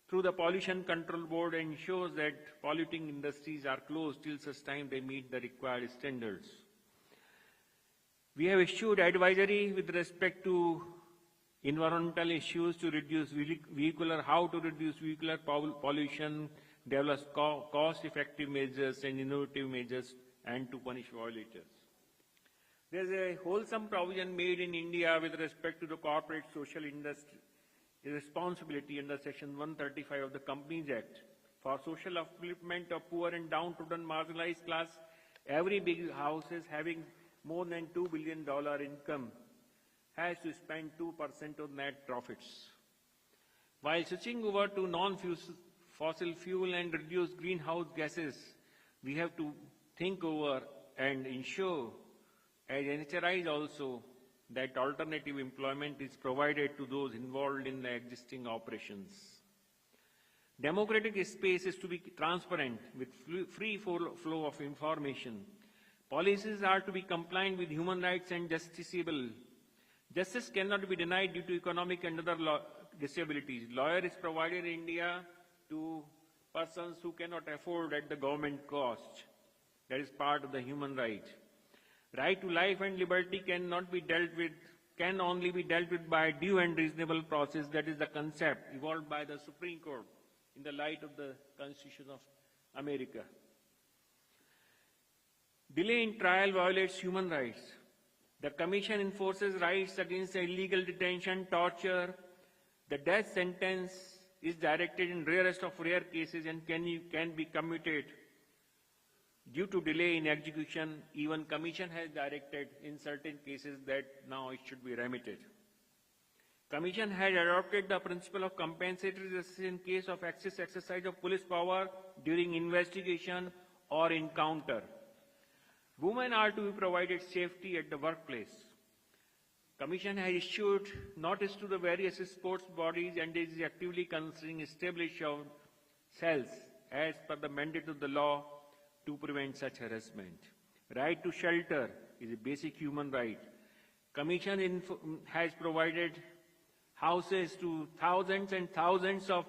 through the Pollution Control Board ensures that polluting industries are closed till such time they meet the required standards. We have issued advisory with respect to environmental issues to reduce how to reduce vehicular pollution, develop cost-effective measures and innovative measures, and to punish violators. There is a wholesome provision made in India with respect to the corporate social industry responsibility under Section 135 of the Companies Act. For social upliftment of poor and downtrodden marginalized class, every big houses having more than $2 billion income has to spend 2% of net profits. While switching over to non-fossil fuel and reduce greenhouse gases, we have to think over and ensure, as NHRIs also, that alternative employment is provided to those involved in the existing operations. Democratic space is to be transparent with free flow of information. Policies are to be compliant with human rights and justiciable. Justice cannot be denied due to economic and other disabilities. Lawyer is provided in India to persons who cannot afford at the government cost. That is part of the human right. Right to life and liberty can only be dealt with by due and reasonable process. That is the concept evolved by the Supreme Court in the light of the Constitution of America. Delay in trial violates human rights. The Commission enforces rights against illegal detention, torture. The death sentence is directed in rarest of rare cases and can be commuted due to delay in execution. Even Commission has directed in certain cases that now it should be remitted. Commission has adopted the principle of compensatory justice in case of excess exercise of police power during investigation or encounter. Women are to be provided safety at the workplace. Commission has issued notice to the various sports bodies and is actively considering establishing cells as per the mandate of the law to prevent such harassment. Right to shelter is a basic human right. Commission has provided houses to thousands and thousands of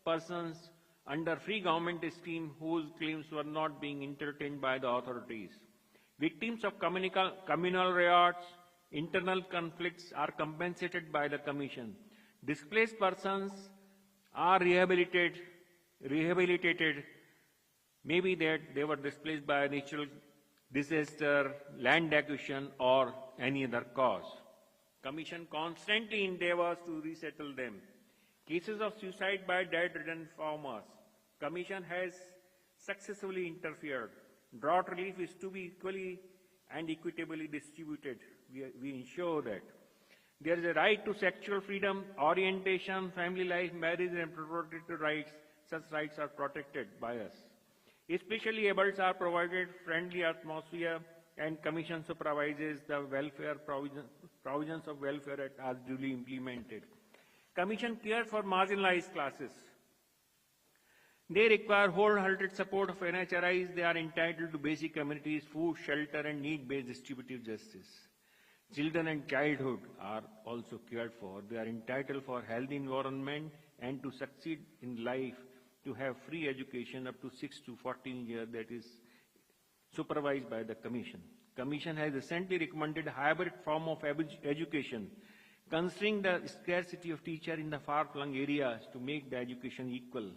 persons under free government scheme whose claims were not being entertained by the authorities. Victims of communal riots, internal conflicts are compensated by the Commission. Displaced persons are rehabilitated, maybe that they were displaced by a natural disaster, land acquisition, or any other cause. Commission constantly endeavors to resettle them. Cases of suicide by dead-ridden farmers, Commission has successfully interfered. Drought relief is to be equally and equitably distributed. We ensure that. There is a right to sexual freedom, orientation, family life, marriage, and reproductive rights. Such rights are protected by us. Especially adults are provided friendly atmosphere, and Commission supervises the welfare provisions of welfare as duly implemented. Commission cares for marginalized classes. They require wholehearted support of NHRIs. They are entitled to basic amenities, food, shelter, and need-based distributive justice. Children and childhood are also cared for. They are entitled for healthy environment and to succeed in life, to have free education up to 6 to 14 years, that is supervised by the Commission. Commission has recently recommended a hybrid form of education, considering the scarcity of teachers in the far-flung areas to make the education equal.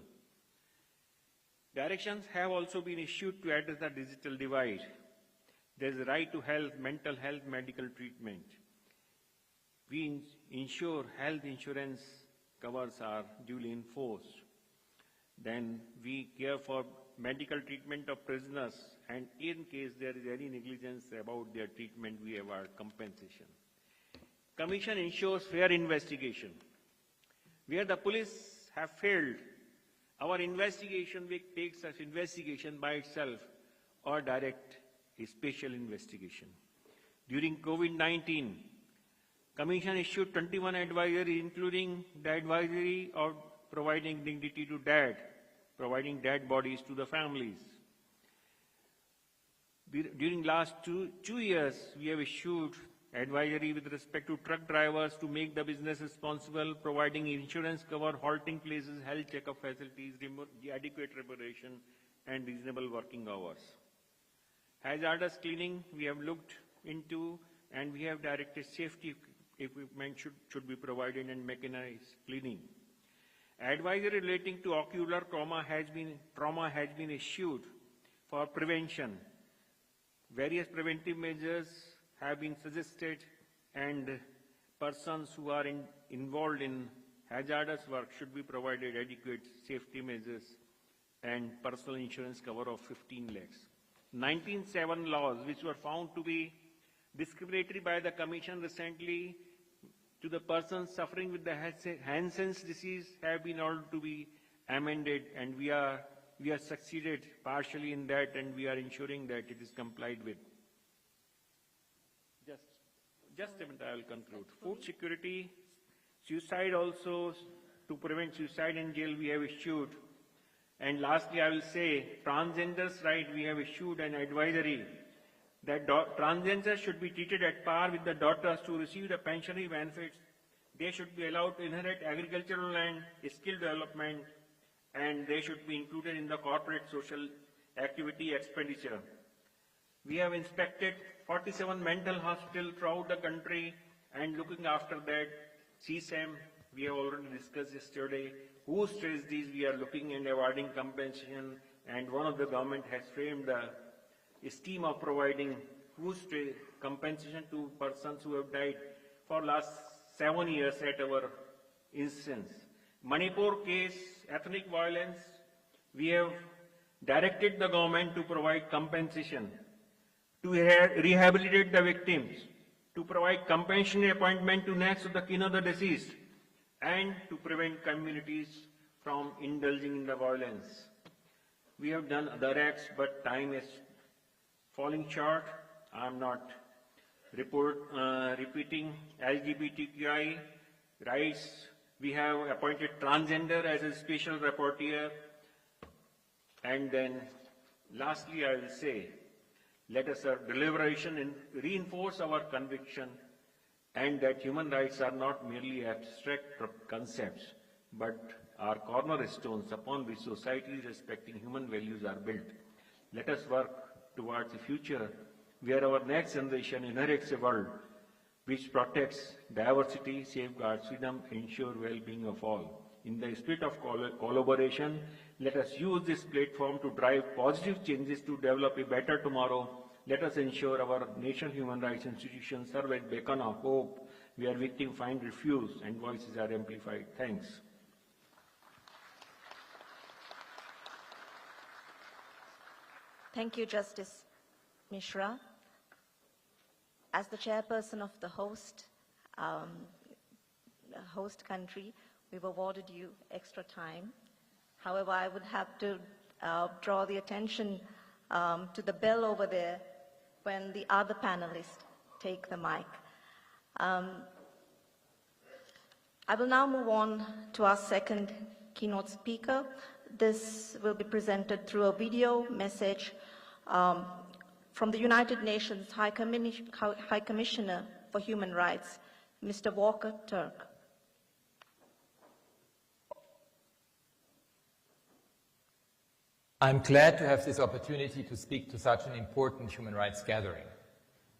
Directions have also been issued to address the digital divide. There is a right to health, mental health, medical treatment. We ensure health insurance covers are duly enforced. Then we care for medical treatment of prisoners, and in case there is any negligence about their treatment, we award compensation. Commission ensures fair investigation. Where the police have failed, our investigation week takes such investigation by itself or direct a special investigation. During COVID-19, Commission issued 21 advisories, including the advisory of providing dignity to providing dead bodies to the families. During last two years, we have issued advisory with respect to truck drivers to make the business responsible, providing insurance cover, halting places, health checkup facilities, adequate remuneration, and reasonable working hours. Hazardous cleaning we have looked into, and we have directed safety equipment should be provided and mechanized cleaning. Advisory relating to ocular trauma has been issued for prevention. Various preventive measures have been suggested, and persons who are involved in hazardous work should be provided adequate safety measures and personal insurance cover of 15 lakhs. 1907 laws, which were found to be discriminatory by the Commission recently to the persons suffering with the Hansen's disease, have been ordered to be amended, and we are succeeded partially in that, and we are ensuring that it is complied with. Just a minute, I will conclude. Food security, suicide also, to prevent suicide in jail, we have issued. And lastly, I will say, transgenders' right, we have issued an advisory that transgenders should be treated at par with the daughters to receive the pensionary benefits. They should be allowed to inherit agricultural land, skill development, and they should be included in the corporate social activity expenditure. We have inspected 47 mental hospitals throughout the country, and looking after that, CSAM, we have already discussed yesterday, whose tragedies we are looking and awarding compensation, and one of the government has framed the scheme of providing whose compensation to persons who have died for last 7 years at our instance. Manipur case, ethnic violence, we have directed the government to provide compensation, to rehabilitate the victims, to provide compassionate appointment to next of the kin of the deceased, and to prevent communities from indulging in the violence. We have done other acts, but time is falling short. I am not repeating. LGBTQI rights, we have appointed transgender as a special rapporteur. And then lastly, I will say, let us deliberation and reinforce our conviction, and that human rights are not merely abstract concepts, but are cornerstones upon which societies respecting human values are built. Let us work towards a future where our next generation inherits a world which protects diversity, safeguards freedom, ensure well-being of all. In the spirit of collaboration, let us use this platform to drive positive changes to develop a better tomorrow. Let us ensure our national human rights institutions serve as beacon of hope, where victims find refuge and voices are amplified. Thanks. Thank you, Justice Mishra. As the chairperson of the host country, we've awarded you extra time. However, I would have to draw the attention to the bell over there when the other panelists take the mic. I will now move on to our second keynote speaker. This will be presented through a video message from the United Nations High Commissioner for Human Rights, Mr. Walker Turk. I'm glad to have this opportunity to speak to such an important human rights gathering.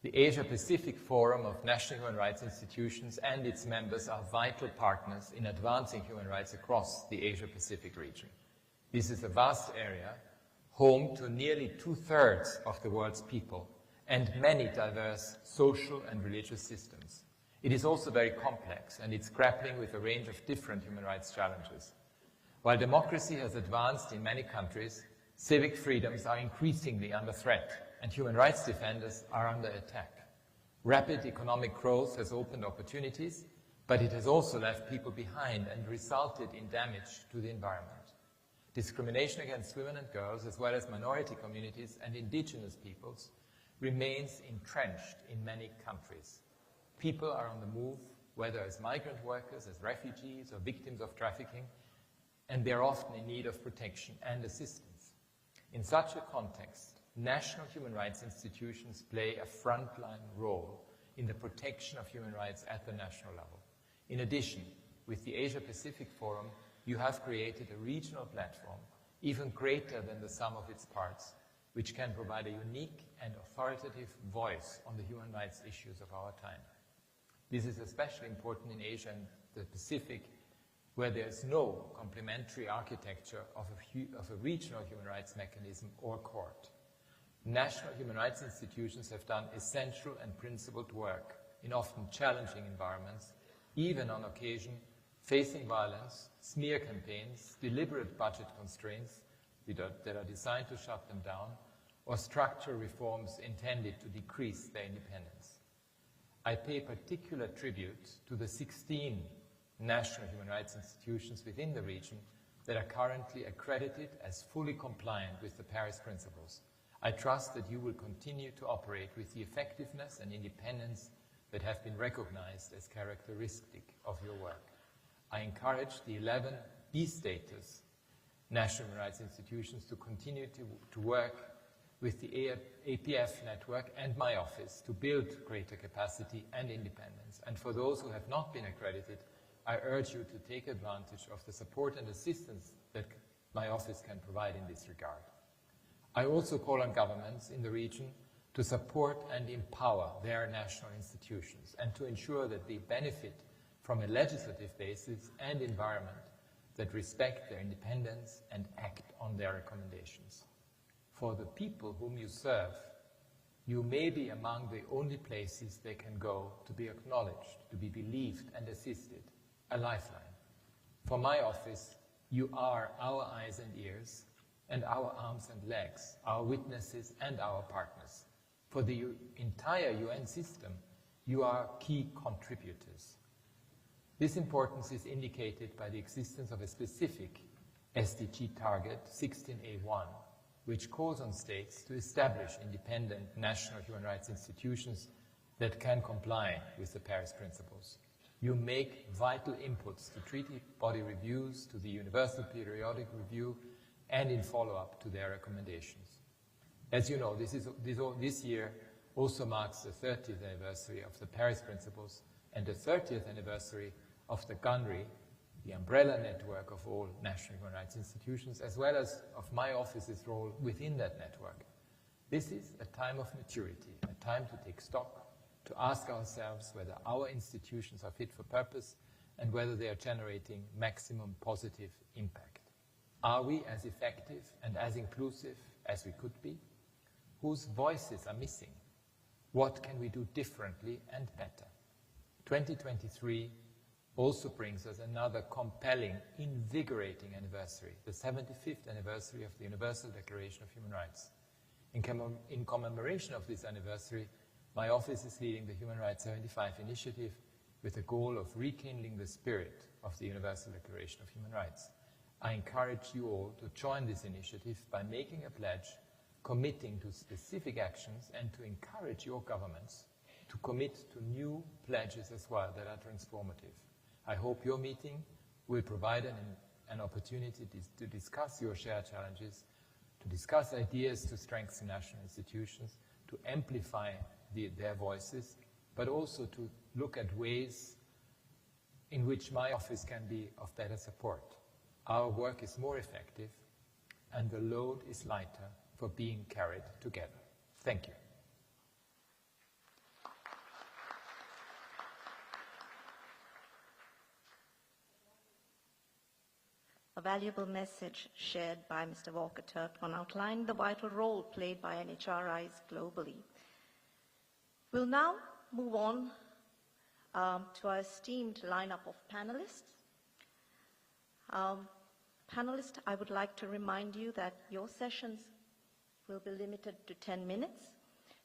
The Asia-Pacific Forum of National Human Rights Institutions and its members are vital partners in advancing human rights across the Asia-Pacific region. This is a vast area, home to nearly 2/3 of the world's people and many diverse social and religious systems. It is also very complex, and it's grappling with a range of different human rights challenges. While democracy has advanced in many countries, civic freedoms are increasingly under threat, and human rights defenders are under attack. Rapid economic growth has opened opportunities, but it has also left people behind and resulted in damage to the environment. Discrimination against women and girls, as well as minority communities and indigenous peoples, remains entrenched in many countries. People are on the move, whether as migrant workers, as refugees, or victims of trafficking, and they are often in need of protection and assistance. In such a context, national human rights institutions play a frontline role in the protection of human rights at the national level. In addition, with the Asia-Pacific Forum, you have created a regional platform, even greater than the sum of its parts, which can provide a unique and authoritative voice on the human rights issues of our time. This is especially important in Asia and the Pacific, where there is no complementary architecture of a regional human rights mechanism or court. National human rights institutions have done essential and principled work in often challenging environments, even on occasion facing violence, smear campaigns, deliberate budget constraints that are designed to shut them down, or structural reforms intended to decrease their independence. I pay particular tribute to the 16 national human rights institutions within the region that are currently accredited as fully compliant with the Paris Principles. I trust that you will continue to operate with the effectiveness and independence that have been recognized as characteristic of your work. I encourage the 11 B-status national human rights institutions to continue to work with the APF network and my office to build greater capacity and independence. And for those who have not been accredited, I urge you to take advantage of the support and assistance that my office can provide in this regard. I also call on governments in the region to support and empower their national institutions and to ensure that they benefit from a legislative basis and environment that respect their independence and act on their recommendations. For the people whom you serve, you may be among the only places they can go to be acknowledged, to be believed and assisted, a lifeline. For my office, you are our eyes and ears, and our arms and legs, our witnesses and our partners. For the entire UN system, you are key contributors. This importance is indicated by the existence of a specific SDG target, 16A1, which calls on states to establish independent national human rights institutions that can comply with the Paris Principles. You make vital inputs to treaty body reviews, to the Universal Periodic Review, and in follow-up to their recommendations. As you know, this year also marks the 30th anniversary of the Paris Principles and the 30th anniversary of the GUNRI, the umbrella network of all national human rights institutions, as well as of my office's role within that network. This is a time of maturity, a time to take stock, to ask ourselves whether our institutions are fit for purpose and whether they are generating maximum positive impact. Are we as effective and as inclusive as we could be? Whose voices are missing? What can we do differently and better? 2023 also brings us another compelling, invigorating anniversary, the 75th anniversary of the Universal Declaration of Human Rights. In commemoration of this anniversary, my office is leading the Human Rights 75 initiative with the goal of rekindling the spirit of the Universal Declaration of Human Rights. I encourage you all to join this initiative by making a pledge, committing to specific actions, and to encourage your governments to commit to new pledges as well that are transformative. I hope your meeting will provide an opportunity to discuss your shared challenges, to discuss ideas to strengthen national institutions, to amplify their voices, but also to look at ways in which my office can be of better support. Our work is more effective and the load is lighter for being carried together. Thank you. A valuable message shared by Mr. Walker-Turk on outlining the vital role played by NHRIs globally. We'll now move on to our esteemed lineup of panelists. Panelists, I would like to remind you that your sessions will be limited to 10 minutes.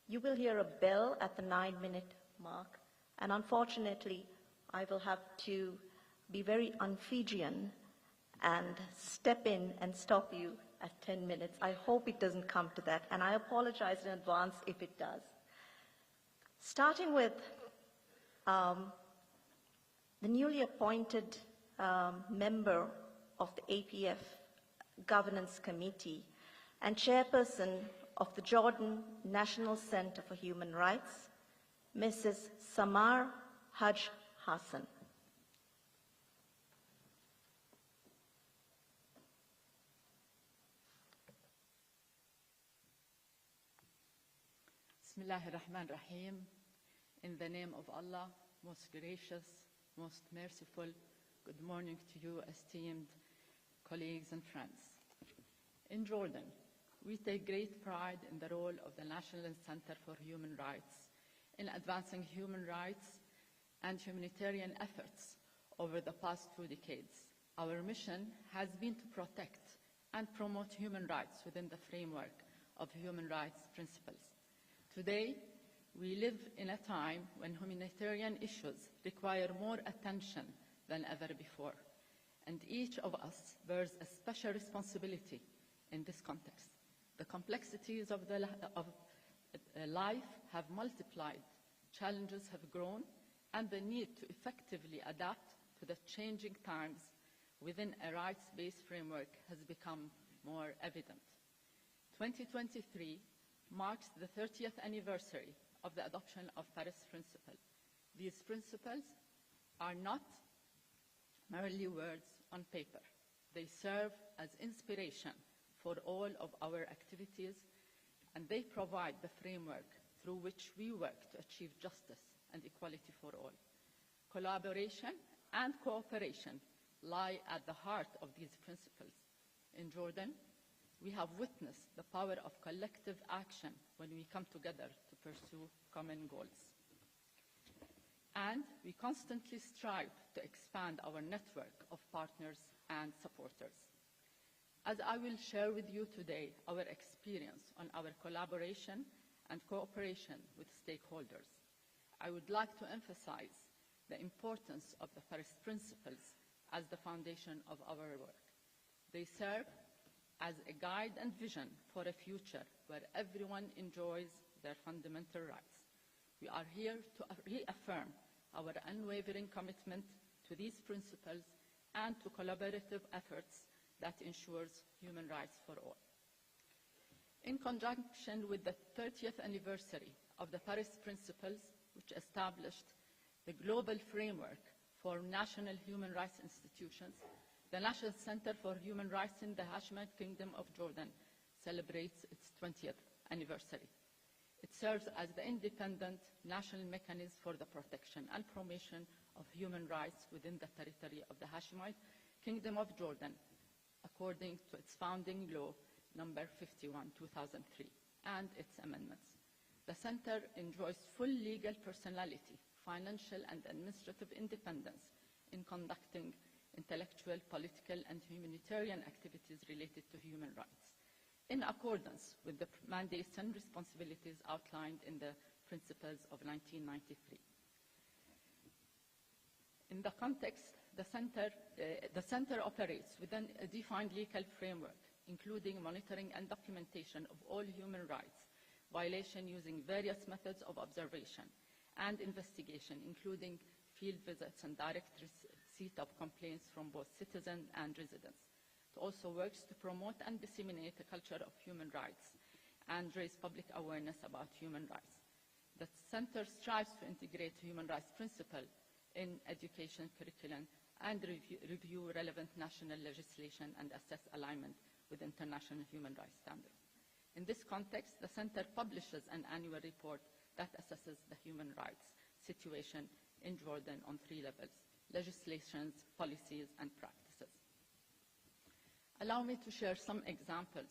You will hear a bell at the 9-minute mark, and unfortunately, I will have to be very un-Fijian and step in and stop you at 10 minutes. I hope it doesn't come to that, and I apologize in advance if it does. Starting with the newly appointed member of the APF Governance Committee and chairperson of the Jordan National Center for Human Rights, Mrs. Samar Haj Hassan. Bismillahir Rahmanir Rahim. In the name of Allah, most gracious, most merciful, good morning to you, esteemed colleagues and friends. In Jordan, we take great pride in the role of the National Center for Human Rights in advancing human rights and humanitarian efforts over the past 2 decades. Our mission has been to protect and promote human rights within the framework of human rights principles. Today, we live in a time when humanitarian issues require more attention than ever before, and each of us bears a special responsibility in this context. The complexities of life have multiplied, challenges have grown, and the need to effectively adapt to the changing times within a rights-based framework has become more evident. 2023 marks the 30th anniversary of the adoption of Paris Principles. These principles are not merely words on paper. They serve as inspiration for all of our activities, and they provide the framework through which we work to achieve justice and equality for all. Collaboration and cooperation lie at the heart of these principles. In Jordan, we have witnessed the power of collective action when we come together to pursue common goals. And we constantly strive to expand our network of partners and supporters. As I will share with you today our experience on our collaboration and cooperation with stakeholders, I would like to emphasize the importance of the Paris Principles as the foundation of our work. They serve as a guide and vision for a future where everyone enjoys their fundamental rights. We are here to reaffirm our unwavering commitment to these principles and to collaborative efforts that ensures human rights for all. In conjunction with the 30th anniversary of the Paris Principles, which established the global framework for national human rights institutions, the National Center for Human Rights in the Hashemite Kingdom of Jordan celebrates its 20th anniversary. It serves as the independent national mechanism for the protection and promotion of human rights within the territory of the Hashemite Kingdom of Jordan, according to its founding law, number 51, 2003, and its amendments. The Center enjoys full legal personality, financial and administrative independence in conducting intellectual, political, and humanitarian activities related to human rights, in accordance with the mandates and responsibilities outlined in the Principles of 1993. In the context, the Center operates within a defined legal framework, including monitoring and documentation of all human rights violations using various methods of observation and investigation, including field visits and direct receipt of complaints from both citizens and residents. It also works to promote and disseminate a culture of human rights and raise public awareness about human rights. The Center strives to integrate human rights principles in education curriculum and review relevant national legislation and assess alignment with international human rights standards. In this context, the Center publishes an annual report that assesses the human rights situation in Jordan on 3 levels: legislations, policies, and practices. Allow me to share some examples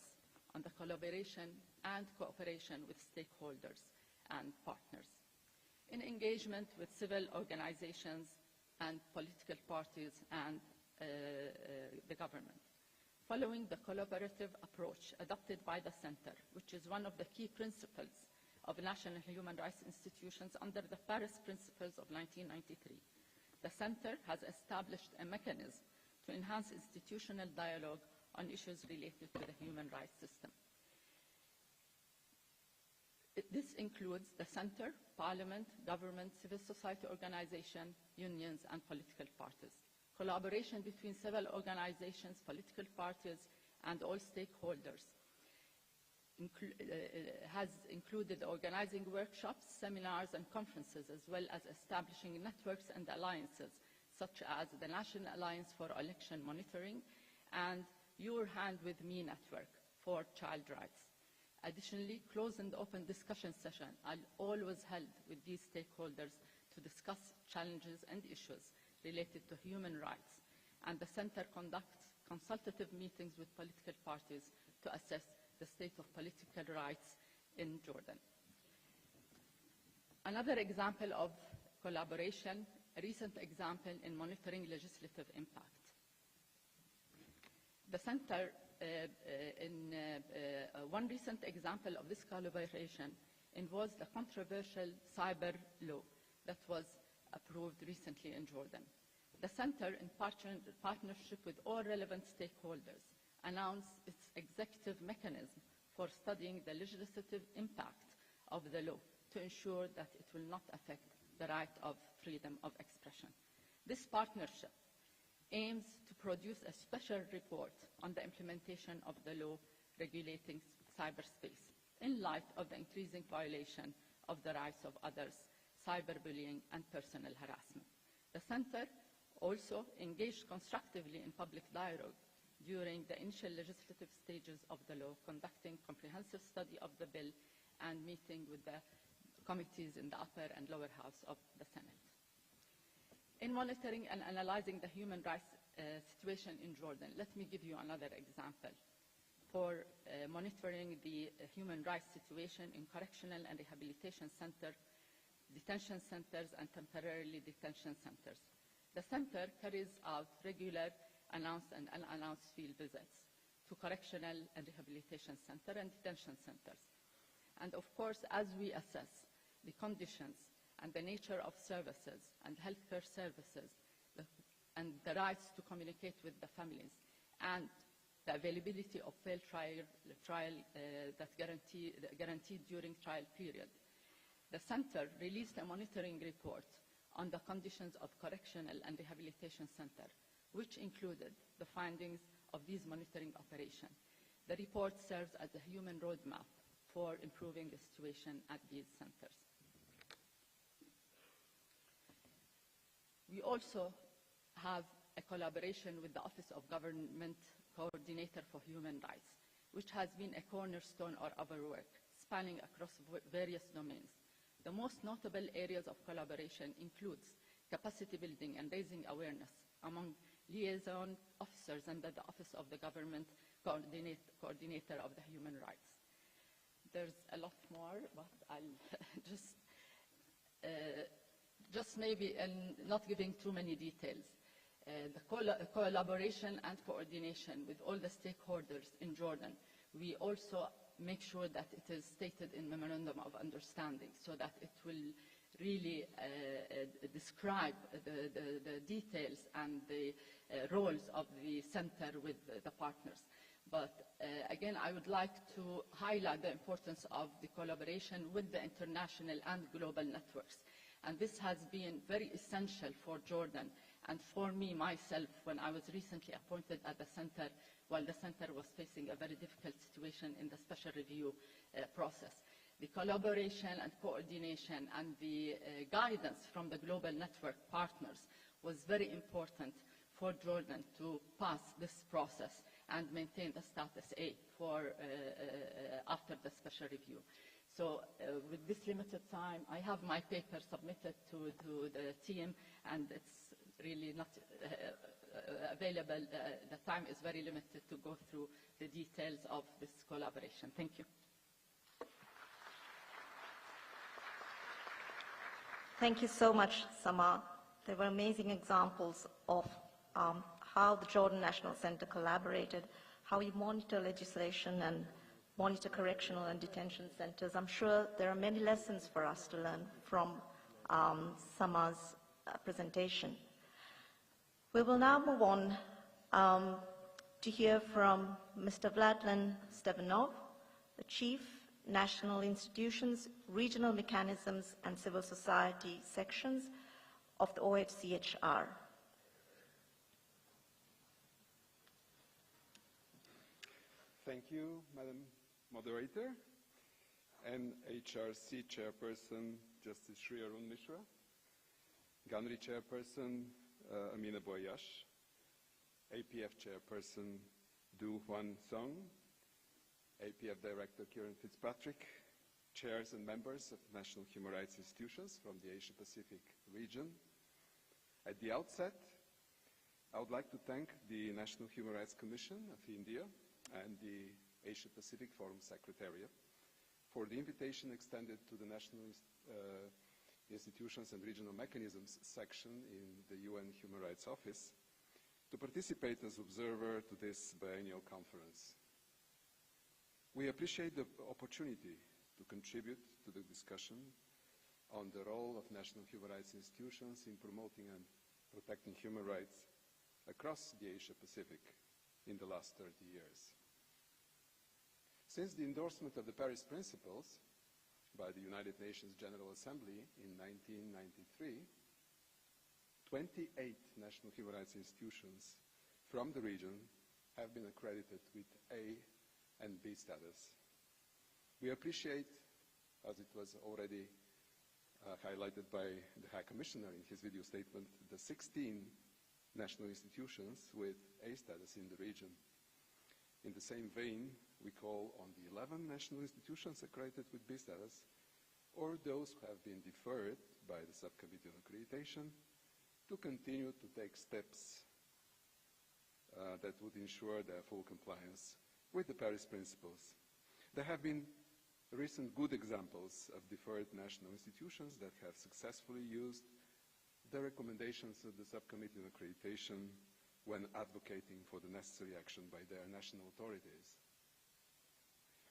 on the collaboration and cooperation with stakeholders and partners. In engagement with civil organizations and political parties and the government. Following the collaborative approach adopted by the Center, which is one of the key principles of national human rights institutions under the Paris Principles of 1993, the Center has established a mechanism to enhance institutional dialogue on issues related to the human rights system. This includes the Center, Parliament, government, civil society organizations, unions, and political parties. Collaboration between civil organizations, political parties, and all stakeholders has included organizing workshops, seminars, and conferences, as well as establishing networks and alliances, such as the National Alliance for Election Monitoring and Your Hand With Me Network for Child Rights. Additionally, closed and open discussion sessions are always held with these stakeholders to discuss challenges and issues related to human rights, and the Center conducts consultative meetings with political parties to assess the state of political rights in Jordan. Another example of collaboration, a recent example in monitoring legislative impact. The Center, one recent example of this collaboration involves the controversial cyber law that was approved recently in Jordan. The Center, in partnership with all relevant stakeholders, announced its executive mechanism for studying the legislative impact of the law to ensure that it will not affect the right of freedom of expression. This partnership aims to produce a special report on the implementation of the law regulating cyberspace in light of the increasing violation of the rights of others, cyberbullying, and personal harassment. The Center also engaged constructively in public dialogue during the initial legislative stages of the law, conducting comprehensive study of the bill and meeting with the committees in the upper and lower house of the Senate. In monitoring and analyzing the human rights situation in Jordan, let me give you another example. For monitoring the human rights situation in correctional and rehabilitation centers, detention centers, and temporarily detention centers. The Center carries out regular announced and unannounced field visits to correctional and rehabilitation centers and detention centers. And of course, as we assess the conditions and the nature of services and healthcare services and the rights to communicate with the families and the availability of fair trial that's guaranteed during trial period, the Center released a monitoring report on the conditions of correctional and rehabilitation center, which included the findings of these monitoring operations. The report serves as a human roadmap for improving the situation at these centers. We also have a collaboration with the Office of Government Coordinator for Human Rights, which has been a cornerstone of our work, spanning across various domains. The most notable areas of collaboration includes capacity building and raising awareness among liaison officers under the Office of the Government Coordinator of the Human Rights. There's a lot more, but I'll just maybe, and not giving too many details. The collaboration and coordination with all the stakeholders in Jordan. We also make sure that it is stated in Memorandum of Understanding so that it will really describe the details and the roles of the center with the partners. But again, I would like to highlight the importance of the collaboration with the international and global networks. And this has been very essential for Jordan and for me, myself, when I was recently appointed at the center, while the center was facing a very difficult situation in the special review process. The collaboration and coordination and the guidance from the global network partners was very important for Jordan to pass this process and maintain the status A for after the special review. So with this limited time, I have my paper submitted to the team, and it's really not available. The time is very limited to go through the details of this collaboration. Thank you. Thank you so much, Sama. There were amazing examples of how the Jordan National Center collaborated, how we monitor legislation and monitor correctional and detention centers. I'm sure there are many lessons for us to learn from Sama's presentation. We will now move on to hear from Mr. Vladlen Stevanov, the Chief National Institutions, Regional Mechanisms and Civil Society Sections of the OHCHR. Thank you, Madam moderator, NHRC Chairperson, Justice Shri Arun Mishra, GANRI Chairperson, Amina Boyash, APF Chairperson, Du Huan Song, APF Director Kieran Fitzpatrick, chairs and members of national human rights institutions from the Asia-Pacific region. At the outset, I would like to thank the National Human Rights Commission of India and the Asia-Pacific Forum Secretariat for the invitation extended to the National Institutions and Regional Mechanisms section in the UN Human Rights Office to participate as observer to this biennial conference. We appreciate the opportunity to contribute to the discussion on the role of national human rights institutions in promoting and protecting human rights across the Asia-Pacific in the last 30 years. Since the endorsement of the Paris Principles by the United Nations General Assembly in 1993, 28 national human rights institutions from the region have been accredited with A and B status. We appreciate, as it was already highlighted by the High Commissioner in his video statement, the 16 national institutions with A status in the region. In the same vein, we call on the 11 national institutions accredited with B status, or those who have been deferred by the Subcommittee on Accreditation, to continue to take steps that would ensure their full compliance with the Paris Principles. There have been recent good examples of deferred national institutions that have successfully used the recommendations of the Subcommittee on Accreditation when advocating for the necessary action by their national authorities.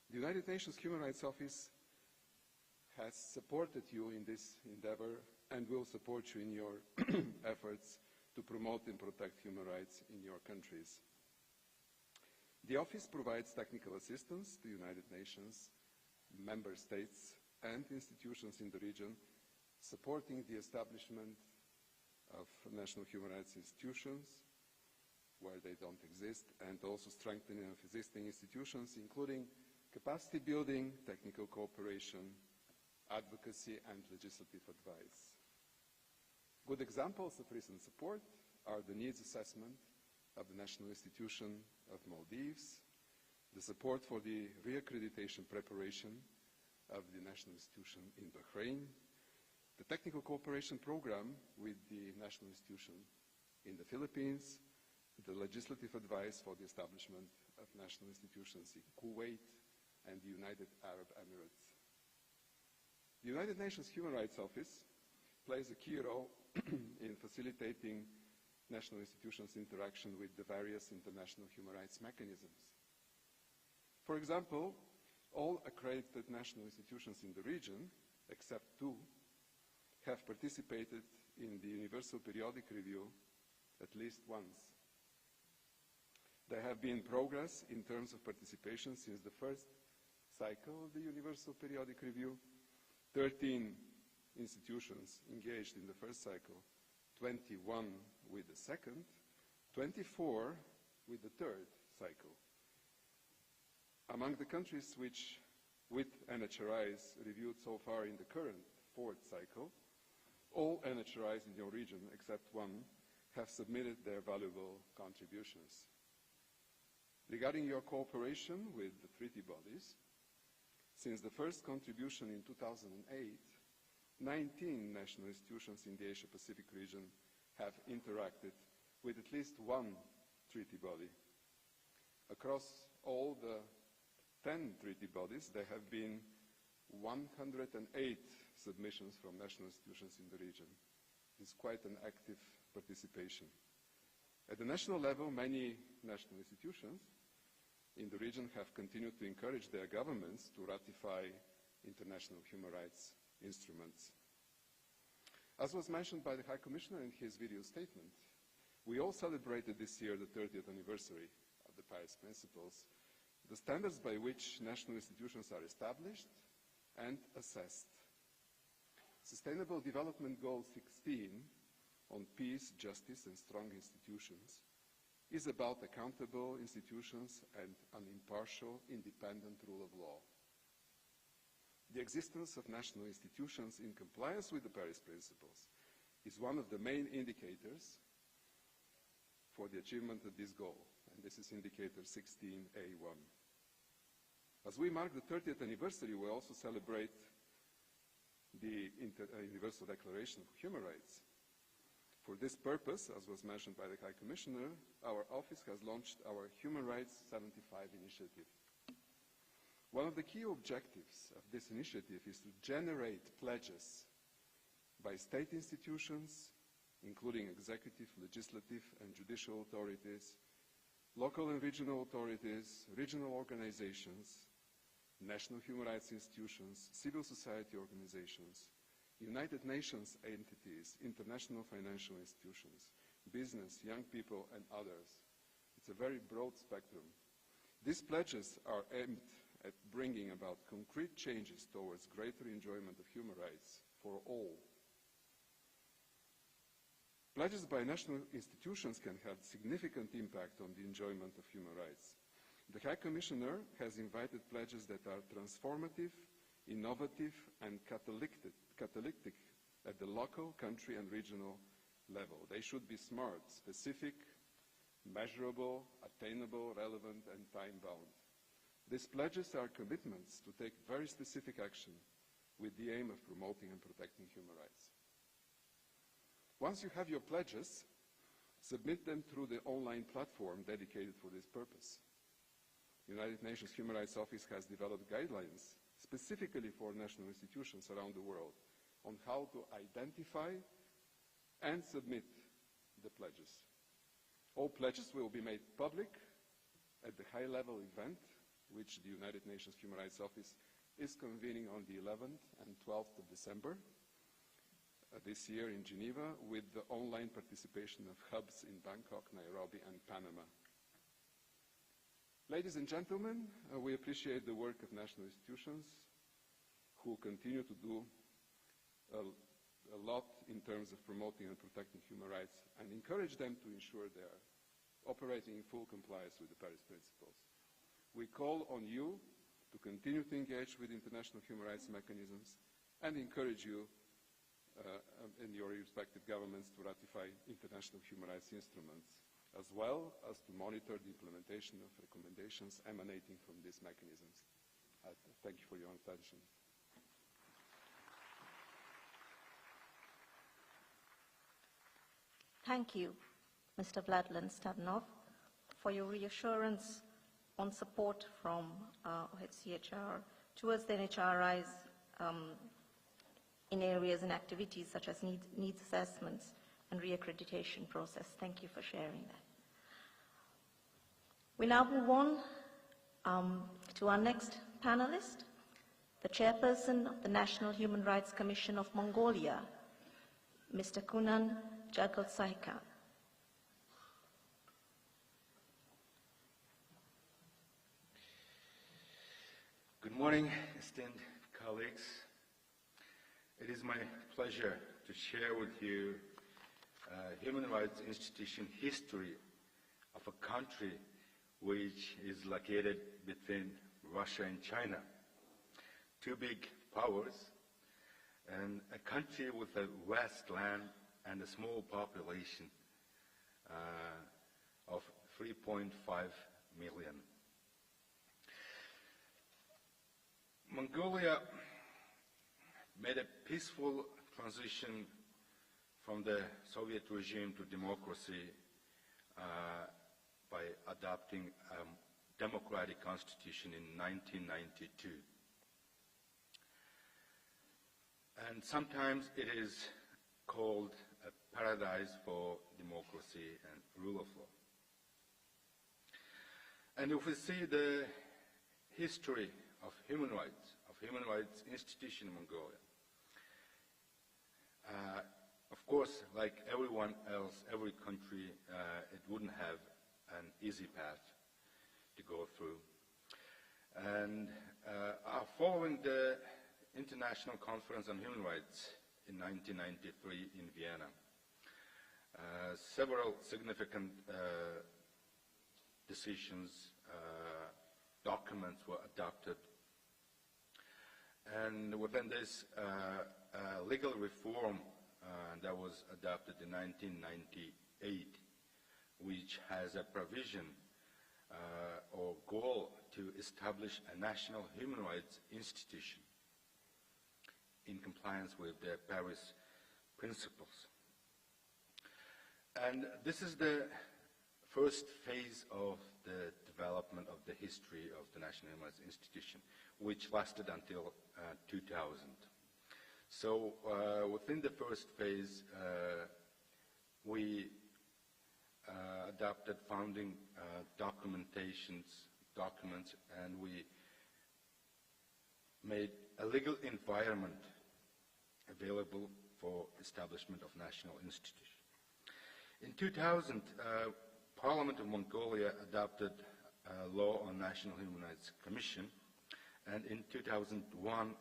The United Nations Human Rights Office has supported you in this endeavor and will support you in your efforts to promote and protect human rights in your countries. The Office provides technical assistance to United Nations, member states, and institutions in the region, supporting the establishment of national human rights institutions where they don't exist, and also strengthening of existing institutions, including capacity building, technical cooperation, advocacy, and legislative advice. Good examples of recent support are the needs assessment of the National Institution of Maldives, the support for the reaccreditation preparation of the National Institution in Bahrain, the technical cooperation program with the National Institution in the Philippines, the legislative advice for the establishment of national institutions in Kuwait and the United Arab Emirates. The United Nations Human Rights Office plays a key role in facilitating national institutions' interaction with the various international human rights mechanisms. For example, all accredited national institutions in the region, except 2, have participated in the Universal Periodic Review at least once. There have been progress in terms of participation since the first cycle of the Universal Periodic Review. 13 institutions engaged in the first cycle, 21 with the second, 24 with the third cycle. Among the countries which, with NHRIs, reviewed so far in the current 4th cycle, all NHRIs in your region, except 1, have submitted their valuable contributions. Regarding your cooperation with the treaty bodies, since the first contribution in 2008, 19 national institutions in the Asia-Pacific region have interacted with at least 1 treaty body. Across all the 10 treaty bodies, there have been 108 submissions from national institutions in the region. It's quite an active participation. At the national level, many national institutions in the region have continued to encourage their governments to ratify international human rights instruments. As was mentioned by the High Commissioner in his video statement, we all celebrated this year the 30th anniversary of the Paris Principles, the standards by which national institutions are established and assessed. Sustainable Development Goal 16 on peace, justice, and strong institutions is about accountable institutions and an impartial, independent rule of law. The existence of national institutions in compliance with the Paris Principles is one of the main indicators for the achievement of this goal, and this is indicator 16A1. As we mark the 30th anniversary, we also celebrate the Universal Declaration of Human Rights. For this purpose, as was mentioned by the High Commissioner, our office has launched our Human Rights 75 initiative. One of the key objectives of this initiative is to generate pledges by state institutions, including executive, legislative, and judicial authorities, local and regional authorities, regional organizations, national human rights institutions, civil society organizations, United Nations entities, international financial institutions, business, young people, and others. It's a very broad spectrum. These pledges are aimed at bringing about concrete changes towards greater enjoyment of human rights for all. Pledges by national institutions can have significant impact on the enjoyment of human rights. The High Commissioner has invited pledges that are transformative, innovative, and catalytic at the local, country, and regional level. They should be smart, specific, measurable, attainable, relevant, and time-bound. These pledges are commitments to take very specific action with the aim of promoting and protecting human rights. Once you have your pledges, submit them through the online platform dedicated for this purpose. United Nations Human Rights Office has developed guidelines specifically for national institutions around the world on how to identify and submit the pledges. All pledges will be made public at the high-level event which the United Nations Human Rights Office is convening on the 11th and 12th of December this year in Geneva, with the online participation of hubs in Bangkok, Nairobi, and Panama. Ladies and gentlemen, we appreciate the work of national institutions who continue to do a lot in terms of promoting and protecting human rights, and encourage them to ensure they are operating in full compliance with the Paris Principles. We call on you to continue to engage with international human rights mechanisms and encourage you in your respective governments to ratify international human rights instruments, as well as to monitor the implementation of recommendations emanating from these mechanisms. Thank you for your attention. Thank you, Mr. Vladlen Stavinov, for your reassurance on support from UDHR towards the NHRIs in areas and activities such as needs assessments and reaccreditation process. Thank you for sharing that. We now move on to our next panelist, the chairperson of the National Human Rights Commission of Mongolia, Mr. Kunan Jagalsaikan. Good morning, esteemed colleagues. It is my pleasure to share with you human rights institution history of a country which is located between Russia and China, two big powers, and a country with a vast land and a small population of 3.5 million. Mongolia made a peaceful transition from the Soviet regime to democracy by adopting a democratic constitution in 1992. And sometimes it is called a paradise for democracy and rule of law. And if we see the history of human rights institution in Mongolia, of course, like everyone else, every country, it wouldn't have an easy path to go through. And following the International Conference on Human Rights in 1993 in Vienna, several significant decisions, documents were adopted. And within this legal reform that was adopted in 1998, which has a provision or goal to establish a national human rights institution in compliance with the Paris principles. And this is the first phase of the development of the history of the National Human Rights Institution, which lasted until 2000. So within the first phase, we adopted founding documents, and we made a legal environment available for establishment of national institution. In 2000, Parliament of Mongolia adopted a law on National Human Rights Commission, and in 2001,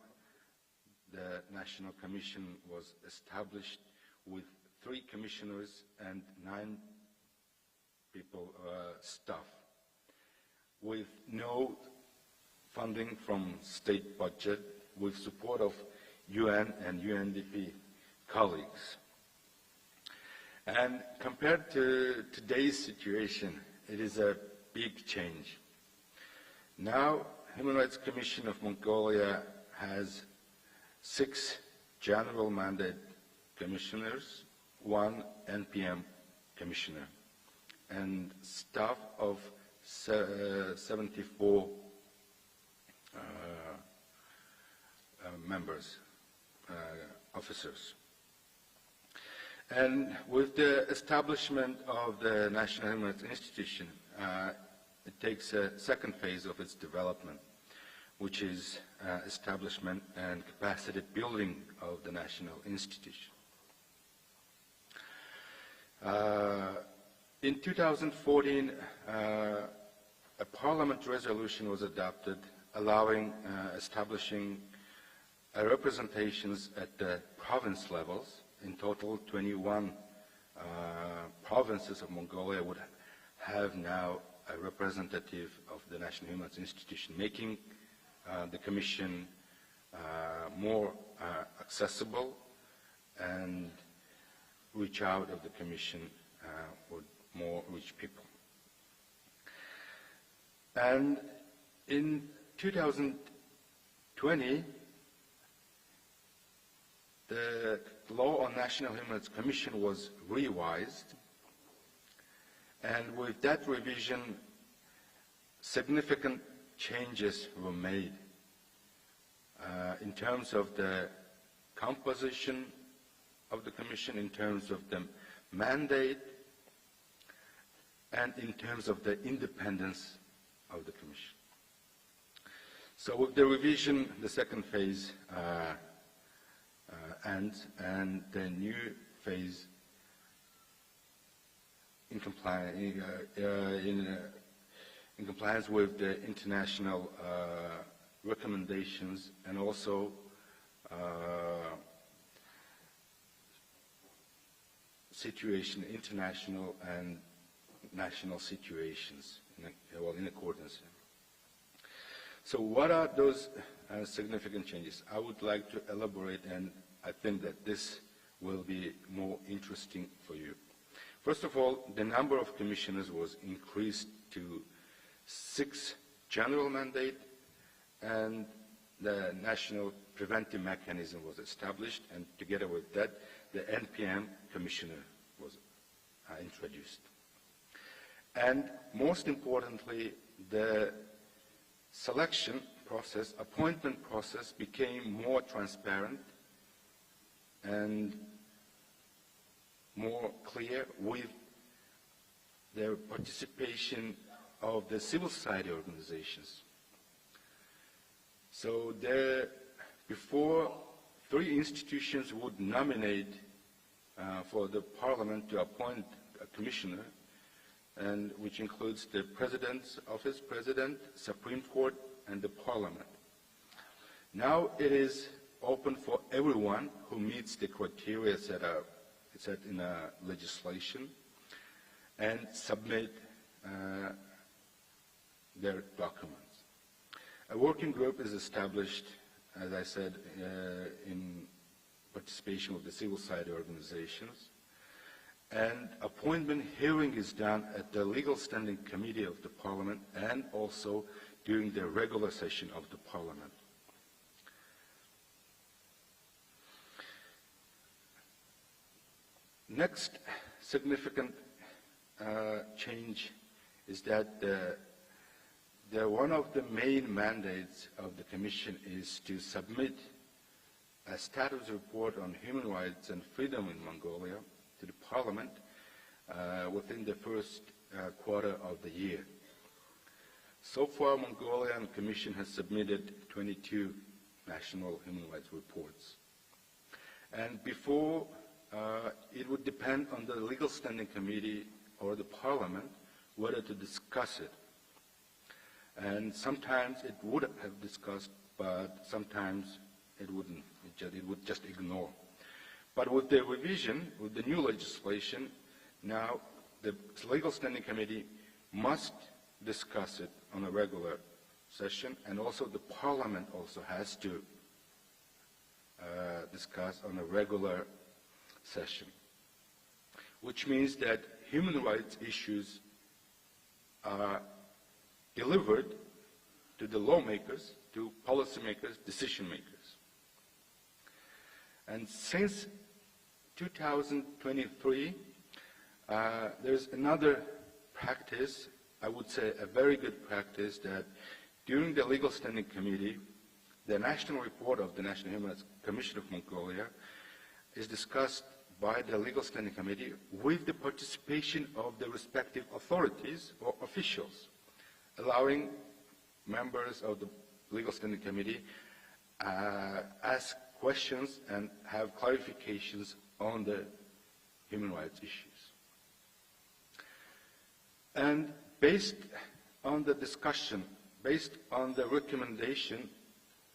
the National Commission was established with 3 commissioners and 9 people, staff, with no funding from state budget, with support of UN and UNDP colleagues. And compared to today's situation, it is a big change. Now, Human Rights Commission of Mongolia has 6 general mandate commissioners, 1 NPM commissioner, and staff of 74 members, officers. And with the establishment of the National Human Rights Institution, it takes a second phase of its development, which is establishment and capacity building of the National Institution. In 2014, a Parliament resolution was adopted allowing establishing representations at the province levels. In total, 21 provinces of Mongolia would have now a representative of the National Human Rights Institution, making the Commission more accessible and reach out of the Commission with more rich people. And in 2020, the law on National Human Rights Commission was revised, and with that revision, significant changes were made in terms of the composition of the Commission, in terms of the mandate, and in terms of the independence of the Commission. So with the revision, the second phase ends, and the new phase in compliance with the international recommendations, and also international and national situations, in accordance. So what are those significant changes? I would like to elaborate, and I think that this will be more interesting for you. First of all, the number of commissioners was increased to 6 general mandate, and the national preventive mechanism was established, and together with that, the NPM commissioner was introduced. And most importantly, the selection process, appointment process, became more transparent and more clear, with the participation of the civil society organizations. So before, 3 institutions would nominate for the Parliament to appoint a commissioner, and which includes the President's Office, President, Supreme Court, and the Parliament. Now it is open for everyone who meets the criteria set in legislation and submit their documents. A working group is established, as I said, in participation with the civil society organizations, and appointment hearing is done at the Legal Standing Committee of the Parliament and also during the regular session of the Parliament. Next significant change is that one of the main mandates of the Commission is to submit a status report on human rights and freedom in Mongolia to the Parliament within the first quarter of the year. So far, Mongolian Commission has submitted 22 national human rights reports. And before, it would depend on the Legal Standing Committee or the Parliament whether to discuss it. And sometimes it would have discussed, but sometimes it wouldn't. It would just ignore. But with the revision, with the new legislation, now the Legal Standing Committee must discuss it on a regular session, and also the Parliament also has to discuss on a regular session, which means that human rights issues are delivered to the lawmakers, to policymakers, decision makers. And since 2023, there's another practice, I would say a very good practice, that during the Legal Standing Committee, the national report of the National Human Rights Commission of Mongolia is discussed by the Legal Standing Committee with the participation of the respective authorities or officials, allowing members of the Legal Standing Committee ask questions and have clarifications on the human rights issues. And based on the discussion, based on the recommendation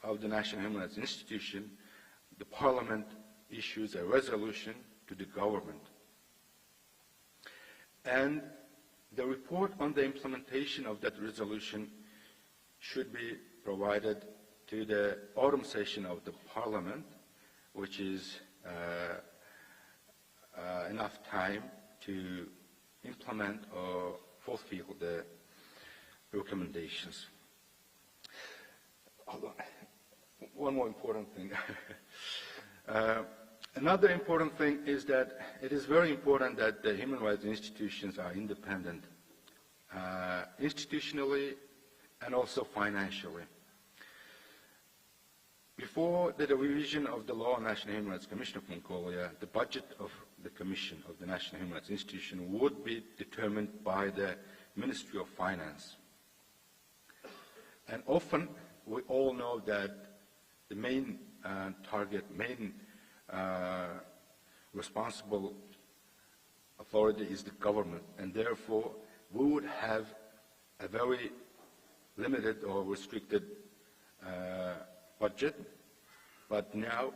of the National Human Rights Institution, the Parliament issues a resolution to the government. And the report on the implementation of that resolution should be provided to the autumn session of the Parliament, which is enough time to implement or fulfill the recommendations. Hold on. One more important thing. Another important thing is that it is very important that the human rights institutions are independent, institutionally and also financially. Before the revision of the law on National Human Rights Commission of Mongolia, the budget of the Commission of the National Human Rights Institution would be determined by the Ministry of Finance. And often, we all know that the main responsible authority is the government, and therefore we would have a very limited or restricted budget. But now,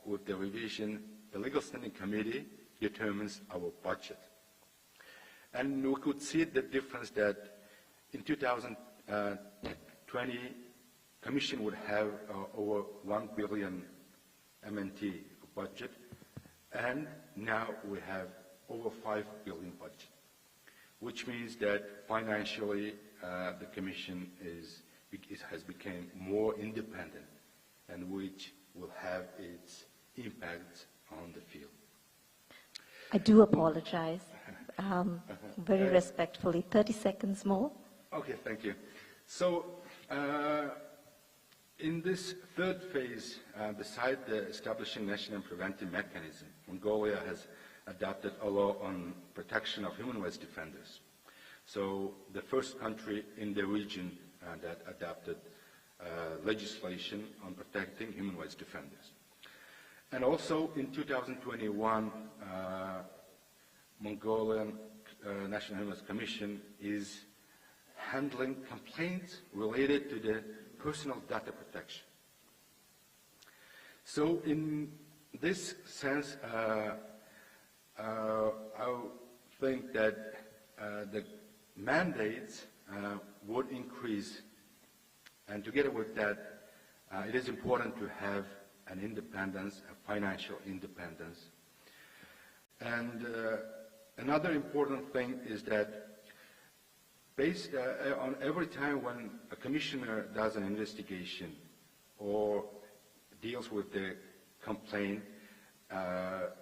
with the revision, the Legal Standing Committee determines our budget. And we could see the difference that in 2020, Commission would have over 1 billion MNT budget, and now we have over 5 billion budget, which means that financially the Commission has become more independent, and which will have its impact on the field. I do apologize. Very respectfully, 30 seconds more. Okay, thank you. So, in this third phase, beside the establishing national and preventive mechanism, Mongolia has adopted a law on protection of human rights defenders. So, the first country in the region that adopted legislation on protecting human rights defenders. And also in 2021, Mongolian National Human Rights Commission is handling complaints related to the personal data protection. So in this sense, I think that the mandates would increase. And together with that, it is important to have an independence, a financial independence. And another important thing is that based on every time when a commissioner does an investigation or deals with the complaint,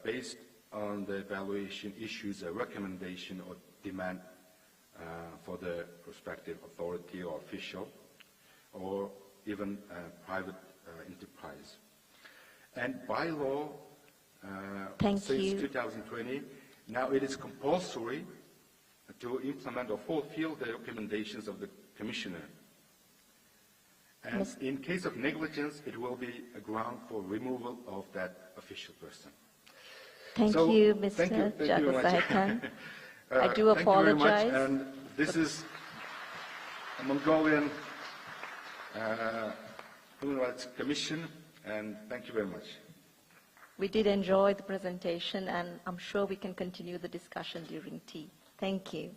based on the evaluation, issues a recommendation or demand for the prospective authority or official, or even a private enterprise. And by law, since 2020, now it is compulsory to implement or fulfill the recommendations of the commissioner. And in case of negligence, it will be a ground for removal of that official person. Thank you, Mr. Jagasahekan. I do apologize. Thank you very much. And this is a Mongolian Human Rights Commission, and thank you very much. We did enjoy the presentation, and I'm sure we can continue the discussion during tea. Thank you.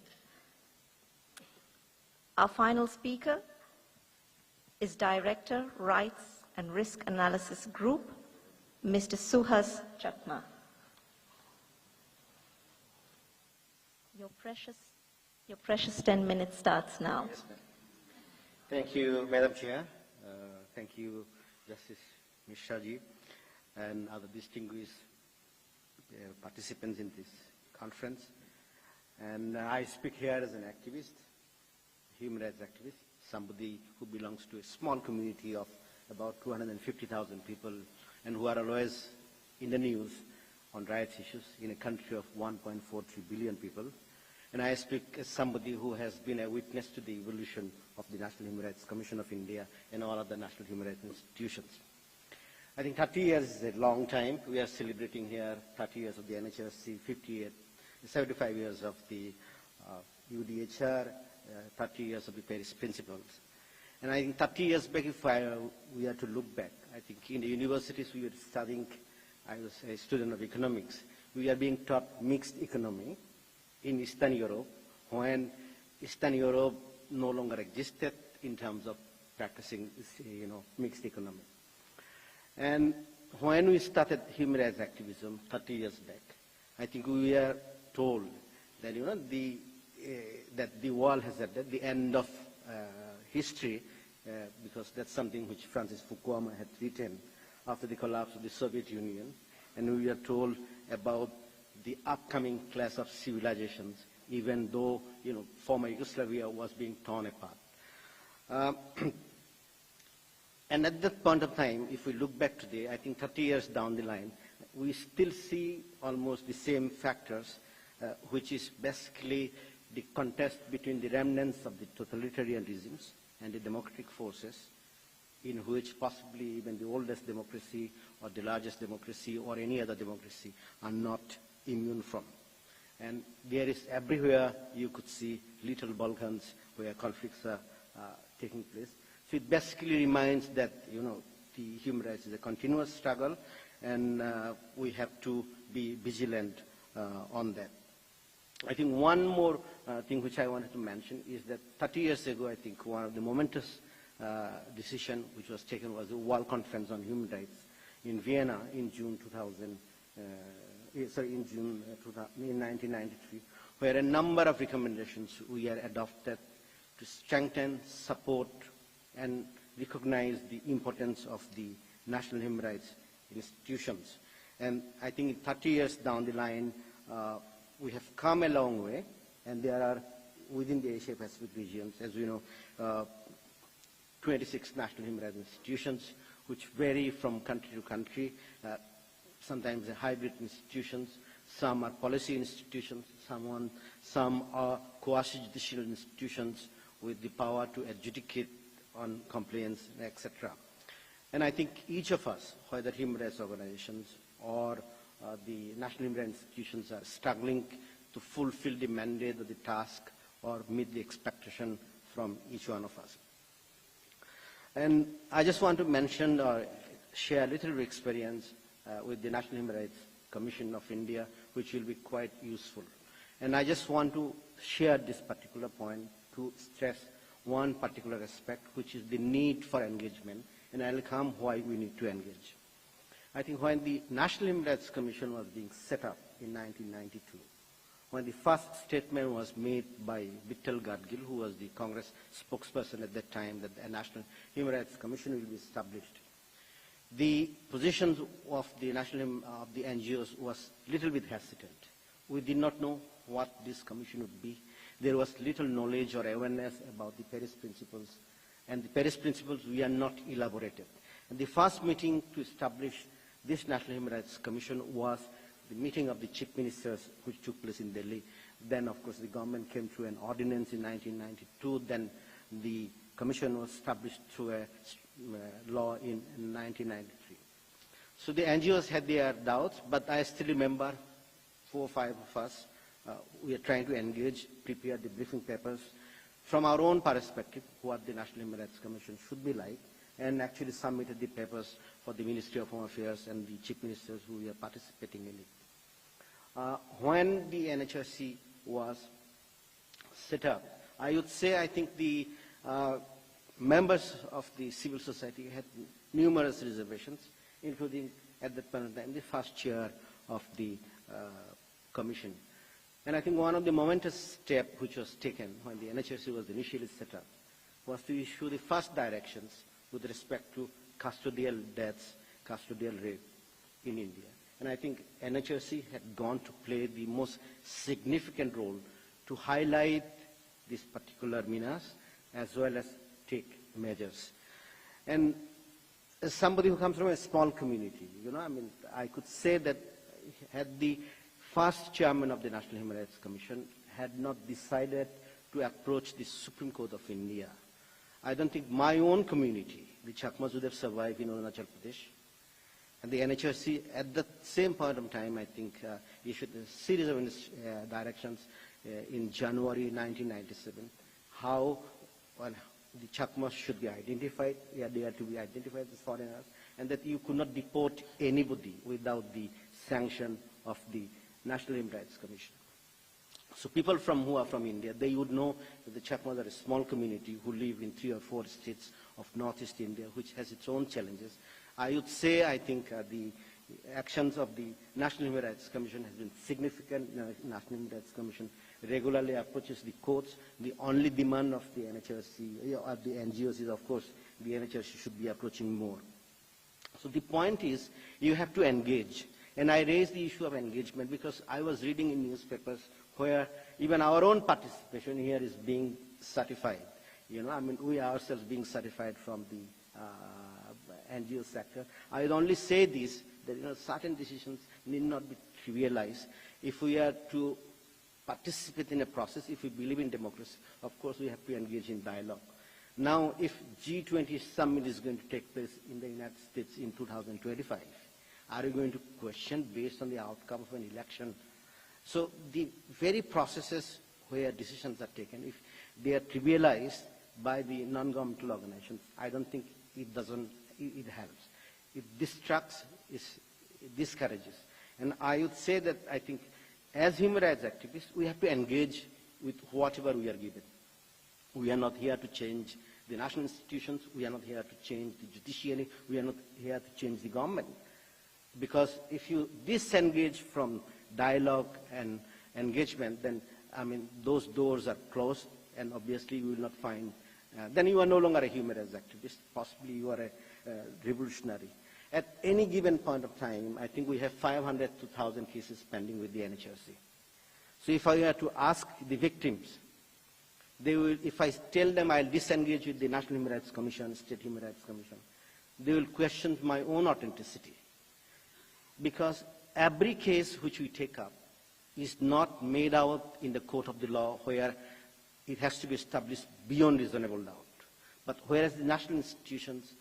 Our final speaker is Director, Rights and Risk Analysis Group, Mr. Suhas Chakma. Your precious 10 minutes starts now. Yes, thank you, Madam Chair. Thank you, Justice Mishraji, and other distinguished participants in this conference. And I speak here as an activist, human rights activist, somebody who belongs to a small community of about 250,000 people and who are always in the news on rights issues in a country of 1.43 billion people. And I speak as somebody who has been a witness to the evolution of the National Human Rights Commission of India and all other national human rights institutions. I think 30 years is a long time. We are celebrating here 30 years of the NHRC, 75 years of the UDHR, 30 years of the Paris Principles. And I think 30 years back, if we are to look back, I think in the universities we were studying, I was a student of economics, we are being taught mixed economy in Eastern Europe, when Eastern Europe no longer existed in terms of practicing, mixed economy. And when we started human rights activism 30 years back, I think we were told that, that the world has at the end of history, because that's something which Francis Fukuyama had written after the collapse of the Soviet Union, and we were told about the upcoming clash of civilizations, even though, former Yugoslavia was being torn apart. And at that point of time, if we look back today, I think 30 years down the line, we still see almost the same factors, which is basically the contest between the remnants of the totalitarian regimes and the democratic forces, in which possibly even the oldest democracy or the largest democracy or any other democracy are not immune from. And there is everywhere you could see little Balkans where conflicts are taking place. So it basically reminds that, the human rights is a continuous struggle, and we have to be vigilant on that. I think one more thing which I wanted to mention is that 30 years ago, I think one of the momentous decision which was taken was the World Conference on Human Rights in Vienna in June 1993, where a number of recommendations were adopted to strengthen, support, and recognize the importance of the national human rights institutions. And I think 30 years down the line, we have come a long way, and there are, within the Asia-Pacific regions, as we know, 26 national human rights institutions, which vary from country to country. Sometimes they're hybrid institutions, some are policy institutions, some are quasi-judicial institutions with the power to adjudicate on complaints, etc. And I think each of us, whether human rights organizations or the national human rights institutions, are struggling to fulfill the mandate of the task or meet the expectation from each one of us. And I just want to mention or share a little experience with the National Human Rights Commission of India, which will be quite useful. And I just want to share this particular point to stress one particular aspect, which is the need for engagement, and I'll come why we need to engage. I think when the National Human Rights Commission was being set up in 1992, when the first statement was made by Vittal Gadgil, who was the Congress spokesperson at that time, that the National Human Rights Commission will be established, the positions of the NGOs was little bit hesitant. We did not know what this commission would be. There was little knowledge or awareness about the Paris Principles, and the Paris Principles were not elaborated. And the first meeting to establish this National Human Rights Commission was the meeting of the chief ministers, which took place in Delhi. Then, of course, the government came to an ordinance in 1992. Then the commission was established through a law in 1993. So the NGOs had their doubts, but I still remember 4 or 5 of us, we are trying to engage, prepare the briefing papers from our own perspective, what the National Human Rights Commission should be like, and actually submitted the papers for the Ministry of Home Affairs and the chief ministers who were participating in it. When the NHRC was set up, I would say I think the members of the civil society had numerous reservations, including at that point in time the first chair of the commission. And I think one of the momentous steps which was taken when the NHRC was initially set up was to issue the first directions with respect to custodial deaths, custodial rape in India. And I think NHRC had gone to play the most significant role to highlight this particular menace as well as take measures. And as somebody who comes from a small community, I could say that had the first chairman of the National Human Rights Commission had not decided to approach the Supreme Court of India, I don't think my own community, the Chakmas, would have survived in Arunachal Pradesh. And the NHRC, at the same point of time, I think, issued a series of directions in January 1997, how the Chakmas should be identified, they are to be identified as foreigners, and that you could not deport anybody without the sanction of the National Human Rights Commission. So people who are from India, they would know that the Chakmas are a small community who live in 3 or 4 states of Northeast India, which has its own challenges. I would say, I think, the actions of the National Human Rights Commission has been significant. National Human Rights Commission regularly approaches the courts. The only demand of the NHRC or the NGOs is, of course, the NHRC should be approaching more. So the point is, you have to engage. And I raised the issue of engagement because I was reading in newspapers where even our own participation here is being certified. We ourselves being certified from the NGO sector. I would only say this, that certain decisions need not be trivialized. If we are to participate in a process, if we believe in democracy, of course we have to engage in dialogue. Now, if G20 summit is going to take place in the United States in 2025, are you going to question based on the outcome of an election? So the very processes where decisions are taken, if they are trivialized by the non-governmental organizations, I don't think it helps. It distracts, it discourages. And I would say that I think as human rights activists, we have to engage with whatever we are given. We are not here to change the national institutions. We are not here to change the judiciary. We are not here to change the government. Because if you disengage from dialogue and engagement, then, those doors are closed, and obviously you will not find, then you are no longer a human rights activist, possibly you are a revolutionary. At any given point of time, I think we have 500 to 1,000 cases pending with the NHRC. So if I were to ask the victims, they will, if I tell them I'll disengage with the National Human Rights Commission, State Human Rights Commission, they will question my own authenticity. Because every case which we take up is not made out in the court of the law where it has to be established beyond reasonable doubt. But whereas the national institutions,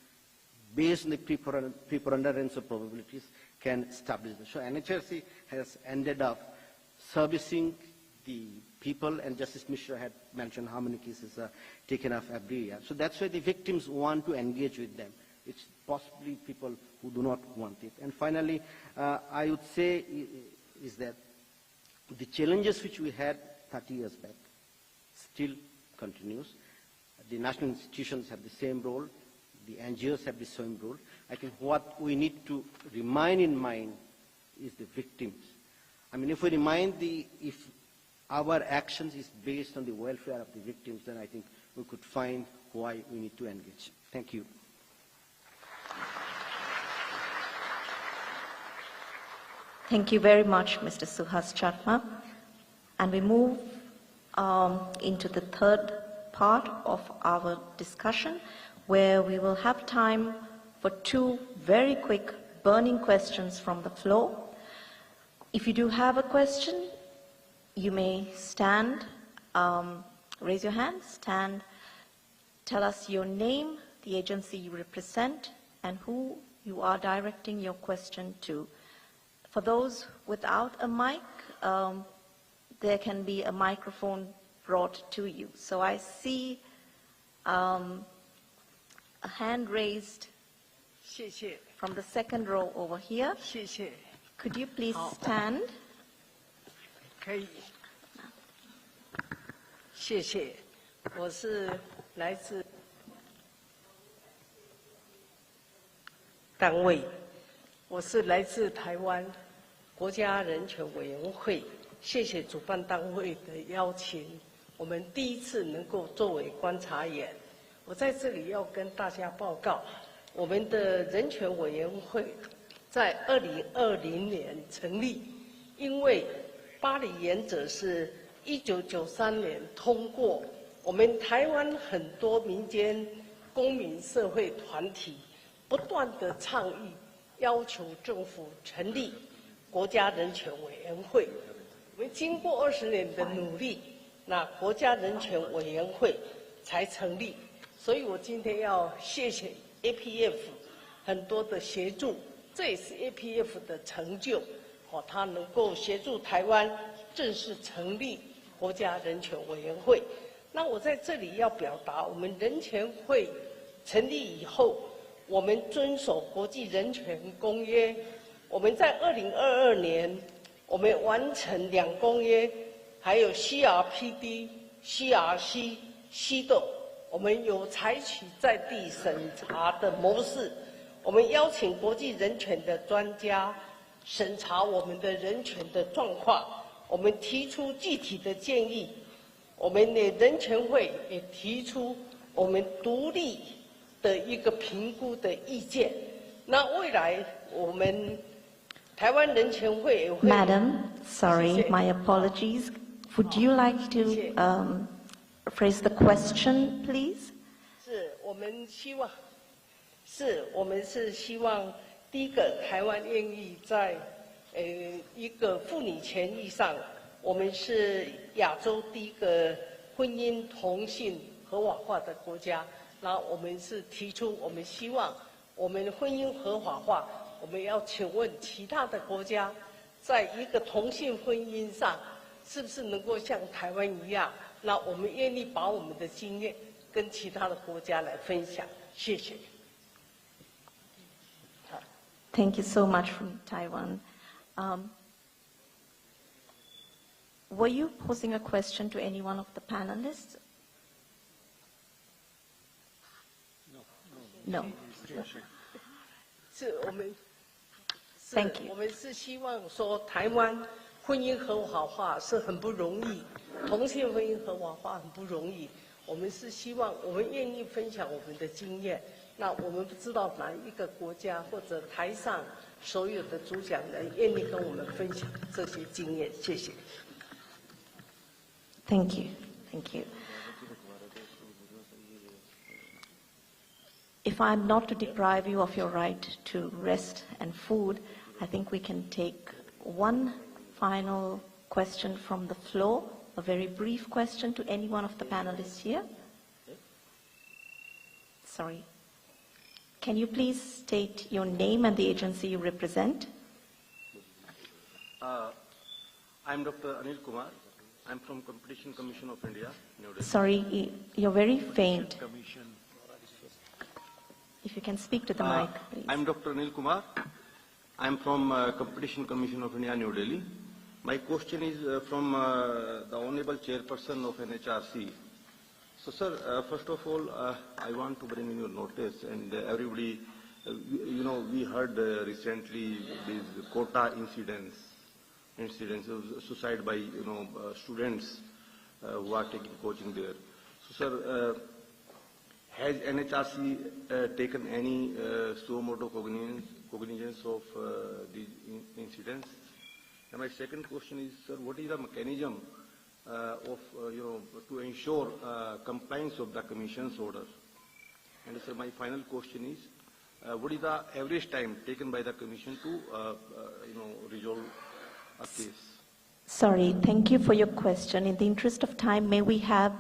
based on the preponderance of probabilities, can establish this. So NHRC has ended up servicing the people, and Justice Mishra had mentioned how many cases are taken up every year. So that's why the victims want to engage with them. It's possibly people who do not want it. And finally, I would say is that the challenges which we had 30 years back still continues. The national institutions have the same role. The NGOs have the same role. I think what we need to remain in mind is the victims. I mean, if we if our actions is based on the welfare of the victims, then I think we could find why we need to engage. Thank you. Thank you very much, Mr. Suhas Chatma. And we move into the third part of our discussion, where we will have time for two very quick burning questions from the floor. If you do have a question, you may stand, raise your hand, stand, tell us your name, the agency you represent, and who you are directing your question to. For those without a mic, there can be a microphone brought to you. So I see a hand raised from the second row over here. Could you please stand? 可以，谢谢。我是来自单位，我是来自台湾国家人权委员会。谢谢主办单位的邀请，我们第一次能够作为观察员。我在这里要跟大家报告，我们的人权委员会在2020年成立，因为巴黎原则是1993年通过，我们台湾很多民间公民社会团体不断的倡议，要求政府成立国家人权委员会。我们经过20年的努力，那国家人权委员会才成立。所以我今天要谢谢 APF 很多的协助，这也是 APF 的成就。它能够协助台湾正式成立国家人权委员会。那我在这里要表达，我们人权会成立以后，我们遵守国际人权公约。我们在2022年，我们完成2公约，还有 CRPD、CRC、CEDAW， 我们有采取在地审查的模式。我们邀请国际人权的专家审查我们的人权的状况，我们提出具体的建议。我们的人权会也提出我们独立的一个评估的意见。那未来我们台湾人权会也会。Madam, sorry, my apologies. Would you like to phrase the question, please? 我们是希望第一个，台湾愿意在一个妇女权益上，我们是亚洲第一个婚姻同性合法化的国家。那我们是提出，我们希望我们婚姻合法化，我们要请问其他的国家，在一个同性婚姻上，是不是能够像台湾一样？那我们愿意把我们的经验跟其他的国家来分享。谢谢。Thank you so much from Taiwan. Were you posing a question to any one of the panelists? No. 是我们 Thank you. 我们是希望说，台湾婚姻合法化是很不容易，同性婚姻合法化很不容易。我们是希望，我们愿意分享我们的经验。那我们不知道哪一个国家或者台上所有的主讲人愿意跟我们分享这些经验。谢谢。Thank you. Thank you. If I'm not to deprive you of your right to rest and food, I think we can take one final question from the floor, a very brief question to any one of the panelists here. Sorry. Can you please state your name and the agency you represent? I'm Dr. Anil Kumar. I'm from Competition Commission of India, New Delhi. Sorry, you're very faint. If you can speak to the mic, please. I'm Dr. Anil Kumar. I'm from Competition Commission of India, New Delhi. My question is from the Honorable Chairperson of NHRC. So, sir, first of all, I want to bring in your notice, and everybody, we heard recently these quota incidents of suicide by, students who are taking coaching there. So, sir, has NHRC taken any suo motu cognizance of these incidents? And my second question is, sir, what is the mechanism to ensure compliance of the Commission's order? And sir, my final question is, what is the average time taken by the Commission to, resolve a case? Sorry, thank you for your question. In the interest of time, may we have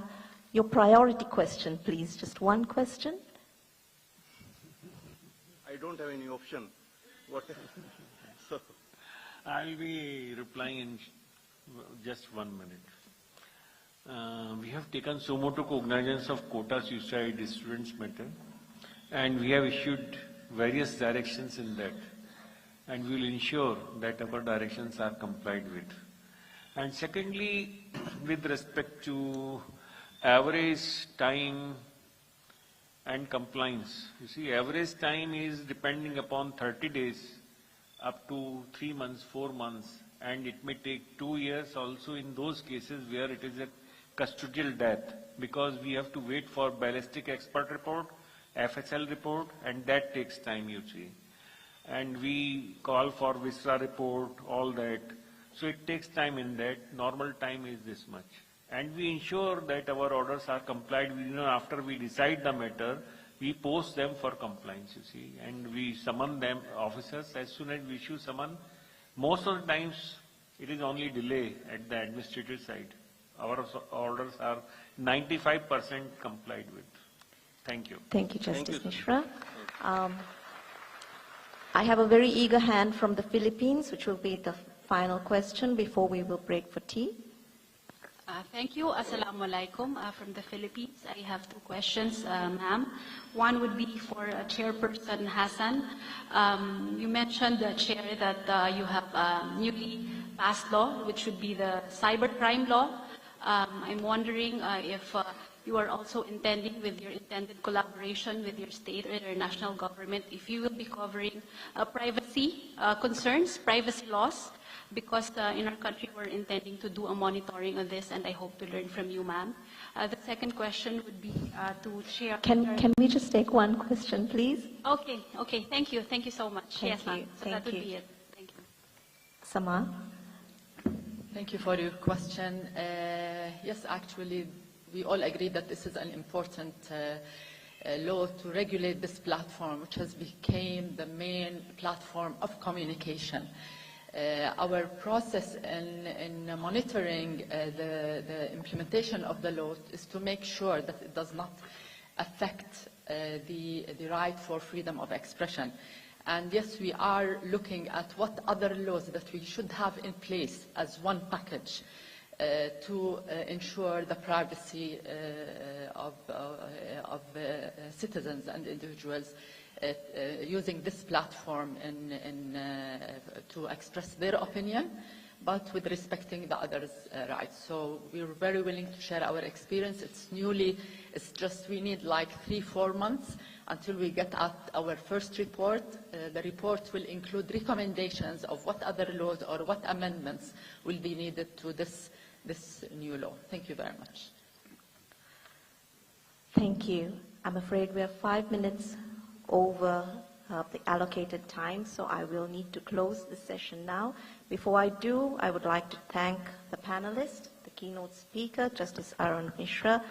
your priority question, please? Just one question. I don't have any option. What? So, I'll be replying in just 1 minute. We have taken suo motu cognizance of quota suicide students matter, and we have issued various directions in that, and we will ensure that our directions are complied with. And secondly, with respect to average time and compliance, you see, average time is depending upon 30 days up to 3 months, 4 months, and it may take 2 years also in those cases where it is a custodial death, because we have to wait for ballistic expert report, FSL report, and that takes time, you see. And we call for VISRA report, all that. So it takes time in that. Normal time is this much. And we ensure that our orders are complied with. After we decide the matter, we post them for compliance, you see. And we summon them, officers, as soon as we issue summon. Most of the times, it is only delay at the administrative side. Our orders are 95% complied with. Thank you. Thank you, Justice Mishra. I have a very eager hand from the Philippines, which will be the final question before we will break for tea. Thank you. Assalamu alaikum. From the Philippines, I have 2 questions, ma'am. One would be for Chairperson Hassan. You mentioned, Chair, that you have a newly passed law, which would be the cybercrime law. I'm wondering if you are also intending, with your intended collaboration with your state or your national government, if you will be covering privacy concerns, privacy laws, because in our country we're intending to do a monitoring of this, and I hope to learn from you, ma'am. The second question would be to Chair. Can we just take one question, please? Okay. Thank you so much. Thank yes, ma'am. you. So Thank that would you. be it. Thank you. Sama? Thank you for your question. Yes, actually, we all agree that this is an important law to regulate this platform, which has become the main platform of communication. Our process in monitoring the implementation of the law is to make sure that it does not affect the right for freedom of expression. And yes, we are looking at what other laws that we should have in place as one package to ensure the privacy of citizens and individuals using this platform to express their opinion, but with respecting the others' rights. So we're very willing to share our experience. It's just we need like 3-4 months until we get at our first report. The report will include recommendations of what other laws or what amendments will be needed to this new law. Thank you very much. Thank you. I'm afraid we are 5 minutes over the allocated time, so I will need to close the session now. Before I do, I would like to thank the panelists, the keynote speaker, Justice Arun Mishra,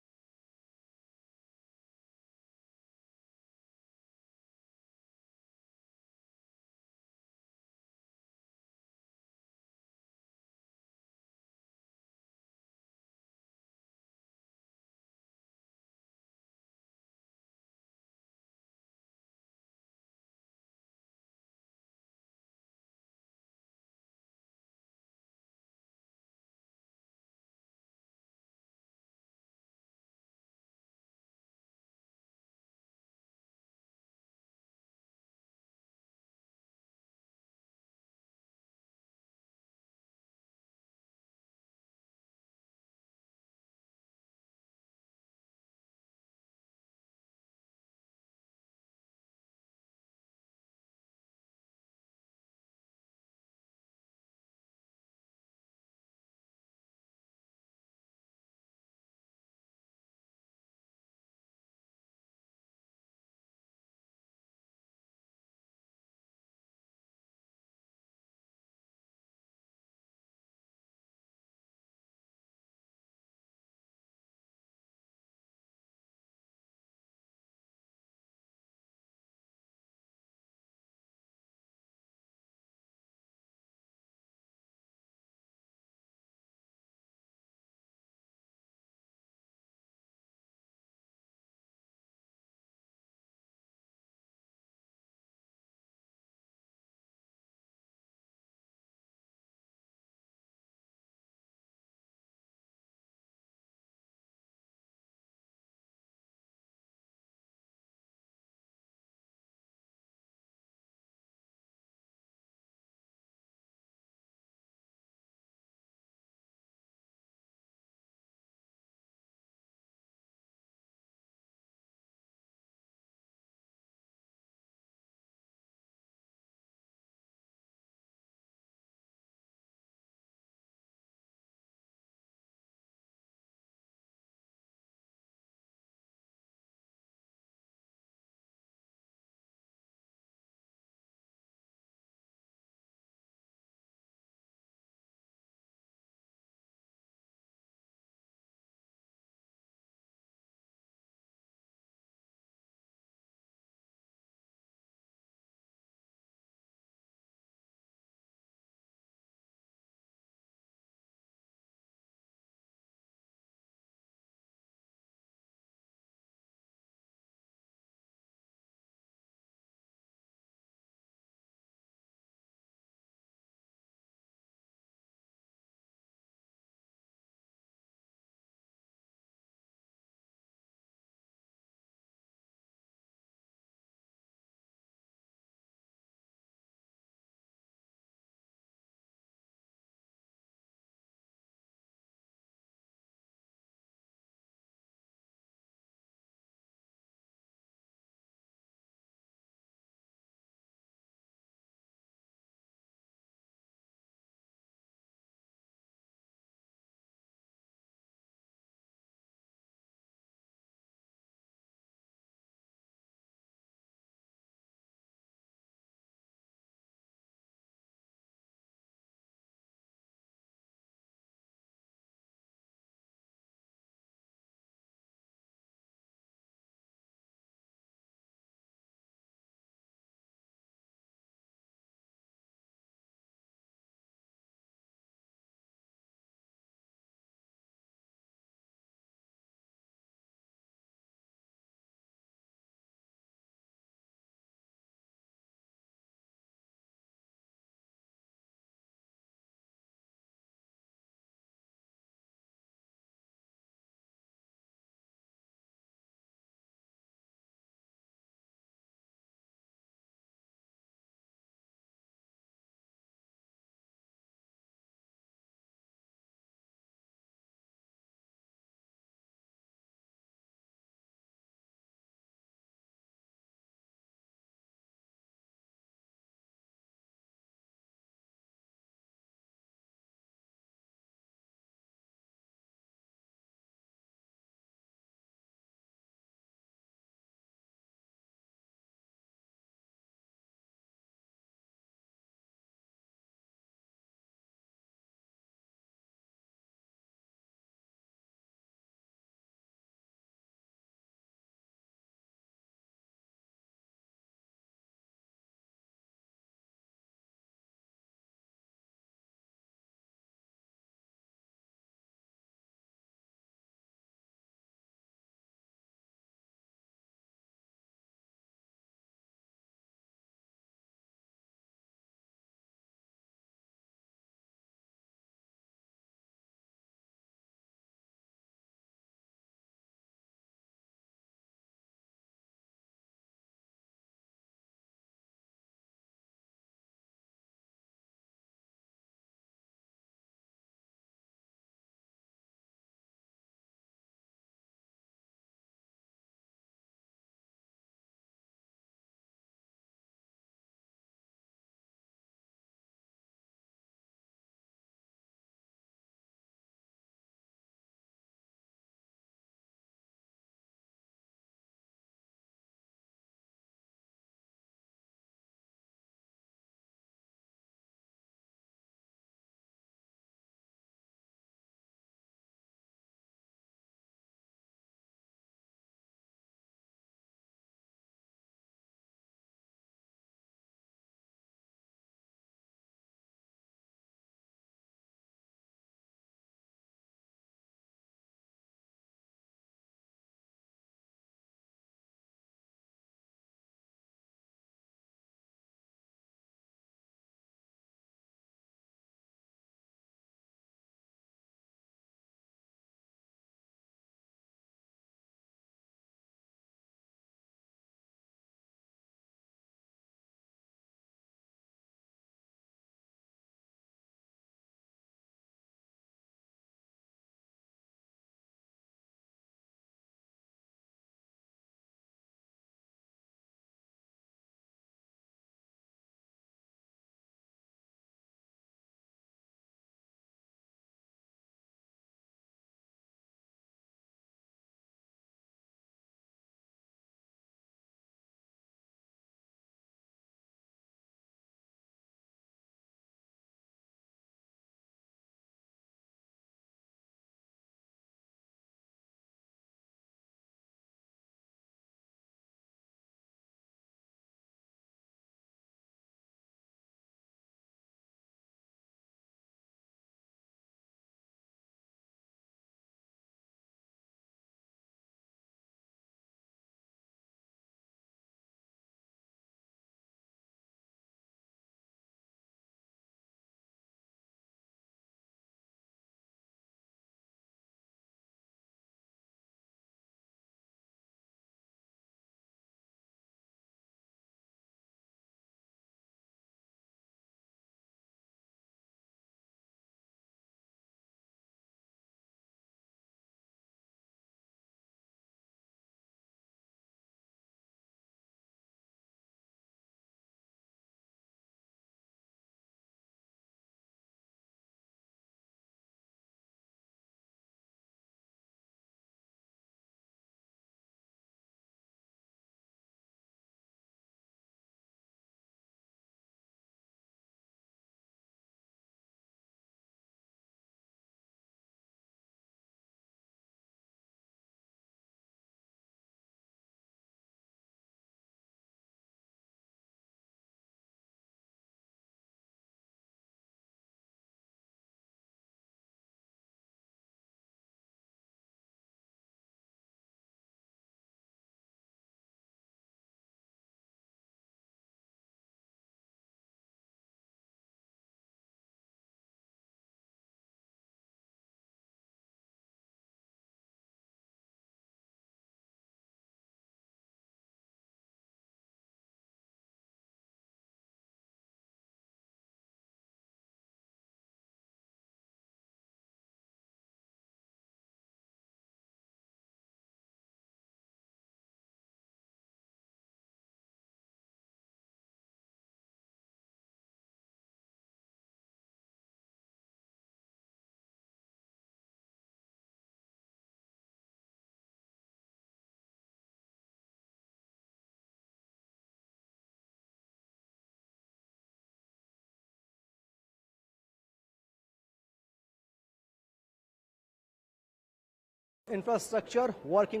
infrastructure working.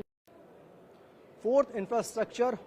Fourth, infrastructure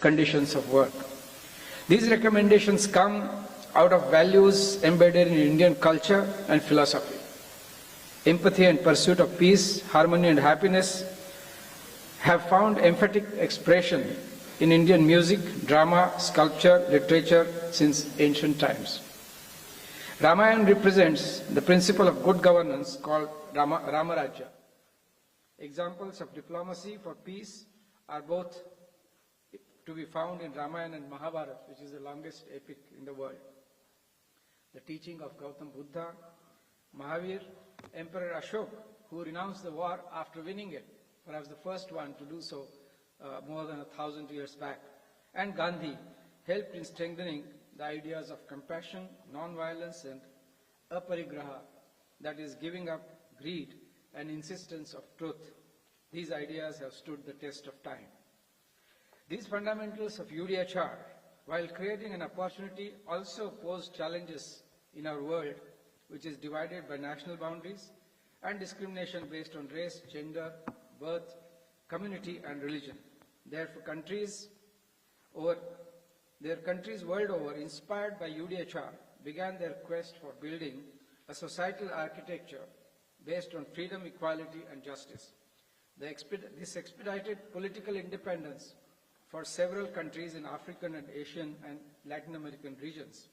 conditions of work. These recommendations come out of values embedded in Indian culture and philosophy. Empathy and pursuit of peace, harmony and happiness have found emphatic expression in Indian music, drama, sculpture, literature since ancient times. Ramayana represents the principle of good governance called Ramarajya. Examples of diplomacy for peace are both to be found in Ramayana and Mahabharata, which is the longest epic in the world. The teaching of Gautam Buddha, Mahavir, Emperor Ashok, who renounced the war after winning it, perhaps the first one to do so more than 1,000 years back, and Gandhi helped in strengthening the ideas of compassion, non-violence, and aparigraha, that is, giving up greed and insistence of truth. These ideas have stood the test of time. These fundamentals of UDHR, while creating an opportunity, also pose challenges in our world, which is divided by national boundaries and discrimination based on race, gender, birth, community, and religion. Therefore, countries world over, inspired by UDHR, began their quest for building a societal architecture based on freedom, equality, and justice. This expedited political independence for several countries in African and Asian and Latin American regions.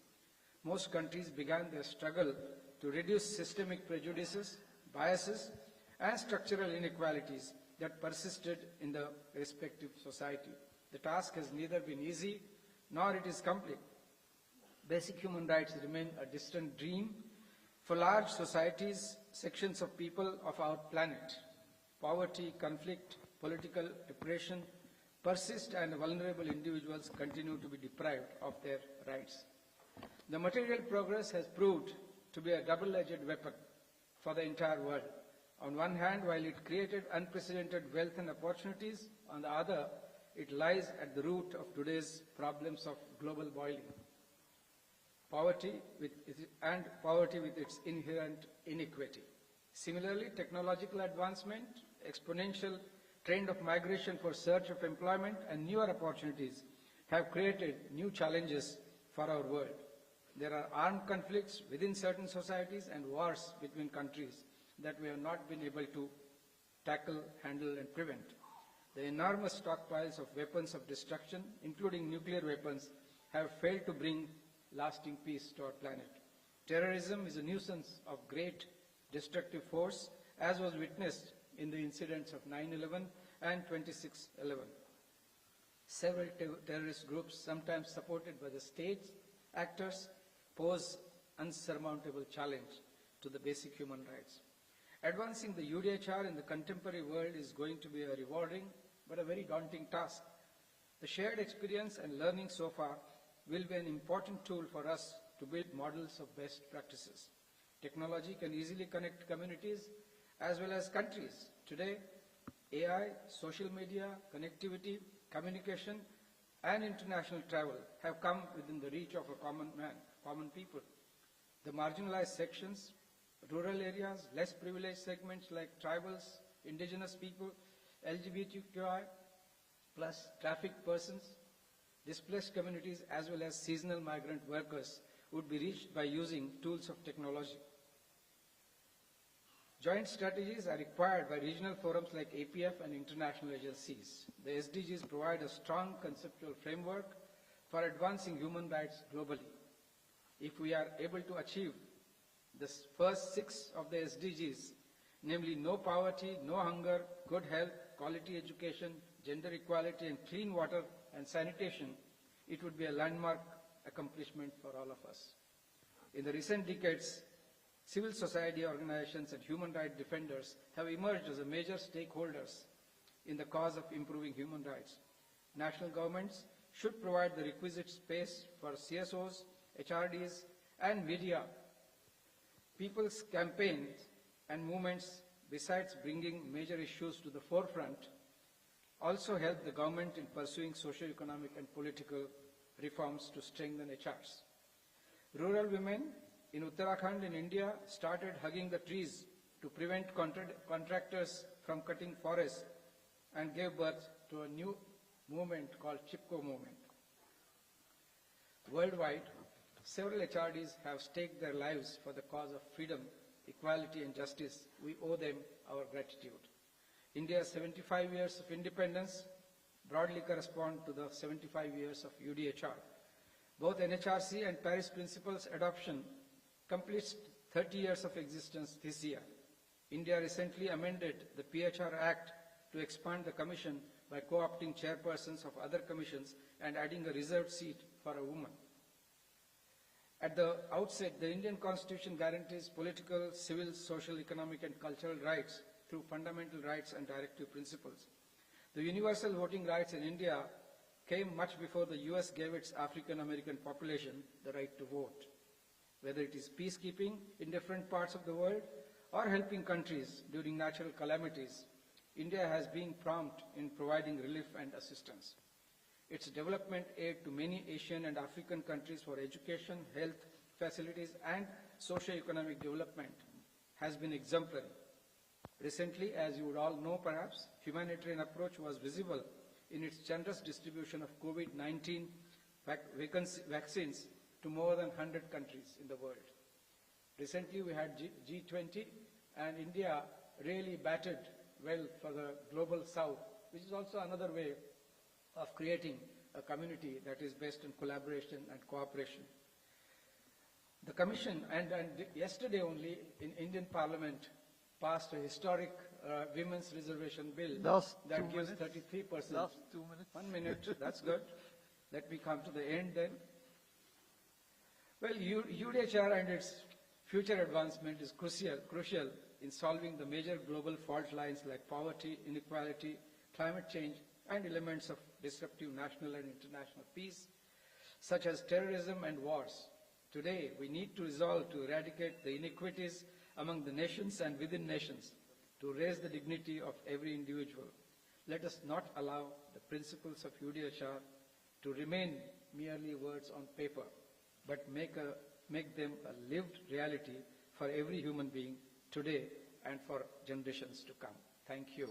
Most countries began their struggle to reduce systemic prejudices, biases, and structural inequalities that persisted in the respective society. The task has neither been easy nor it is complete. Basic human rights remain a distant dream for large societies, sections of people of our planet. Poverty, conflict, political oppression persist, and vulnerable individuals continue to be deprived of their rights. The material progress has proved to be a double-edged weapon for the entire world. On one hand, while it created unprecedented wealth and opportunities, on the other, it lies at the root of today's problems of global boiling. Poverty with its inherent inequity. Similarly, technological advancement, exponential trend of migration for search of employment, and newer opportunities have created new challenges for our world. There are armed conflicts within certain societies and wars between countries that we have not been able to tackle, handle, and prevent. The enormous stockpiles of weapons of destruction, including nuclear weapons, have failed to bring lasting peace to our planet. Terrorism is a nuisance of great destructive force, as was witnessed in the incidents of 9/11 and 26/11. Several terrorist groups, sometimes supported by the state actors, pose unsurmountable challenge to the basic human rights. Advancing the UDHR in the contemporary world is going to be a rewarding but a very daunting task. The shared experience and learning so far will be an important tool for us to build models of best practices. Technology can easily connect communities as well as countries. Today, AI, social media, connectivity, communication, and international travel have come within the reach of a common people. The marginalized sections, rural areas, less privileged segments like tribals, indigenous people, LGBTQI, plus trafficked persons, displaced communities, as well as seasonal migrant workers would be reached by using tools of technology. Joint strategies are required by regional forums like APF and international agencies. The SDGs provide a strong conceptual framework for advancing human rights globally. If we are able to achieve the first 6 of the SDGs, namely no poverty, no hunger, good health, quality education, gender equality, and clean water and sanitation, it would be a landmark accomplishment for all of us. In the recent decades, civil society organizations and human rights defenders have emerged as major stakeholders in the cause of improving human rights. National governments should provide the requisite space for CSOs, HRDs, and media. People's campaigns and movements, besides bringing major issues to the forefront, also help the government in pursuing socio-economic and political reforms to strengthen HRs. Rural women in Uttarakhand in India started hugging the trees to prevent contractors from cutting forests and gave birth to a new movement called Chipko movement. Worldwide, several HRDs have staked their lives for the cause of freedom, equality, and justice. We owe them our gratitude. India's 75 years of independence broadly correspond to the 75 years of UDHR. Both NHRC and Paris Principles adoption completes 30 years of existence this year. India recently amended the PHR Act to expand the Commission by co-opting chairpersons of other commissions and adding a reserved seat for a woman. At the outset, the Indian Constitution guarantees political, civil, social, economic, and cultural rights through fundamental rights and directive principles. The universal voting rights in India came much before the US gave its African American population the right to vote. Whether it is peacekeeping in different parts of the world or helping countries during natural calamities, India has been prompt in providing relief and assistance. Its development aid to many Asian and African countries for education, health, facilities, and socio-economic development has been exemplary. Recently, as you would all know perhaps, humanitarian approach was visible in its generous distribution of COVID-19 vaccines to more than 100 countries in the world. Recently, we had G20, and India really batted well for the global south, which is also another way of creating a community that is based on collaboration and cooperation. The Commission, and yesterday only in Indian Parliament, passed a historic women's reservation bill that gives 33%. Last 2 minutes. 1 minute, that's good. Let me come to the end then. Well, UDHR and its future advancement is crucial in solving the major global fault lines like poverty, inequality, climate change, and elements of disruptive national and international peace, such as terrorism and wars. Today, we need to resolve to eradicate the inequities among the nations and within nations, to raise the dignity of every individual. Let us not allow the principles of UDHR to remain merely words on paper, but make them a lived reality for every human being today and for generations to come. Thank you.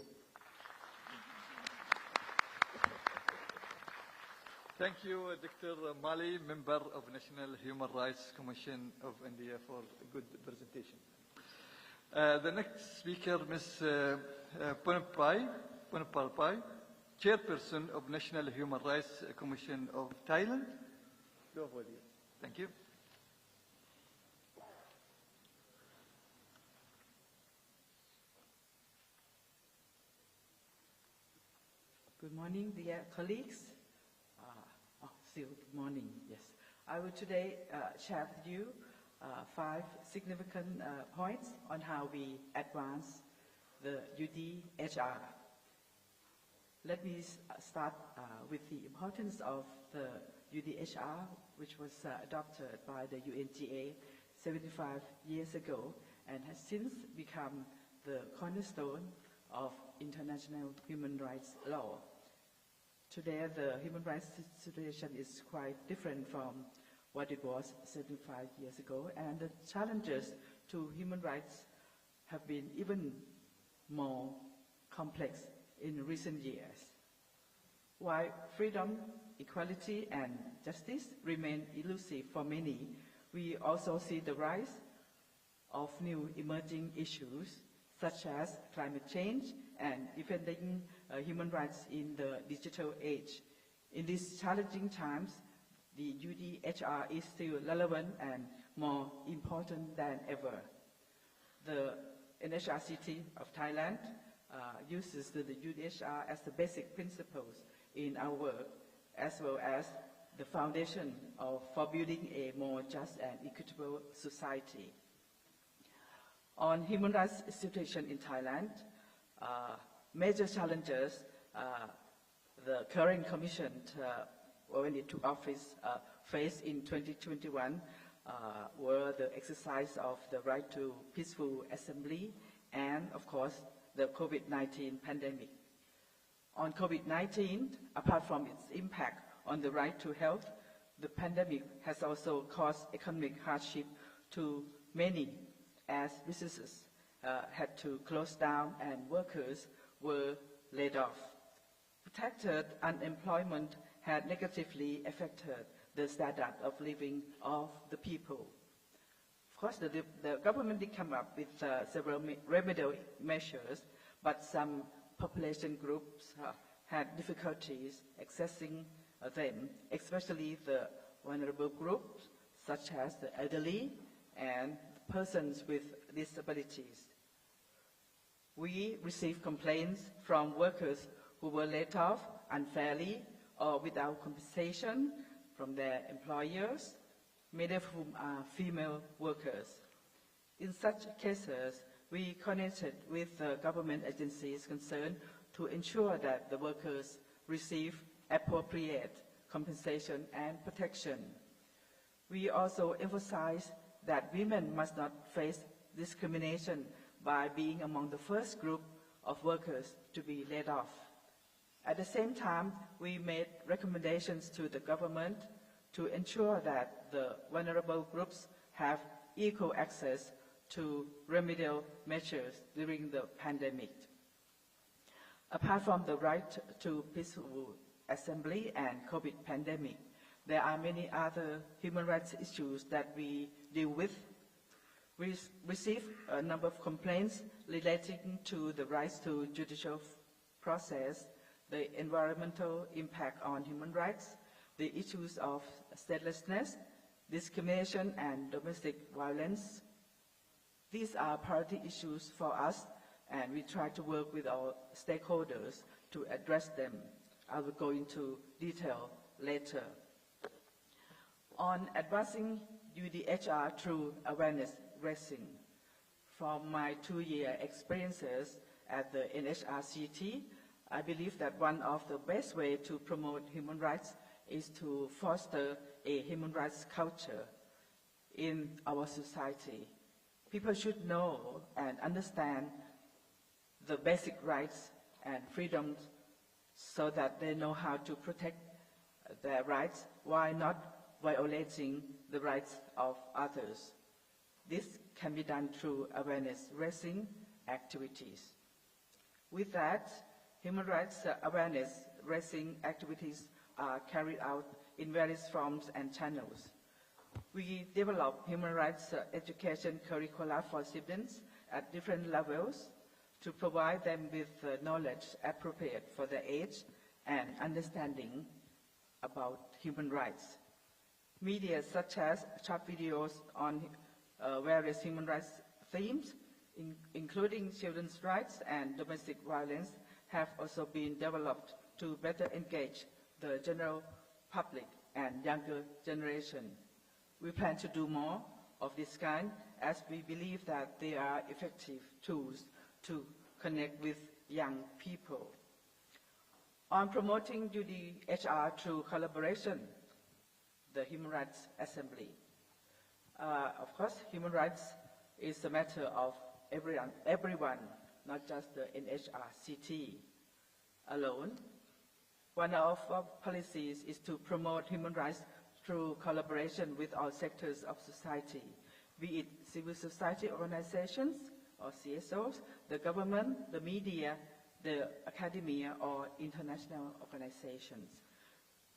Thank you, Dr. Mali, member of National Human Rights Commission of India, for a good presentation. The next speaker, Ms. Punappai, Chairperson of National Human Rights Commission of Thailand. Go for it. Thank you. Good morning, dear colleagues. Still good morning, yes. I will today share with you 5 significant points on how we advance the UDHR. Let me start with the importance of the UDHR, which was adopted by the UNGA 75 years ago and has since become the cornerstone of international human rights law. Today, the human rights situation is quite different from what it was 75 years ago, and the challenges to human rights have been even more complex in recent years. While freedom, equality, and justice remain elusive for many, we also see the rise of new emerging issues such as climate change and defending human rights in the digital age. In these challenging times, the UDHR is still relevant and more important than ever. The NHRC of Thailand uses the UDHR as the basic principles in our work, as well as the foundation for building a more just and equitable society. On human rights situation in Thailand, major challenges the current commission, when it took office, faced in 2021 were the exercise of the right to peaceful assembly and, of course, the COVID-19 pandemic. On COVID-19, apart from its impact on the right to health, the pandemic has also caused economic hardship to many, as businesses had to close down and workers were laid off. protracted unemployment had negatively affected the standard of living of the people. Of course, the government did come up with several remedial measures, but some population groups had difficulties accessing them, especially the vulnerable groups, such as the elderly and persons with disabilities. We received complaints from workers who were laid off unfairly or without compensation from their employers, many of whom are female workers. In such cases, we connected with the government agencies concerned to ensure that the workers receive appropriate compensation and protection. We also emphasize that women must not face discrimination by being among the first group of workers to be laid off. At the same time, we made recommendations to the government to ensure that the vulnerable groups have equal access to remedial measures during the pandemic. Apart from the right to peaceful assembly and COVID pandemic, there are many other human rights issues that we deal with. We receive a number of complaints relating to the rights to judicial process, the environmental impact on human rights, the issues of statelessness, discrimination, and domestic violence. These are priority issues for us, and we try to work with our stakeholders to address them. I will go into detail later. On advancing UDHR through awareness raising, from my 2-year experiences at the NHRC, I believe that one of the best ways to promote human rights is to foster a human rights culture in our society. People should know and understand the basic rights and freedoms so that they know how to protect their rights while not violating the rights of others. This can be done through awareness-raising activities. With that, human rights awareness-raising activities are carried out in various forms and channels. We develop human rights education curricula for students at different levels to provide them with knowledge appropriate for their age and understanding about human rights. Media such as short videos on various human rights themes, including children's rights and domestic violence, have also been developed to better engage the general public and younger generation. We plan to do more of this kind as we believe that they are effective tools to connect with young people. On promoting UDHR through collaboration, the Human Rights Assembly. Of course, human rights is a matter of everyone, not just the NHRC alone. One of our policies is to promote human rights through collaboration with all sectors of society, be it civil society organizations or CSOs, the government, the media, the academia, or international organizations.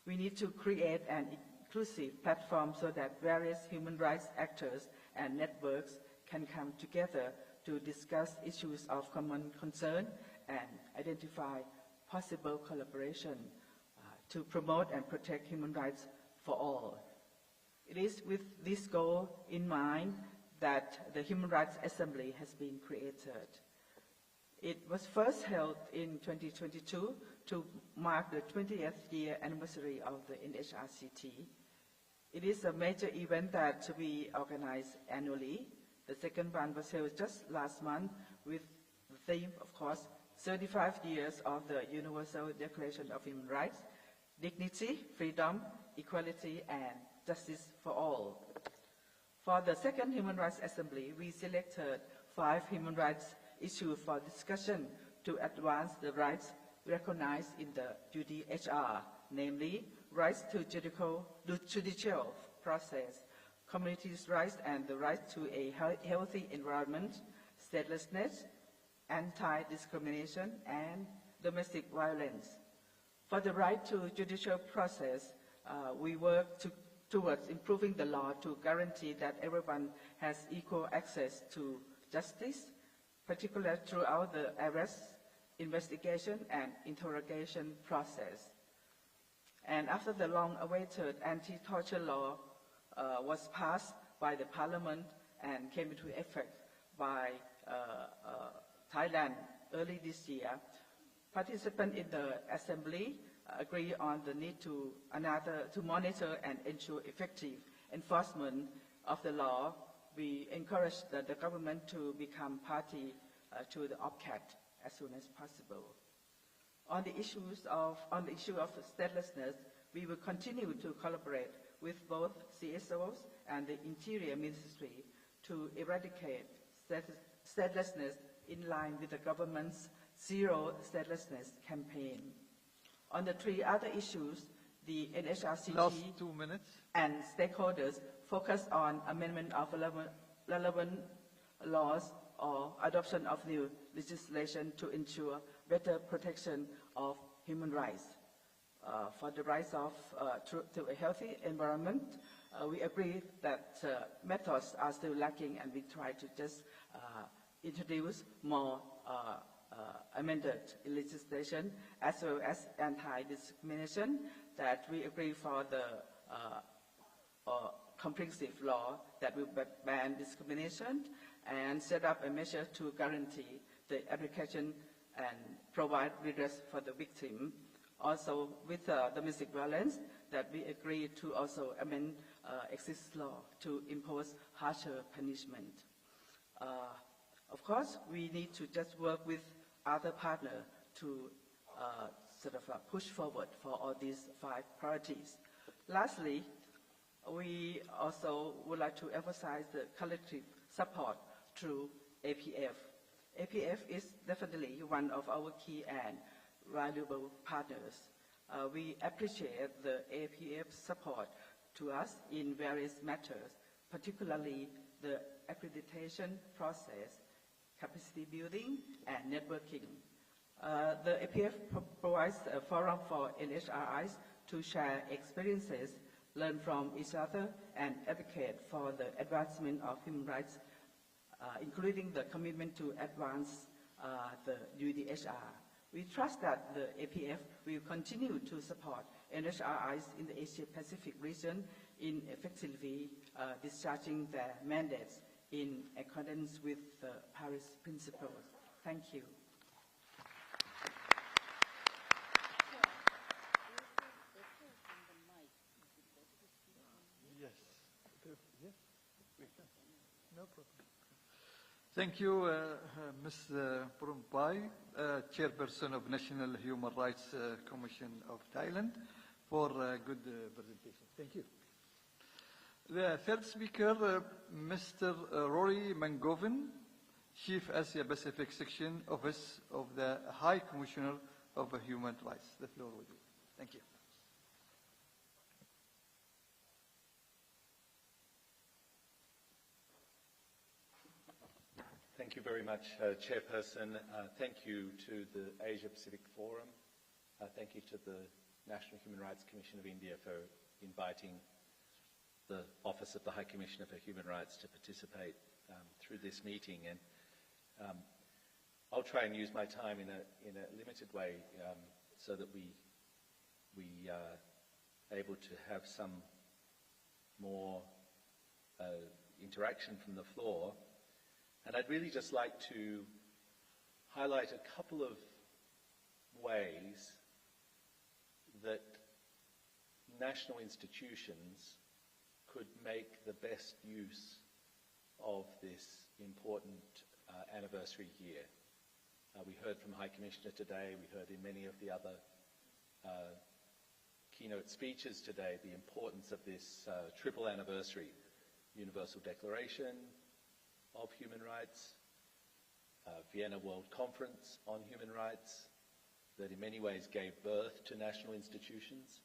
We need to create an inclusive platform so that various human rights actors and networks can come together to discuss issues of common concern and identify possible collaboration to promote and protect human rights for all. It is with this goal in mind that the Human Rights Assembly has been created. It was first held in 2022 to mark the 20th year anniversary of the NHRC. It is a major event that we organize annually. The second one was held just last month with the theme, of course, 35 years of the Universal Declaration of Human Rights, dignity, freedom, equality, and justice for all. For the second Human Rights Assembly, we selected 5 human rights issues for discussion to advance the rights recognized in the UDHR, namely rights to judicial process, communities' rights and the right to a healthy environment, statelessness, anti-discrimination, and domestic violence. For the right to judicial process, we work towards improving the law to guarantee that everyone has equal access to justice, particularly throughout the arrest, investigation, and interrogation process. And after the long-awaited anti-torture law was passed by the Parliament and came into effect by Thailand early this year, participants in the Assembly agree on the need to monitor and ensure effective enforcement of the law. We encourage the government to become party to the OPCAT as soon as possible. On the issue of statelessness, we will continue to collaborate with both CSOs and the Interior Ministry to eradicate statelessness in line with the government's Zero Statelessness campaign. On the three other issues, the NHRC and stakeholders focus on amendment of relevant laws or adoption of new legislation to ensure better protection of human rights. For the rights to a healthy environment, we agree that methods are still lacking, and we try to just introduce more amended legislation, as well as anti-discrimination, that we agree for the comprehensive law that will ban discrimination and set up a measure to guarantee the application and provide redress for the victim. Also, with domestic violence, that we agree to also amend existing law to impose harsher punishment. Of course, we need to just work with other partners to push forward for all these 5 priorities. Lastly, we also would like to emphasize the collective support through APF. APF is definitely one of our key and valuable partners. We appreciate the APF support to us in various matters, particularly the accreditation process, capacity building, and networking. The APF provides a forum for NHRIs to share experiences, learn from each other, and advocate for the advancement of human rights, including the commitment to advance the UDHR. We trust that the APF will continue to support NHRIs in the Asia-Pacific region in effectively discharging their mandates in accordance with the Paris Principles. Thank you. Yes. No problem. Thank you, Ms. Purumpai, Chairperson of National Human Rights Commission of Thailand, for a good presentation. Thank you. The third speaker, Mr. Rory Mangovin, Chief Asia Pacific Section Office of the High Commissioner of Human Rights. The floor with you. Thank you. Thank you very much, Chairperson. Thank you to the Asia Pacific Forum. Thank you to the National Human Rights Commission of India for inviting the Office of the High Commissioner for Human Rights to participate through this meeting. And I'll try and use my time in a limited way so that we are able to have some more interaction from the floor. And I'd really just like to highlight a couple of ways that national institutions could make the best use of this important anniversary year. We heard from High Commissioner today, we heard in many of the other keynote speeches today the importance of this triple anniversary: Universal Declaration of Human Rights, Vienna World Conference on Human Rights, that in many ways gave birth to national institutions,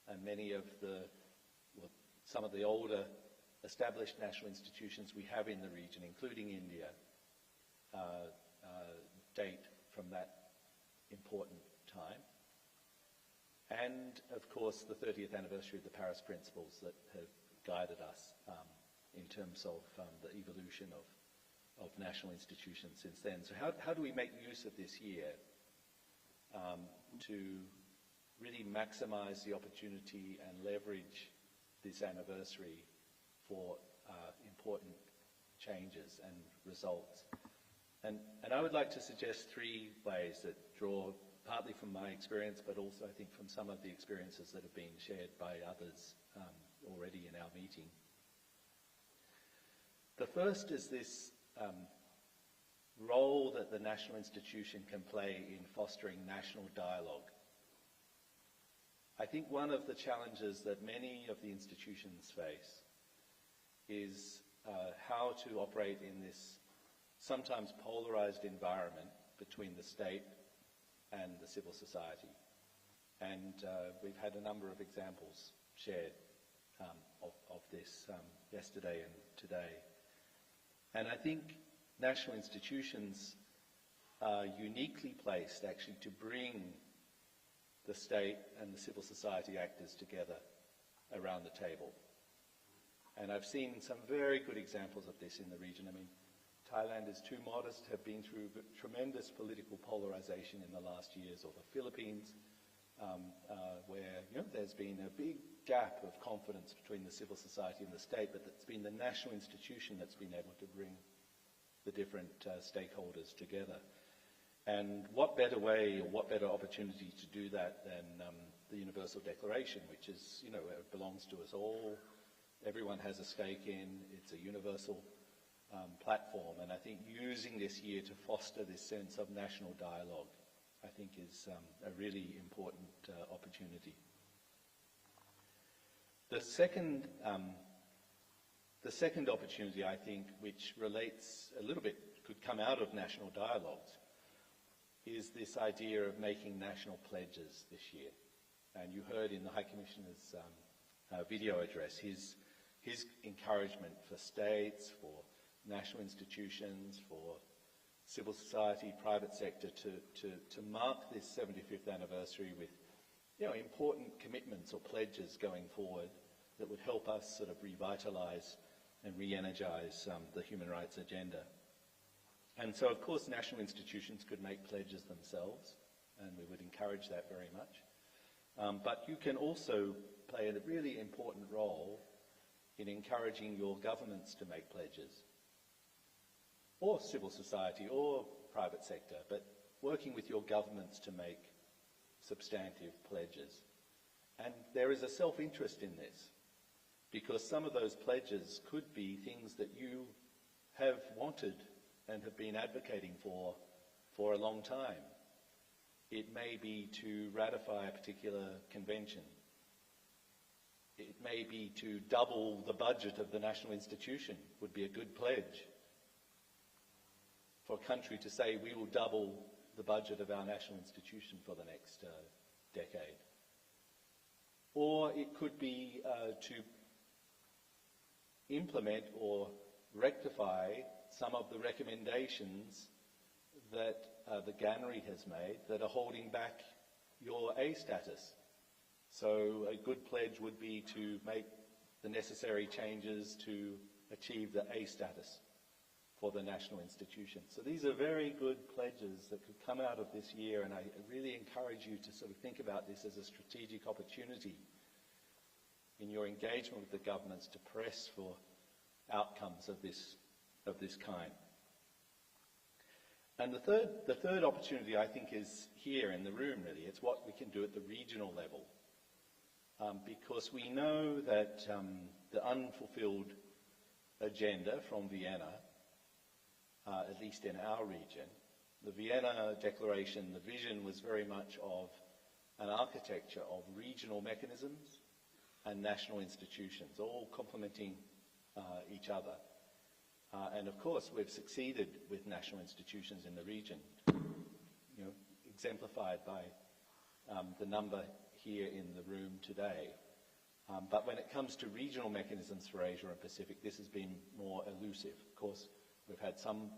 and many of the, well, some of the older established national institutions we have in the region, including India, date from that important time. and of course the 30th anniversary of the Paris Principles that have guided us in terms of the evolution of national institutions since then. So how do we make use of this year to really maximize the opportunity and leverage this anniversary for important changes and results? And I would like to suggest three ways that draw partly from my experience, but also I think from some of the experiences that have been shared by others already in our meeting. The first is this role that the national institution can play in fostering national dialogue. I think one of the challenges that many of the institutions face is how to operate in this sometimes polarized environment between the state and the civil society. And we've had a number of examples shared of this yesterday and today. And I think national institutions are uniquely placed actually to bring the state and the civil society actors together around the table. And I've seen some very good examples of this in the region. I mean, Thailand is too modest, have been through tremendous political polarization in the last years, or the Philippines, where there's been a big gap of confidence between the civil society and the state, but it's been the national institution that's been able to bring the different stakeholders together. And what better way, or what better opportunity to do that than the Universal Declaration, which is, it belongs to us all. Everyone has a stake in. It's a universal platform, and I think using this year to foster this sense of national dialogue, I think is a really important opportunity. The second opportunity, I think, which relates a little bit, could come out of national dialogues, is this idea of making national pledges this year. And you heard in the High Commissioner's video address his encouragement for states, for national institutions, for civil society, private sector to mark this 75th anniversary with important commitments or pledges going forward that would help us sort of revitalize and re-energize the human rights agenda. And so, of course, national institutions could make pledges themselves, and we would encourage that very much. But you can also play a really important role in encouraging your governments to make pledges, or civil society, or private sector, but working with your governments to make substantive pledges. And there is a self-interest in this, because some of those pledges could be things that you have wanted and have been advocating for a long time. It may be to ratify a particular convention. It may be to double the budget of the national institution, would be a good pledge. For a country to say, we will double the budget of our national institution for the next decade. Or it could be to implement or rectify some of the recommendations that the GANRI has made that are holding back your A status. So a good pledge would be to make the necessary changes to achieve the A status for the national institution. So these are very good pledges that could come out of this year, and I really encourage you to sort of think about this as a strategic opportunity in your engagement with the governments to press for outcomes of this kind. And the third opportunity, I think, is here in the room, really. It's what we can do at the regional level. Because we know that the unfulfilled agenda from Vienna, at least in our region, the Vienna Declaration, the vision was very much of an architecture of regional mechanisms and national institutions, all complementing each other. And of course, we've succeeded with national institutions in the region, exemplified by the number here in the room today. But when it comes to regional mechanisms for Asia and Pacific, this has been more elusive. Of course, we've had some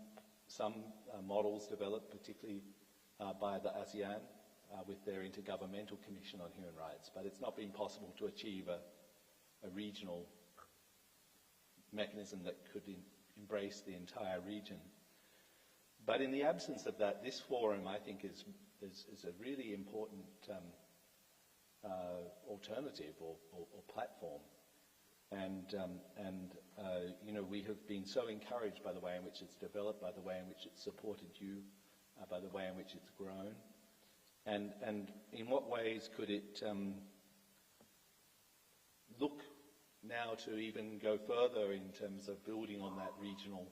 models developed, particularly by the ASEAN, with their Intergovernmental Commission on Human Rights, but it's not been possible to achieve a regional mechanism that could embrace the entire region. But in the absence of that, this forum, I think, is a really important alternative or platform. And you know, we have been so encouraged by the way in which it's developed, by the way in which it's supported you, by the way in which it's grown. And in what ways could it look now to even go further in terms of building on that regional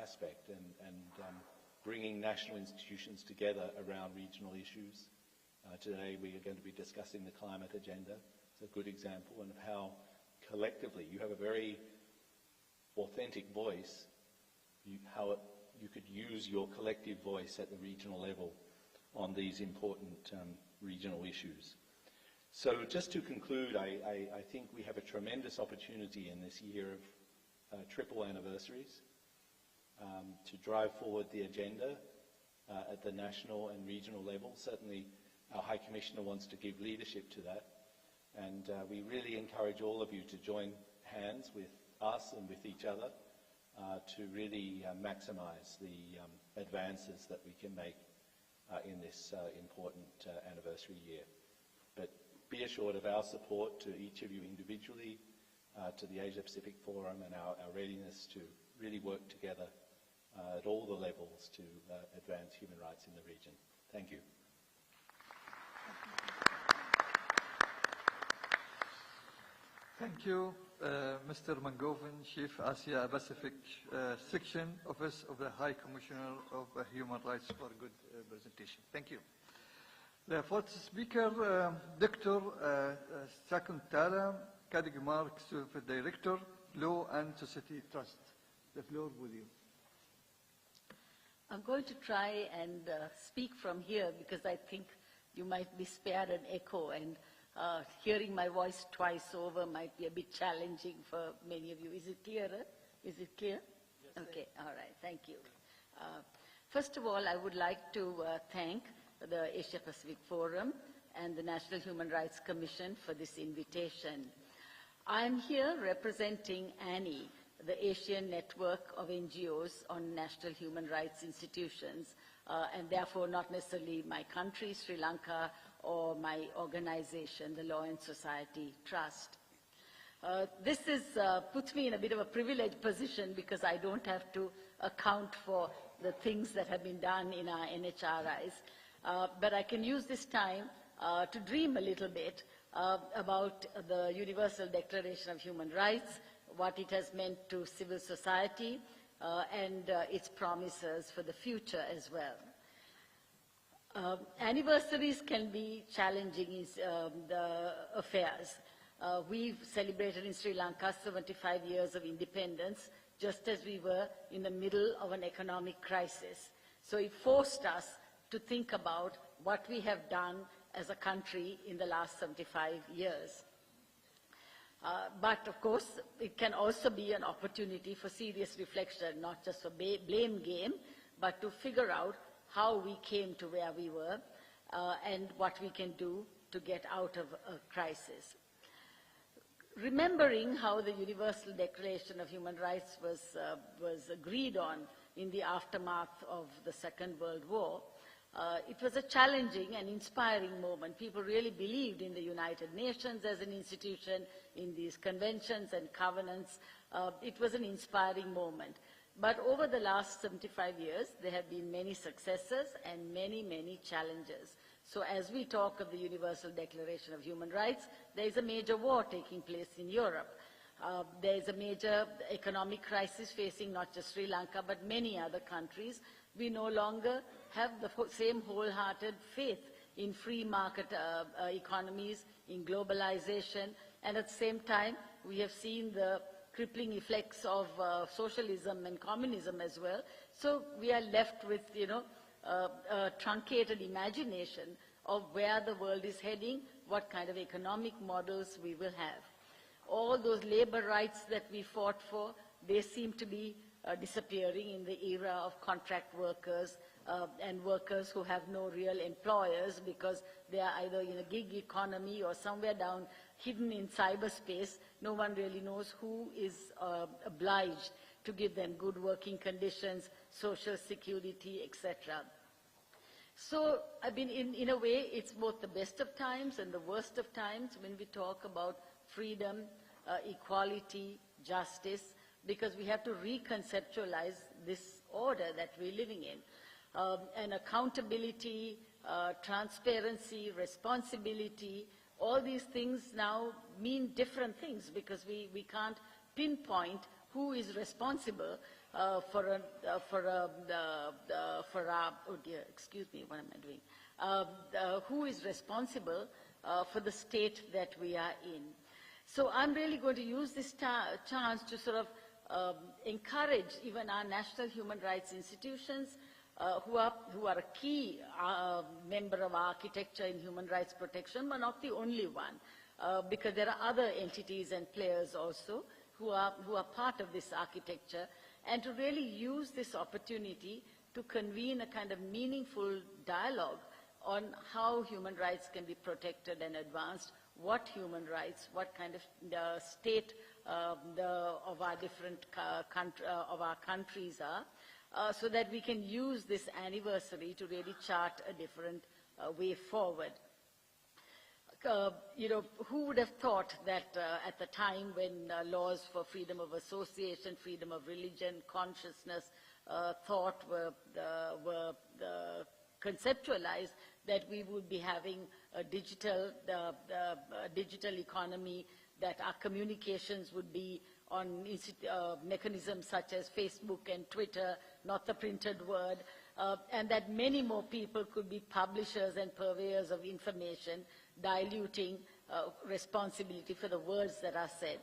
aspect and bringing national institutions together around regional issues? Today we are going to be discussing the climate agenda. It's a good example of how collectively you have a very authentic voice, how you could use your collective voice at the regional level on these important regional issues. So just to conclude, I think we have a tremendous opportunity in this year of triple anniversaries to drive forward the agenda at the national and regional level. Certainly our High Commissioner wants to give leadership to that, and we really encourage all of you to join hands with us and with each other to really maximize the advances that we can make in this important anniversary year. But be assured of our support to each of you individually, to the Asia Pacific Forum, and our readiness to really work together at all the levels to advance human rights in the region. Thank you. Thank you, Mr. Mangovan, Chief Asia Pacific Section Office of the High Commissioner of Human Rights, for a good presentation. Thank you. The fourth speaker, Dr. Sakuntala Kadigmark, Director, Law and Society Trust. The floor with you. I'm going to try and speak from here because I think you might be spared an echo, and hearing my voice twice over might be a bit challenging for many of you. Is it clearer? Is it clear? Yes, okay, all right, thank you. First of all, I would like to thank the Asia Pacific Forum and the National Human Rights Commission for this invitation. I'm here representing ANI, the Asian Network of NGOs on National Human Rights Institutions, and therefore not necessarily my country, Sri Lanka, or my organization, the Law and Society Trust. This puts me in a bit of a privileged position because I don't have to account for the things that have been done in our NHRIs, but I can use this time to dream a little bit about the Universal Declaration of Human Rights, what it has meant to civil society, and its promises for the future as well. Anniversaries can be challenging affairs. We've celebrated in Sri Lanka 75 years of independence, just as we were in the middle of an economic crisis. So it forced us to think about what we have done as a country in the last 75 years. But of course, it can also be an opportunity for serious reflection, not just for blame game, but to figure out how we came to where we were and what we can do to get out of a crisis. Remembering how the Universal Declaration of Human Rights was agreed on in the aftermath of the Second World War, it was a challenging and inspiring moment. People really believed in the United Nations as an institution, in these conventions and covenants. It was an inspiring moment. But over the last 75 years, there have been many successes and many, many challenges. So as we talk of the Universal Declaration of Human Rights, there is a major war taking place in Europe. There is a major economic crisis facing not just Sri Lanka, but many other countries. We no longer have the same wholehearted faith in free market economies, in globalization, and at the same time, we have seen the crippling effects of socialism and communism as well. So we are left with, a truncated imagination of where the world is heading, what kind of economic models we will have. All those labor rights that we fought for they seem to be disappearing in the era of contract workers and workers who have no real employers because they are either in a gig economy or somewhere down hidden in cyberspace. No one really knows who is obliged to give them good working conditions, social security, etc. So, I mean, in a way, it's both the best of times and the worst of times when we talk about freedom, equality, justice, because we have to reconceptualize this order that we're living in. And accountability, transparency, responsibility, all these things now mean different things because we can't pinpoint who is responsible for who is responsible for the state that we are in. So I'm really going to use this chance to sort of encourage even our national human rights institutions who are a key member of architecture in human rights protection, but not the only one, because there are other entities and players also who are part of this architecture, and to really use this opportunity to convene a kind of meaningful dialogue on how human rights can be protected and advanced, what human rights, what kind of state of our different of our countries are, so that we can use this anniversary to really chart a different way forward. You know, who would have thought that at the time when laws for freedom of association, freedom of religion, consciousness, thought were conceptualized, that we would be having a digital economy, that our communications would be on mechanisms such as Facebook and Twitter, not the printed word, and that many more people could be publishers and purveyors of information, diluting responsibility for the words that are said.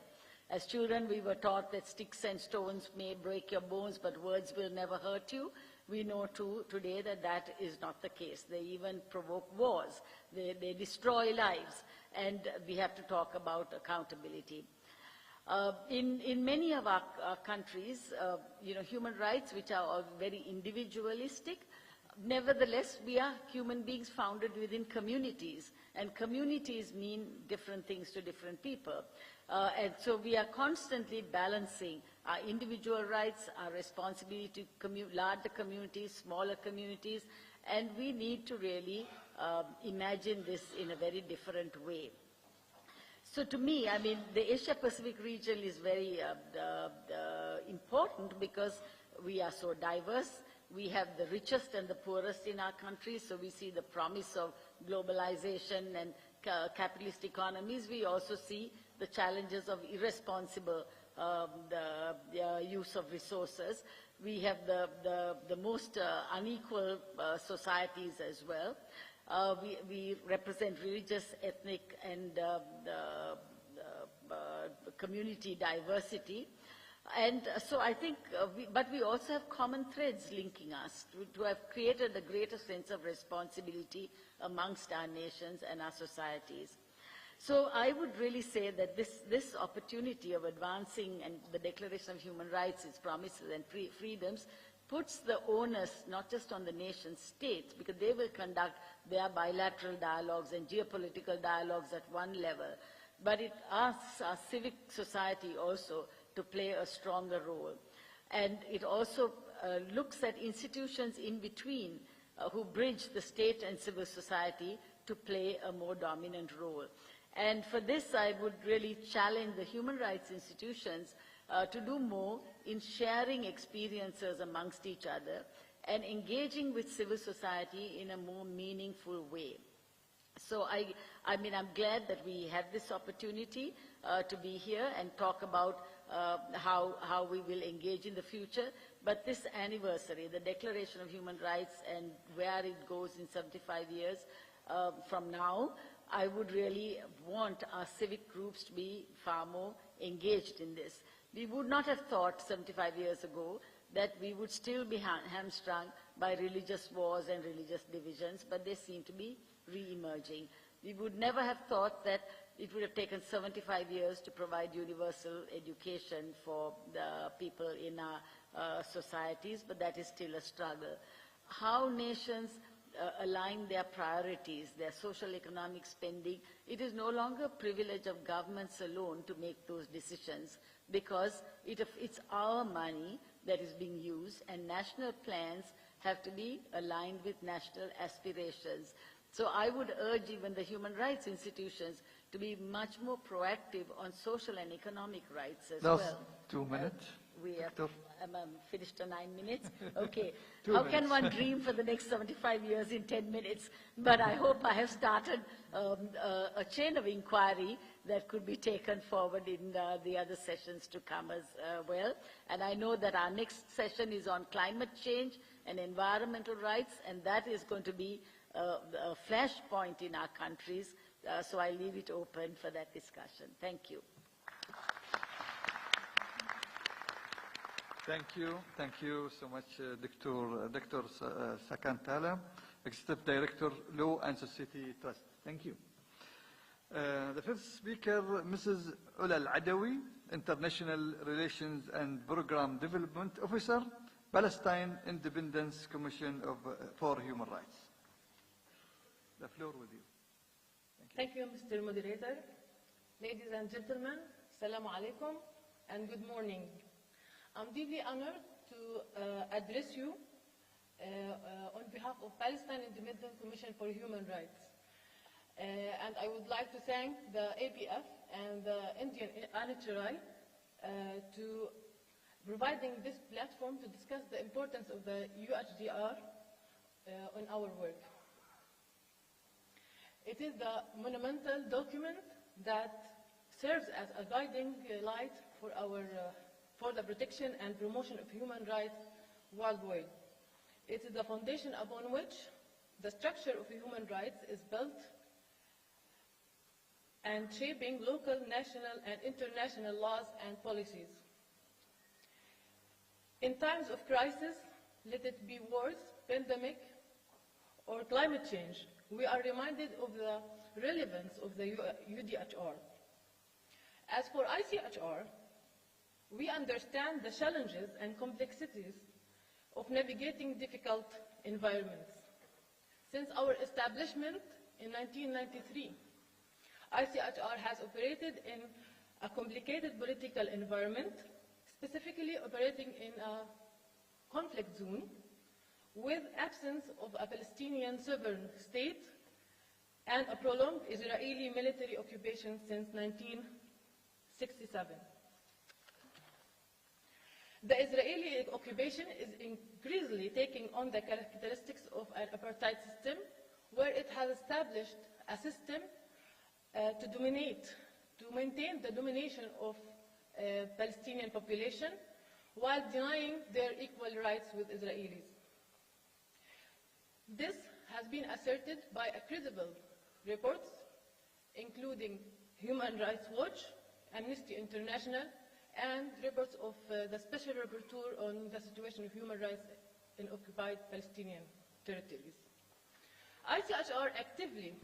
As children, we were taught that sticks and stones may break your bones, but words will never hurt you. We know today that that is not the case. They even provoke wars. They destroy lives. And we have to talk about accountability. In many of our countries, you know, human rights, which are all very individualistic, nevertheless, we are human beings founded within communities, and communities mean different things to different people. And so we are constantly balancing our individual rights, our responsibility to larger communities, smaller communities, and we need to really imagine this in a very different way. So to me, I mean, the Asia-Pacific region is very important because we are so diverse. We have the richest and the poorest in our countries, so we see the promise of globalization and capitalist economies. We also see the challenges of irresponsible use of resources. We have the most unequal societies as well. We represent religious, ethnic, and community diversity. And so I think, but we also have common threads linking us to have created a greater sense of responsibility amongst our nations and our societies. So I would really say that this opportunity of advancing and the Declaration of Human Rights, its promises and freedoms, puts the onus not just on the nation states, because they will conduct their bilateral dialogues and geopolitical dialogues at one level, but it asks our civic society also to play a stronger role. And it also looks at institutions in between who bridge the state and civil society to play a more dominant role. And for this, I would really challenge the human rights institutions to do more in sharing experiences amongst each other and engaging with civil society in a more meaningful way. So I mean, I'm glad that we had this opportunity to be here and talk about how we will engage in the future. But this anniversary, the Declaration of Human Rights and where it goes in 75 years from now, I would really want our civic groups to be far more engaged in this. We would not have thought 75 years ago that we would still be hamstrung by religious wars and religious divisions, but they seem to be re-emerging. We would never have thought that it would have taken 75 years to provide universal education for the people in our societies, but that is still a struggle. How nations align their priorities, their social economic spending, it is no longer a privilege of governments alone to make those decisions, because it's our money that is being used, and national plans have to be aligned with national aspirations. So I would urge even the human rights institutions to be much more proactive on social and economic rights as Last well. 2 minutes. We have finished in 9 minutes. Okay. 2 How can minutes. one dream for the next 75 years in 10 minutes? But I hope I have started a chain of inquiry that could be taken forward in the other sessions to come as well. And I know that our next session is on climate change and environmental rights, and that is going to be a flashpoint in our countries. So I leave it open for that discussion. Thank you. Thank you so much, Dr. Sakantala, Executive Director, Law and Society Trust. Thank you. The fifth speaker, Mrs. Ula Al-Adawi, International Relations and Program Development Officer, Palestine Independence Commission for Human Rights. The floor with you. Thank you, Mr. Moderator. Ladies and gentlemen, Assalamu alaikum and good morning. I'm deeply honored to address you on behalf of Palestine Independent Commission for Human Rights. And I would like to thank the APF and the Indian NHRI to providing this platform to discuss the importance of the UDHR on our work. It is the monumental document that serves as a guiding light for for the protection and promotion of human rights worldwide. It is the foundation upon which the structure of human rights is built and shaping local, national, and international laws and policies. In times of crisis, let it be wars, pandemic, or climate change, we are reminded of the relevance of the UDHR. As for ICHR, we understand the challenges and complexities of navigating difficult environments. Since our establishment in 1993, ICHR has operated in a complicated political environment, specifically operating in a conflict zone with absence of a Palestinian sovereign state and a prolonged Israeli military occupation since 1967. The Israeli occupation is increasingly taking on the characteristics of an apartheid system, where it has established a system to maintain the domination of Palestinian population while denying their equal rights with Israelis. This has been asserted by credible reports, including Human Rights Watch, Amnesty International, and reports of the Special Rapporteur on the situation of human rights in occupied Palestinian territories. ICHR actively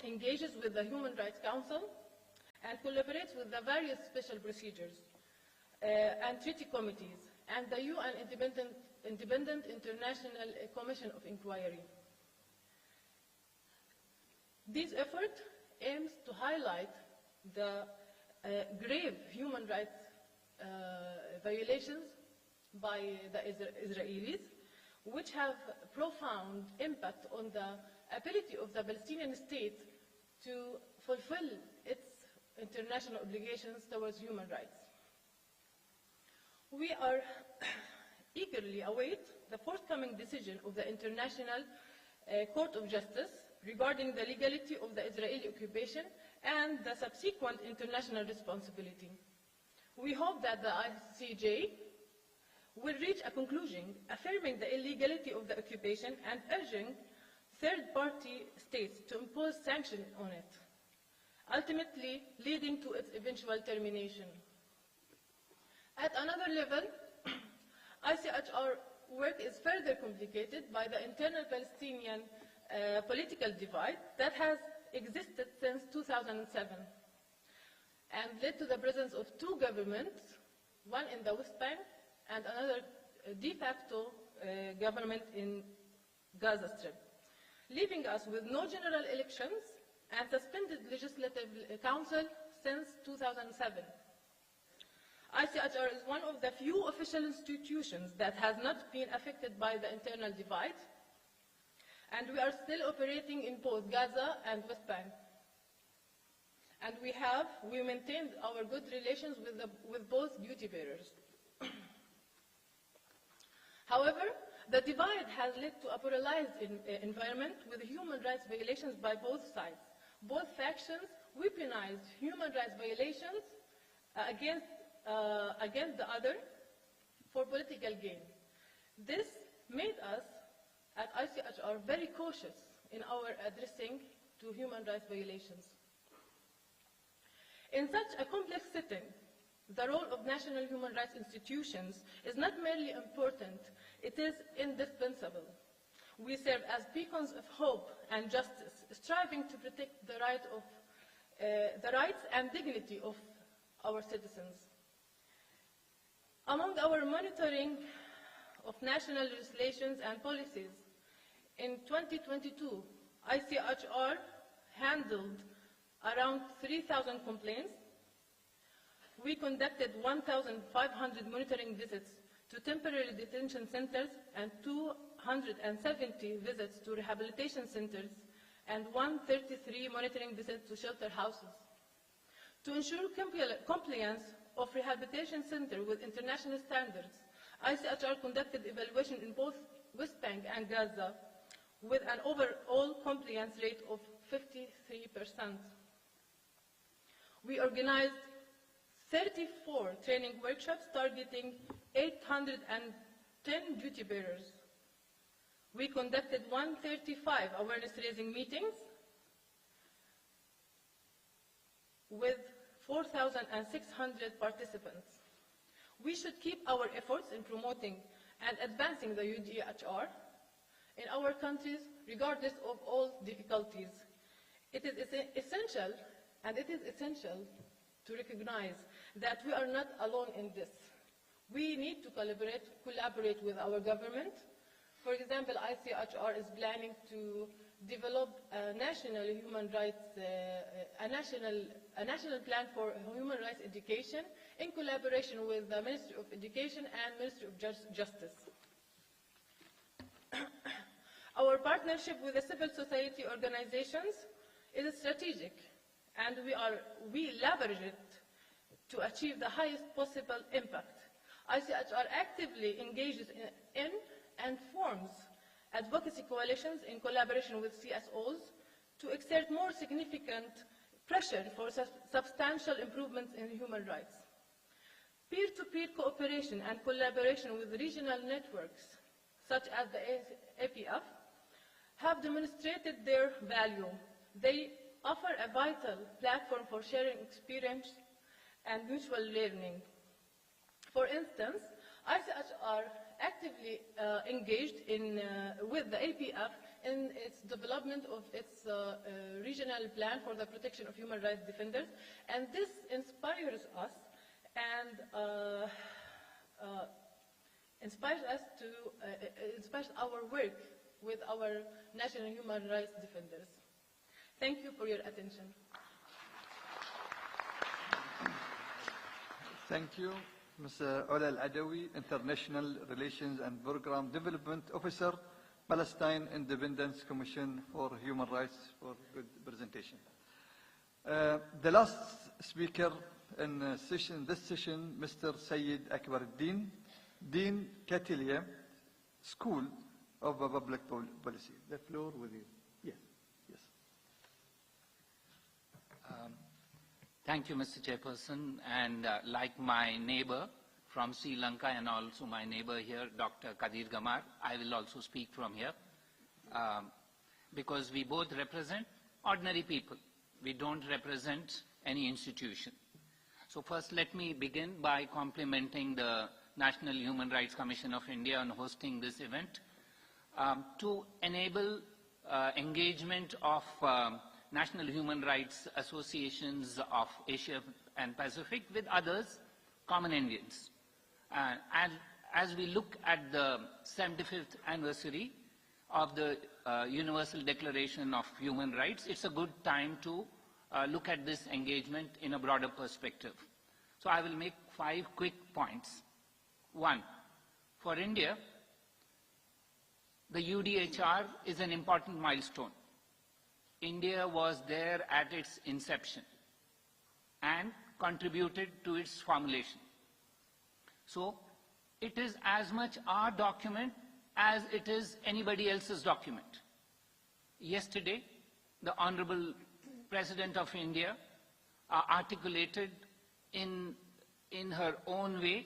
engages with the Human Rights Council and collaborates with the various special procedures and treaty committees and the UN Independent International Commission of Inquiry. This effort aims to highlight the grave human rights violations by the Israelis, which have profound impact on the ability of the Palestinian state to fulfill its international obligations towards human rights. We are eagerly await the forthcoming decision of the International Court of Justice regarding the legality of the Israeli occupation and the subsequent international responsibility. We hope that the ICJ will reach a conclusion affirming the illegality of the occupation and urging third-party states to impose sanctions on it, ultimately leading to its eventual termination. At another level, ICHR work is further complicated by the internal Palestinian political divide that has existed since 2007 and led to the presence of two governments, one in the West Bank and another de facto government in Gaza Strip, leaving us with no general elections and suspended legislative council since 2007. ICHR is one of the few official institutions that has not been affected by the internal divide, and we are still operating in both Gaza and West Bank. And we maintained our good relations with both duty bearers. However, the divide has led to a polarized environment with human rights violations by both sides. Both factions weaponized human rights violations against the other for political gain. This made us at ICHR very cautious in our addressing to human rights violations. In such a complex setting, the role of national human rights institutions is not merely important, it is indispensable. We serve as beacons of hope and justice, striving to protect the rights and dignity of our citizens. Among our monitoring of national legislations and policies, in 2022, ICHR handled around 3,000 complaints. We conducted 1,500 monitoring visits to temporary detention centers and 270 visits to rehabilitation centers and 133 monitoring visits to shelter houses. To ensure compliance of rehabilitation centers with international standards, ICHR conducted evaluation in both West Bank and Gaza with an overall compliance rate of 53%. We organized 34 training workshops targeting 810 duty bearers. We conducted 135 awareness-raising meetings with 4,600 participants. We should keep our efforts in promoting and advancing the UDHR in our countries, regardless of all difficulties. It is essential to recognize that we are not alone in this. We need to collaborate with our government. For example, ICHR is planning to develop a national human rights, a national plan for human rights education in collaboration with the Ministry of Education and Ministry of Justice. Our partnership with the civil society organizations is strategic, and we leverage it to achieve the highest possible impact. ICHR actively engages in and forms advocacy coalitions in collaboration with CSOs to exert more significant pressure for substantial improvements in human rights. Peer-to-peer cooperation and collaboration with regional networks, such as the APF, have demonstrated their value. They offer a vital platform for sharing experience and mutual learning. For instance, ICHR actively engaged with the APF in its development of its regional plan for the protection of human rights defenders, and this inspires us and inspires our work with our national human rights defenders. Thank you for your attention. Thank you, Ms. Ola Al-Adawi, International Relations and Program Development Officer, Palestine Independence Commission for Human Rights, for good presentation. The last speaker in this session, Mr. Sayyid Akbar Din, Dean Catilier, School of Public Policy. The floor with you. Yes. Yes. Thank you, Mr. Chairperson. And like my neighbor from Sri Lanka and also my neighbor here, Dr. Kadir Gamar, I will also speak from here because we both represent ordinary people. We don't represent any institution. So first, let me begin by complimenting the National Human Rights Commission of India on hosting this event to enable engagement of national human rights associations of Asia and Pacific with others, common Indians. And as we look at the 75th anniversary of the Universal Declaration of Human Rights, it's a good time to look at this engagement in a broader perspective. So I will make 5 quick points. 1, for India, the UDHR is an important milestone. India was there at its inception and contributed to its formulation. So it is as much our document as it is anybody else's document. Yesterday, the Honorable President of India articulated in her own way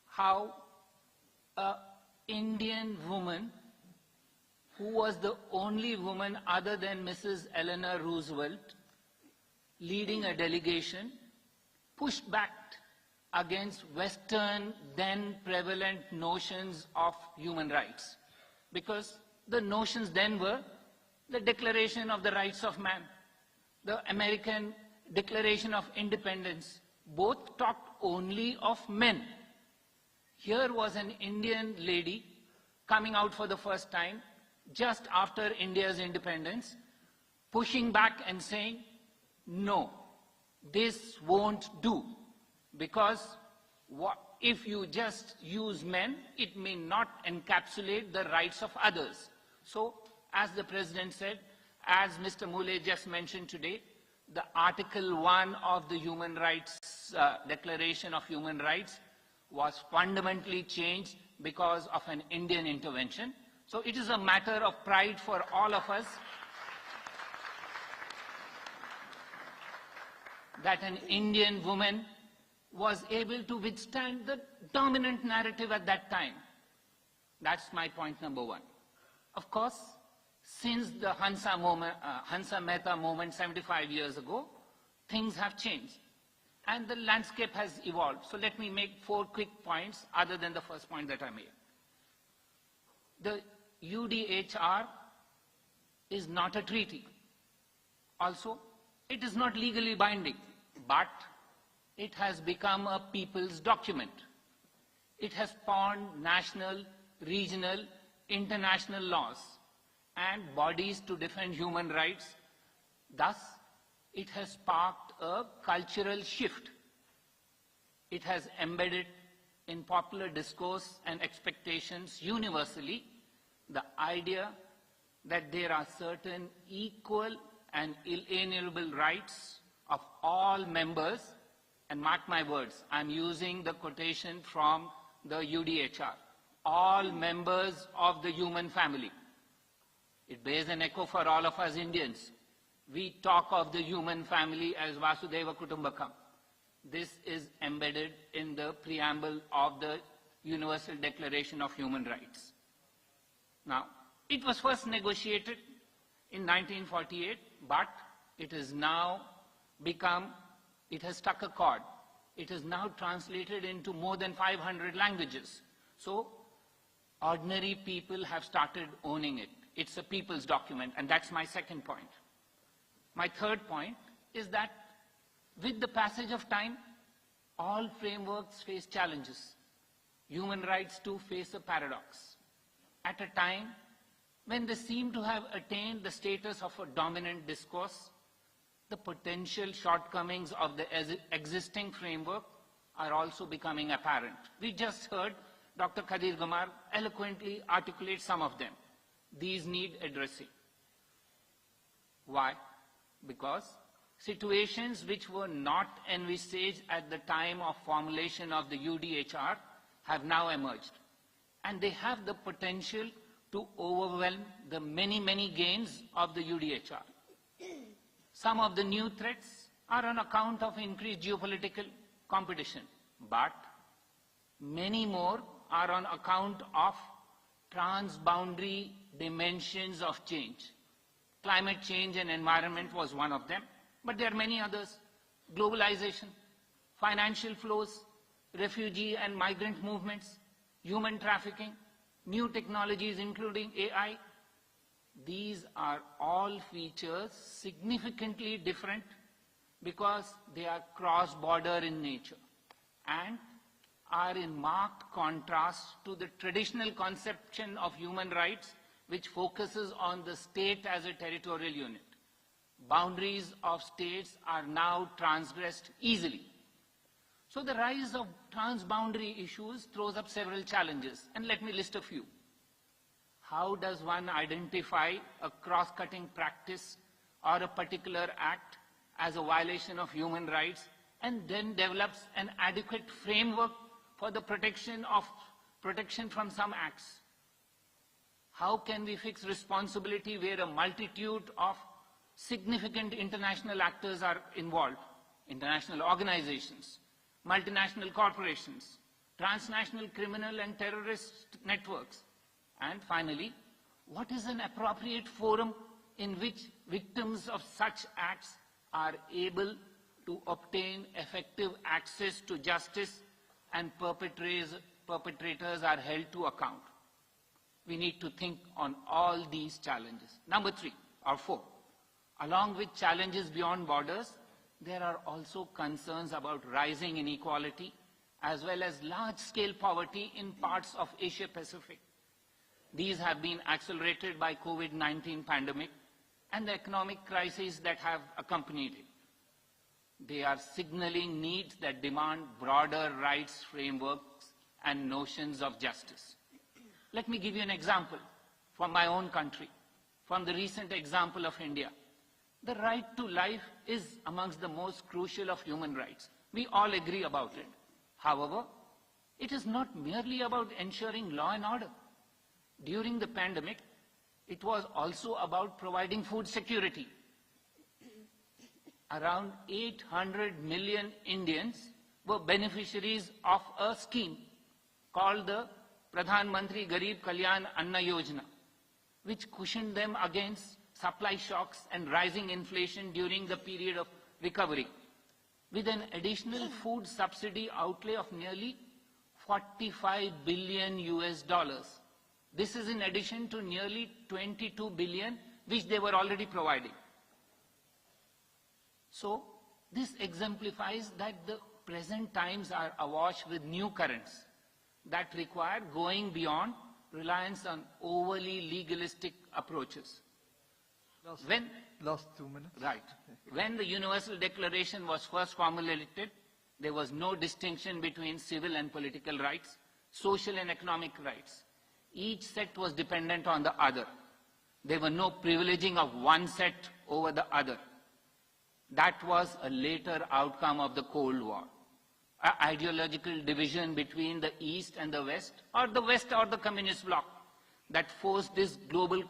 how an Indian woman who was the only woman other than Mrs. Eleanor Roosevelt leading a delegation pushed back against Western then prevalent notions of human rights. Because the notions then were the Declaration of the Rights of Man, the American Declaration of Independence, both talked only of men. Here was an Indian lady coming out for the first time just after India's independence, pushing back and saying, no, this won't do, because if you just use men, it may not encapsulate the rights of others. So, as the President said, as Mr. Moulay just mentioned today, the Article 1 of the Human Rights Declaration of Human Rights was fundamentally changed because of an Indian intervention. So it is a matter of pride for all of us that an Indian woman was able to withstand the dominant narrative at that time. That's my point number 1. Of course, since the Hansa Mehta moment 75 years ago, things have changed and the landscape has evolved. So let me make 4 quick points other than the first point that I made. The UDHR is not a treaty. Also, it is not legally binding, but it has become a people's document. It has spawned national, regional, international laws and bodies to defend human rights. Thus, it has sparked a cultural shift. It has embedded in popular discourse and expectations universally the idea that there are certain equal and inalienable rights of all members, and mark my words, I'm using the quotation from the UDHR, all members of the human family. It bears an echo for all of us Indians. We talk of the human family as Vasudhaiva Kutumbakam. This is embedded in the preamble of the Universal Declaration of Human Rights. Now, it was first negotiated in 1948, but it has now become, it has struck a chord. It is now translated into more than 500 languages. So, ordinary people have started owning it. It's a people's document, and that's my second point. My third point is that with the passage of time, all frameworks face challenges. Human rights too face a paradox. At a time when they seem to have attained the status of a dominant discourse, the potential shortcomings of the existing framework are also becoming apparent. We just heard Dr. Khadir Gamar eloquently articulate some of them. These need addressing. Why? Because situations which were not envisaged at the time of formulation of the UDHR have now emerged. And they have the potential to overwhelm the many, many gains of the UDHR. Some of the new threats are on account of increased geopolitical competition, but many more are on account of transboundary dimensions of change. Climate change and environment was one of them, but there are many others. Globalization, financial flows, refugee and migrant movements, human trafficking, new technologies including AI. These are all features significantly different because they are cross-border in nature and are in marked contrast to the traditional conception of human rights, which focuses on the state as a territorial unit. Boundaries of states are now transgressed easily. So the rise of transboundary issues throws up several challenges, and let me list a few. How does one identify a cross-cutting practice or a particular act as a violation of human rights and then develops an adequate framework for the protection from some acts? How can we fix responsibility where a multitude of significant international actors are involved? International organizations, multinational corporations, transnational criminal and terrorist networks. And finally, what is an appropriate forum in which victims of such acts are able to obtain effective access to justice and perpetrators are held to account? We need to think on all these challenges. Number 3 or 4, along with challenges beyond borders, there are also concerns about rising inequality as well as large-scale poverty in parts of Asia-Pacific. These have been accelerated by COVID-19 pandemic and the economic crises that have accompanied it. They are signaling needs that demand broader rights frameworks and notions of justice. Let me give you an example from my own country, from the recent example of India. The right to life is amongst the most crucial of human rights. We all agree about it. However, it is not merely about ensuring law and order. During the pandemic, it was also about providing food security. Around 800 million Indians were beneficiaries of a scheme called the Pradhan Mantri Garib Kalyan Anna Yojana, which cushioned them against supply shocks and rising inflation during the period of recovery, with an additional food subsidy outlay of nearly $45 billion US. This is in addition to nearly 22 billion which they were already providing. So this exemplifies that the present times are awash with new currents that require going beyond reliance on overly legalistic approaches. Last 2 minutes. Right. When the Universal Declaration was first formulated, there was no distinction between civil and political rights, social and economic rights. Each set was dependent on the other. There were no privileging of one set over the other. That was a later outcome of the Cold War. An ideological division between the East and the West or the Communist bloc that forced this global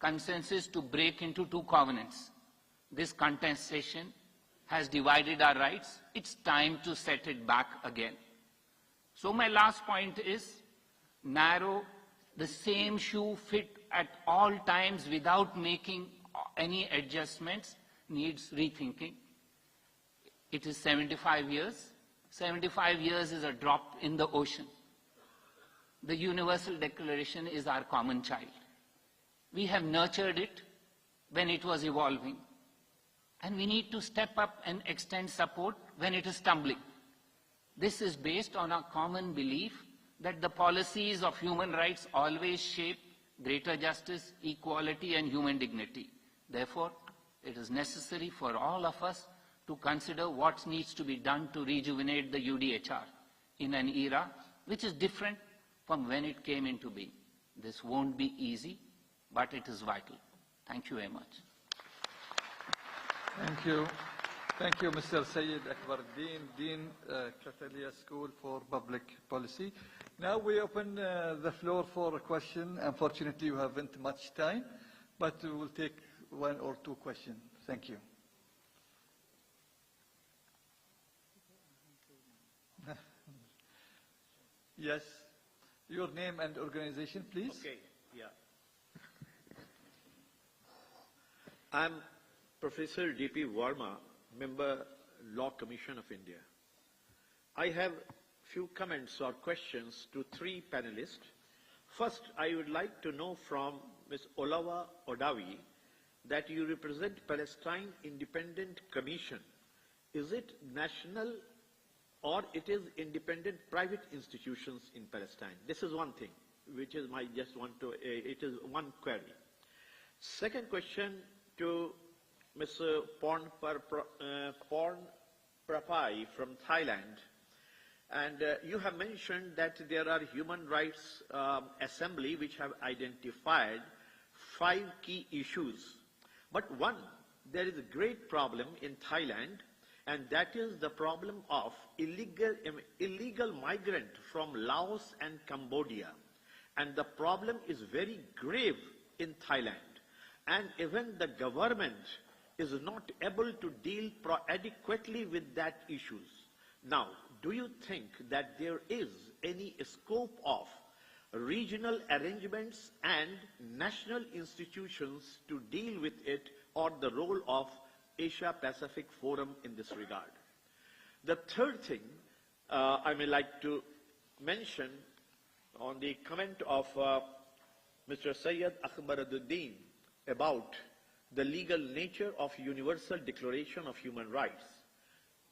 consensus to break into two covenants. This contestation has divided our rights. It's time to set it back again. So my last point is narrow the same shoe fit at all times without making any adjustments needs rethinking. It is 75 years. 75 years is a drop in the ocean. The Universal Declaration is our common child. We have nurtured it when it was evolving, and we need to step up and extend support when it is stumbling. This is based on our common belief that the policies of human rights always shape greater justice, equality, and human dignity. Therefore, it is necessary for all of us to consider what needs to be done to rejuvenate the UDHR in an era which is different from when it came into being. This won't be easy, but it is vital. Thank you very much. Thank you. Thank you, Mr. Syed Akbaruddin, Dean, Catalia School for Public Policy. Now we open the floor for a question. Unfortunately, you haven't much time, but we will take 1 or 2 questions. Thank you. Yes. Your name and organization, please. Okay, yeah. I'm Professor D.P. Verma, Member, Law Commission of India. I have few comments or questions to 3 panelists. First, I would like to know from Ms. Olawa Odawi that you represent Palestine Independent Commission. Is it national or it is independent private institutions in Palestine? This is one thing, which is my just want to, it is one query. Second question to Ms. Porn Prapai from Thailand. And you have mentioned that there are human rights assembly which have identified 5 key issues. But one, there is a great problem in Thailand, and that is the problem of illegal migrant from Laos and Cambodia. And the problem is very grave in Thailand. And even the government is not able to deal adequately with that issues. Now, do you think that there is any scope of regional arrangements and national institutions to deal with it, or the role of Asia-Pacific Forum in this regard? The third thing I may like to mention on the comment of Mr. Syed Akbaruddin about the legal nature of Universal Declaration of Human Rights.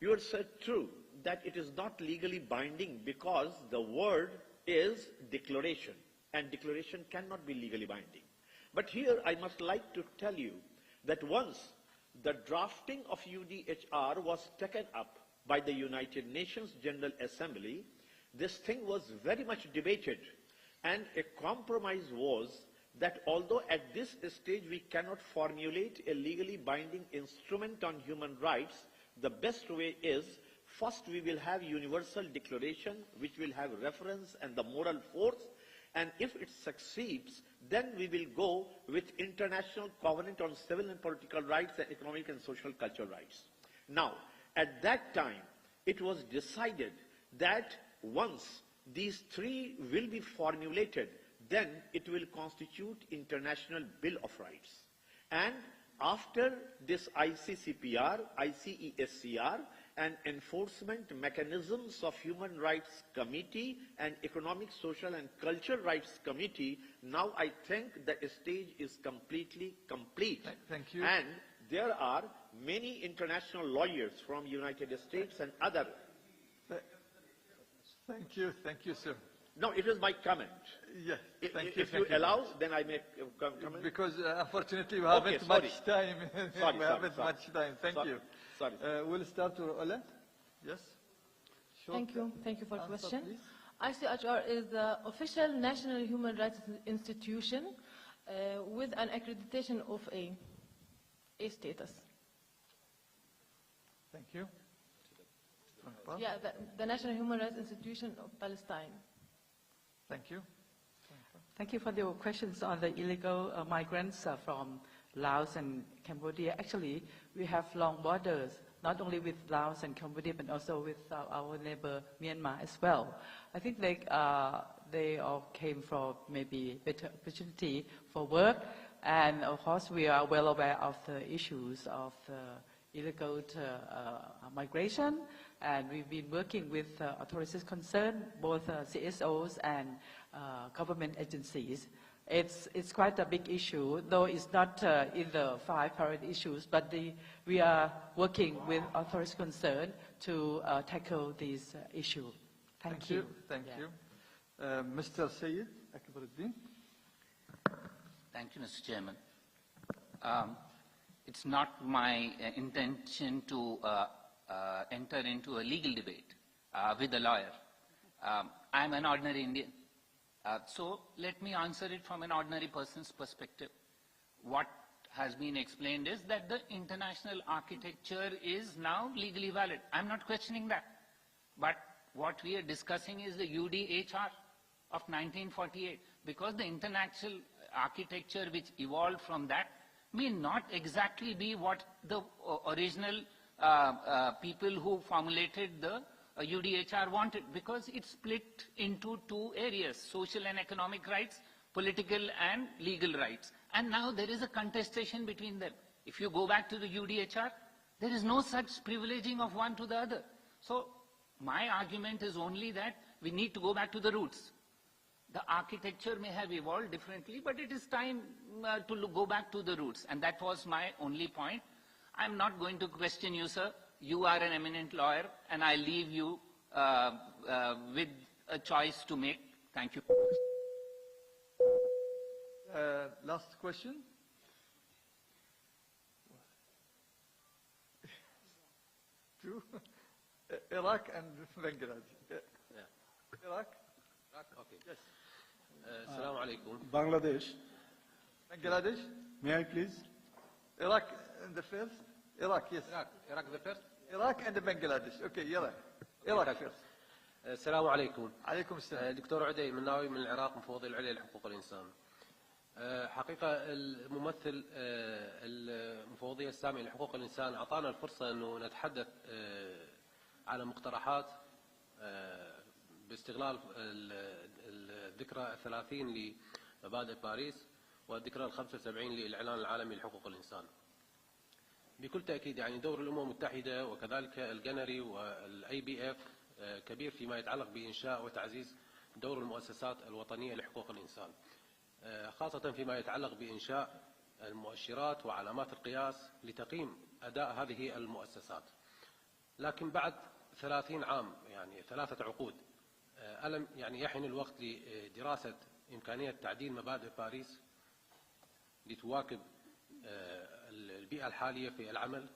You have said true that it is not legally binding because the word is declaration, and declaration cannot be legally binding. But here I must like to tell you that once the drafting of UDHR was taken up by the United Nations General Assembly, this thing was very much debated, and a compromise was that although at this stage we cannot formulate a legally binding instrument on human rights, the best way is first we will have universal declaration which will have reference and the moral force, and if it succeeds, then we will go with International Covenant on Civil and Political Rights and Economic and Social Cultural Rights. Now, at that time, it was decided that once these 3 will be formulated, then it will constitute International Bill of Rights. And after this ICCPR, ICESCR, and Enforcement Mechanisms of Human Rights Committee and Economic, Social and Cultural Rights Committee, now I think the stage is completely complete. Thank you. And there are many international lawyers from United States and other. Thank you, sir. No, it was my comment. Yes, thank you. If you allow, then I make a comment. Because unfortunately we haven't much time. We haven't much time. Thank you. Sorry. We'll start to Ola. Yes. Thank you. Thank you for the question. Please. ICHR is the official national human rights institution with an accreditation of A status. Thank you. Yeah, the National Human Rights Institution of Palestine. Thank you. Thank you for your questions on the illegal migrants from Laos and Cambodia. Actually, we have long borders, not only with Laos and Cambodia, but also with our neighbor Myanmar as well. I think they all came for maybe better opportunity for work, and of course we are well aware of the issues of illegal migration, and we've been working with authorities concerned, both CSOs and government agencies. It's quite a big issue, though it's not in the 5 priority issues, but we are working with authorities concerned to tackle this issue. Thank you. Thank you. Mr. Syed Akbaruddin. Thank you, Mr. Chairman. It's not my intention to enter into a legal debate with a lawyer. I'm an ordinary Indian. So let me answer it from an ordinary person's perspective. What has been explained is that the international architecture is now legally valid. I'm not questioning that. But what we are discussing is the UDHR of 1948, because the international architecture which evolved from that may not exactly be what the original people who formulated the UDHR wanted, because it's split into 2 areas, social and economic rights, political and legal rights. And now there is a contestation between them. If you go back to the UDHR, there is no such privileging of one to the other. So my argument is only that we need to go back to the roots. The architecture may have evolved differently, but it is time to go back to the roots. And that was my only point. I'm not going to question you, sir. You are an eminent lawyer, and I leave you with a choice to make. Thank you. Last question. Two. Iraq and Bangladesh. Iraq? Okay. Yes. Assalamu alaikum. Bangladesh. Bangladesh? May I please? Iraq in the first? Iraq, yes. Iraq the first? Iraq and Bangladesh. Okay, يلا. Iraq first. السلام عليكم. عليكم السلام. دكتور عدي مناوي من العراق، مفوضي العليا لحقوق الإنسان. حقيقة الممثل المفوضية السامية لحقوق الإنسان أعطانا الفرصة أنه نتحدث على مقترحات باستغلال الذكرى 30 لمبادئ باريس والذكرى 75 للإعلان العالمي لحقوق الإنسان. بكل تأكيد يعني دور الأمم المتحدة وكذلك الجنري والأي بي اف كبير فيما يتعلق بإنشاء وتعزيز دور المؤسسات الوطنية لحقوق الإنسان، خاصة فيما يتعلق بإنشاء المؤشرات وعلامات القياس لتقييم أداء هذه المؤسسات. لكن بعد 30 عام يعني 3 عقود ألم يعني يحين الوقت لدراسة إمكانية تعديل مبادئ باريس لتواكب البيئة الحالية في العمل؟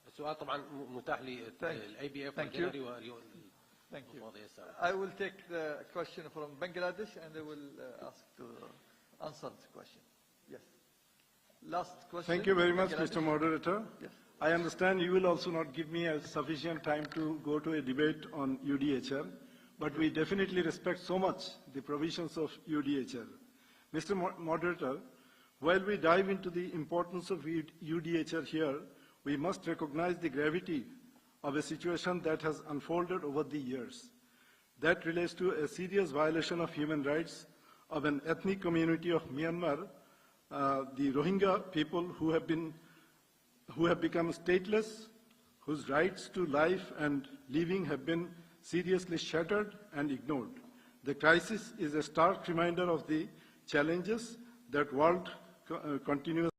السؤال طبعا متاح للاي بي اف والجنري والمفوضية السابقة. I will take the question from Bangladesh and I will ask to answer the question. Yes. Last question. Thank you very much, Bangladesh. Mr. Moderator. Yes. I understand you will also not give me a sufficient time to go to a debate on UDHR, but we definitely respect so much the provisions of UDHR. Mr. Moderator, while we dive into the importance of UDHR here, we must recognize the gravity of a situation that has unfolded over the years. That relates to a serious violation of human rights of an ethnic community of Myanmar, the Rohingya people who have become stateless, whose rights to life and living have been seriously shattered and ignored. The crisis is a stark reminder of the challenges that world continues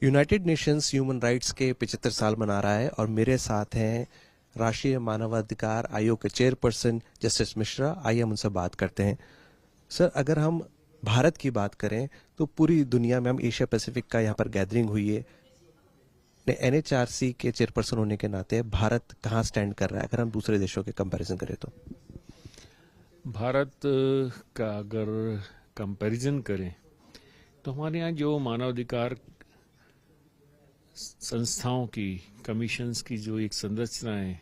United Nations human rights के 75 साल मना रहा है और मेरे साथ हैं राष्ट्रीय मानवाधिकार आयोग के चेयरपर्सन जस्टिस मिश्रा। आइए हम उनसे बात करते हैं। सर, अगर हम भारत की बात करें तो पूरी दुनिया में हम एशिया पैसिफिक का यहाँ पर गैदरिंग हुई है। NHRC के चेयरपर्सन होने के नाते भारत कहाँ स्टैंड कर रहा है अगर हम दूसरे देशों के कंपैरिजन करें तो? भारत का अगर कंपैरिजन करें तो हमारे यहाँ जो मानवाधिकार संस्थाओं की, कमीशंस की जो एक संरचना है,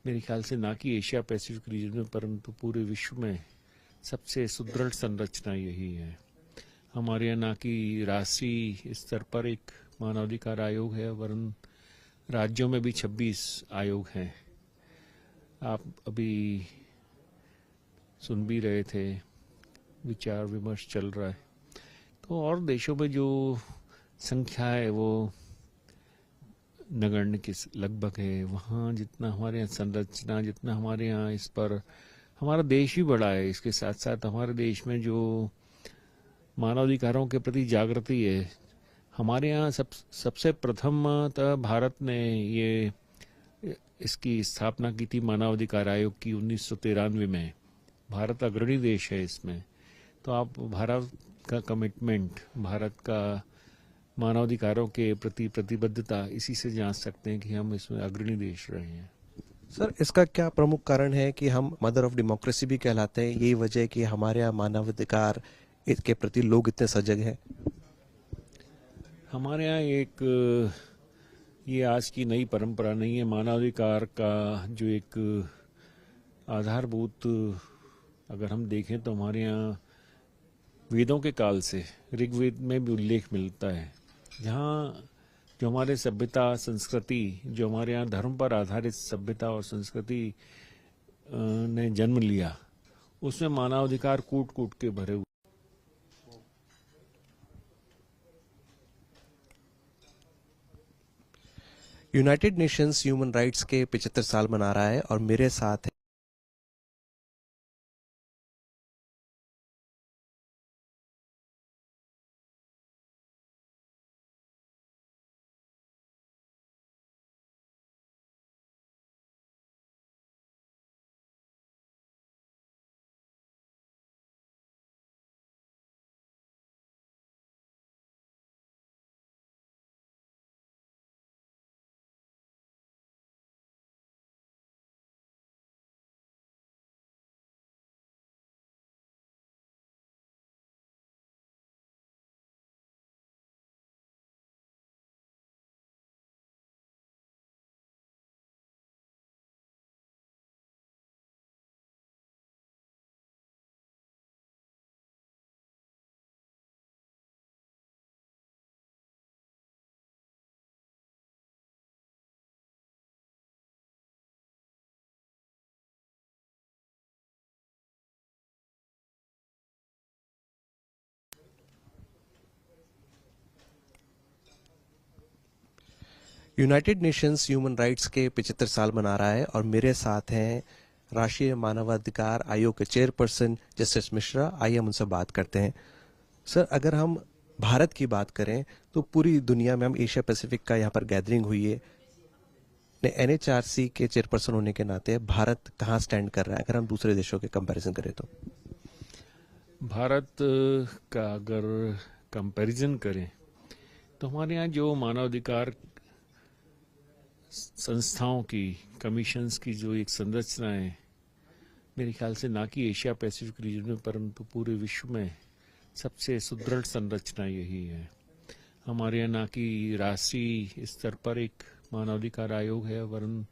मेरे ख्याल से ना कि एशिया पैसिफिक रीजन में परंतु पूरे विश्व में सबसे सुदृढ़ संरचना यही है। हमारे यहाँ ना कि राष्ट्रीय स्तर पर एक मानवाधिकार आयोग है, वरन राज्यों में भी 26 आयोग हैं। आप अभी सुन भी रहे थे, विचार विमर्श चल रहा है। तो और देशों में जो संख्या है वो नगण्य के लगभग है। वहाँ जितना हमारे यहाँ संरचना, जितना हमारे यहाँ इस पर हमारा देश भी बड़ा है, इसके साथ साथ हमारे देश में जो मानवाधिकारों के प्रति जागृति है, हमारे यहाँ सबसे प्रथमतः भारत ने ये इसकी स्थापना की थी मानवाधिकार आयोग की 1993 में। भारत अग्रणी देश है इसमें। तो आप भारत का कमिटमेंट, भारत का मानवाधिकारों के प्रति प्रतिबद्धता इसी से जान सकते हैं कि हम इसमें अग्रणी देश रहे हैं। सर, इसका क्या प्रमुख कारण है कि हम मदर ऑफ डेमोक्रेसी भी कहलाते हैं? यही वजह है कि हमारे यहाँ मानवाधिकार के प्रति लोग इतने सजग हैं? हमारे यहाँ एक ये आज की नई परंपरा नहीं है। मानवाधिकार का जो एक आधारभूत अगर हम देखें तो हमारे यहाँ वेदों के काल से ऋग्वेद में भी उल्लेख मिलता है, जहाँ जो हमारे सभ्यता संस्कृति, जो हमारे यहाँ धर्म पर आधारित सभ्यता और संस्कृति ने जन्म लिया, उसमें मानवाधिकार कूट कूट के भरे हुए। यूनाइटेड नेशंस ह्यूमन राइट्स के 75 साल मना रहा है और मेरे साथ है यूनाइटेड नेशंस ह्यूमन राइट्स के 75 साल मना रहा है और मेरे साथ हैं राष्ट्रीय मानवाधिकार आयोग के चेयरपर्सन जस्टिस मिश्रा। आइए हम उनसे बात करते हैं। सर, अगर हम भारत की बात करें तो पूरी दुनिया में हम एशिया पैसिफिक का यहाँ पर गैदरिंग हुई है। NHRC के चेयरपर्सन होने के नाते भारत कहाँ स्टैंड कर रहा है अगर हम दूसरे देशों के कंपैरिजन करें तो? भारत का अगर कंपैरिजन करें तो हमारे यहाँ जो मानवाधिकार संस्थाओं की, कमीशंस की जो एक संरचना है, मेरे ख्याल से ना कि एशिया पैसिफिक रीजन में परंतु पूरे विश्व में सबसे सुदृढ़ संरचना यही है। हमारे यहाँ ना कि राष्ट्रीय स्तर पर एक मानवाधिकार आयोग है, वरन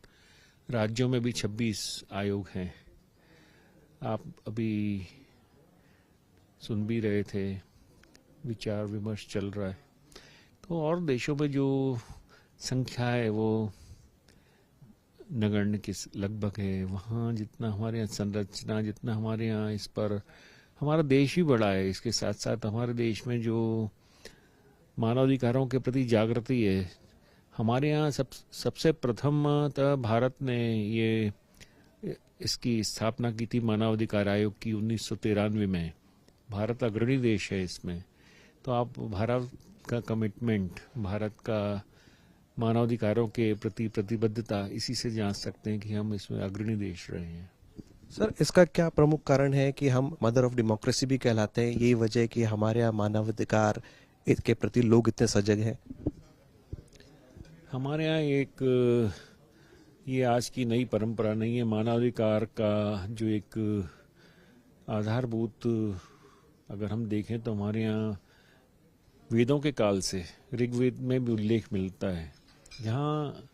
राज्यों में भी 26 आयोग हैं। आप अभी सुन भी रहे थे, विचार विमर्श चल रहा है। तो और देशों में जो संख्या है वो नगण्य के लगभग है। वहाँ जितना हमारे यहाँ संरचना, जितना हमारे यहाँ इस पर हमारा देश भी बड़ा है, इसके साथ साथ हमारे देश में जो मानवाधिकारों के प्रति जागृति है, हमारे यहाँ सबसे प्रथमतः भारत ने ये इसकी स्थापना की थी मानवाधिकार आयोग की 1993 में। भारत अग्रणी देश है इसमें। तो आप भारत का कमिटमेंट, भारत का मानवाधिकारों के प्रति प्रतिबद्धता, इसी से जान सकते हैं कि हम इसमें अग्रणी देश रहे हैं। सर, इसका क्या प्रमुख कारण है कि हम मदर ऑफ डेमोक्रेसी भी कहलाते हैं? यही वजह है कि हमारे यहाँ मानवाधिकार के प्रति लोग इतने सजग हैं? हमारे यहाँ एक ये आज की नई परंपरा नहीं है। मानवाधिकार का जो एक आधारभूत अगर हम देखें तो हमारे यहाँ वेदों के काल से ऋग्वेद में भी उल्लेख मिलता है। यहाँ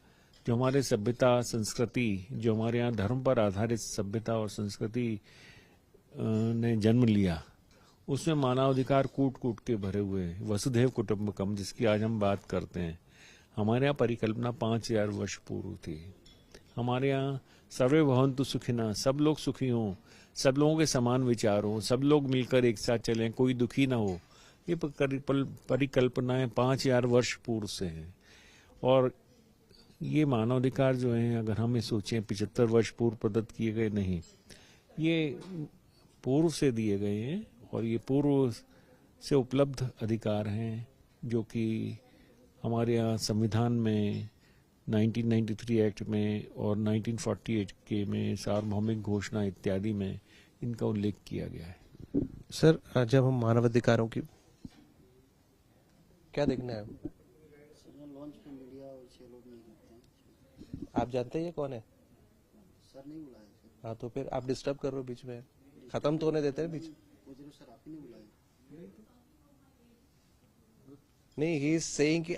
जो हमारे सभ्यता संस्कृति, जो हमारे यहाँ धर्म पर आधारित सभ्यता और संस्कृति ने जन्म लिया, उसमें मानवाधिकार कूट कूट के भरे हुए हैं। वसुधैव कुटुंबकम जिसकी आज हम बात करते हैं, हमारे यहाँ परिकल्पना 5000 वर्ष पूर्व थी। हमारे यहाँ सर्वे भवन्तु सुखिनः, सब लोग सुखी हों, सब लोगों के समान विचार हों, सब लोग मिलकर एक साथ चलें, कोई दुखी ना हो, ये परिकल्पनाएं 5000 वर्ष पूर्व से हैं। और ये मानवाधिकार जो हैं, अगर हम सोचें 75 वर्ष पूर्व प्रदत्त किए गए नहीं, ये पूर्व से दिए गए हैं और ये पूर्व से उपलब्ध अधिकार हैं जो कि हमारे यहाँ संविधान में 1993 एक्ट में और 1948 के में सार्वभौमिक घोषणा इत्यादि में इनका उल्लेख किया गया है। सर, जब हम मानवाधिकारों की क्या देखना है? आप जानते हैं ये कौन है? सर नहीं बुलाया। हाँ, तो फिर आप डिस्टर्ब कर रहे हो बीच में, खत्म तो होने देते हैं बीच। सर आप ही नहीं बुलाया। नहीं, ही इज सेइंग कि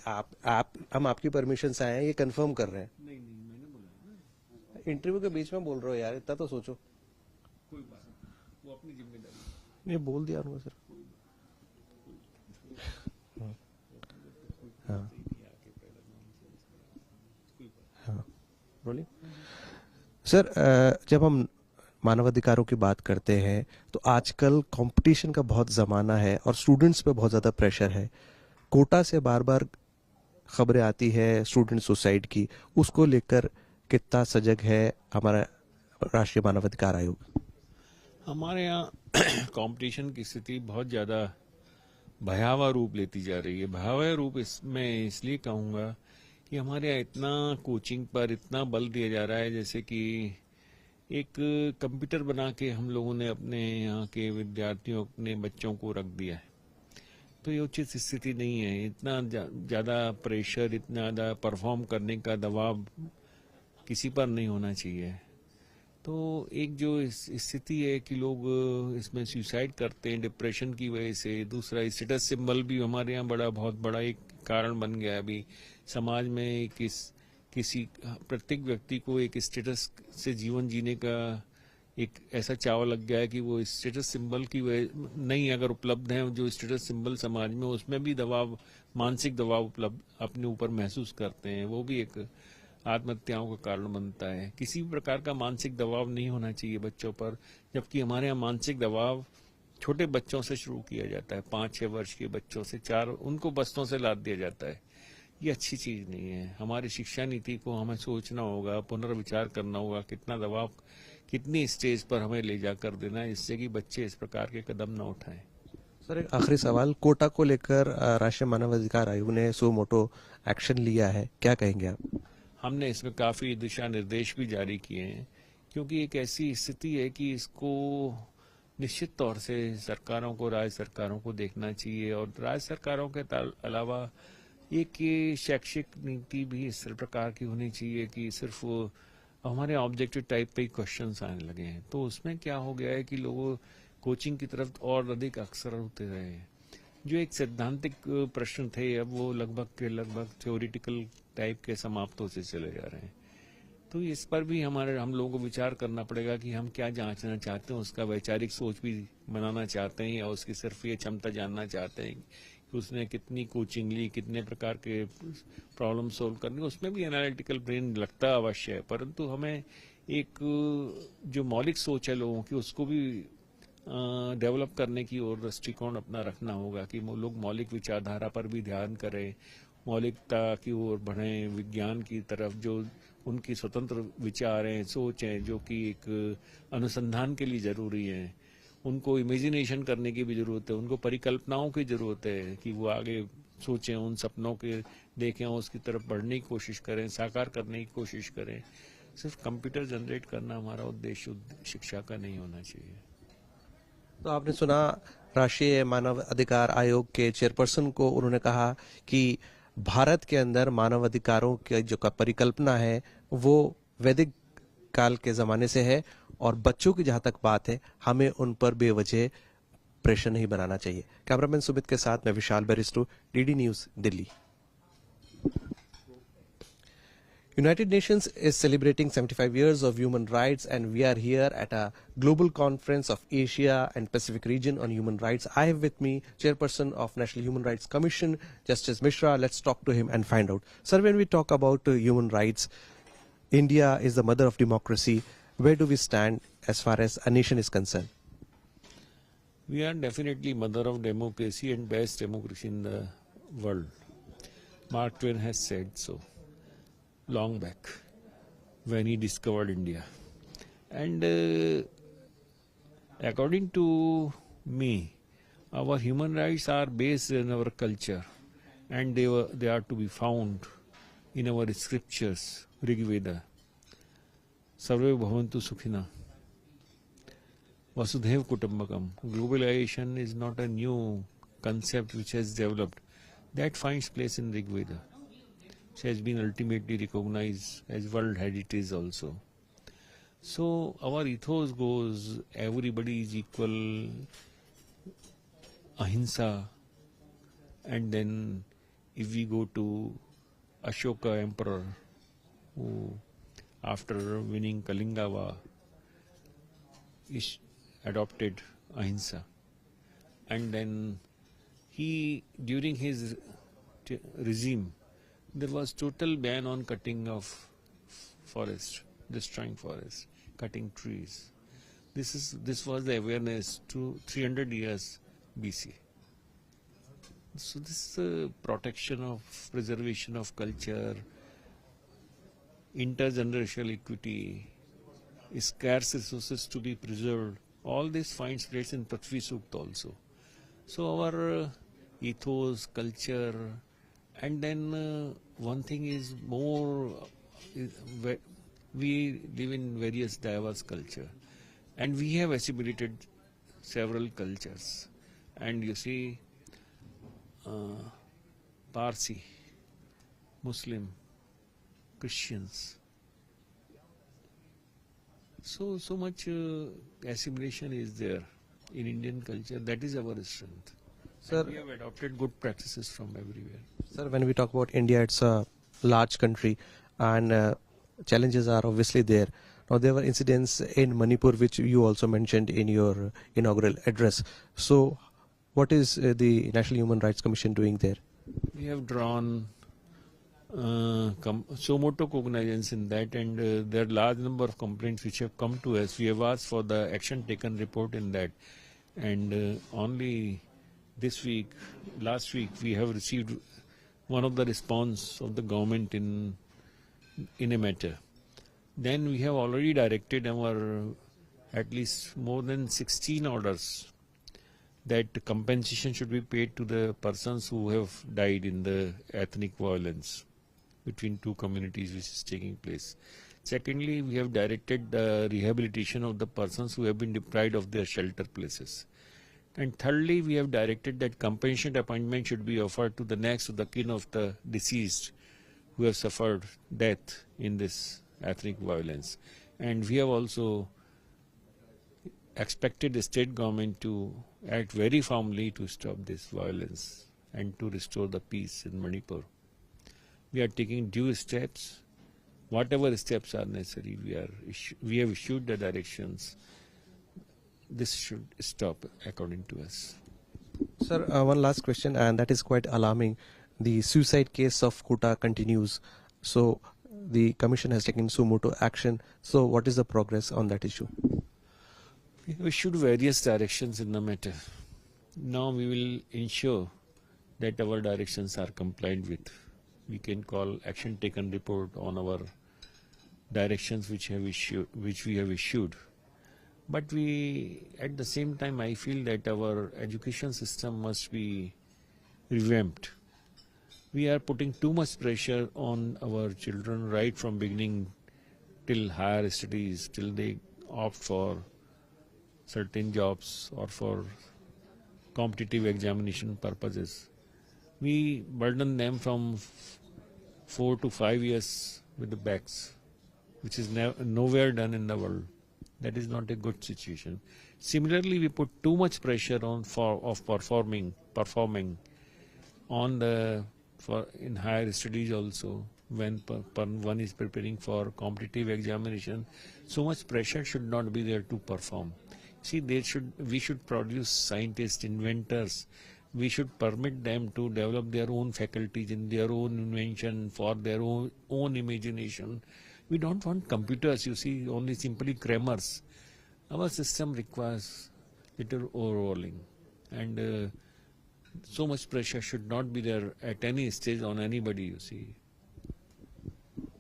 हम आपकी परमिशन से आए हैं, ये कंफर्म कर रहे हैं। नहीं मैंने बोला ना, इंटरव्यू के बीच में बोल रहे हो यार, इतना तो सोचो। कोई बात नहीं, वो अपनी जिम्मेदारी। नहीं, बोल दिया उनको सर। हाँ हाँ, बोलिए सर। जब हम मानवाधिकारों की बात करते हैं तो आजकल कंपटीशन का बहुत ज़माना है और स्टूडेंट्स पे बहुत ज़्यादा प्रेशर है। कोटा से बार बार खबरें आती है स्टूडेंट सुसाइड की, उसको लेकर कितना सजग है हमारा राष्ट्रीय मानवाधिकार आयोग? हमारे यहाँ कंपटीशन की स्थिति बहुत ज़्यादा भयावह रूप लेती जा रही है। भयावह रूप इसमें इसलिए कहूँगा कि हमारे यहाँ इतना कोचिंग पर इतना बल दिया जा रहा है, जैसे कि एक कंप्यूटर बना के हम लोगों ने अपने यहाँ के विद्यार्थियों, अपने बच्चों को रख दिया है। तो ये उचित स्थिति नहीं है। इतना ज़्यादा प्रेशर, इतना ज़्यादा परफॉर्म करने का दबाव किसी पर नहीं होना चाहिए। तो एक जो स्थिति है कि लोग इसमें सुसाइड करते हैं डिप्रेशन की वजह से। दूसरा, स्टेटस सिंबल भी हमारे यहाँ बहुत बड़ा एक कारण बन गया है। अभी समाज में किसी प्रत्येक व्यक्ति को एक स्टेटस से जीवन जीने का एक ऐसा चाव लग गया है कि वो स्टेटस सिंबल की वजह नहीं अगर उपलब्ध है, जो स्टेटस सिंबल समाज में, उसमें भी दबाव, मानसिक दबाव उपलब्ध अपने ऊपर महसूस करते हैं। वो भी एक आत्महत्याओं का कारण बनता है। किसी भी प्रकार का मानसिक दबाव नहीं होना चाहिए बच्चों पर, जबकि हमारे यहाँ मानसिक दबाव छोटे बच्चों से शुरू किया जाता है। 5-6 वर्ष के बच्चों से उनको बस्तों से लाद दिया जाता है। ये अच्छी चीज नहीं है। हमारी शिक्षा नीति को हमें सोचना होगा, पुनर्विचार करना होगा, कितना दबाव कितनी स्टेज पर हमें ले जाकर देना है, इससे कि बच्चे इस प्रकार के कदम न उठाएं। सर, एक आखिरी सवाल, कोटा को लेकर राष्ट्रीय मानवाधिकार आयोग ने सो मोटो एक्शन लिया है, क्या कहेंगे आप? हमने इसमें काफी दिशा निर्देश भी जारी किए हैं, क्योंकि एक ऐसी स्थिति है कि इसको निश्चित तौर से सरकारों को, राज्य सरकारों को देखना चाहिए। और राज्य सरकारों के अलावा एक शैक्षिक नीति भी इस प्रकार की होनी चाहिए कि सिर्फ हमारे ऑब्जेक्टिव टाइप पे ही क्वेश्चंस आने लगे हैं। तो उसमें क्या हो गया है कि लोग कोचिंग की तरफ और अधिक अक्सर होते रहे हैं। जो एक सैद्धांतिक प्रश्न थे, अब वो लगभग थ्योरिटिकल टाइप के समाप्त होते चले जा रहे हैं। तो इस पर भी हम लोगों को विचार करना पड़ेगा कि हम क्या जांचना चाहते हैं, उसका वैचारिक सोच भी बनाना चाहते हैं, या उसकी सिर्फ ये क्षमता जानना चाहते हैं कि उसने कितनी कोचिंग ली, कितने प्रकार के प्रॉब्लम सोल्व करने। उसमें भी एनालिटिकल ब्रेन लगता अवश्य है, परंतु हमें एक जो मौलिक सोच है लोगों की, उसको भी डेवलप करने की ओर दृष्टिकोण अपना रखना होगा कि लोग मौलिक विचारधारा पर भी ध्यान करें, मौलिकता की ओर बढ़ें, विज्ञान की तरफ, जो उनकी स्वतंत्र विचार हैं, सोच हैं, जो कि एक अनुसंधान के लिए जरूरी है। उनको इमेजिनेशन करने की भी जरूरत है, उनको परिकल्पनाओं की जरूरत है कि वो आगे सोचें, उन सपनों के देखें, उसकी तरफ बढ़ने की कोशिश करें, साकार करने की कोशिश करें। सिर्फ कंप्यूटर जनरेट करना हमारा उद्देश्य शिक्षा का नहीं होना चाहिए। तो आपने सुना राष्ट्रीय मानव अधिकार आयोग के चेयरपर्सन को, उन्होंने कहा कि भारत के अंदर मानव अधिकारों की जो परिकल्पना है वो वैदिक काल के ज़माने से है, और बच्चों की जहाँ तक बात है हमें उन पर बेवजह प्रेशर नहीं बनाना चाहिए। कैमरामैन सुमित के साथ मैं विशाल बेरिस्टो, DD news, Delhi. United Nations is celebrating 75 years of human rights, and we are here at a global conference of Asia and Pacific region on human rights. I have with me Chairperson of National Human Rights Commission, Justice Mishra. Let's talk to him and find out. Sir, when we talk about human rights, India is the mother of democracy. Where do we stand as far as a nation is concerned? We are definitely mother of democracy and best democracy in the world. Mark Twain has said so long back when he discovered India. And according to me, our human rights are based in our culture, and they are to be found in our scriptures, Rig Veda. Sarve Bhavantu Sukhina. Vasudhaiva Kutumbakam. Globalization is not a new concept which has developed. That finds place in Rig Veda, which has been ultimately recognized as world heritage also. So our ethos goes, everybody is equal, ahimsa, and then if we go to Ashoka emperor, who after winning Kalinga War adopted ahimsa, and then he, during his regime, there was total ban on cutting of forest, destroying forest, cutting trees. This was the awareness to 300 years BC. So this protection of preservation of culture, intergenerational equity, scarce resources to be preserved, all this finds place in Prithvi Sukta also. So our ethos, culture, and then one thing is more, we live in various diverse culture, and we have assimilated several cultures. And you see, Parsi, Muslim, Christians, so much assimilation is there in Indian culture. That is our strength. Sir, and we have adopted good practices from everywhere. Sir, when we talk about India, it's a large country, and challenges are obviously there. Now, there were incidents in Manipur, which you also mentioned in your inaugural address. So, what is the National Human Rights Commission doing there? We have drawn so moto cognizance in that, and there are large number of complaints which have come to us. We have asked for the action taken report in that, and only this week, last week, we have received one of the response of the government in a matter. Then we have already directed our at least more than 16 orders that compensation should be paid to the persons who have died in the ethnic violence between two communities which is taking place. Secondly, we have directed the rehabilitation of the persons who have been deprived of their shelter places. And thirdly, we have directed that compassionate appointment should be offered to the next of the kin of the deceased who have suffered death in this ethnic violence. And we have also expected the state government to act very firmly to stop this violence and to restore the peace in Manipur. We are taking due steps. Whatever steps are necessary, we have issued the directions. This should stop, according to us. Sir, one last question, and that is quite alarming. The suicide case of Kota continues. So, the Commission has taken suo motu action. So, what is the progress on that issue? We have issued various directions in the matter. Now we will ensure that our directions are complied with. We can call action taken report on our directions which we have issued. But at the same time, I feel that our education system must be revamped. we are putting too much pressure on our children right from beginning till higher studies, till they opt for certain jobs or for competitive examination purposes. We burden them from 4 to 5 years with the backs, which is nowhere done in the world. That is not a good situation. Similarly, we put too much pressure on performing on in higher studies also. When one is preparing for competitive examination, so much pressure should not be there to perform. See, we should produce scientists, inventors. We should permit them to develop their own faculties in their own invention for their own imagination. We don't want computers, you see, only simply crammers. Our system requires little overhauling, and so much pressure should not be there at any stage on anybody, you see.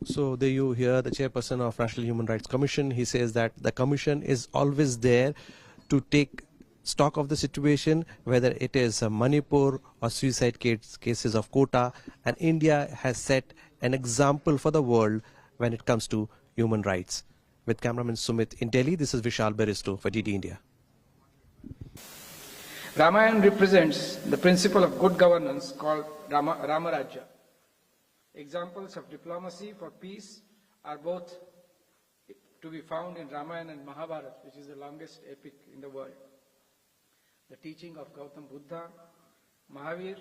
So there you hear the chairperson of National Human Rights Commission. He says that the commission is always there to take stock of the situation, whether it is Manipur or suicide cases of Kota, and India has set an example for the world when it comes to human rights. With cameraman Sumit in Delhi, this is Vishal Beristo for DD India. Ramayana represents the principle of good governance called Ramarajya. Examples of diplomacy for peace are both to be found in Ramayana and Mahabharata, which is the longest epic in the world. The teaching of Gautam Buddha, Mahavir,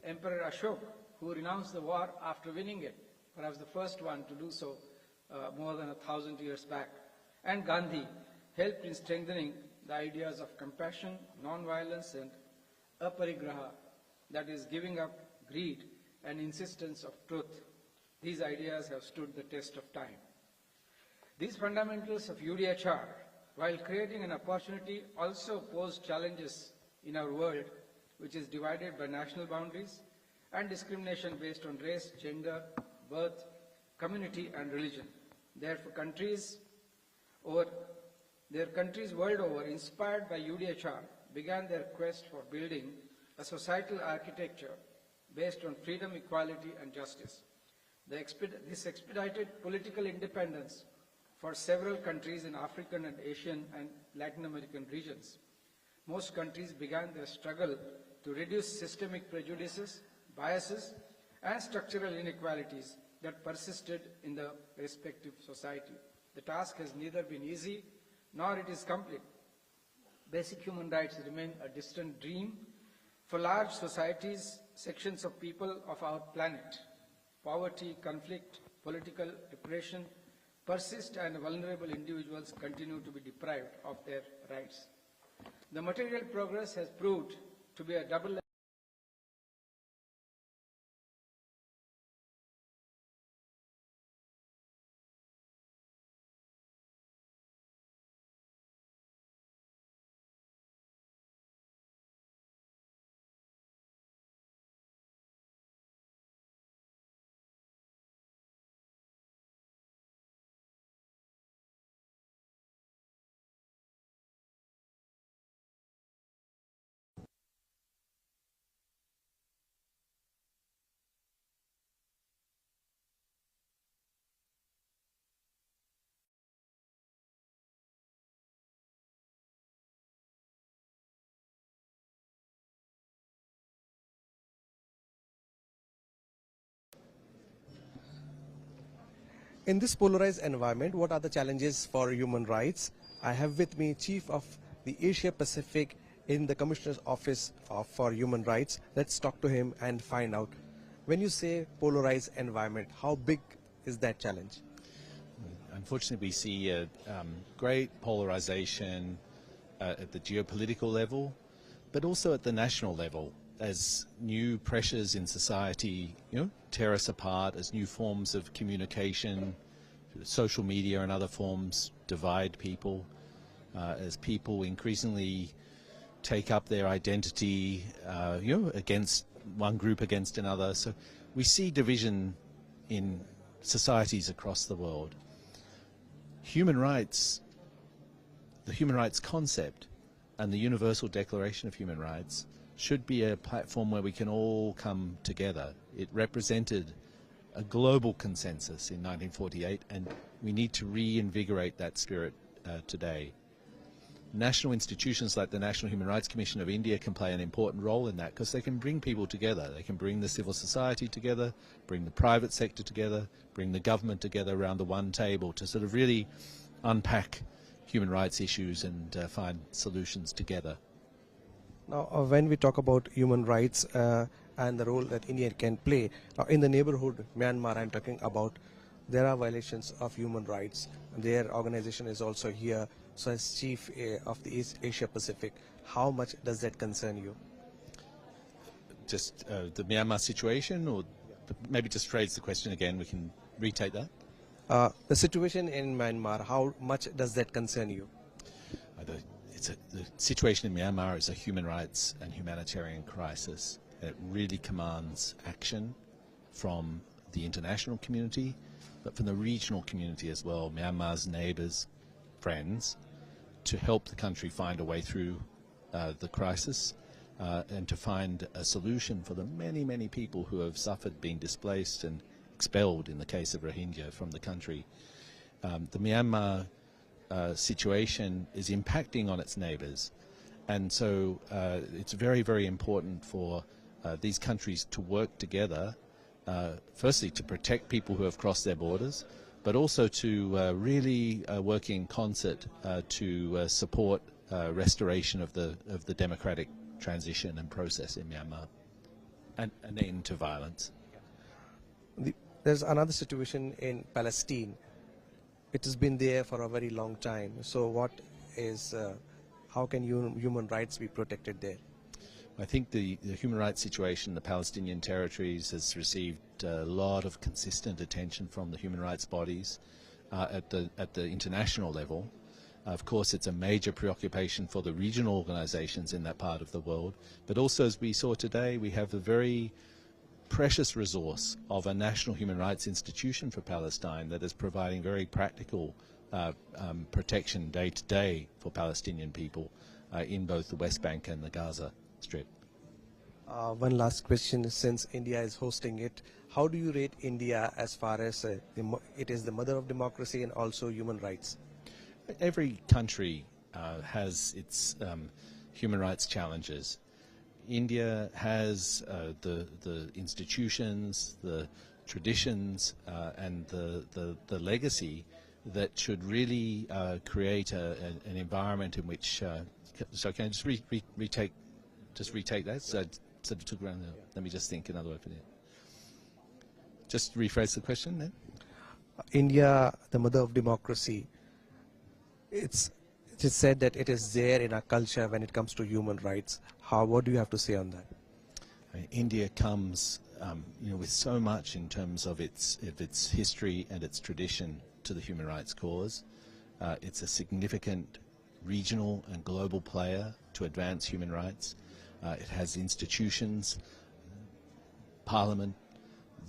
Emperor Ashok, who renounced the war after winning it, perhaps the first one to do so more than 1,000 years back, and Gandhi helped in strengthening the ideas of compassion, non-violence, and aparigraha, that is, giving up greed and insistence of truth. These ideas have stood the test of time. These fundamentals of UDHR, while creating an opportunity, also pose challenges in our world, which is divided by national boundaries and discrimination based on race, gender, birth, community, and religion. Therefore, countries world over, inspired by UDHR, began their quest for building a societal architecture based on freedom, equality, and justice. This expedited political independence for several countries in African and Asian and Latin American regions. Most countries began their struggle to reduce systemic prejudices, biases, and structural inequalities that persisted in the respective society. The task has neither been easy nor it is complete. Basic human rights remain a distant dream for large societies, sections of people of our planet. Poverty, conflict, political repression persist, and vulnerable individuals continue to be deprived of their rights. The material progress has proved to be a double In this polarized environment, what are the challenges for human rights? I have with me Chief of the Asia Pacific in the Commissioner's Office for Human Rights. Let's talk to him and find out. When you say polarized environment, how big is that challenge? Unfortunately, we see a great polarization at the geopolitical level, but also at the national level, as new pressures in society, tear us apart, as new forms of communication, social media and other forms divide people, as people increasingly take up their identity, against one group against another. So we see division in societies across the world. Human rights, the human rights concept and the Universal Declaration of Human Rights should be a platform where we can all come together. It represented a global consensus in 1948, and we need to reinvigorate that spirit today. National institutions like the National Human Rights Commission of India can play an important role in that, because they can bring people together. They can bring the civil society together, bring the private sector together, bring the government together around the one table to sort of really unpack human rights issues and find solutions together. Now, when we talk about human rights and the role that India can play, in the neighborhood, Myanmar, I'm talking about, there are violations of human rights. Their organization is also here. So as chief of the East Asia Pacific, how much does that concern you? Just the Myanmar situation, or maybe just phrase the question again, we can retake that? The situation in Myanmar, how much does that concern you? The situation in Myanmar is a human rights and humanitarian crisis. It really commands action from the international community, but from the regional community as well, Myanmar's neighbours, friends, to help the country find a way through the crisis and to find a solution for the many, many people who have suffered being displaced and expelled, in the case of Rohingya, from the country. The Myanmar situation is impacting on its neighbours, and so it's very, very important for these countries to work together, firstly to protect people who have crossed their borders, but also to really work in concert to support restoration of the democratic transition and process in Myanmar, and an end to violence. There's another situation in Palestine. It has been there for a very long time. So what is, how can human rights be protected there? I think the human rights situation in the Palestinian territories has received a lot of consistent attention from the human rights bodies at the international level. Of course, it's a major preoccupation for the regional organizations in that part of the world, but also, as we saw today, we have a very precious resource of a national human rights institution for Palestine that is providing very practical protection day to day for Palestinian people in both the West Bank and the Gaza Strip. One last question, since India is hosting it, how do you rate India as far as it is the mother of democracy and also human rights? Every country has its human rights challenges. India has the institutions, the traditions, and the legacy that should really create an environment in which. So can I just retake that? So it took around. Let me just think another way for it. Just rephrase the question then. India, the mother of democracy. It's said that it is there in our culture when it comes to human rights. What do you have to say on that? India comes, with so much in terms of its history and its tradition to the human rights cause. It's a significant regional and global player to advance human rights. It has institutions, parliament,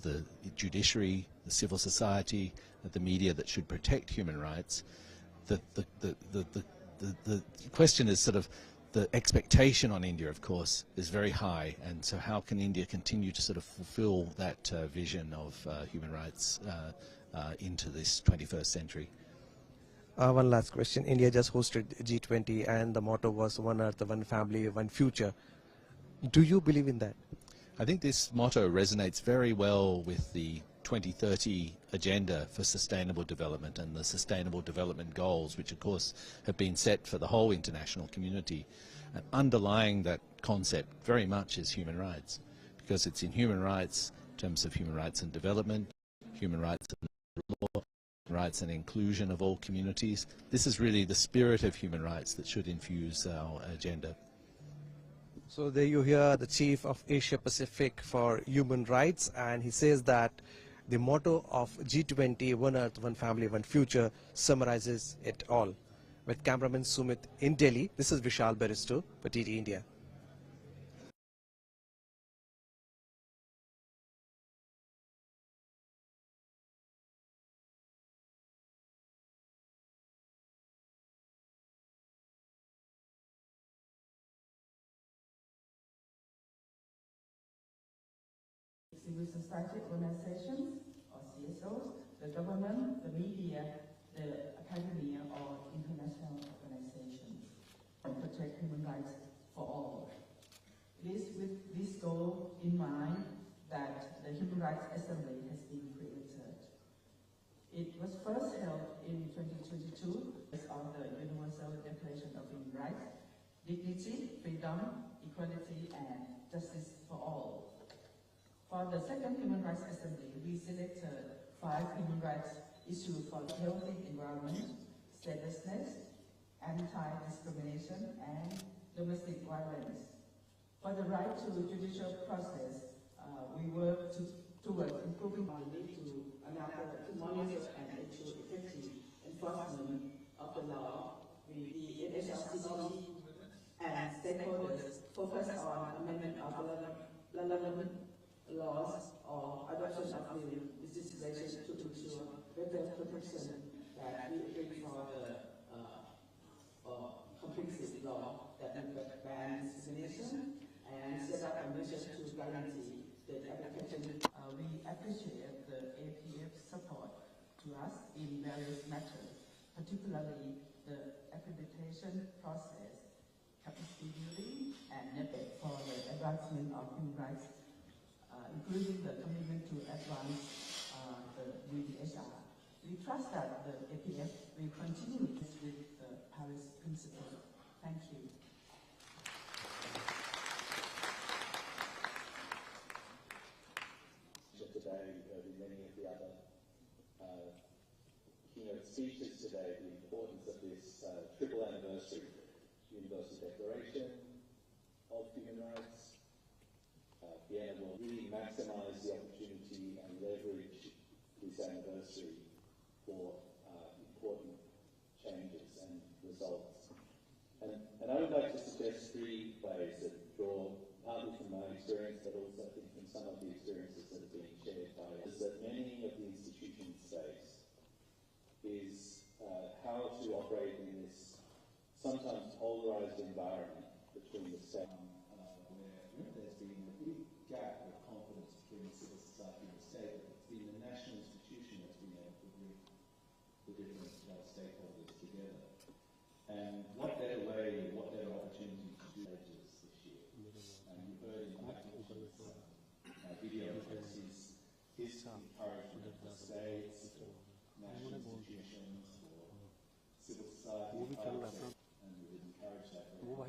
the judiciary, the civil society, the media that should protect human rights. The question is sort of the expectation on India, of course, is very high, and so how can India continue to sort of fulfill that vision of human rights into this 21st century? One last question. India just hosted G20 and the motto was One Earth, One Family, One Future. Do you believe in that? I think this motto resonates very well with the 2030 agenda for sustainable development and the sustainable development goals, which of course have been set for the whole international community. And underlying that concept very much is human rights, because it's in human rights, in terms of human rights and development, human rights and law, rights and inclusion of all communities. This is really the spirit of human rights that should infuse our agenda. So there you hear the Chief of Asia Pacific for Human Rights, and he says that the motto of G20, One Earth, One Family, One Future, summarizes it all. With cameraman Sumit in Delhi, this is Vishal Baristo for TT India. civil society organizations, or CSOs, the government, the media, the academia, or international organizations, and protect human rights for all. It is with this goal in mind that the Human Rights Assembly has been created. It was first held in 2022 as of the Universal Declaration of Human Rights, dignity, freedom, equality, and justice for all. For the second Human Rights Assembly, we selected 5 human rights issues for healthy environment, statelessness, anti-discrimination, and domestic violence. For the right to judicial process, we work towards improving the need to monitor and ensure effective enforcement of the law with the NHRC and stakeholders focus on amendment of relevant laws or adoption of new legislation to ensure better protection that we bring for the comprehensive law that bans discrimination and set up a measure to guarantee the application. We appreciate the APF support to us in various matters, particularly the accreditation process, capacity building, and network for the advancement of human rights, including the commitment to advance the UDHR. We trust that the APF will continue with the Paris Principle. Thank you. Today, you've heard in many of the other keynote speeches today the importance of this triple anniversary, Universal Declaration of Human Rights. Vienna will really maximise the opportunity and leverage this anniversary for important changes and results. And I would like to suggest 3 ways that draw partly from my experience, but also I think from some of the experiences that have been shared by us, that many of the institutions face is how to operate in this sometimes polarised environment between the state, where there's been a big gap of confidence between civil society and the state. It's been the national institution that's been able to bring the different stakeholders together. And what better way, what better opportunity to do this year? And you heard in my video his encouragement of the states, or national institutions, or civil society, and we would encourage that. But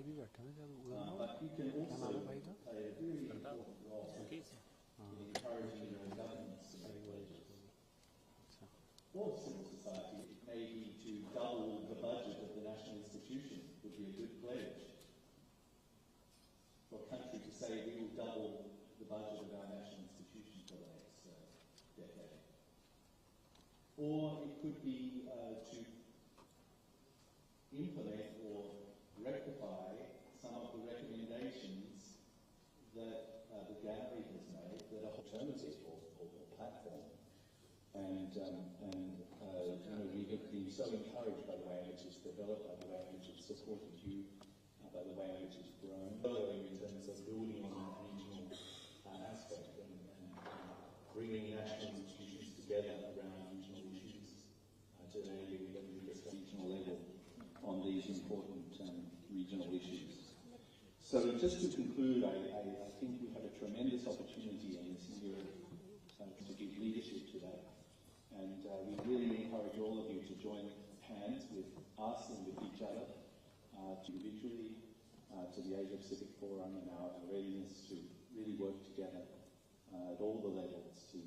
you can also play a very important role in encouraging your own governments to make pledges. For civil society, it may be to double the budget of the national institution would be a good pledge. For a country to say we will double the budget of our national institution for the next decade. Or it could be to implement or rectify some of the recommendations that the gallery has made that are alternative or platform. And we've been so encouraged by the way in which it's developed, by the way in which it's supported you, by the way in which it's grown, in terms of building on that regional aspect and bringing national institutions together around regional issues. Today we discuss regional level on these important regional issues. So just to conclude, I think we have a tremendous opportunity in this year to give leadership to that. And we really encourage all of you to join hands with us and with each other, individually, to the Asia Pacific Forum and our readiness to really work together at all the levels to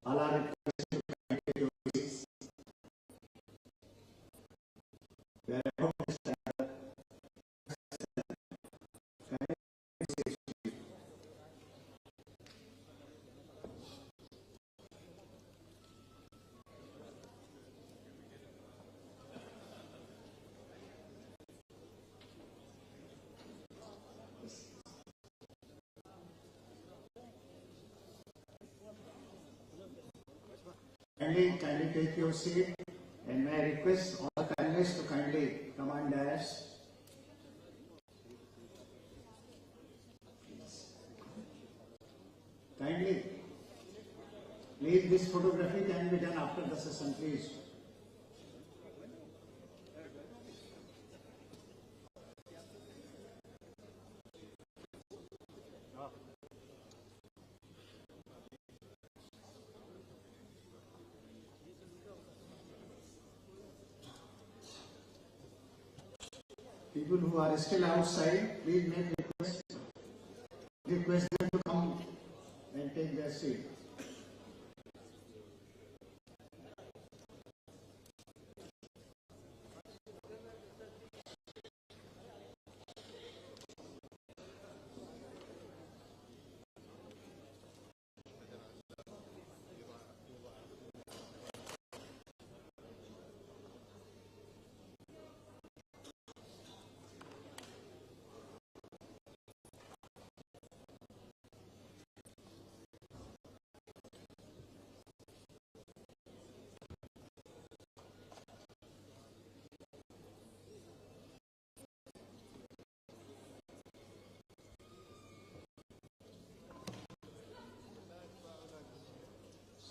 All are requested to kindly take your seats. We are about to start. Kindly take your seat, and may I request all the panelists to kindly come on dais. Kindly, please, this photography can be done after the session, please. People who are still outside, please make request them to come and take their seat.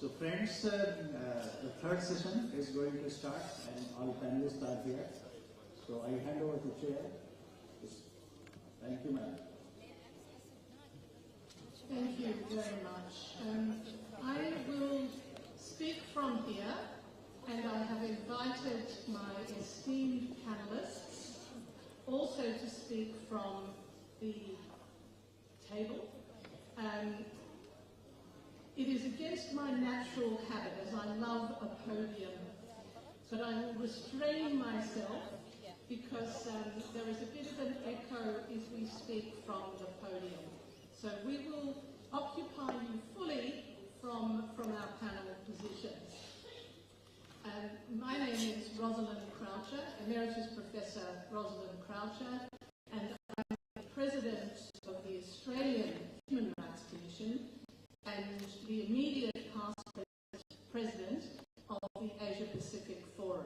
So friends, the third session is going to start and all panelists are here. So I hand over to chair. Thank you, madam. Thank you very much. I will speak from here, and I have invited my esteemed panelists also to speak from the table. It is against my natural habit, as I love a podium, but I will restrain myself because there is a bit of an echo if we speak from the podium. So we will occupy you fully from our panel positions. My name is Rosalind Croucher, Emeritus Professor Rosalind Croucher, and I'm the President of the Australian Human Rights Commission and the immediate past President of the Asia Pacific Forum,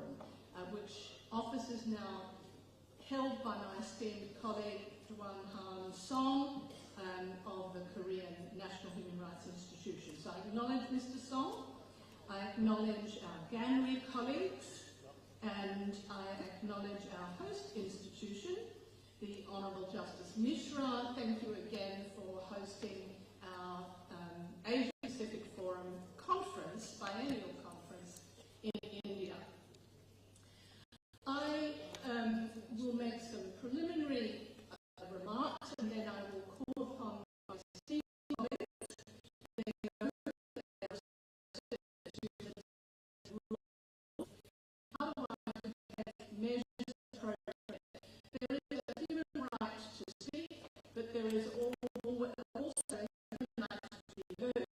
which office is now held by my esteemed colleague Bhawan Song of the Korean National Human Rights Institution. So I acknowledge Mr. Song, I acknowledge our Ganri colleagues, and I acknowledge our host institution, the Honourable Justice Mishra. Thank you again for hosting our Asia Pacific Forum conference, biennial conference in India. I will make some preliminary remarks, and then I will call upon my esteemed colleagues. Otherwise, we have measures appropriate. There is a human right to speak, but there is also a human right to be heard.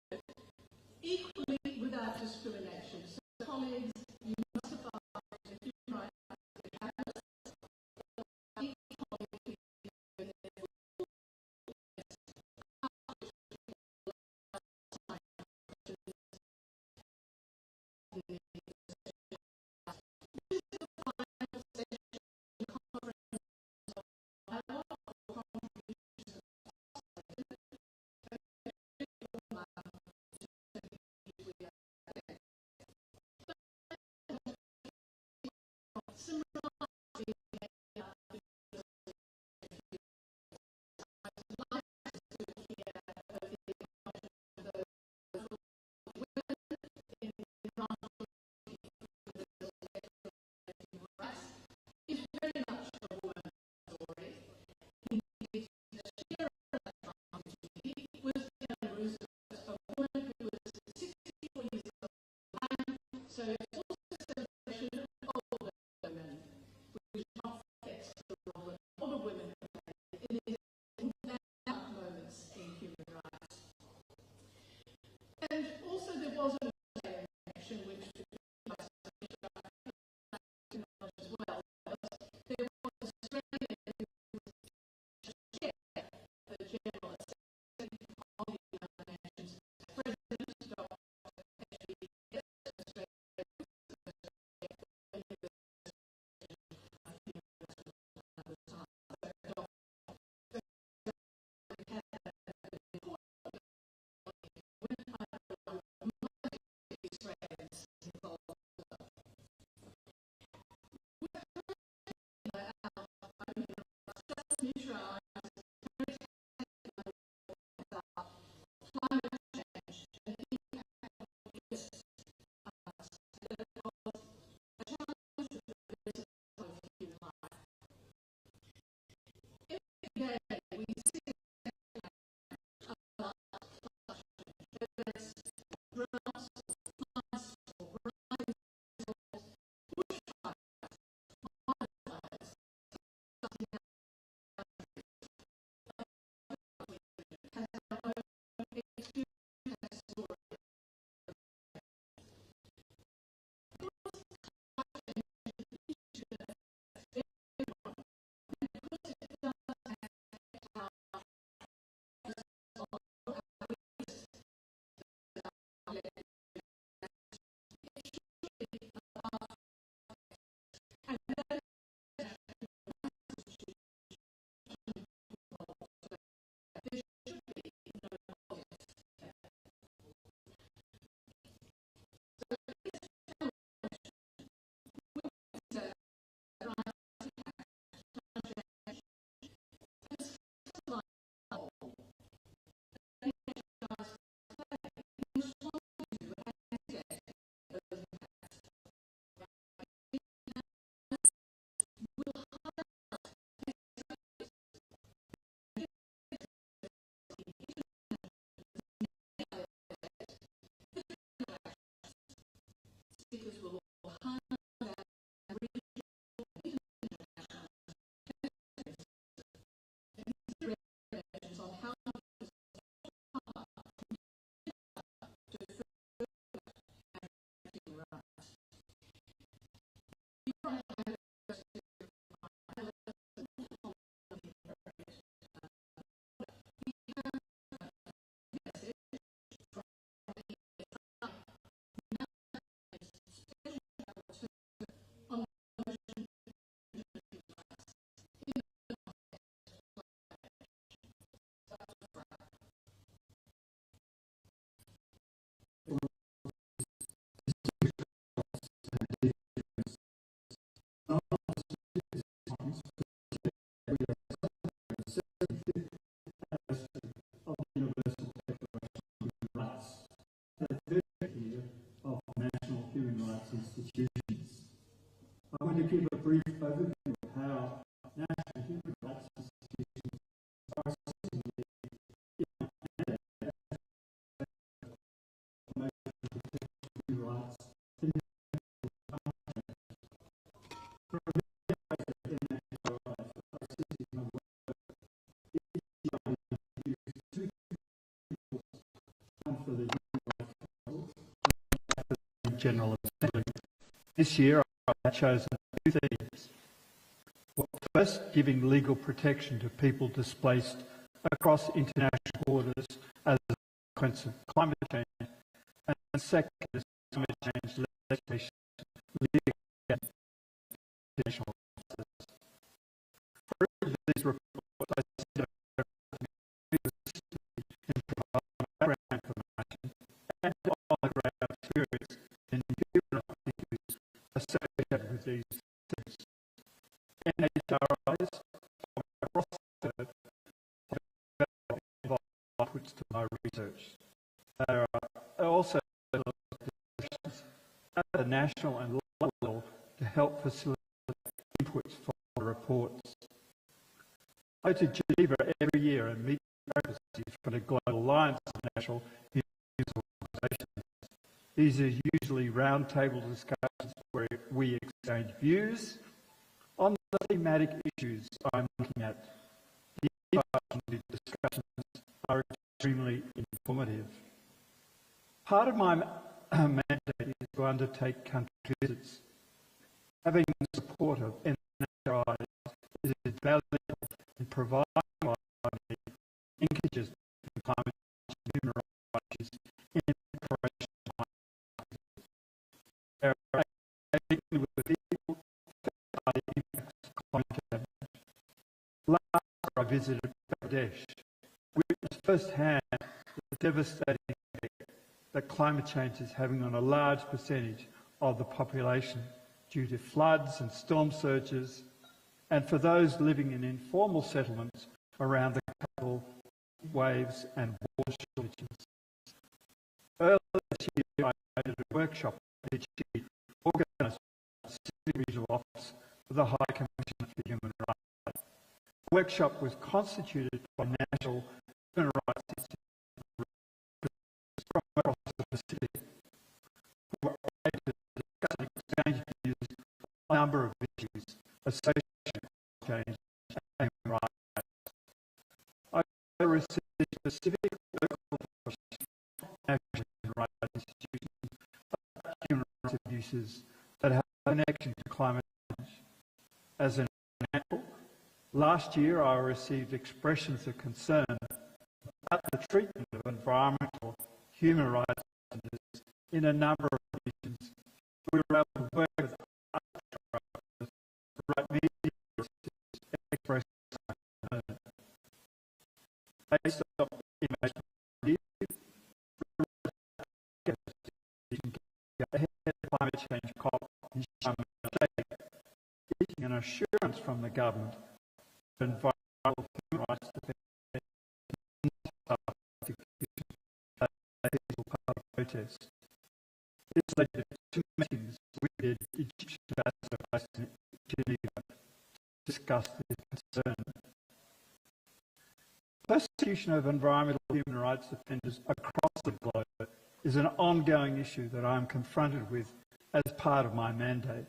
of the Universal Declaration of Human Rights and the 30th year of national human rights institutions. I want to give a brief overview of how national human rights institutions are assisting the human rights in the General Assembly. This year I have chosen two themes. First, giving legal protection to people displaced across international borders as a consequence of climate change. And second, is climate change legislation legal international officers. For each of these reports, I said in providing background information and on-the-ground experience in human rights issues associated with these things. NHRIs across the globe have inputs to my research. There are also discussions at the national and local level to help facilitate inputs for the reports. I go to Geneva every year and meet representatives from the Global Alliance of National Human Rights Organisations. These are usually roundtable discussions where we exchange views on the thematic issues I'm looking at. The discussions are extremely informative. Part of my mandate is to undertake country visits. Having the support of NHRIs is valuable in providing linkages to climate change and human rights issues in preparation of there are with people by the impacts of climate change. Last year I visited Bangladesh, witnessed firsthand the devastating effect that climate change is having on a large percentage of the population due to floods and storm surges, and for those living in informal settlements around the capital, waves and water shortages. Earlier this year, I attended a workshop at the organised by the Sydney Regional Office of the High Commissioner for Human Rights. The workshop was constituted by national human rights institutions from across the Pacific, who were able to discuss and exchange views on a number of issues associated with change and human rights. I received specific local information from national human rights institutions about human rights abuses that have a connection to climate change. As an example, last year I received expressions of concern about the treatment of environmental human rights defenders in a number of regions. We were able to work with other to write media express concern. Based on information ahead of climate change COP in Sharm el-Sheikh, seeking an assurance from the government that environmental human rights defenders peaceful public protest. This led to two meetings with the Egyptian ambassador based in Geneva to discuss this concern. Persecution of environmental human rights defenders across the globe is an ongoing issue that I am confronted with as part of my mandate.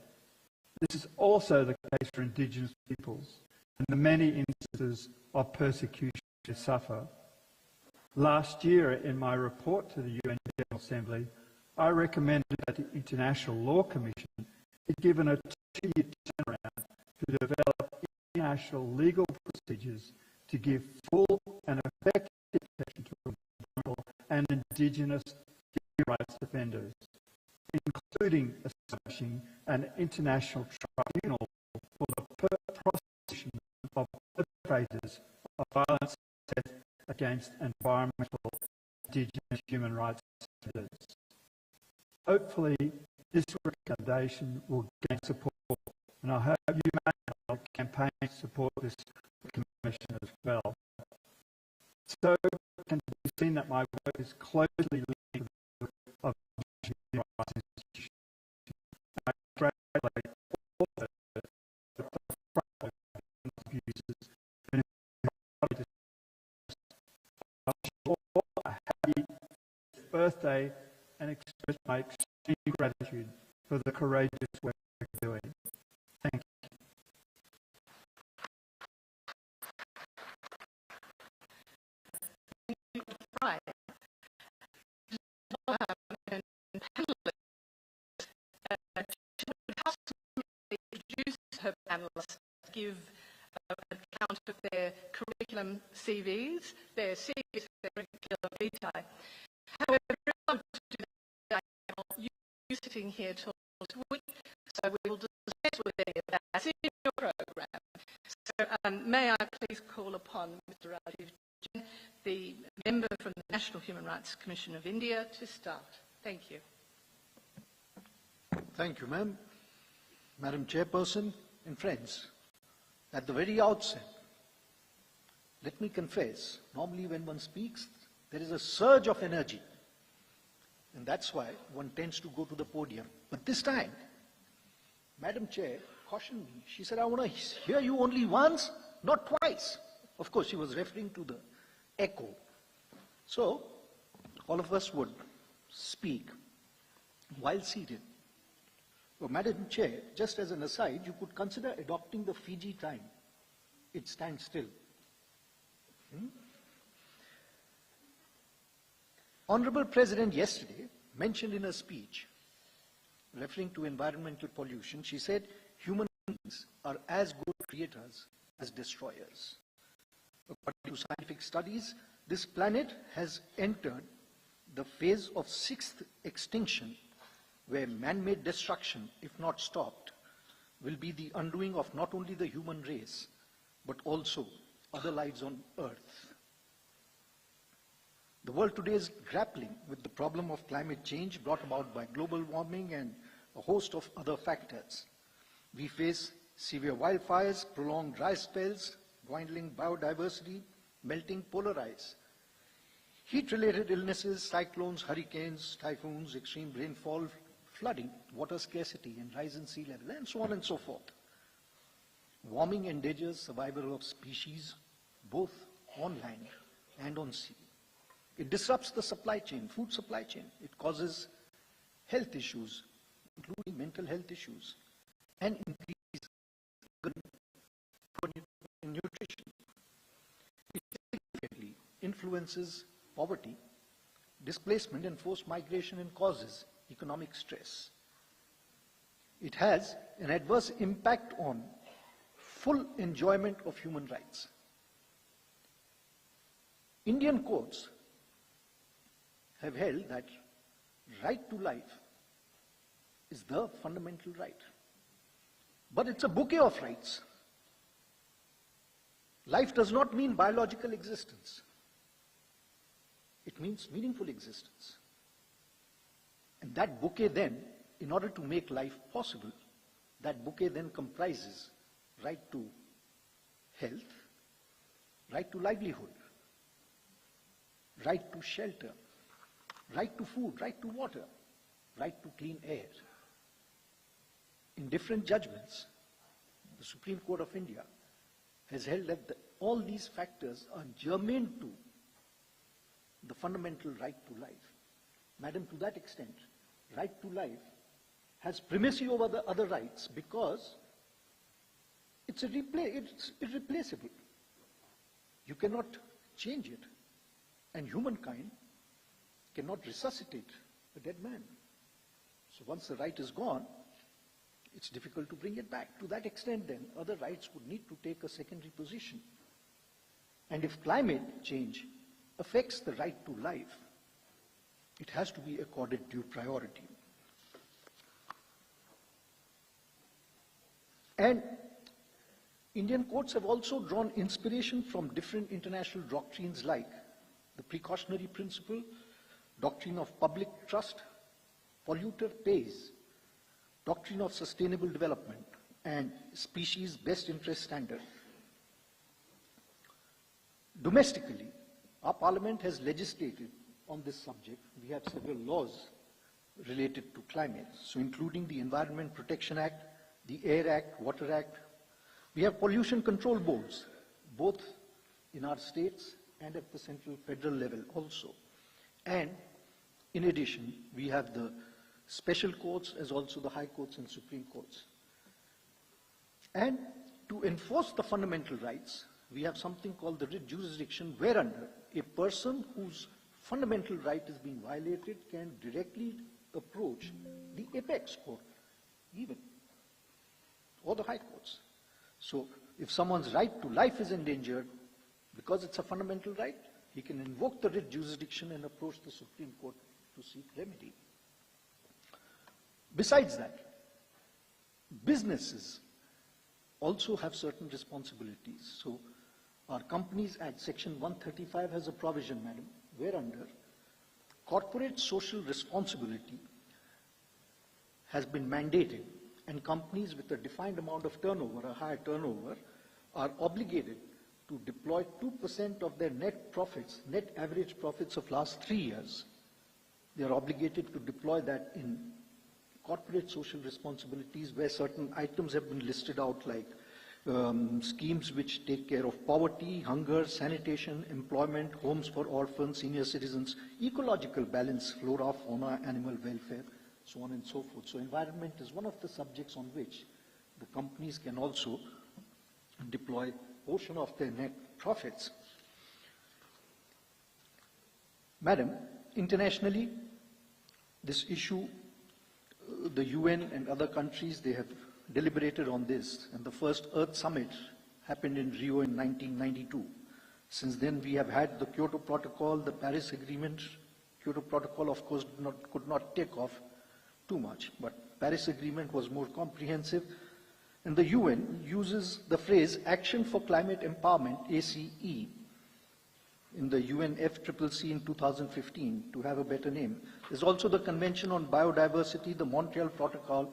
This is also the case for Indigenous peoples and the many instances of persecution they suffer. Last year, in my report to the UN General Assembly, I recommended that the International Law Commission be given a 2-year turnaround to develop international legal procedures to give full and effective protection to environmental and Indigenous human rights defenders, including establishing an international tribunal for the prosecution of perpetrators of violence against environmental Indigenous human rights defenders. Hopefully, this recommendation will gain support and I hope you may campaign to support this commission as well. So it can be seen that my work is closely linked to the work of the human rights institutions. I congratulate all of the abuses and I wish you all a happy birthday and express my extreme gratitude for the courageous work you're doing. Thank you. Right. Introduce her panelists, give an account of their curriculum CVs, their CVs, their curriculum vitae. However, I'm you sitting here till next week, so we will discuss with any of that in your program. So may I please call upon Mr. Rajiv Jain, the member from the National Human Rights Commission of India, to start. Thank you. Thank you, ma'am. Madam Chairperson and friends, at the very outset, let me confess, normally when one speaks, there is a surge of energy. And that's why one tends to go to the podium. But this time, Madam Chair cautioned me. She said, I want to hear you only once, not twice. Of course, she was referring to the echo. So, all of us would speak while seated. Well, Madam Chair, just as an aside, you could consider adopting the Fiji time. It stands still. Honorable President yesterday mentioned in a speech, referring to environmental pollution, she said, human beings are as good creators as destroyers. According to scientific studies, this planet has entered the phase of sixth extinction, where man-made destruction, if not stopped, will be the undoing of not only the human race, but also other lives on Earth. The world today is grappling with the problem of climate change brought about by global warming and a host of other factors. We face severe wildfires, prolonged dry spells, dwindling biodiversity, melting polar ice, heat-related illnesses, cyclones, hurricanes, typhoons, extreme rainfall, flooding, water scarcity, and rise in sea level, and so on and so forth. Warming endangers survival of species, both on land and on sea. It disrupts the supply chain, food supply chain. It causes health issues, including mental health issues, and increases in nutrition. It significantly influences poverty, displacement, and forced migration, and causes economic stress. It has an adverse impact on full enjoyment of human rights. Indian courts have held that right to life is the fundamental right. But it's a bouquet of rights. Life does not mean biological existence. It means meaningful existence. And that bouquet then, in order to make life possible, that bouquet then comprises right to health, right to livelihood, right to shelter, right to food, right to water, right to clean air. In different judgments, the Supreme Court of India has held that all these factors are germane to the fundamental right to life. Madam, to that extent, right to life has primacy over the other rights because it's irreplaceable. You cannot change it, and humankind cannot resuscitate a dead man. So once the right is gone, it's difficult to bring it back. To that extent, then, other rights would need to take a secondary position. And if climate change affects the right to life, it has to be accorded due priority. And Indian courts have also drawn inspiration from different international doctrines like the precautionary principle, doctrine of public trust, polluter pays, doctrine of sustainable development, and species best interest standard. Domestically, our Parliament has legislated on this subject. We have several laws related to climate, so including the Environment Protection Act, the Air Act, Water Act. We have pollution control boards, both in our states and at the central federal level also. And in addition, we have the special courts as also the high courts and supreme courts. And to enforce the fundamental rights, we have something called the writ jurisdiction, whereunder a person whose fundamental right is being violated can directly approach the apex court, even, or the high courts. So if someone's right to life is endangered, because it's a fundamental right, he can invoke the writ jurisdiction and approach the Supreme Court to seek remedy. Besides that, businesses also have certain responsibilities. So our Companies Act, Section 135 has a provision, madam, whereunder corporate social responsibility has been mandated, and companies with a defined amount of turnover, a higher turnover, are obligated to deploy 2% of their net profits, net average profits of last 3 years. They are obligated to deploy that in corporate social responsibilities, where certain items have been listed out, like schemes which take care of poverty, hunger, sanitation, employment, homes for orphans, senior citizens, ecological balance, flora, fauna, animal welfare, so on and so forth. So environment is one of the subjects on which the companies can also deploy a portion of their net profits. Madam, internationally, this issue, the UN and other countries, they have deliberated on this, and the first Earth Summit happened in Rio in 1992. Since then, we have had the Kyoto Protocol, the Paris Agreement. Kyoto Protocol, of course, could not take off too much, but Paris Agreement was more comprehensive. And the UN uses the phrase Action for Climate Empowerment, ACE, in the UNFCCC in 2015 to have a better name. There's also the Convention on Biodiversity, the Montreal Protocol,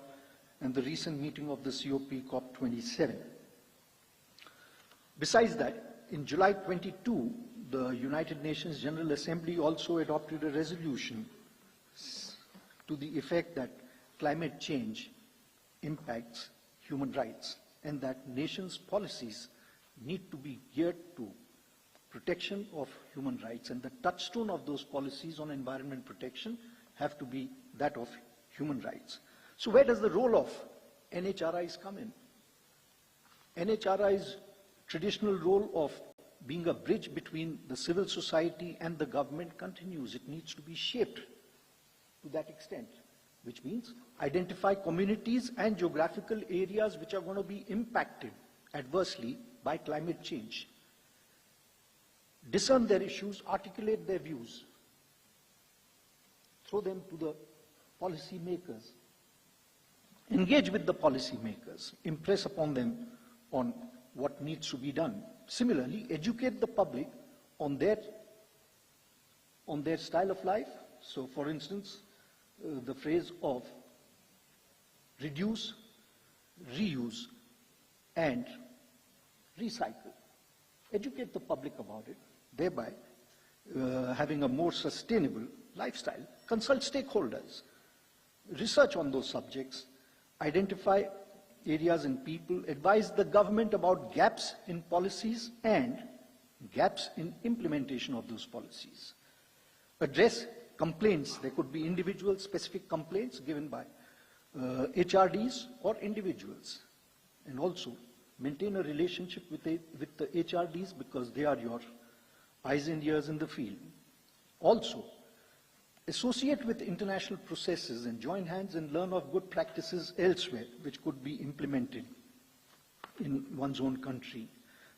and the recent meeting of the COP COP27. Besides that, in July 22, the United Nations General Assembly also adopted a resolution to the effect that climate change impacts human rights and that nations' policies need to be geared to protection of human rights, and the touchstone of those policies on environment protection have to be that of human rights. So where does the role of NHRIs come in? NHRI's traditional role of being a bridge between the civil society and the government continues. It needs to be shaped to that extent, which means identify communities and geographical areas which are going to be impacted adversely by climate change, discern their issues, articulate their views, throw them to the policy makers, engage with the policy makers, impress upon them on what needs to be done. Similarly, educate the public on their style of life. So, for instance, the phrase of reduce, reuse, and recycle. Educate the public about it, thereby having a more sustainable lifestyle. Consult stakeholders, research on those subjects, identify areas and people, advise the government about gaps in policies and gaps in implementation of those policies. Address complaints. There could be individual specific complaints given by HRDs or individuals. And also maintain a relationship with the HRDs because they are your eyes and ears in the field. Also, associate with international processes and join hands and learn of good practices elsewhere which could be implemented in one's own country.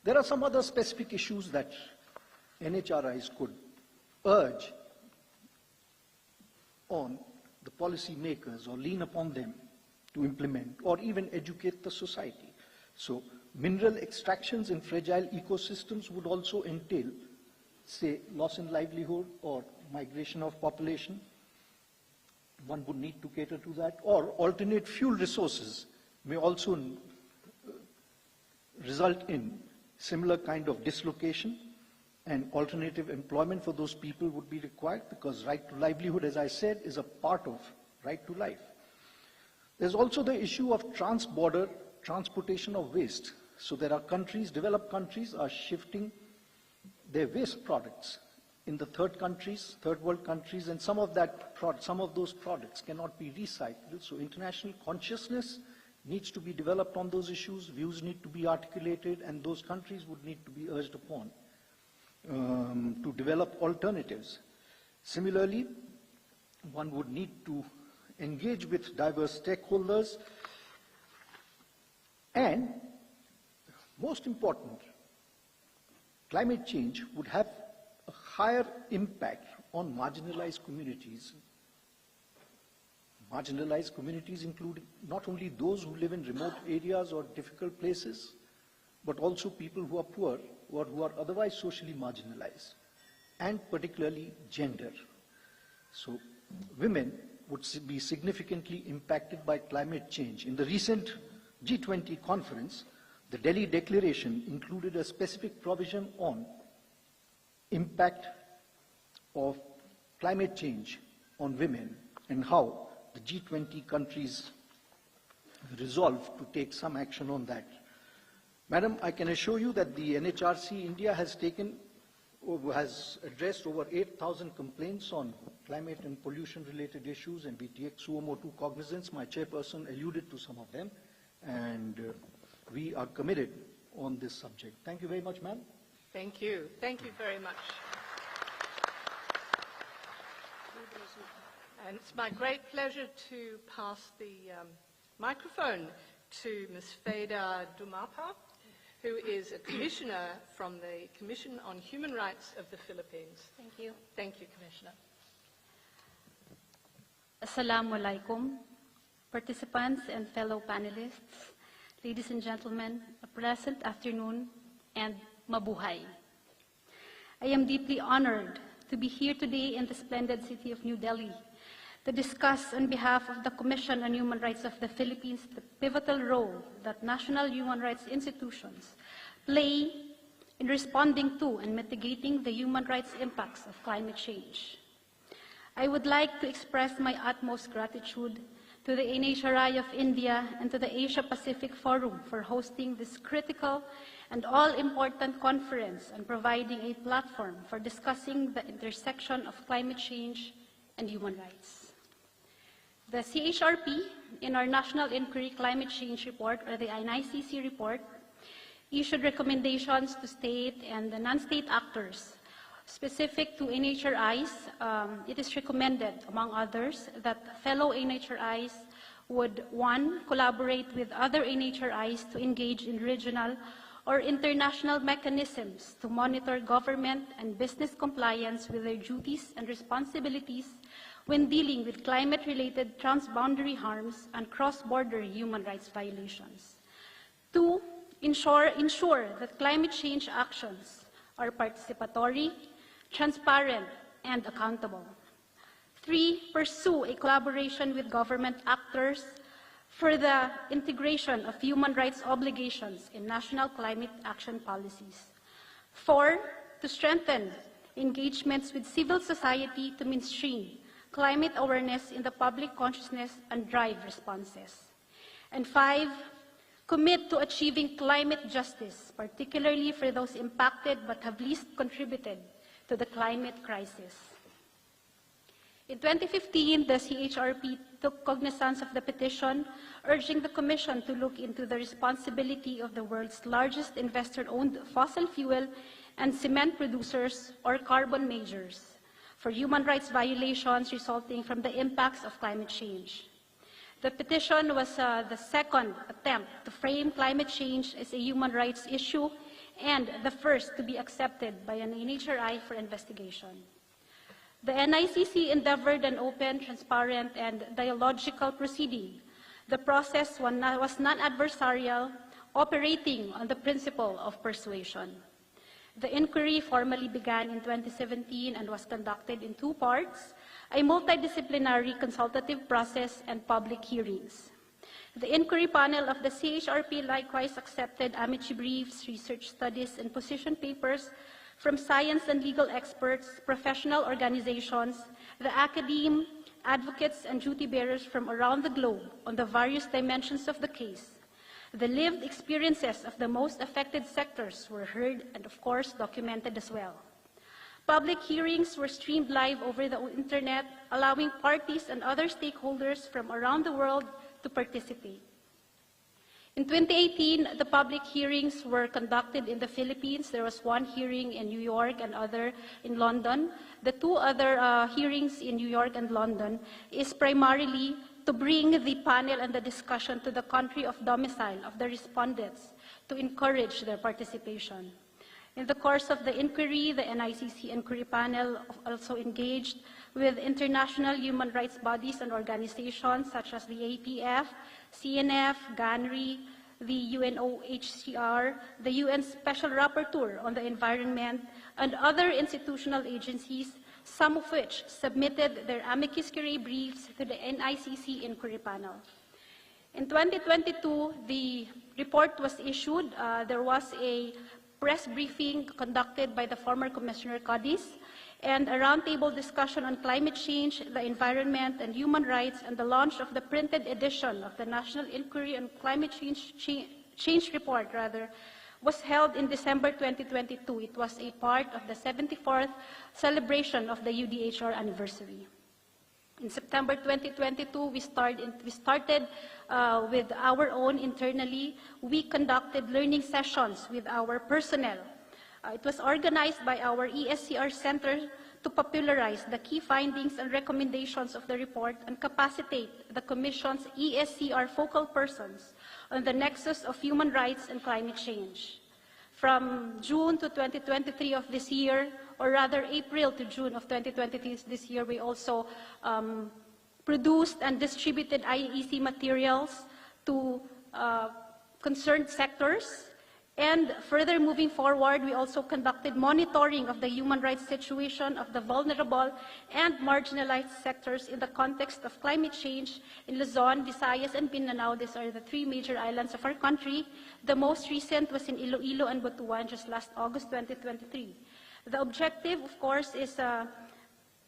There are some other specific issues that NHRIs could urge on the policy makers or lean upon them to implement or even educate the society. So mineral extractions in fragile ecosystems would also entail, say, loss in livelihood or migration of population. One would need to cater to that. Or alternate fuel resources may also result in similar kind of dislocation, and alternative employment for those people would be required, because right to livelihood, as I said, is a part of right to life. There's also the issue of trans-border transportation of waste. So there are countries, developed countries are shifting their waste products in the third world countries, and some of those products cannot be recycled. So international consciousness needs to be developed on those issues, views need to be articulated, and those countries would need to be urged upon to develop alternatives. Similarly, one would need to engage with diverse stakeholders, and most important, climate change would have a higher impact on marginalized communities. Marginalized communities include not only those who live in remote areas or difficult places, but also people who are poor or who are otherwise socially marginalized, and particularly gender. So women would be significantly impacted by climate change. In the recent G20 conference, the Delhi Declaration included a specific provision on impact of climate change on women and how the G20 countries resolved to take some action on that. Madam, I can assure you that the NHRC India has addressed over 8,000 complaints on climate and pollution related issues, and we take suo motu cognizance. My chairperson alluded to some of them, and we are committed on this subject. Thank you very much, ma'am. Thank you. Thank you very much. And it's my great pleasure to pass the microphone to Ms. Feda Dumapa, who is a commissioner from the Commission on Human Rights of the Philippines. Thank you. Thank you, Commissioner. Assalamu alaikum, participants and fellow panelists, ladies and gentlemen, a pleasant afternoon and mabuhay. I am deeply honored to be here today in the splendid city of New Delhi to discuss on behalf of the Commission on Human Rights of the Philippines the pivotal role that national human rights institutions play in responding to and mitigating the human rights impacts of climate change. I would like to express my utmost gratitude to the NHRI of India and to the Asia-Pacific Forum for hosting this critical and all-important conference and providing a platform for discussing the intersection of climate change and human rights. The CHRP, in our National Inquiry Climate Change Report, or the NICC report, issued recommendations to state and the non-state actors. Specific to NHRIs, it is recommended, among others, that fellow NHRIs would, 1, collaborate with other NHRIs to engage in regional or international mechanisms to monitor government and business compliance with their duties and responsibilities when dealing with climate-related transboundary harms and cross-border human rights violations. 2, ensure that climate change actions are participatory, transparent, and accountable. 3, pursue a collaboration with government actors for the integration of human rights obligations in national climate action policies. 4, to strengthen engagements with civil society to mainstream climate awareness in the public consciousness and drive responses. And 5, commit to achieving climate justice, particularly for those impacted but have least contributed to the climate crisis. In 2015, the CHRP took cognizance of the petition, urging the Commission to look into the responsibility of the world's largest investor-owned fossil fuel and cement producers, or carbon majors, for human rights violations resulting from the impacts of climate change. The petition was the second attempt to frame climate change as a human rights issue and the first to be accepted by an NHRI for investigation. The NICC endeavored an open, transparent, and dialogical proceeding. The process was non-adversarial, operating on the principle of persuasion. The inquiry formally began in 2017 and was conducted in 2 parts, a multidisciplinary consultative process and public hearings. The inquiry panel of the CHRP likewise accepted amici briefs, research studies, and position papers from science and legal experts, professional organizations, the academe, advocates, and duty bearers from around the globe on the various dimensions of the case. The lived experiences of the most affected sectors were heard and, of course, documented as well. Public hearings were streamed live over the internet, allowing parties and other stakeholders from around the world to participate. In 2018, the public hearings were conducted in the Philippines. There was one hearing in New York and other in London. The two other hearings in New York and London is primarily to bring the panel and the discussion to the country of domicile of the respondents to encourage their participation. In the course of the inquiry, the NICC inquiry panel also engaged with international human rights bodies and organizations such as the APF, CNF, GANRI, the UNOHCR, the UN Special Rapporteur on the Environment, and other institutional agencies, some of which submitted their amicus curiae briefs to the NICC inquiry panel. In 2022, the report was issued. There was a press briefing conducted by the former Commissioner Cadiz, and a roundtable discussion on climate change, the environment, and human rights, and the launch of the printed edition of the National Inquiry on Climate Change Report, was held in December 2022. It was a part of the 74th celebration of the UDHR anniversary. In September 2022, we started with our own internally. We conducted learning sessions with our personnel. It was organized by our ESCR Center to popularize the key findings and recommendations of the report and capacitate the Commission's ESCR focal persons on the nexus of human rights and climate change. From June to 2023 of this year, or rather April to June of 2023 this year, we also produced and distributed IEC materials to concerned sectors. And further moving forward, we also conducted monitoring of the human rights situation of the vulnerable and marginalized sectors in the context of climate change in Luzon, Visayas, and Mindanao. These are the three major islands of our country. The most recent was in Iloilo and Butuan just last August 2023. The objective, of course, is to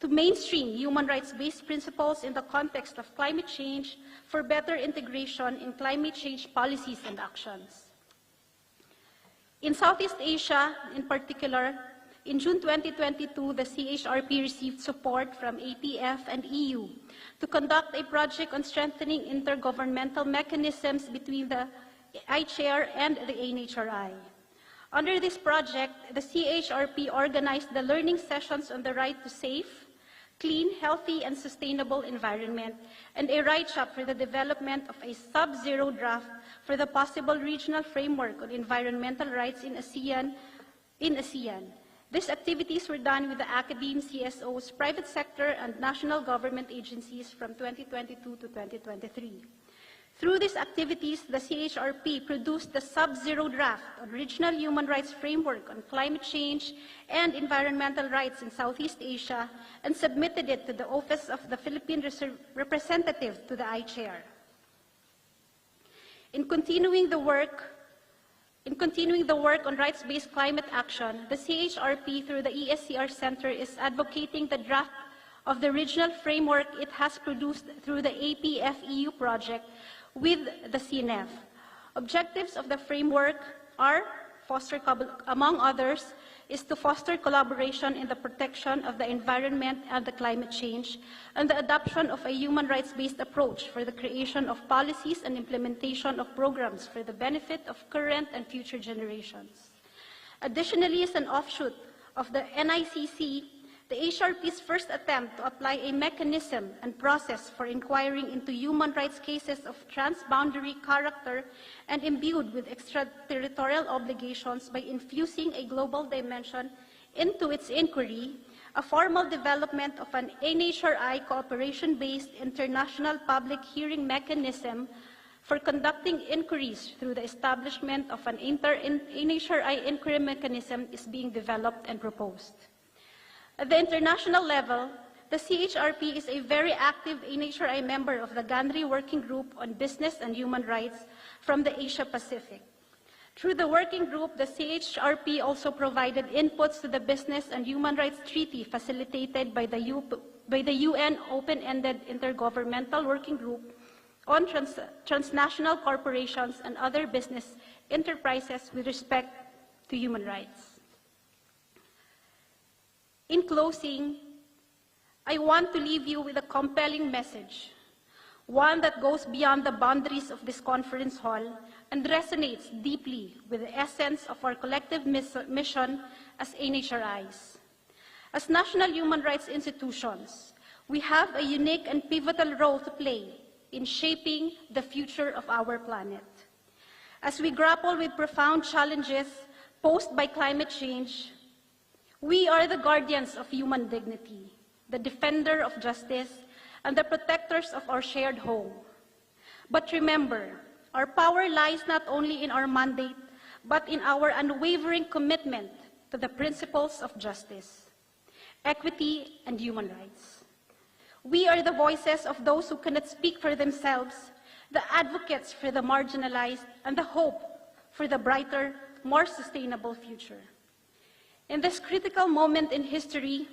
mainstream human rights-based principles in the context of climate change for better integration in climate change policies and actions. In Southeast Asia, in particular, in June 2022, the CHRP received support from APF and EU to conduct a project on strengthening intergovernmental mechanisms between the ICHR and the NHRI. Under this project, the CHRP organized the learning sessions on the right to safe, clean, healthy, and sustainable environment, and a write-up for the development of a sub-zero draft for the possible regional framework on environmental rights in ASEAN. These activities were done with the academe, CSOs, private sector, and national government agencies from 2022 to 2023. Through these activities, the CHRP produced the sub-zero draft on regional human rights framework on climate change and environmental rights in Southeast Asia and submitted it to the Office of the Philippine Representative to the ICHR. In continuing the work on rights-based climate action, the CHRP through the ESCR Center is advocating the draft of the regional framework it has produced through the APF EU project with the CNF. Objectives of the framework are among others, is to foster collaboration in the protection of the environment and the climate change, and the adoption of a human rights-based approach for the creation of policies and implementation of programs for the benefit of current and future generations. Additionally, as an offshoot of the NICC, the HRP's first attempt to apply a mechanism and process for inquiring into human rights cases of transboundary character and imbued with extraterritorial obligations by infusing a global dimension into its inquiry, a formal development of an NHRI cooperation-based international public hearing mechanism for conducting inquiries through the establishment of an NHRI inquiry mechanism is being developed and proposed. At the international level, the CHRP is a very active NHRI member of the GANRI Working Group on Business and Human Rights from the Asia Pacific. Through the working group, the CHRP also provided inputs to the Business and Human Rights Treaty facilitated by the UN Open-Ended Intergovernmental Working Group on transnational corporations and other business enterprises with respect to human rights. In closing, I want to leave you with a compelling message, one that goes beyond the boundaries of this conference hall and resonates deeply with the essence of our collective mission as NHRIs. As national human rights institutions, we have a unique and pivotal role to play in shaping the future of our planet. As we grapple with profound challenges posed by climate change, we are the guardians of human dignity, the defender of justice, and the protectors of our shared home. But remember, our power lies not only in our mandate, but in our unwavering commitment to the principles of justice, equity, and human rights. We are the voices of those who cannot speak for themselves, the advocates for the marginalized, and the hope for the brighter, more sustainable future. In this critical moment in history,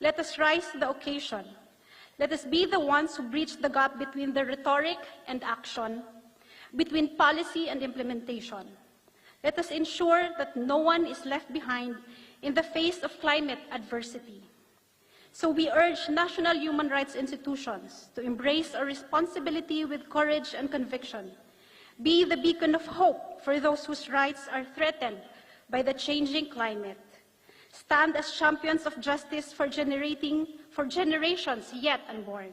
let us rise to the occasion. Let us be the ones who bridge the gap between the rhetoric and action, between policy and implementation. Let us ensure that no one is left behind in the face of climate adversity. So we urge national human rights institutions to embrace our responsibility with courage and conviction, be the beacon of hope for those whose rights are threatened by the changing climate, stand as champions of justice for generations yet unborn.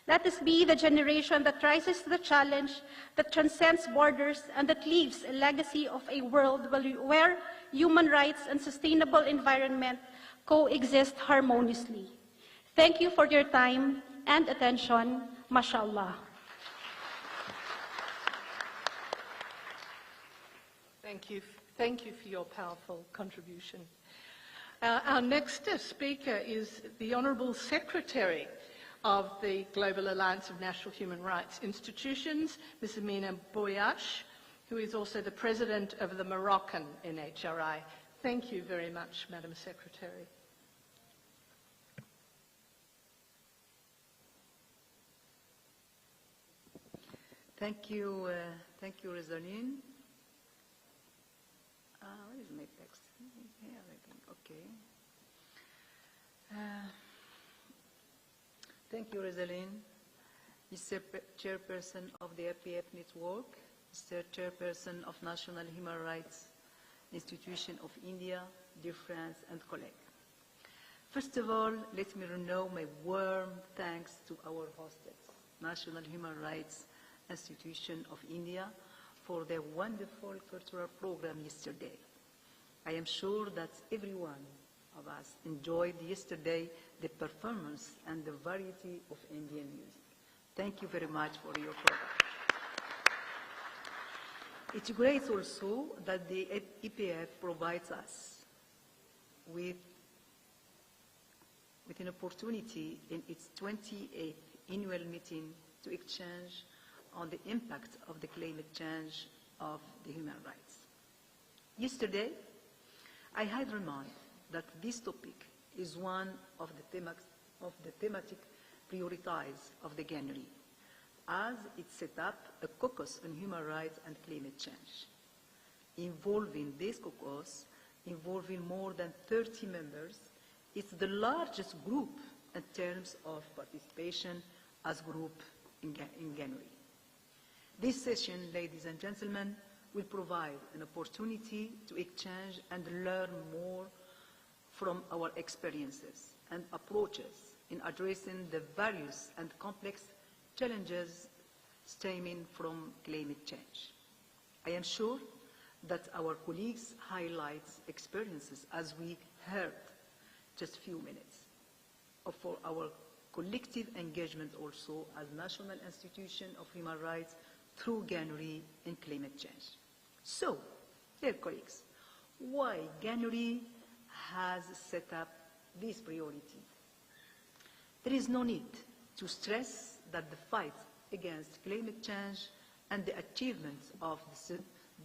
Let us be the generation that rises to the challenge, that transcends borders, and that leaves a legacy of a world where human rights and sustainable environment coexist harmoniously. Thank you for your time and attention. Mashallah. Thank you. Thank you for your powerful contribution. Our next speaker is the Honourable Secretary of the Global Alliance of National Human Rights Institutions, Ms. Amina Bouyache, who is also the President of the Moroccan NHRI. Thank you very much, Madam Secretary. Thank you, Rosaline. Where is my text? Here, I think. Okay. Thank you, Rosaline. Mr. Chairperson of the APF Network, Mr. Chairperson of National Human Rights Institution of India, dear friends and colleagues. First of all, let me renew my warm thanks to our hostess, National Human Rights Institution of India, for their wonderful cultural program yesterday. I am sure that every one of us enjoyed yesterday the performance and the variety of Indian music. Thank you very much for your program. It's great also that the EPF provides us with an opportunity in its 28th annual meeting to exchange on the impact of the climate change of the human rights. Yesterday, I had reminded that this topic is one of the thematic priorities of the GANRI, as it set up a caucus on human rights and climate change. Involving this caucus, involving more than 30 members, it's the largest group in terms of participation as group in GANRI. This session, ladies and gentlemen, will provide an opportunity to exchange and learn more from our experiences and approaches in addressing the various and complex challenges stemming from climate change. I am sure that our colleagues highlight experiences as we heard just a few minutes for our collective engagement also as National Institution of Human Rights through GANRI in climate change. So, dear colleagues, why GANRI has set up this priority? There is no need to stress that the fight against climate change and the achievement of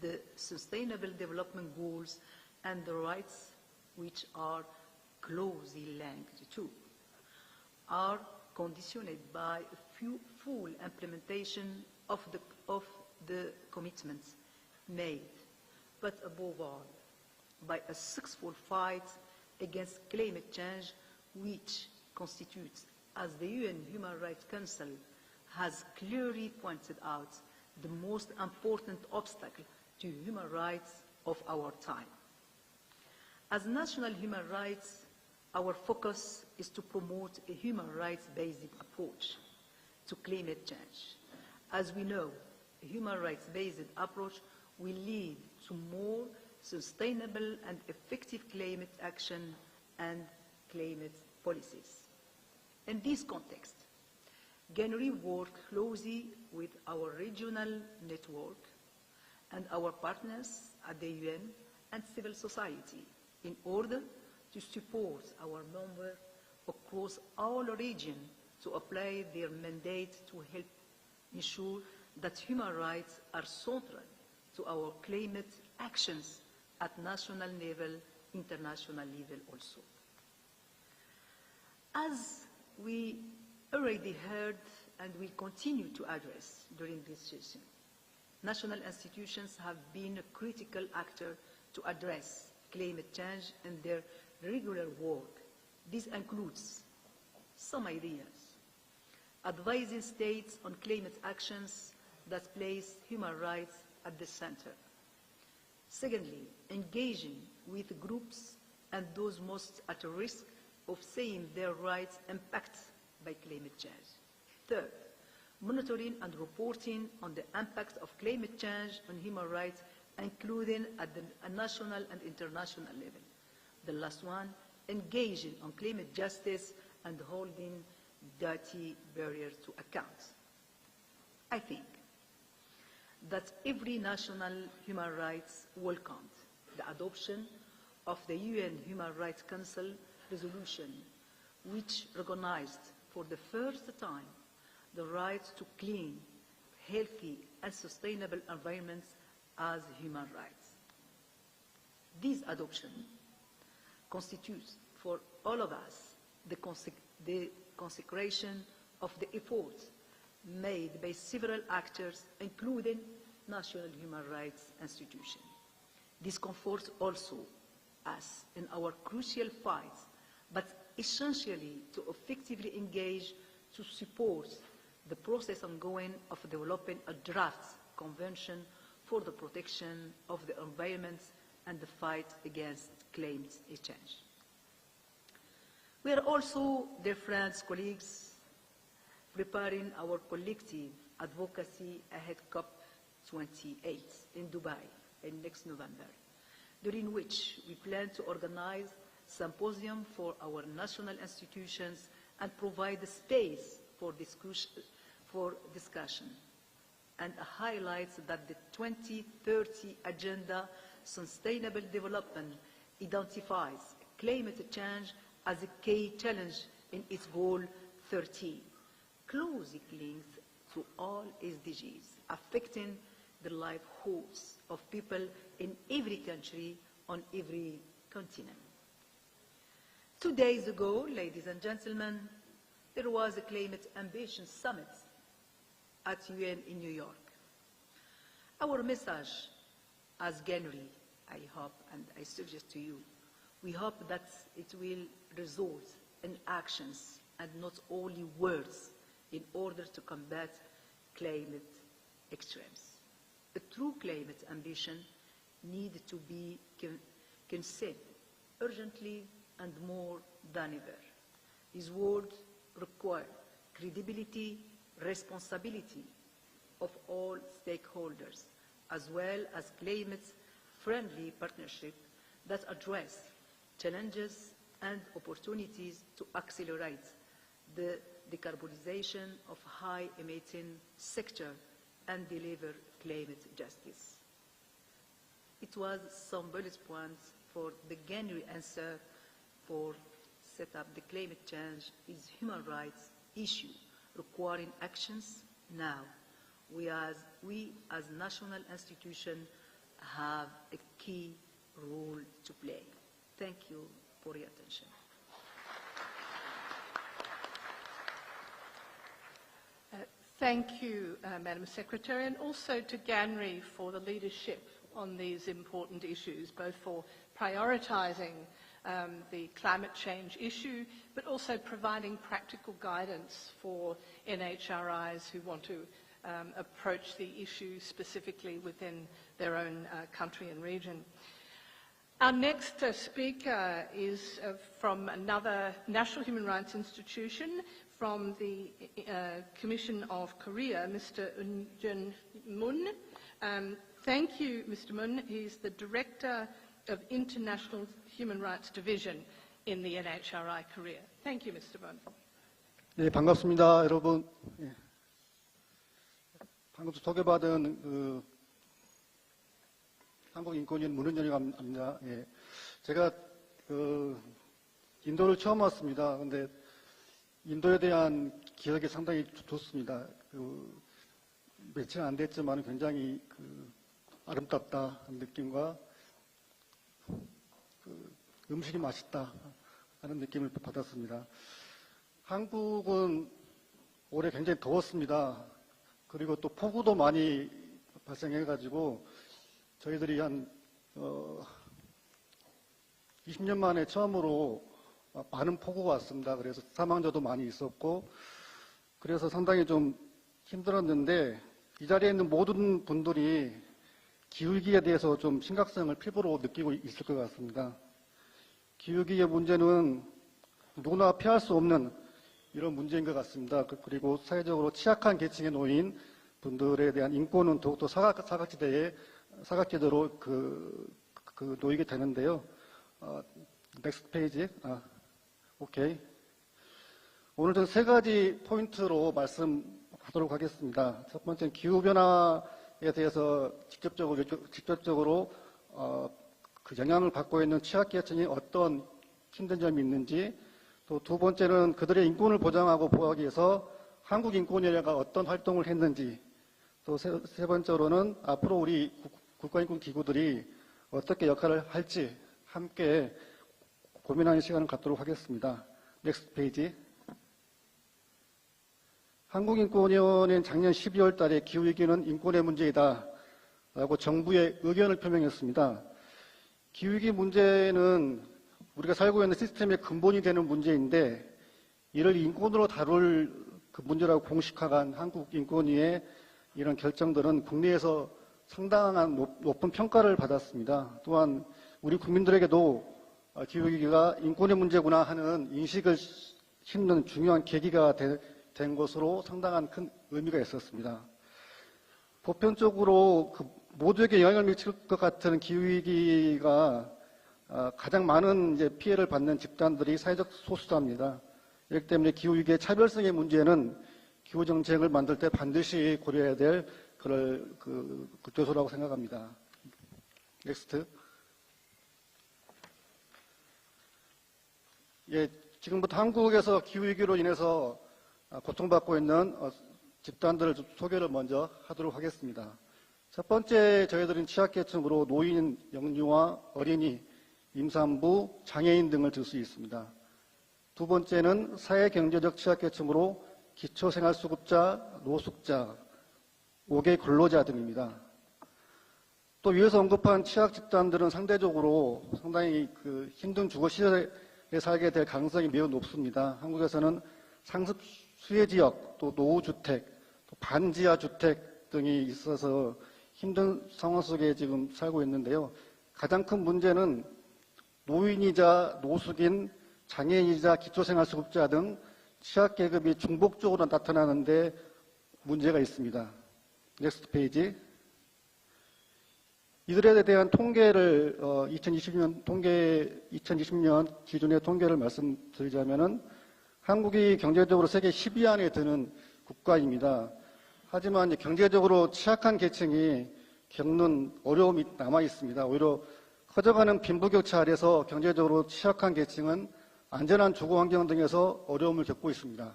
the Sustainable Development Goals and the rights which are closely linked to are conditioned by full implementation of the commitments made, but above all, by a successful fight against climate change, which constitutes, as the UN Human Rights Council has clearly pointed out, the most important obstacle to human rights of our time. As national human rights, our focus is to promote a human rights-based approach to climate change. As we know, a human rights-based approach will lead to more sustainable and effective climate action and climate policies. In this context, GANRI works closely with our regional network and our partners at the UN and civil society in order to support our members across all regions to apply their mandate to help ensure that human rights are central to our climate actions at national level, international level also. As we already heard and will continue to address during this session, national institutions have been a critical actor to address climate change in their regular work. This includes some ideas: advising states on climate actions that place human rights at the center. Secondly, engaging with groups and those most at risk of seeing their rights impacted by climate change. Third, monitoring and reporting on the impact of climate change on human rights, including at the national and international level. The last one, engaging on climate justice and holding dirty barriers to account. I think that every national human rights welcomed the adoption of the UN Human Rights Council resolution, which recognized for the first time the right to clean, healthy and sustainable environments as human rights. This adoption constitutes for all of us the consecration of the efforts made by several actors, including national human rights institutions. This comforts also us in our crucial fights, but essentially to effectively engage to support the process ongoing of developing a draft convention for the protection of the environment and the fight against climate change. We are also, dear friends, colleagues, preparing our collective advocacy ahead COP28 in Dubai in next November, during which we plan to organize a symposium for our national institutions and provide a space for discussion, and highlights that the 2030 Agenda Sustainable Development identifies climate change as a key challenge in its goal 13, closely linked to all SDGs, affecting the livelihoods of people in every country on every continent. 2 days ago, ladies and gentlemen, there was a Climate Ambition Summit at UN in New York. Our message as GANRI, I hope, and I suggest to you, we hope that it will result in actions and not only words in order to combat climate extremes. A true climate ambition needs to be conceived urgently and more than ever. His words require credibility, responsibility of all stakeholders, as well as climate-friendly partnerships that address challenges and opportunities to accelerate the decarbonization of high-emitting sector and deliver climate justice. It was some bullet points for the GANRI answer for set up the climate change is human rights issue requiring actions now. We as national institution have a key role to play. Thank you for your attention. Thank you, Madam Secretary, and also to GANRI for the leadership on these important issues, both for prioritising the climate change issue, but also providing practical guidance for NHRIs who want to approach the issue specifically within their own country and region. Our next speaker is from another national human rights institution, from the Commission of Korea, Mr. Eun Moon. Thank you, Mr. Moon. He's the Director of International Human Rights Division in the NHRI Korea. Thank you, Mr. Moon. 네, 반갑습니다, 여러분. 예. 방금 소개받은 한국인권위원 문은연이라고 합니다. 예. 제가 인도를 처음 왔습니다. 근데 인도에 대한 기억이 상당히 좋습니다. 며칠 안 됐지만 굉장히 아름답다는 느낌과 음식이 맛있다 하는 느낌을 받았습니다. 한국은 올해 굉장히 더웠습니다. 그리고 또 폭우도 많이 발생해가지고 저희들이 한 20년 만에 처음으로 많은 폭우가 왔습니다. 그래서 사망자도 많이 있었고, 그래서 상당히 좀 힘들었는데, 이 자리에 있는 모든 분들이 기후위기에 대해서 좀 심각성을 피부로 느끼고 있을 것 같습니다. 기후위기의 문제는 누구나 피할 수 없는 이런 문제인 것 같습니다. 그리고 사회적으로 취약한 계층에 놓인 분들에 대한 인권은 더욱더 사각지대로 놓이게 되는데요. 넥스트 페이지. 오케이. 오늘 저는 세 가지 포인트로 말씀하도록 하겠습니다. 첫 번째는 기후변화에 대해서 직접적으로 그 영향을 받고 있는 취약계층이 어떤 힘든 점이 있는지, 또 두 번째는 그들의 인권을 보장하고 보호하기 위해서 한국인권위가 어떤 활동을 했는지, 또 세 번째로는 앞으로 우리 국가인권기구들이 어떻게 역할을 할지 함께 고민하는 시간을 갖도록 하겠습니다. 넥스트 페이지. 한국인권위원회는 작년 12월 달에 기후위기는 인권의 문제이다 라고 정부의 의견을 표명했습니다. 기후위기 문제는 우리가 살고 있는 시스템의 근본이 되는 문제인데, 이를 인권으로 다룰 그 문제라고 공식화한 한국인권위의 이런 결정들은 국내에서 상당한 높은 평가를 받았습니다. 또한 우리 국민들에게도 기후위기가 인권의 문제구나 하는 인식을 심는 중요한 계기가 된 것으로 상당한 큰 의미가 있었습니다. 보편적으로 모두에게 영향을 미칠 것 같은 기후위기가 가장 많은 이제 피해를 받는 집단들이 사회적 소수자입니다. 이렇기 때문에 기후위기의 차별성의 문제는 기후정책을 만들 때 반드시 고려해야 될 그 요소라고 생각합니다. 넥스트. 예, 지금부터 한국에서 기후위기로 인해서 고통받고 있는 집단들을 소개를 먼저 하도록 하겠습니다. 첫 번째, 저희들은 취약계층으로 노인, 영유아, 어린이, 임산부, 장애인 등을 들 수 있습니다. 두 번째는 사회경제적 취약계층으로 기초생활수급자, 노숙자, 5개 근로자 등입니다. 또 위에서 언급한 취약 집단들은 상대적으로 상당히 힘든 주거 시설에 살게 될 가능성이 매우 높습니다. 한국에서는 상습 수혜 지역, 또 노후주택, 또 반지하 주택 등이 있어서 힘든 상황 속에 지금 살고 있는데요. 가장 큰 문제는 노인이자 노숙인, 장애인이자 기초생활수급자 등 취약계급이 중복적으로 나타나는데 문제가 있습니다. 넥스트 페이지. 이들에 대한 통계를 2020년 기준의 통계를 말씀드리자면은 한국이 경제적으로 세계 10위 안에 드는 국가입니다. 하지만 이제 경제적으로 취약한 계층이 겪는 어려움이 남아 있습니다. 오히려 커져가는 빈부격차 아래서 경제적으로 취약한 계층은 안전한 주거 환경 등에서 어려움을 겪고 있습니다.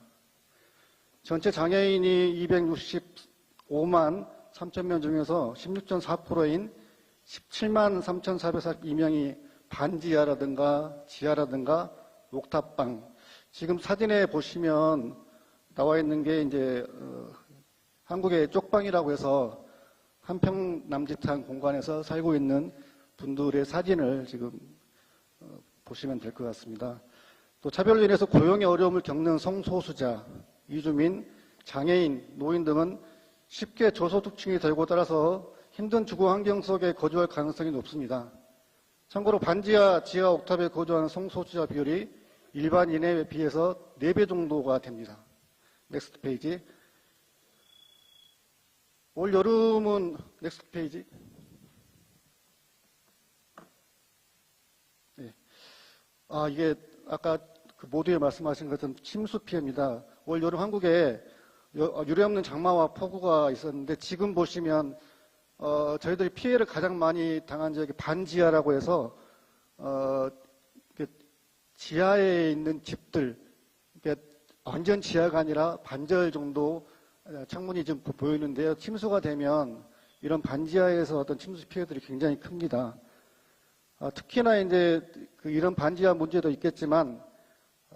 전체 장애인이 265만 3천 명 중에서 16.4%인 17만 3,442명이 반지하라든가 지하라든가 옥탑방. 지금 사진에 보시면 나와 있는 게 이제 한국의 쪽방이라고 해서 한평 남짓한 공간에서 살고 있는 분들의 사진을 지금 보시면 될 것 같습니다. 또 차별로 인해서 고용의 어려움을 겪는 성소수자, 이주민, 장애인, 노인 등은 쉽게 저소득층이 되고 따라서 힘든 주거 환경 속에 거주할 가능성이 높습니다. 참고로 반지하, 지하 옥탑에 거주하는 성소수자 비율이 일반인에 비해서 4배 정도가 됩니다. 넥스트 페이지. 올 여름은 넥스트 페이지. 네. 이게 아까 그 모두에 말씀하신 것은 침수 피해입니다. 올 여름 한국에 유례없는 장마와 폭우가 있었는데 지금 보시면 저희들이 피해를 가장 많이 당한 지역이 반지하라고 해서 지하에 있는 집들, 완전 지하가 아니라 반절 정도 창문이 좀 보이는데요. 침수가 되면 이런 반지하에서 어떤 침수 피해들이 굉장히 큽니다. 특히나 이제 이런 반지하 문제도 있겠지만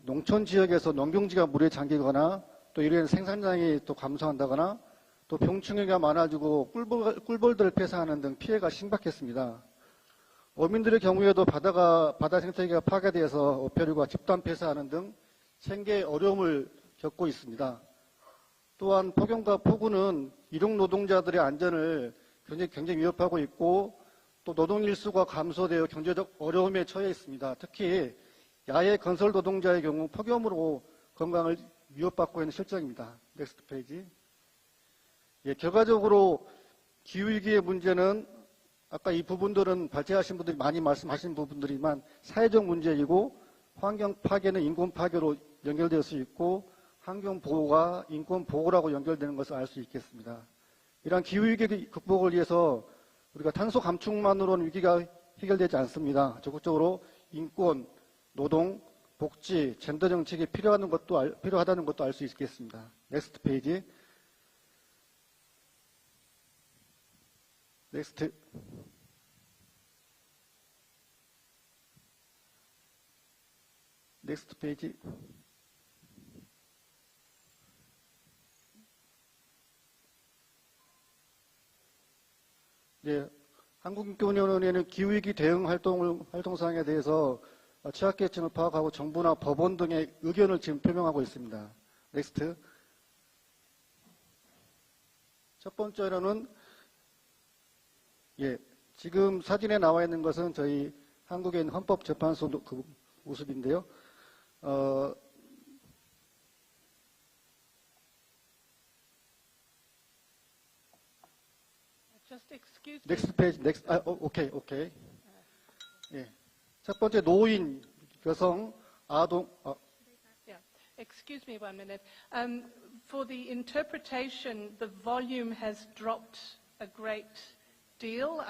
농촌 지역에서 농경지가 물에 잠기거나 또 이런 생산량이 또 감소한다거나 또 병충해가 많아지고 꿀벌들을 폐사하는 등 피해가 심각했습니다. 어민들의 경우에도 바다 생태계가 파괴되어서 어패류가 집단 폐사하는 등 생계 어려움을 겪고 있습니다. 또한 폭염과 폭우는 일용 노동자들의 안전을 굉장히 위협하고 있고 또 노동 일수가 감소되어 경제적 어려움에 처해 있습니다. 특히 야외 건설 노동자의 경우 폭염으로 건강을 위협받고 있는 실정입니다. 넥스트 페이지. 결과적으로 기후위기의 문제는 아까 이 부분들은 발제하신 분들이 많이 말씀하신 부분들이지만 사회적 문제이고 환경 파괴는 인권 파괴로 연결될 수 있고 환경 보호가 인권 보호라고 연결되는 것을 알 수 있겠습니다. 이러한 기후위기 극복을 위해서 우리가 탄소 감축만으로는 위기가 해결되지 않습니다. 적극적으로 인권, 노동, 복지, 젠더 정책이 필요하다는 것도 알 수 있겠습니다. 넥스트 페이지. 넥스트. 넥스트 페이지. 네, 한국인권위원회는 기후위기 대응 활동사항에 대해서 취약계층을 파악하고 정부나 법원 등의 의견을 지금 표명하고 있습니다. 넥스트. 첫 번째로는 지금 사진에 나와 있는 것은 저희 한국인 헌법재판소 그 모습인데요. 넥스트 페이지, 오케이. 예. 첫 번째 노인, 여성, 아동. Yeah. Excuse me 1 minute. For the interpretation, the volume has dropped a great deal.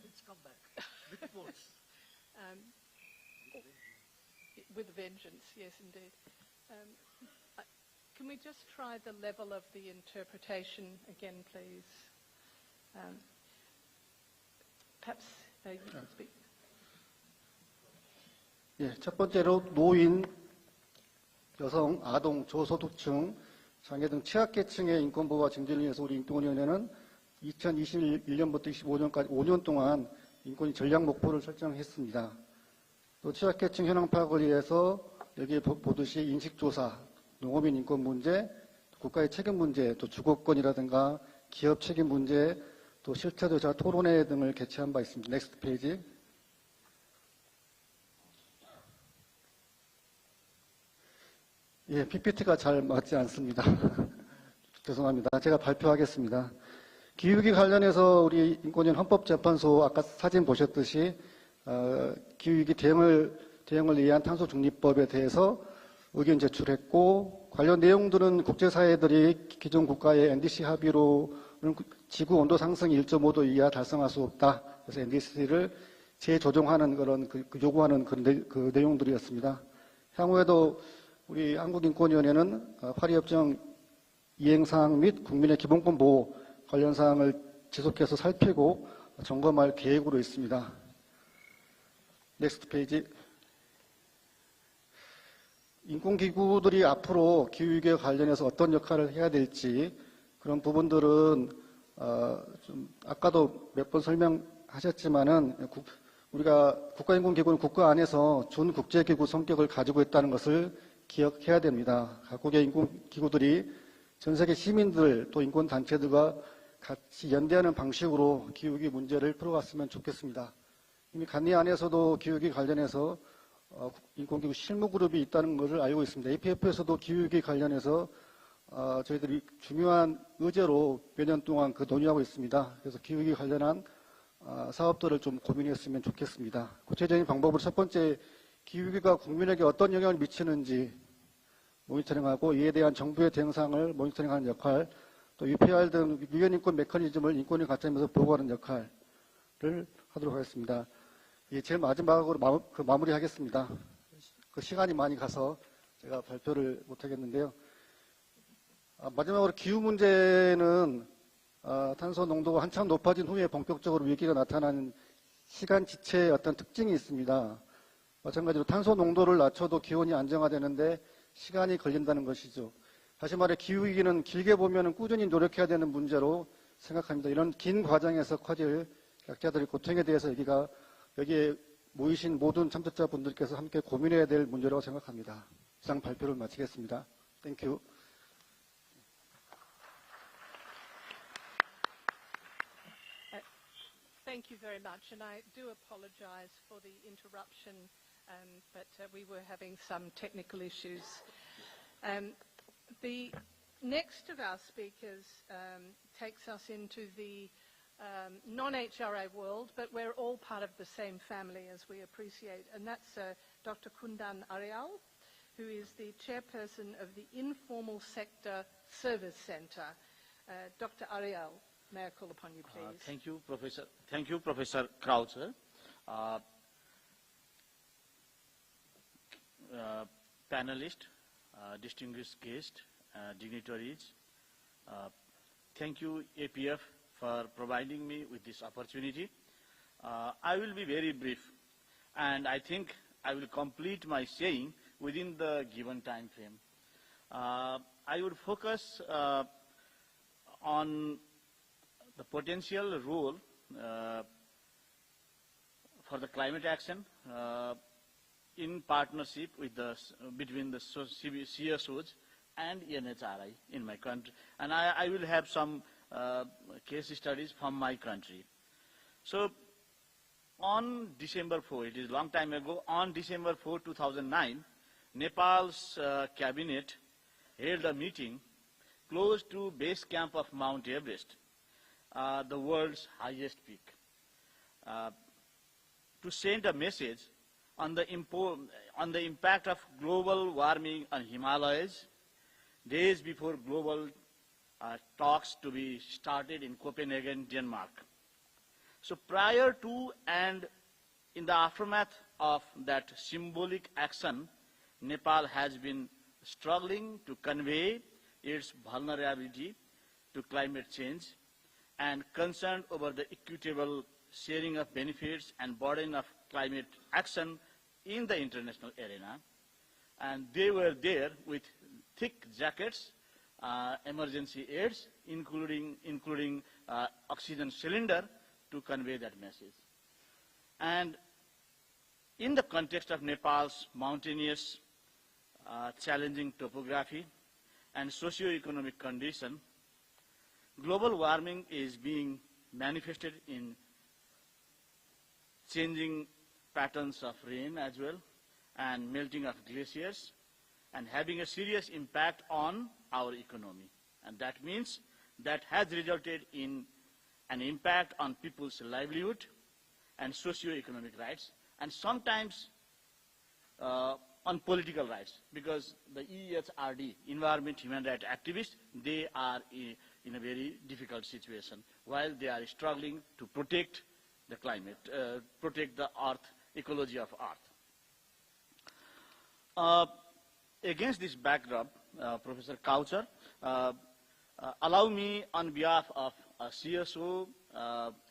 It's come back with force. With vengeance, yes, indeed. Can we just try the level of the interpretation again, please? Perhaps you can speak. 첫 번째로 노인, 여성, 아동, 저소득층, 장애 등 취약계층의 인권보호와 증진을 위해서 우리 인권위원회는 2021년부터 25년까지 5년 동안 인권위 전략 목표를 설정했습니다. 또 취약계층 현황 파악을 위해서 여기에 보듯이 인식조사, 농어민 인권 문제, 국가의 책임 문제, 또 주거권이라든가 기업 책임 문제, 또 실태조사 토론회 등을 개최한 바 있습니다. 넥스트 페이지. PPT가 잘 맞지 않습니다. 죄송합니다. 제가 발표하겠습니다. 기후위기 관련해서 우리 인권위원 헌법재판소 아까 사진 보셨듯이 기후위기 대응을 위한 탄소 중립법에 대해서 의견 제출했고 관련 내용들은 국제사회들이 기존 국가의 NDC 합의로는 지구 온도 상승 1.5도 이하 달성할 수 없다. 그래서 NDC를 재조정하는 그런 요구하는 그 내용들이었습니다. 향후에도 우리 한국인권위원회는 파리협정 이행사항 및 국민의 기본권 보호 관련 사항을 지속해서 살피고 점검할 계획으로 있습니다. 넥스트 페이지. 인권기구들이 앞으로 기후위기에 관련해서 어떤 역할을 해야 될지 그런 부분들은 좀 아까도 몇 번 설명하셨지만은 우리가 국가인권기구는 국가 안에서 준국제기구 성격을 가지고 있다는 것을 기억해야 됩니다. 각국의 인권기구들이 전 세계 시민들 또 인권단체들과 같이 연대하는 방식으로 기후위기 문제를 풀어갔으면 좋겠습니다. 이미 간니 안에서도 기후위기 관련해서 인권기구 실무그룹이 있다는 것을 알고 있습니다. APF에서도 기후위기 관련해서 저희들이 중요한 의제로 몇 년 동안 논의하고 있습니다. 그래서 기후위기 관련한 사업들을 좀 고민했으면 좋겠습니다. 구체적인 방법으로 첫 번째, 기후위기가 국민에게 어떤 영향을 미치는지 모니터링하고 이에 대한 정부의 대응사항을 모니터링하는 역할, 또 UPR 등 유엔인권 메커니즘을 인권위 관점에서 보고하는 역할을 하도록 하겠습니다. 제일 마지막으로 마무리하겠습니다. 시간이 많이 가서 제가 발표를 못하겠는데요. 마지막으로 기후 문제는 탄소 농도가 한참 높아진 후에 본격적으로 위기가 나타나는 시간 지체의 어떤 특징이 있습니다. 마찬가지로 탄소 농도를 낮춰도 기온이 안정화되는데 시간이 걸린다는 것이죠. 다시 말해 기후위기는 길게 보면 꾸준히 노력해야 되는 문제로 생각합니다. 이런 긴 과정에서 커질 약자들의 고통에 대해서 여기에 모이신 모든 참석자분들께서 함께 고민해야 될 문제라고 생각합니다. 이상 발표를 마치겠습니다. 땡큐. Thank you very much, and I do apologize for the interruption, but we were having some technical issues. The next of our speakers takes us into the non-HRA world, but we're all part of the same family, as we appreciate, and that's Dr. Kundan Arial, who is the chairperson of the Informal Sector Service Centre. Dr. Arial, may I call upon you, please? Thank you, Professor. Thank you, Professor Croucher. Panelist, distinguished guests, dignitaries. Thank you, APF, for providing me with this opportunity. I will be very brief, and I think I will complete my saying within the given time frame. I would focus on the potential role for the climate action in partnership with between the CSOs and NHRI in my country. And I will have some case studies from my country. So on December 4, it is a long time ago, on December 4, 2009, Nepal's cabinet held a meeting close to base camp of Mount Everest, the world's highest peak, to send a message on the impact of global warming on Himalayas, days before global talks to be started in Copenhagen, Denmark. So prior to and in the aftermath of that symbolic action, Nepal has been struggling to convey its vulnerability to climate change and concerned over the equitable sharing of benefits and burden of climate action in the international arena. And they were there with thick jackets, emergency aids, including oxygen cylinder to convey that message. And in the context of Nepal's mountainous, challenging topography and socio-economic condition, global warming is being manifested in changing patterns of rain as well and melting of glaciers and having a serious impact on our economy. And that means that has resulted in an impact on people's livelihood and socio-economic rights and sometimes on political rights, because the EHRD, Environment Human Rights Activists, they are in a very difficult situation while they are struggling to protect the climate, protect the earth, ecology of earth. Against this backdrop, Professor Coucher, allow me on behalf of CSO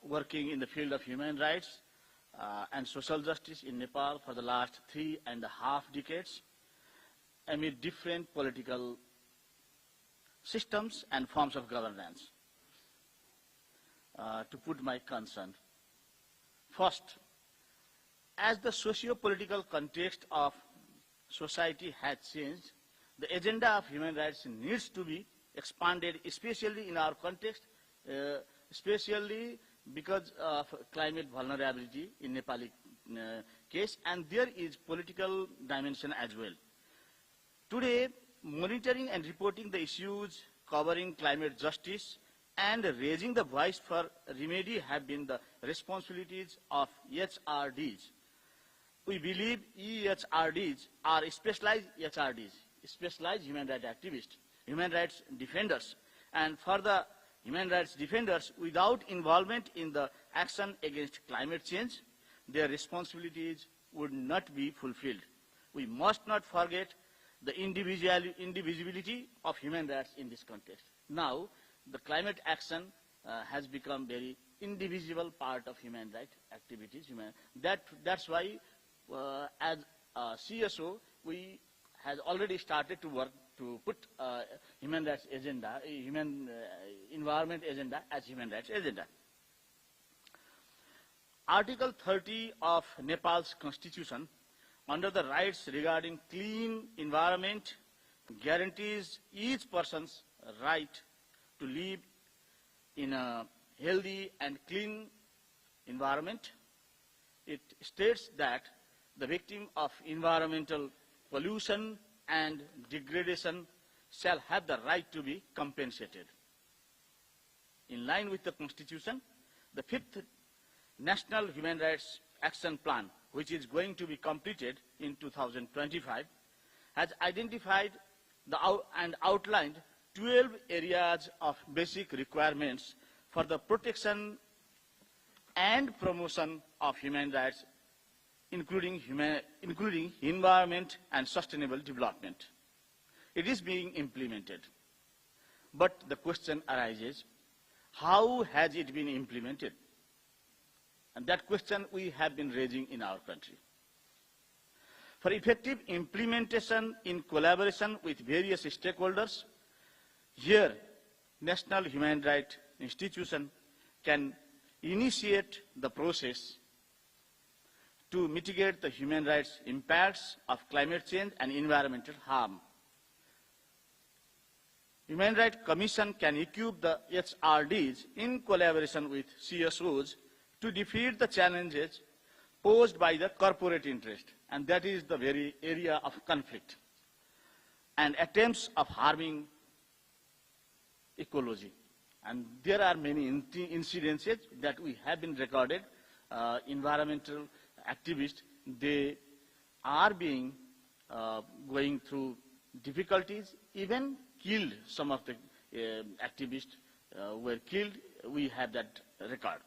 working in the field of human rights and social justice in Nepal for the last 3.5 decades, amid different political systems and forms of governance, to put my concern. First, as the socio-political context of society has changed, the agenda of human rights needs to be expanded, especially in our context, especially because of climate vulnerability in Nepali case, and there is political dimension as well. Today, monitoring and reporting the issues covering climate justice and raising the voice for remedy have been the responsibilities of HRDs. We believe EHRDs are specialized HRDs, specialized human rights activists, human rights defenders, and for the human rights defenders, without involvement in the action against climate change, their responsibilities would not be fulfilled. We must not forget the indivisibility of human rights in this context. Now, the climate action has become very indivisible part of human rights activities. That's why, as CSO, we have already started to work to put human rights agenda, environment agenda as human rights agenda. Article 30 of Nepal's constitution, under the rights regarding clean environment, guarantees each person's right to live in a healthy and clean environment. It states that the victim of environmental pollution and degradation shall have the right to be compensated. In line with the Constitution, the 5th National Human Rights Action Plan, which is going to be completed in 2025, has identified and outlined 12 areas of basic requirements for the protection and promotion of human rights, including environment and sustainable development. It is being implemented. But the question arises, how has it been implemented? And that question we have been raising in our country. For effective implementation in collaboration with various stakeholders, here, National Human Rights Institution can initiate the process to mitigate the human rights impacts of climate change and environmental harm. Human Rights Commission can equip the HRDs in collaboration with CSOs to defeat the challenges posed by the corporate interest, and that is the very area of conflict and attempts of harming ecology. And there are many incidences that we have been recorded. Environmental activists, they are being going through difficulties, even killed. Some of the activists were killed. We have that record.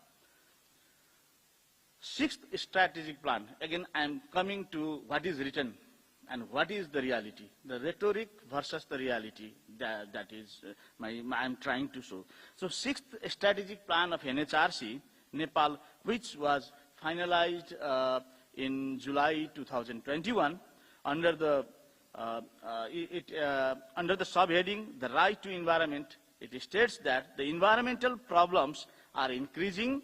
6th strategic plan. Again, I am coming to what is written and what is the reality, the rhetoric versus the reality. That is I am trying to show. So 6th strategic plan of NHRC, Nepal, which was finalized in July 2021 under the subheading, the right to environment, it states that the environmental problems are increasing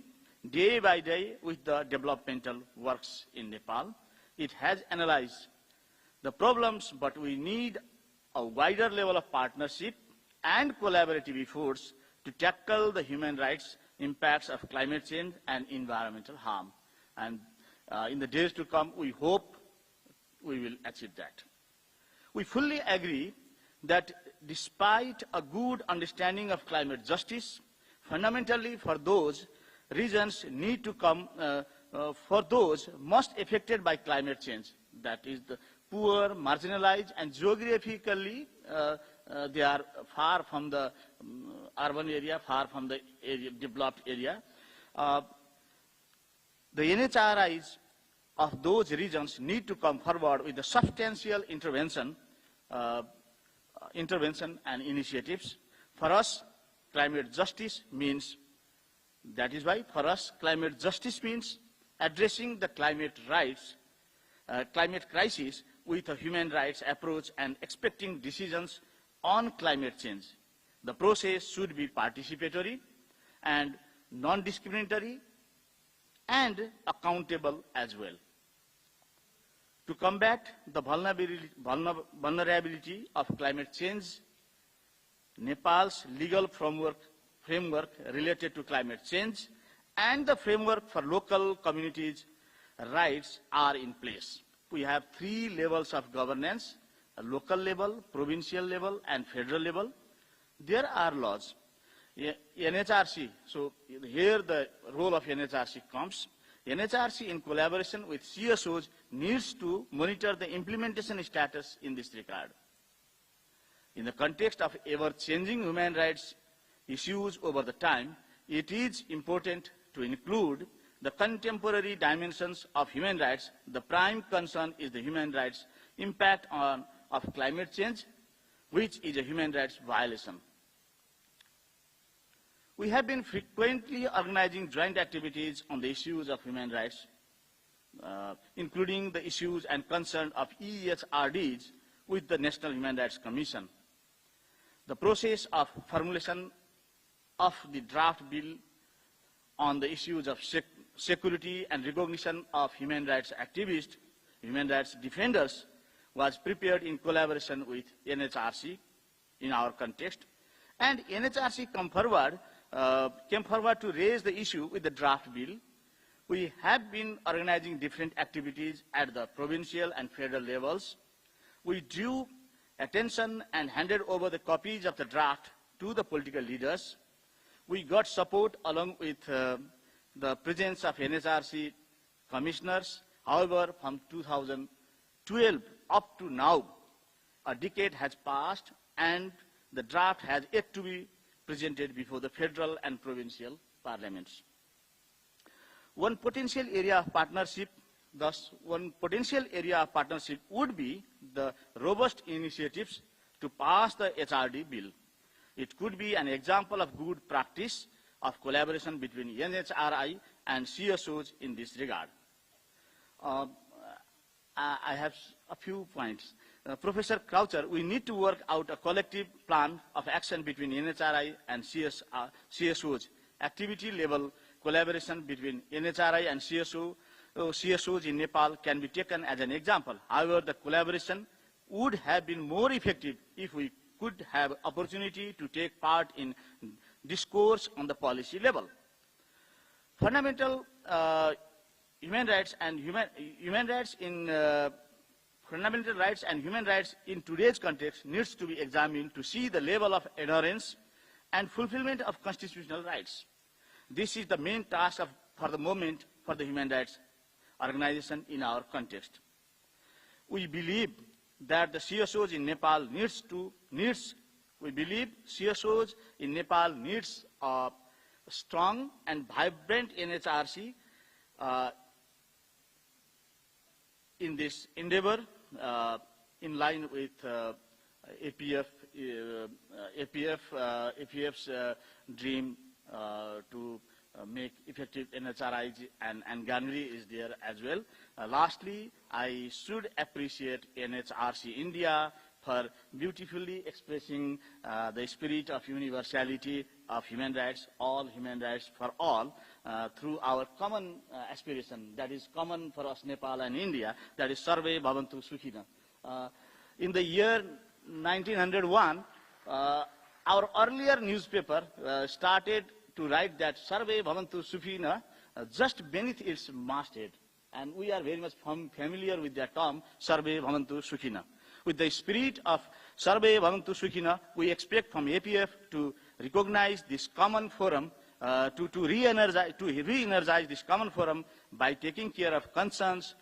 day by day with the developmental works in Nepal. It has analyzed the problems, but we need a wider level of partnership and collaborative efforts to tackle the human rights impacts of climate change and environmental harm. And in the days to come, we hope we will achieve that. We fully agree that despite a good understanding of climate justice, fundamentally for those regions need to come, for those most affected by climate change, that is the poor, marginalized, and geographically they are far from the urban area, far from the developed area. The NHRIs of those regions need to come forward with a substantial intervention and initiatives. For us, climate justice means, that is why for us, climate justice means addressing the climate crisis with a human rights approach and expecting decisions on climate change. The process should be participatory and non-discriminatory and accountable as well. To combat the vulnerability of climate change, Nepal's legal framework related to climate change and the framework for local communities' rights are in place. We have 3 levels of governance: a local level, provincial level, and federal level. There are laws. NHRC, so here the role of NHRC comes. NHRC, in collaboration with CSOs, needs to monitor the implementation status in this regard. In the context of ever-changing human rights issues over the time, it is important to include the contemporary dimensions of human rights. The prime concern is the human rights impact of climate change, which is a human rights violation. We have been frequently organizing joint activities on the issues of human rights, including the issues and concerns of EHRDs with the National Human Rights Commission. The process of formulation of the draft bill on the issues of security and recognition of human rights activists, human rights defenders, was prepared in collaboration with NHRC in our context, and NHRC came forward to raise the issue with the draft bill. We have been organizing different activities at the provincial and federal levels. We drew attention and handed over the copies of the draft to the political leaders. We got support along with the presence of NHRC commissioners. However, from 2012 up to now, a decade has passed and the draft has yet to be presented before the federal and provincial parliaments. One potential area of partnership would be the robust initiatives to pass the HRD bill. It could be an example of good practice of collaboration between NHRI and CSOs in this regard. I have a few points. Professor Croucher, we need to work out a collective plan of action between NHRI and CSOs. Activity level collaboration between NHRI and CSOs in Nepal can be taken as an example. However, the collaboration would have been more effective if we could have opportunity to take part in discourse on the policy level. Fundamental human rights and human rights in today's context needs to be examined to see the level of adherence and fulfillment of constitutional rights. This is the main task for the moment for the human rights organization in our context. We believe that the CSOs in Nepal needs a strong and vibrant NHRC in this endeavor, in line with APF's dream to make effective NHRIs, and Ganri is there as well. Lastly, I should appreciate NHRC India for beautifully expressing the spirit of universality of human rights, all human rights for all, through our common aspiration that is common for us, Nepal and India, that is Sarve Bhavantu Sukhina. In the year 1901, our earlier newspaper started to write that Sarve Bhavantu Sukhina just beneath its masthead. And we are very much familiar with that term, Sarve Bhavantu Sukhina. With the spirit of Sarve Bhavantu Sukhina, we expect from APF to recognize this common forum, to re-energize this common forum by taking care of concerns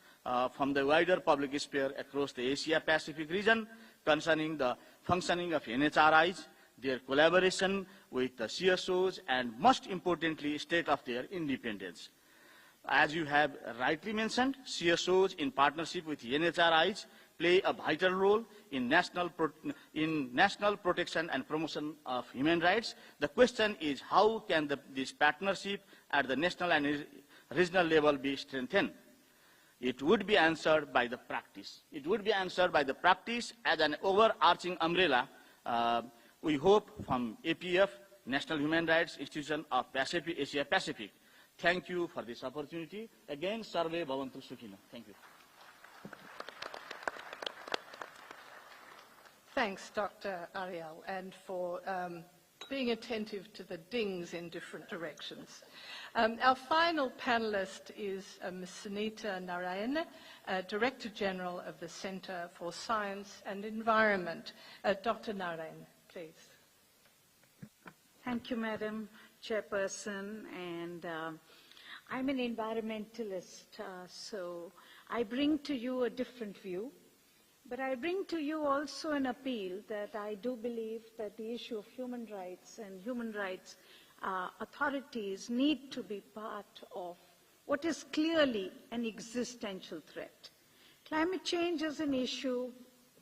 from the wider public sphere across the Asia-Pacific region concerning the functioning of NHRIs, their collaboration with the CSOs, and most importantly, state of their independence. As you have rightly mentioned, CSOs in partnership with NHRIs play a vital role in national protection and promotion of human rights. The question is, how can this partnership at the national and regional level be strengthened? It would be answered by the practice. It would be answered by the practice as an overarching umbrella, we hope, from APF, National Human Rights Institution of Asia Pacific. Thank you for this opportunity. Again, Sarve Bhavantu Sukhina. Thank you. Thanks, Dr. Ariel, and for being attentive to the dings in different directions. Our final panelist is Ms. Sunita Narayan, Director General of the Center for Science and Environment. Dr. Narayan, please. Thank you, Madam Chairperson, and I'm an environmentalist, so I bring to you a different view, but I bring to you also an appeal that I do believe that the issue of human rights and human rights authorities need to be part of what is clearly an existential threat. Climate change is an issue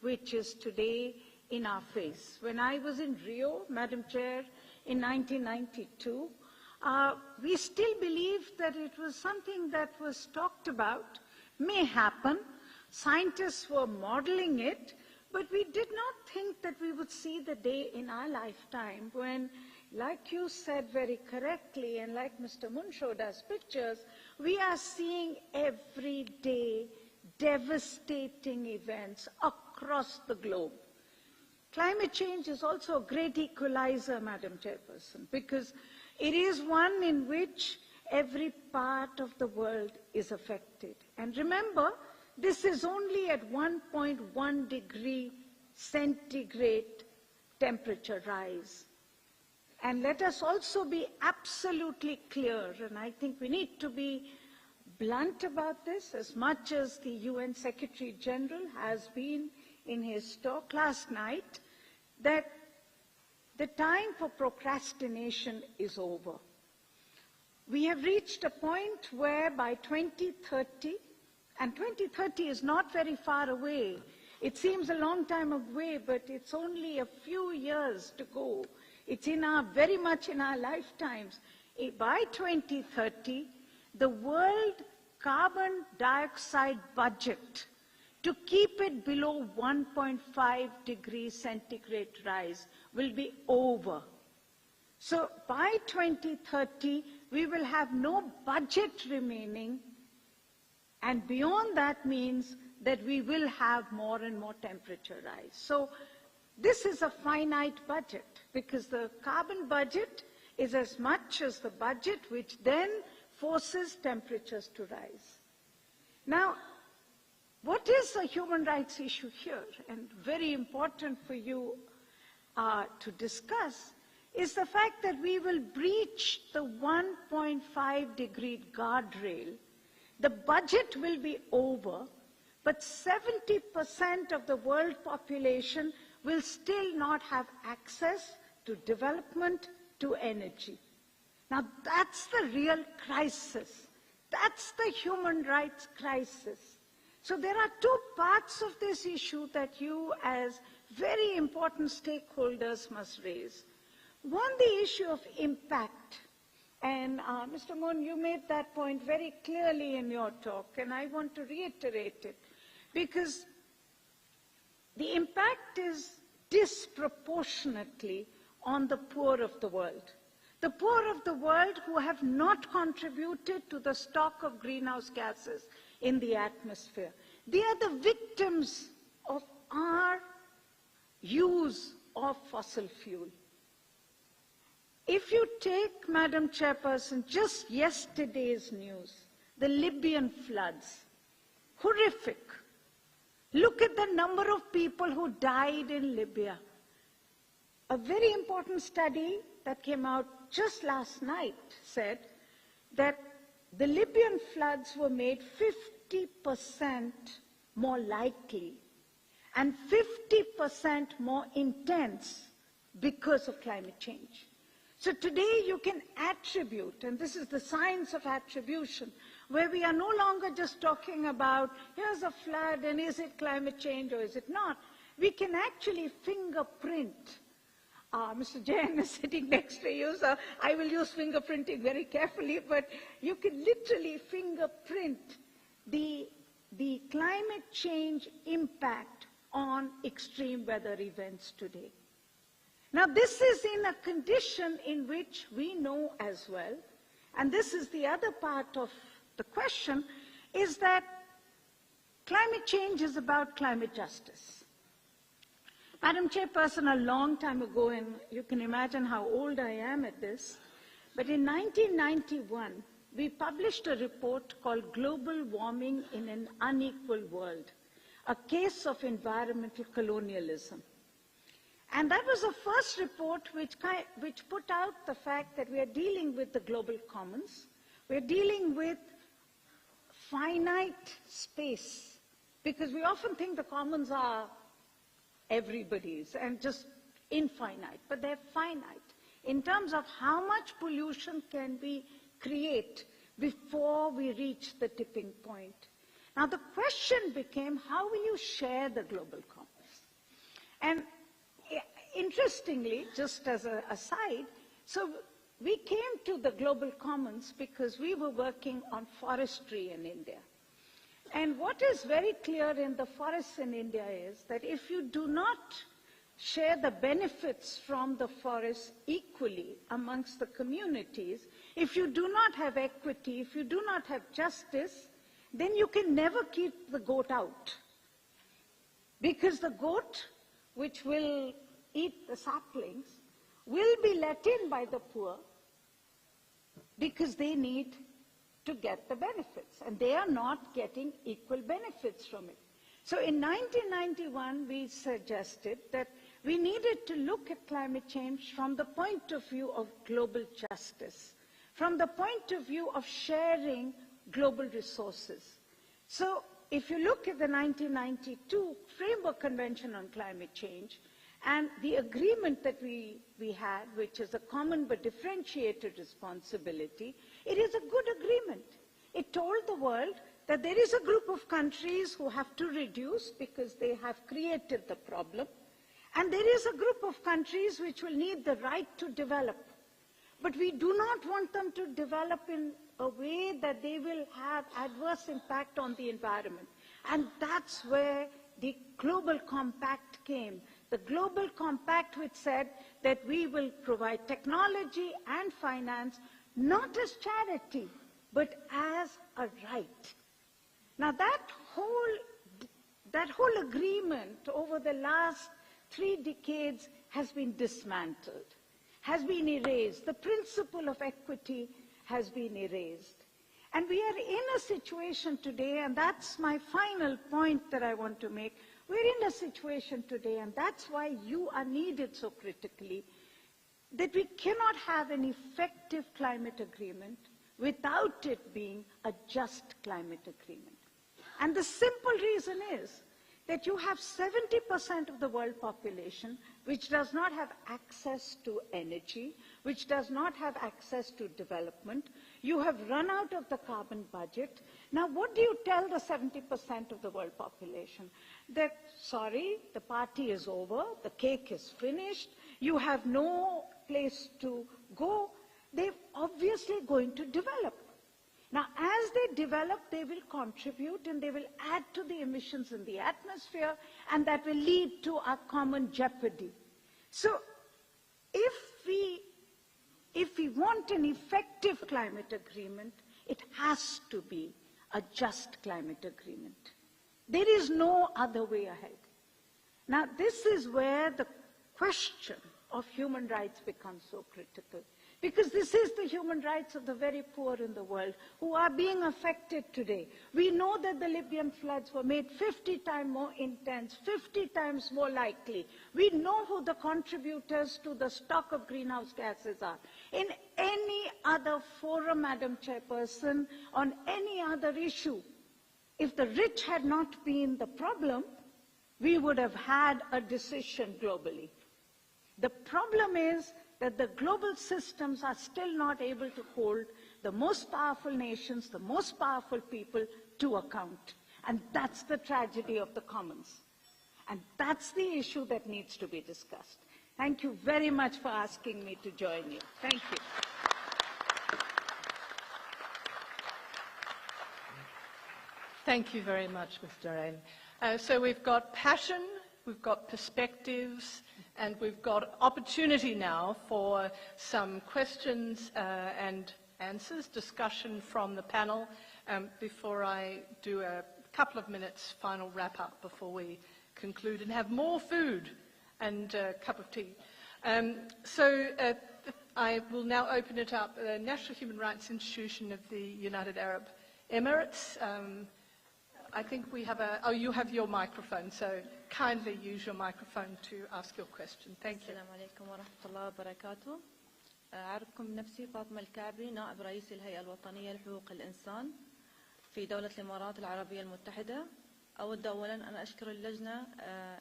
which is today in our face. When I was in Rio, Madam Chair, in 1992, we still believed that it was something that was talked about, may happen. Scientists were modeling it, but we did not think that we would see the day in our lifetime when, like you said very correctly, and like Mr. Moon showed us pictures, we are seeing everyday devastating events across the globe. Climate change is also a great equalizer, Madam Chairperson, because it is one in which every part of the world is affected. And remember, this is only at 1.1 degree centigrade temperature rise. And let us also be absolutely clear, and I think we need to be blunt about this as much as the UN Secretary General has been in his talk last night, that the time for procrastination is over. We have reached a point where by 2030, and 2030 is not very far away, it seems a long time away, but it's only a few years to go. It's very much in our lifetimes. By 2030, the world carbon dioxide budget to keep it below 1.5 degrees centigrade rise will be over. So by 2030, we will have no budget remaining, and beyond that means that we will have more and more temperature rise. So this is a finite budget, because the carbon budget is as much as the budget which then forces temperatures to rise. Now, what is a human rights issue here, and very important for you to discuss, is the fact that we will breach the 1.5 degree guardrail. The budget will be over, but 70% of the world population will still not have access to development, to energy. Now that's the real crisis. That's the human rights crisis. So there are two parts of this issue that you as very important stakeholders must raise. One, the issue of impact. And Mr. Moon, you made that point very clearly in your talk, and I want to reiterate it, because the impact is disproportionately on the poor of the world. The poor of the world who have not contributed to the stock of greenhouse gases in the atmosphere. They are the victims of our use of fossil fuel. If you take, Madam Chairperson, just yesterday's news, the Libyan floods, horrific. Look at the number of people who died in Libya. A very important study that came out just last night said that the Libyan floods were made 50% more likely and 50% more intense because of climate change. So today you can attribute, and this is the science of attribution, where we are no longer just talking about, here's a flood and is it climate change or is it not? We can actually fingerprint. Mr. Jain is sitting next to you, so I will use fingerprinting very carefully, but you can literally fingerprint the climate change impact on extreme weather events today. Now, this is in a condition in which we know as well, and this is the other part of the question, is that climate change is about climate justice. Madam Chairperson, a long time ago, and you can imagine how old I am at this, but in 1991, we published a report called Global Warming in an Unequal World, a case of environmental colonialism. And that was the first report which put out the fact that we are dealing with the global commons. We're dealing with finite space, because we often think the commons are everybody's and just infinite, but they're finite in terms of how much pollution can we create before we reach the tipping point. Now the question became, how will you share the global commons? And interestingly, just as an aside, so we came to the global commons because we were working on forestry in India. And what is very clear in the forests in India is that if you do not share the benefits from the forests equally amongst the communities, if you do not have equity, if you do not have justice, then you can never keep the goat out. Because the goat, which will eat the saplings, will be let in by the poor because they need to get the benefits, and they are not getting equal benefits from it. So in 1991, we suggested that we needed to look at climate change from the point of view of global justice, from the point of view of sharing global resources. So if you look at the 1992 Framework Convention on Climate Change, and the agreement that we had, which is a common but differentiated responsibility, it is a good agreement. It told the world that there is a group of countries who have to reduce because they have created the problem, and there is a group of countries which will need the right to develop. But we do not want them to develop in a way that they will have adverse impact on the environment. And that's where the Global Compact came. The Global Compact, which said that we will provide technology and finance not as charity, but as a right. Now that whole agreement over the last 3 decades has been dismantled, has been erased. The principle of equity has been erased. And we are in a situation today, and that's my final point that I want to make. We're in a situation today, and that's why you are needed so critically, that we cannot have an effective climate agreement without it being a just climate agreement. And the simple reason is that you have 70% of the world population which does not have access to energy, which does not have access to development. You have run out of the carbon budget. Now, what do you tell the 70% of the world population? That, sorry, the party is over, the cake is finished, you have no place to go. They're obviously going to develop. Now, as they develop, they will contribute and they will add to the emissions in the atmosphere, and that will lead to a common jeopardy. So, if we want an effective climate agreement, it has to be a just climate agreement. There is no other way ahead. Now, this is where the question of human rights becomes so critical, because this is the human rights of the very poor in the world who are being affected today. We know that the Libyan floods were made 50 times more intense, 50 times more likely. We know who the contributors to the stock of greenhouse gases are. In any other forum, Madam Chairperson, on any other issue, if the rich had not been the problem, we would have had a decision globally. The problem is that the global systems are still not able to hold the most powerful nations, the most powerful people to account. And that's the tragedy of the commons. And that's the issue that needs to be discussed. Thank you very much for asking me to join you. Thank you. Thank you very much, Ms. Darain. So we've got passion, we've got perspectives, and we've got opportunity now for some questions and answers, discussion from the panel, before I do a couple of minutes final wrap-up before we conclude and have more food and a cup of tea. I will now open it up. The National Human Rights Institution of the United Arab Emirates. I think we have you have your microphone, so kindly use your microphone to ask your question. Thank you. السلام عليكم ورحمة الله وبركاته. أعرفكم نفسي فاطمة الكعبي، نائب رئيس الهيئة الوطنية لحقوق الإنسان في دولة الإمارات العربية المتحدة. أود أولا أن أشكر اللجنة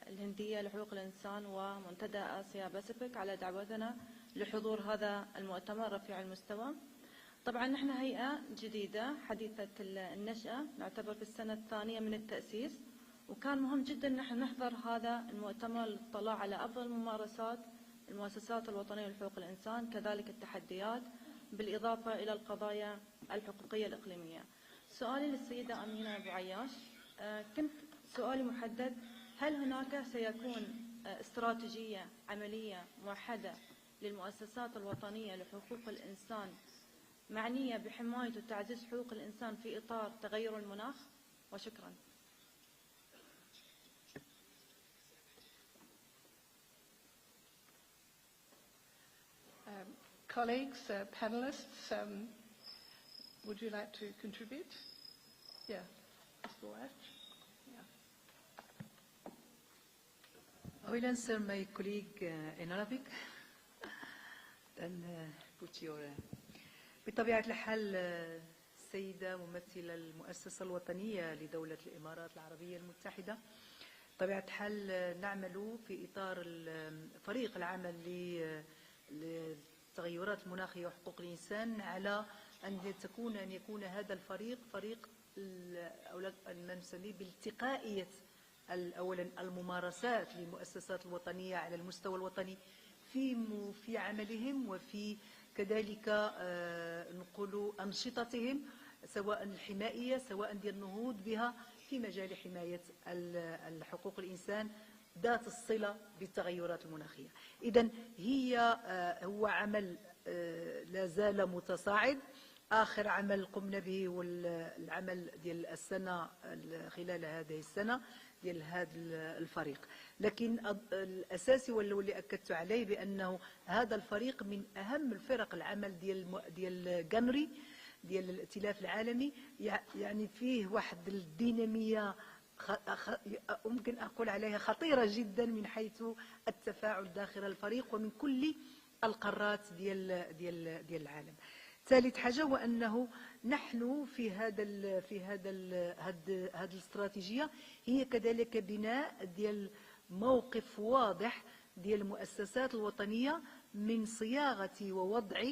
الهندية لحقوق الإنسان ومنتدى آسيا باسيفيك على دعوتنا لحضور هذا المؤتمر رفيع المستوى. طبعا نحن هيئة جديدة حديثة النشأة، نعتبر في السنة الثانية من التأسيس، وكان مهم جدا نحن نحضر هذا المؤتمر للاطلاع على أفضل ممارسات المؤسسات الوطنية لحقوق الإنسان، كذلك التحديات، بالإضافة إلى القضايا الحقوقية الإقليمية. سؤالي للسيدة أمينة أبو عياش، كنت سؤالي محدد: هل هناك سيكون استراتيجية عملية موحدة للمؤسسات الوطنية لحقوق الإنسان معنية بحماية وتعزيز حقوق الإنسان في إطار تغير المناخ؟ وشكرا. Colleagues, panelists, would you like to contribute? Yeah, Mr. Wash. I will answer my colleague in Arabic. Then put your... بطبيعة الحال السيدة ممثلة المؤسسة الوطنية لدولة الإمارات العربية المتحدة، بطبيعة الحال نعمل في إطار فريق العمل للتغيرات المناخية وحقوق الإنسان على أن يكون هذا الفريق فريق ما نسميه بالتقائية أولا الممارسات للمؤسسات الوطنية على المستوى الوطني في عملهم، وفي كذلك نقول أنشطتهم، سواء الحمائية سواء ديال النهوض بها في مجال حماية الحقوق الإنسان ذات الصلة بالتغيرات المناخية. إذن هو عمل لا زال متصاعد. آخر عمل قمنا به والعمل ديال السنة خلال هذه السنة ديال هذا الفريق، لكن الأساسي واللي أكدت عليه بأنه هذا الفريق من أهم الفرق العمل ديال جنري ديال الائتلاف العالمي، يعني فيه واحد الدينامية ممكن أقول عليها خطيرة جدا من حيث التفاعل داخل الفريق ومن كل القارات ديال العالم. ثالث حاجة هو أنه نحن في هذا الاستراتيجية هي كذلك بناء ديال موقف واضح ديال المؤسسات الوطنية من صياغة ووضع،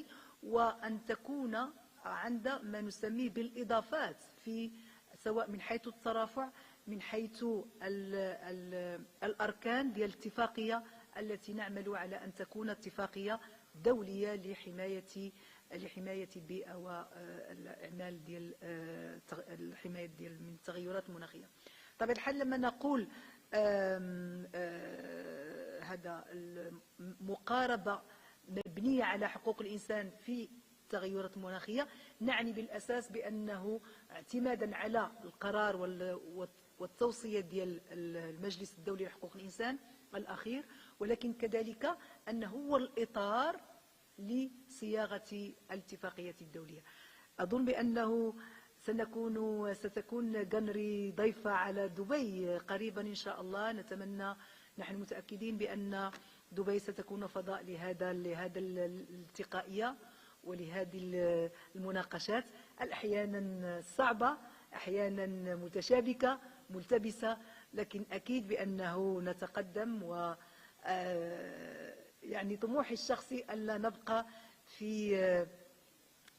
وأن تكون عند ما نسميه بالإضافات في سواء من حيث الترافع، من حيث الأركان ديال الاتفاقية التي نعمل على أن تكون اتفاقية دولية لحماية البيئة والأعمال ديال الحماية من التغيرات المناخية. طبعا الحال لما نقول هذا المقاربة مبنية على حقوق الإنسان في التغيرات المناخية، نعني بالأساس بأنه اعتمادا على القرار والتوصية ديال المجلس الدولي لحقوق الإنسان الأخير، ولكن كذلك أنه هو الإطار لصياغة الاتفاقية الدولية. أظن بأنه ستكون جنري ضيفة على دبي قريبا إن شاء الله. نتمنى، نحن متأكدين بأن دبي ستكون فضاء لهذا الالتقائية ولهذه المناقشات أحيانا صعبة، أحيانا متشابكة ملتبسة، لكن أكيد بأنه نتقدم و يعني طموحي الشخصي ألا نبقى في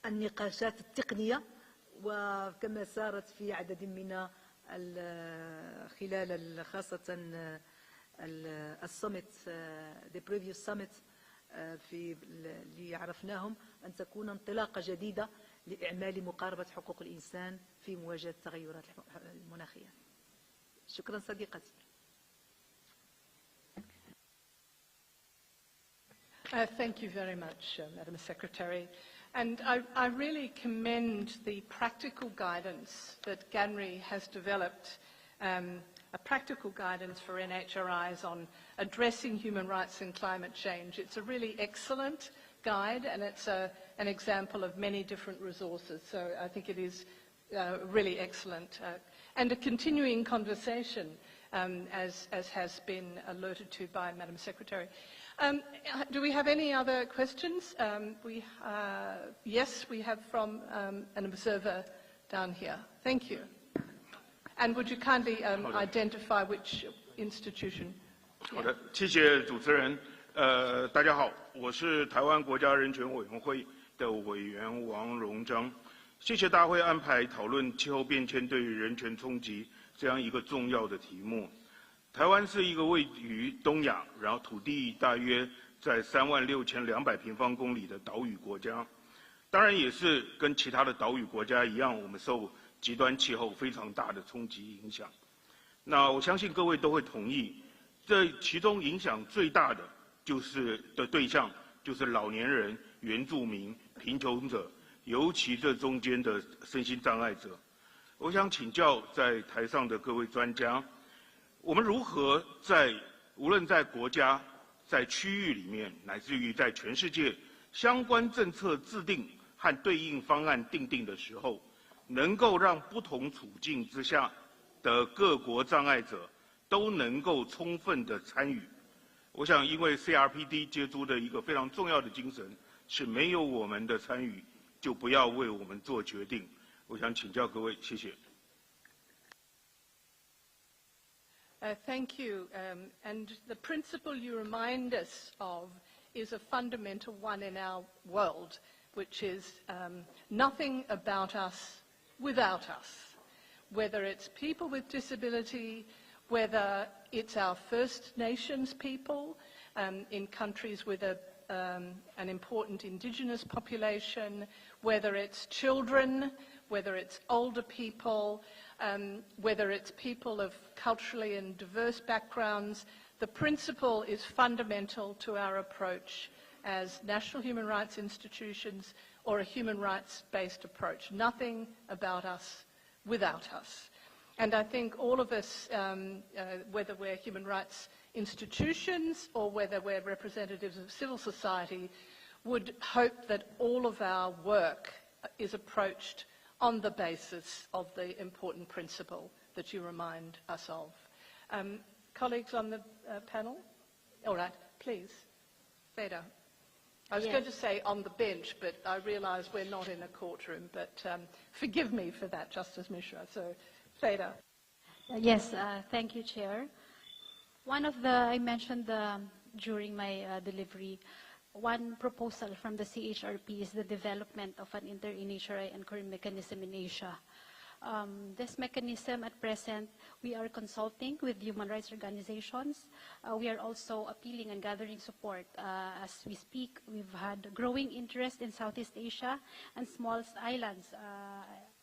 النقاشات التقنية وكما سارت في عدد من خلال خاصة السمت the previous summit في اللي عرفناهم أن تكون انطلاقة جديدة لإعمال مقاربة حقوق الإنسان في مواجهة التغيرات المناخية. شكرا صديقتي. Thank you very much, Madam Secretary. And I really commend the practical guidance that GANRI has developed, a practical guidance for NHRIs on addressing human rights and climate change. It's a really excellent guide, and it's an example of many different resources. So I think it is really excellent. And a continuing conversation, as has been alerted to by Madam Secretary. Do we have any other questions? Yes, we have from an observer down here. Thank you. And would you kindly identify which institution? 好的，谢谢主持人。大家好，我是台湾国家人权委员会的委员王荣章。谢谢大会安排讨论气候变迁对人权冲击这样一个重要的题目。台湾是一个位于东亚，然后土地大约在36200平方公里的岛屿国家，当然也是跟其他的岛屿国家一样，我们受极端气候非常大的冲击影响。那我相信各位都会同意，这其中影响最大的对象就是老年人、原住民、贫穷者，尤其这中间的身心障碍者。我想请教在台上的各位专家，我们如何无论在国家、在区域里面，乃至于在全世界，相关政策制定和对应方案订定的时候，能够让不同处境之下的各国障碍者都能够充分的参与。我想，因为 CRPD 接触的一个非常重要的精神是没有我们的参与，就不要为我们做决定。我想请教各位，谢谢。Thank you. And the principle you remind us of is a fundamental one in our world, which is nothing about us without us. Whether it's people with disability, whether it's our First Nations people in countries with an important indigenous population, whether it's children, whether it's older people, whether it's people of culturally and diverse backgrounds, the principle is fundamental to our approach as national human rights institutions or a human rights-based approach. Nothing about us without us. And I think all of us, whether we're human rights institutions or whether we're representatives of civil society, would hope that all of our work is approached on the basis of the important principle that you remind us of. Colleagues on the panel? All right, please. Feda. I was going to say on the bench, but I realise we're not in a courtroom, but forgive me for that, Justice Mishra. So, Feda. Yes, thank you, Chair. One of I mentioned during my delivery, one proposal from the CHRP is the development of an inter-NHRI anchoring mechanism in Asia. This mechanism at present, we are consulting with human rights organizations. We are also appealing and gathering support. As we speak, we've had growing interest in Southeast Asia and small islands.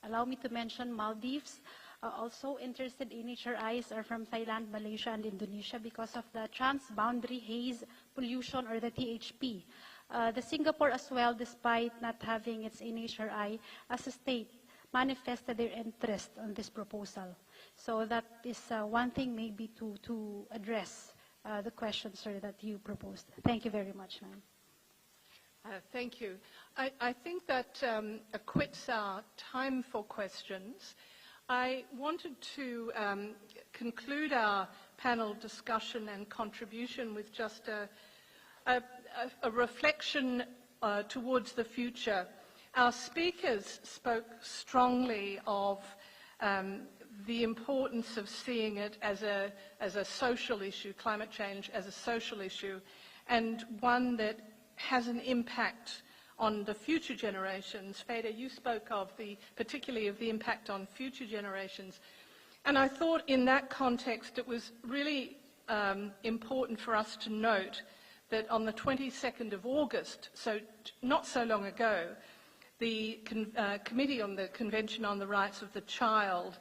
Allow me to mention Maldives. Also interested NHRIs are from Thailand, Malaysia, and Indonesia because of the transboundary haze pollution, or the THP. The Singapore as well, despite not having its NHRI as a state, manifested their interest on this proposal. So that is one thing maybe to address the question, sir, that you proposed. Thank you very much, ma'am. Thank you. I think that acquits our time for questions. I wanted to conclude our panel discussion and contribution with just a reflection towards the future. Our speakers spoke strongly of the importance of seeing it as a social issue, climate change as a social issue, and one that has an impact on the future generations. Fede, you spoke of particularly of the impact on future generations. And I thought in that context it was really important for us to note that on the 22nd of August, so not so long ago, the Committee on the Convention on the Rights of the Child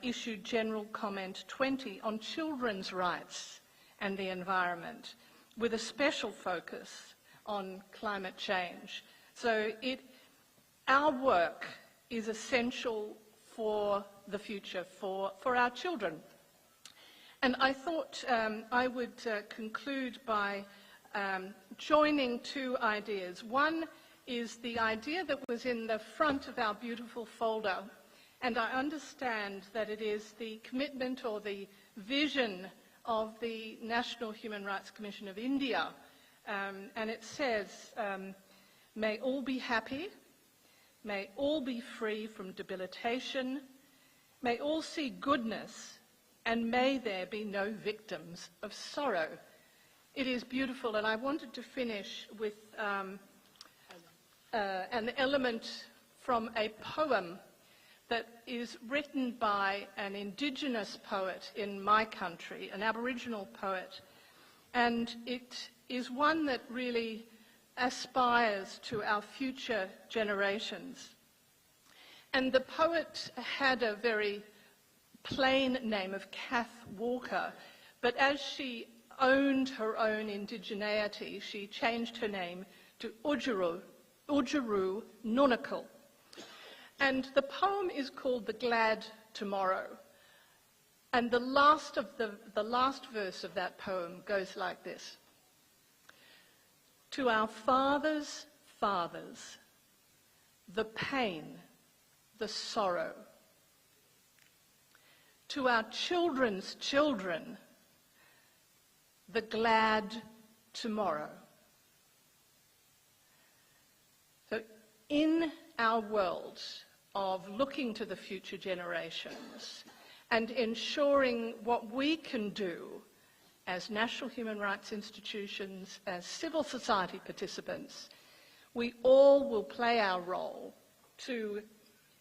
issued General Comment 20 on children's rights and the environment, with a special focus on climate change. So our work is essential for the future, for our children. And I thought I would conclude by joining two ideas. One is the idea that was in the front of our beautiful folder, and I understand that it is the commitment or the vision of the National Human Rights Commission of India, and it says, may all be happy, may all be free from debilitation, may all see goodness, and may there be no victims of sorrow. It is beautiful, and I wanted to finish with an element from a poem that is written by an Indigenous poet in my country, an Aboriginal poet, and it is one that really aspires to our future generations. And the poet had a very plain name of Kath Walker, but as she owned her own indigeneity, she changed her name to Udjuru Nunakal. And the poem is called The Glad Tomorrow. And the last verse of that poem goes like this. To our fathers' fathers, the pain, the sorrow. To our children's children, the glad tomorrow. So in our world of looking to the future generations and ensuring what we can do as national human rights institutions, as civil society participants, we all will play our role to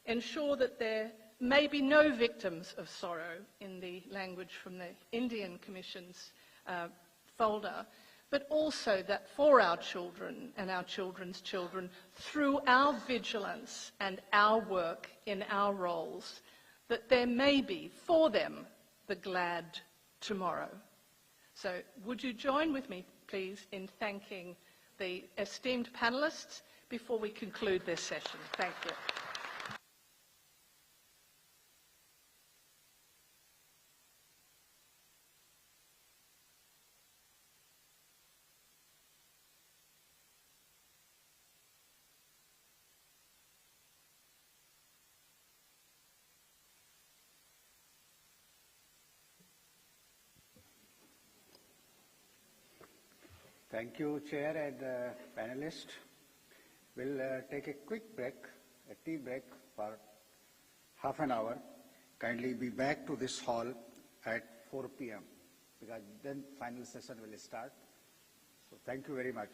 ensure that there may be no victims of sorrow, in the language from the Indian Commission's folder, but also that for our children and our children's children, through our vigilance and our work in our roles, that there may be for them the glad tomorrow. So would you join with me, please, in thanking the esteemed panelists before we conclude this session? Thank you. Thank you, Chair and panelists. We'll take a quick break, a tea break for half an hour. Kindly be back to this hall at 4 p.m. because then final session will start. So thank you very much.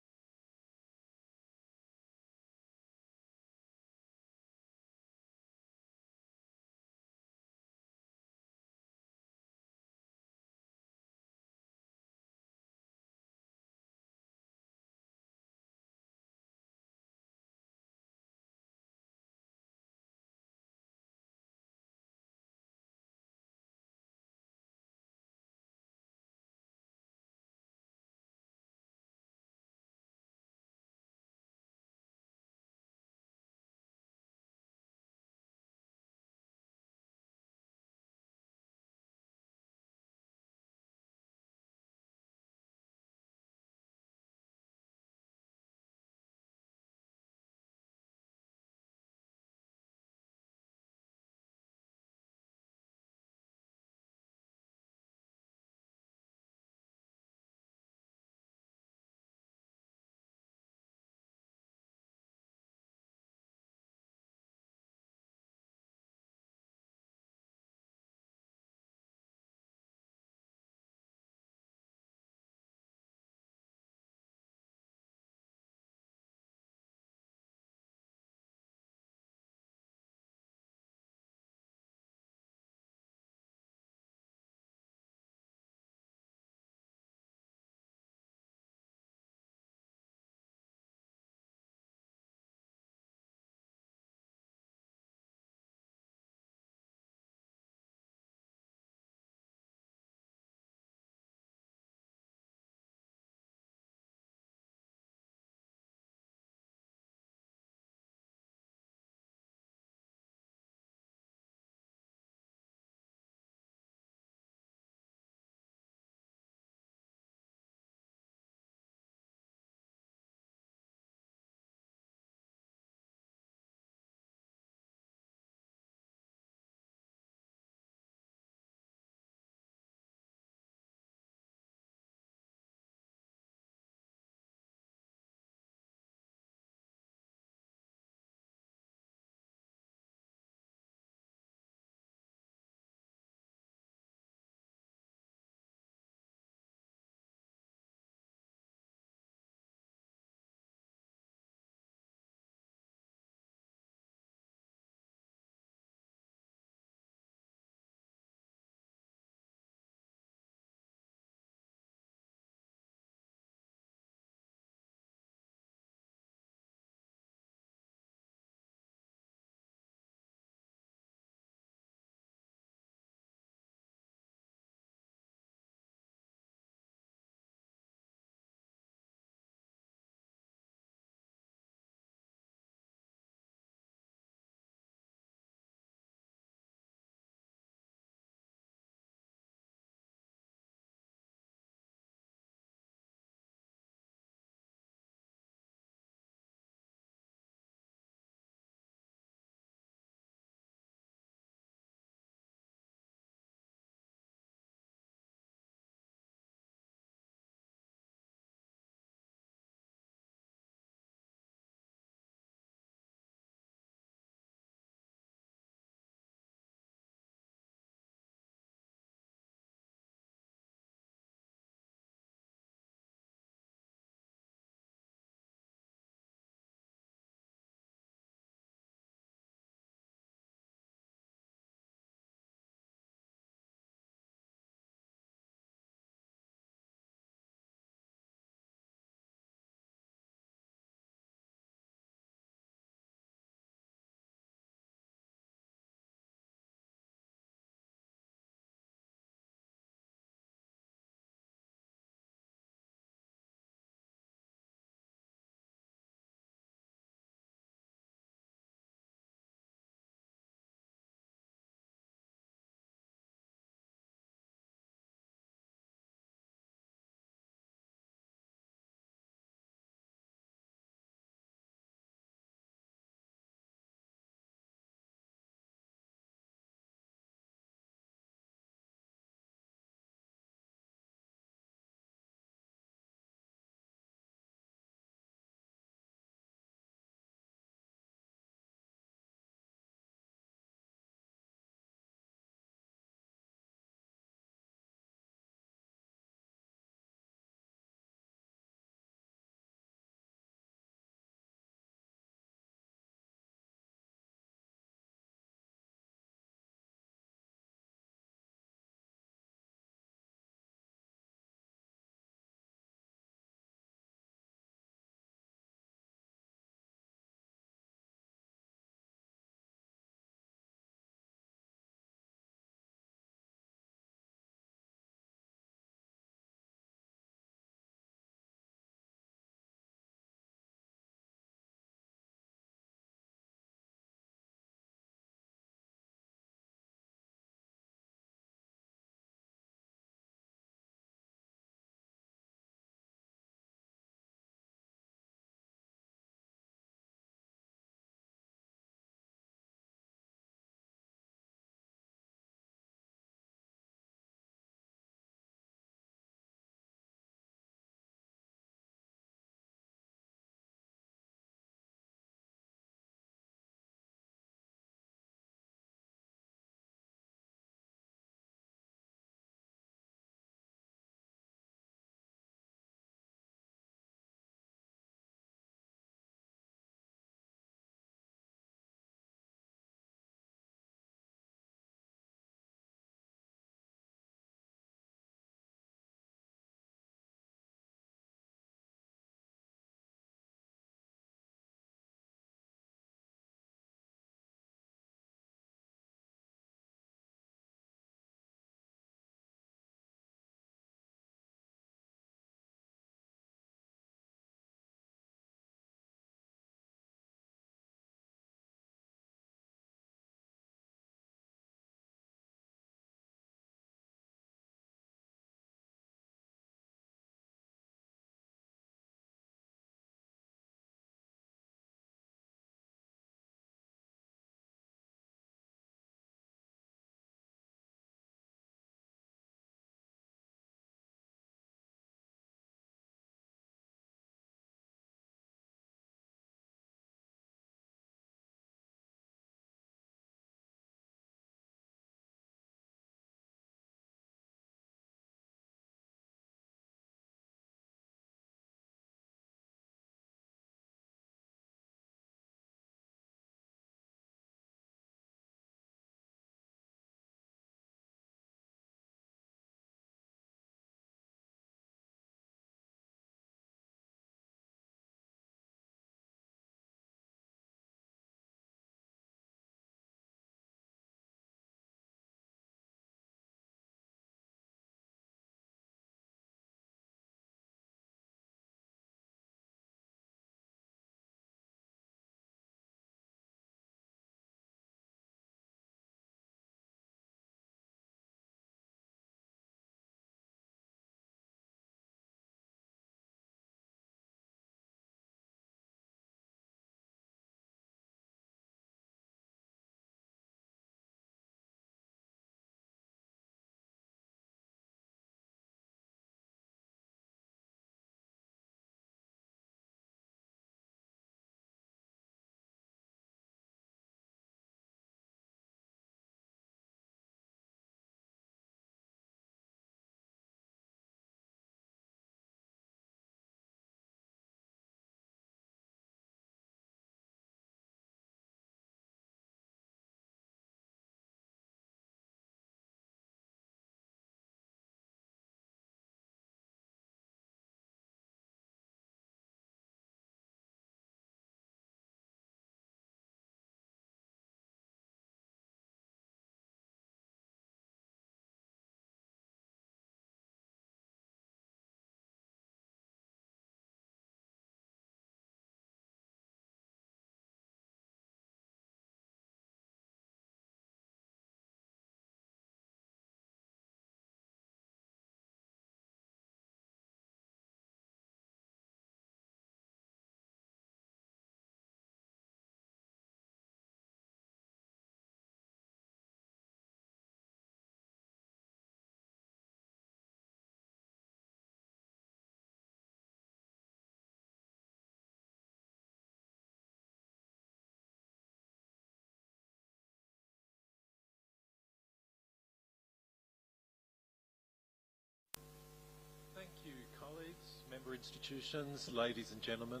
institutions, ladies and gentlemen.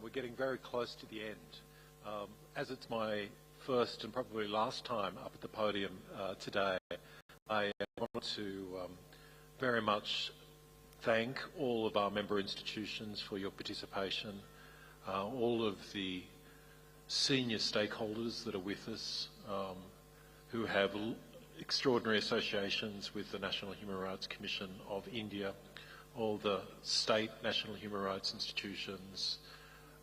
We're getting very close to the end. As it's my first and probably last time up at the podium today, I want to very much thank all of our member institutions for your participation, all of the senior stakeholders that are with us, who have extraordinary associations with the National Human Rights Commission of India, all the state National Human Rights institutions,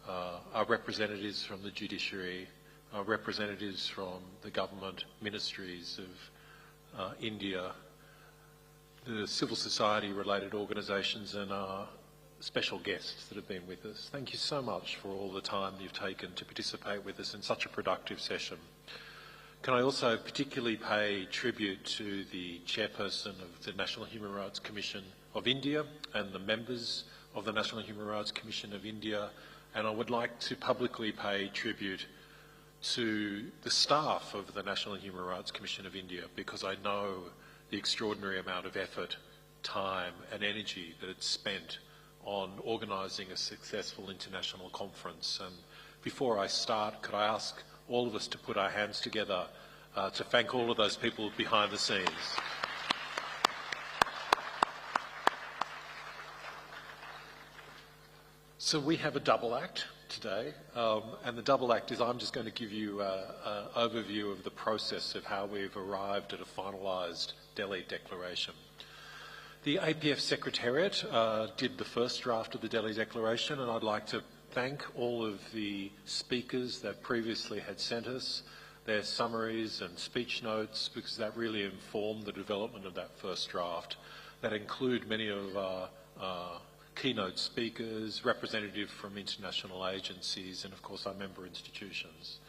our representatives from the judiciary, our representatives from the government ministries of India, the civil society related organisations, and our special guests that have been with us. Thank you so much for all the time you've taken to participate with us in such a productive session. Can I also particularly pay tribute to the chairperson of the National Human Rights Commission of India and the members of the National Human Rights Commission of India, and I would like to publicly pay tribute to the staff of the National Human Rights Commission of India, because I know the extraordinary amount of effort, time and energy that it's spent on organising a successful international conference. And before I start, could I ask all of us to put our hands together to thank all of those people behind the scenes. So we have a double act today, and the double act is I'm just going to give you an overview of the process of how we've arrived at a finalised Delhi Declaration. The APF Secretariat did the first draft of the Delhi Declaration, and I'd like to thank all of the speakers that previously had sent us their summaries and speech notes, because that really informed the development of that first draft. That include many of our keynote speakers, representatives from international agencies, and of course our member institutions.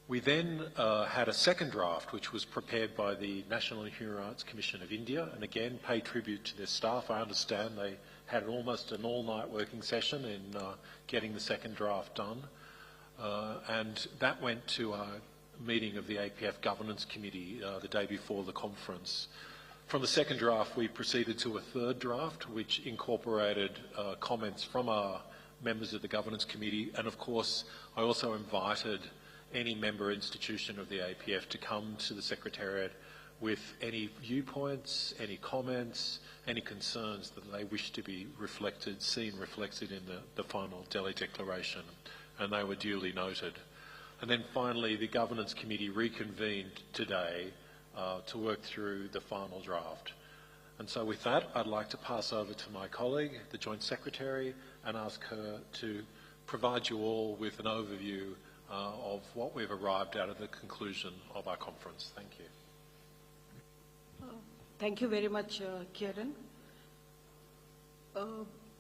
We then had a second draft which was prepared by the National Human Rights Commission of India, and again pay tribute to their staff. I understand they had almost an all-night working session in getting the second draft done, and that went to a meeting of the APF Governance Committee the day before the conference. From the second draft we proceeded to a third draft which incorporated comments from our members of the Governance Committee, and of course I also invited any member institution of the APF to come to the Secretariat with any viewpoints, any comments, any concerns that they wish to be seen reflected in the final Delhi Declaration, and they were duly noted. And then finally the Governance Committee reconvened today to work through the final draft. And so with that, I'd like to pass over to my colleague, the Joint Secretary, and ask her to provide you all with an overview of what we've arrived at the conclusion of our conference. Thank you. Thank you very much, Kieran.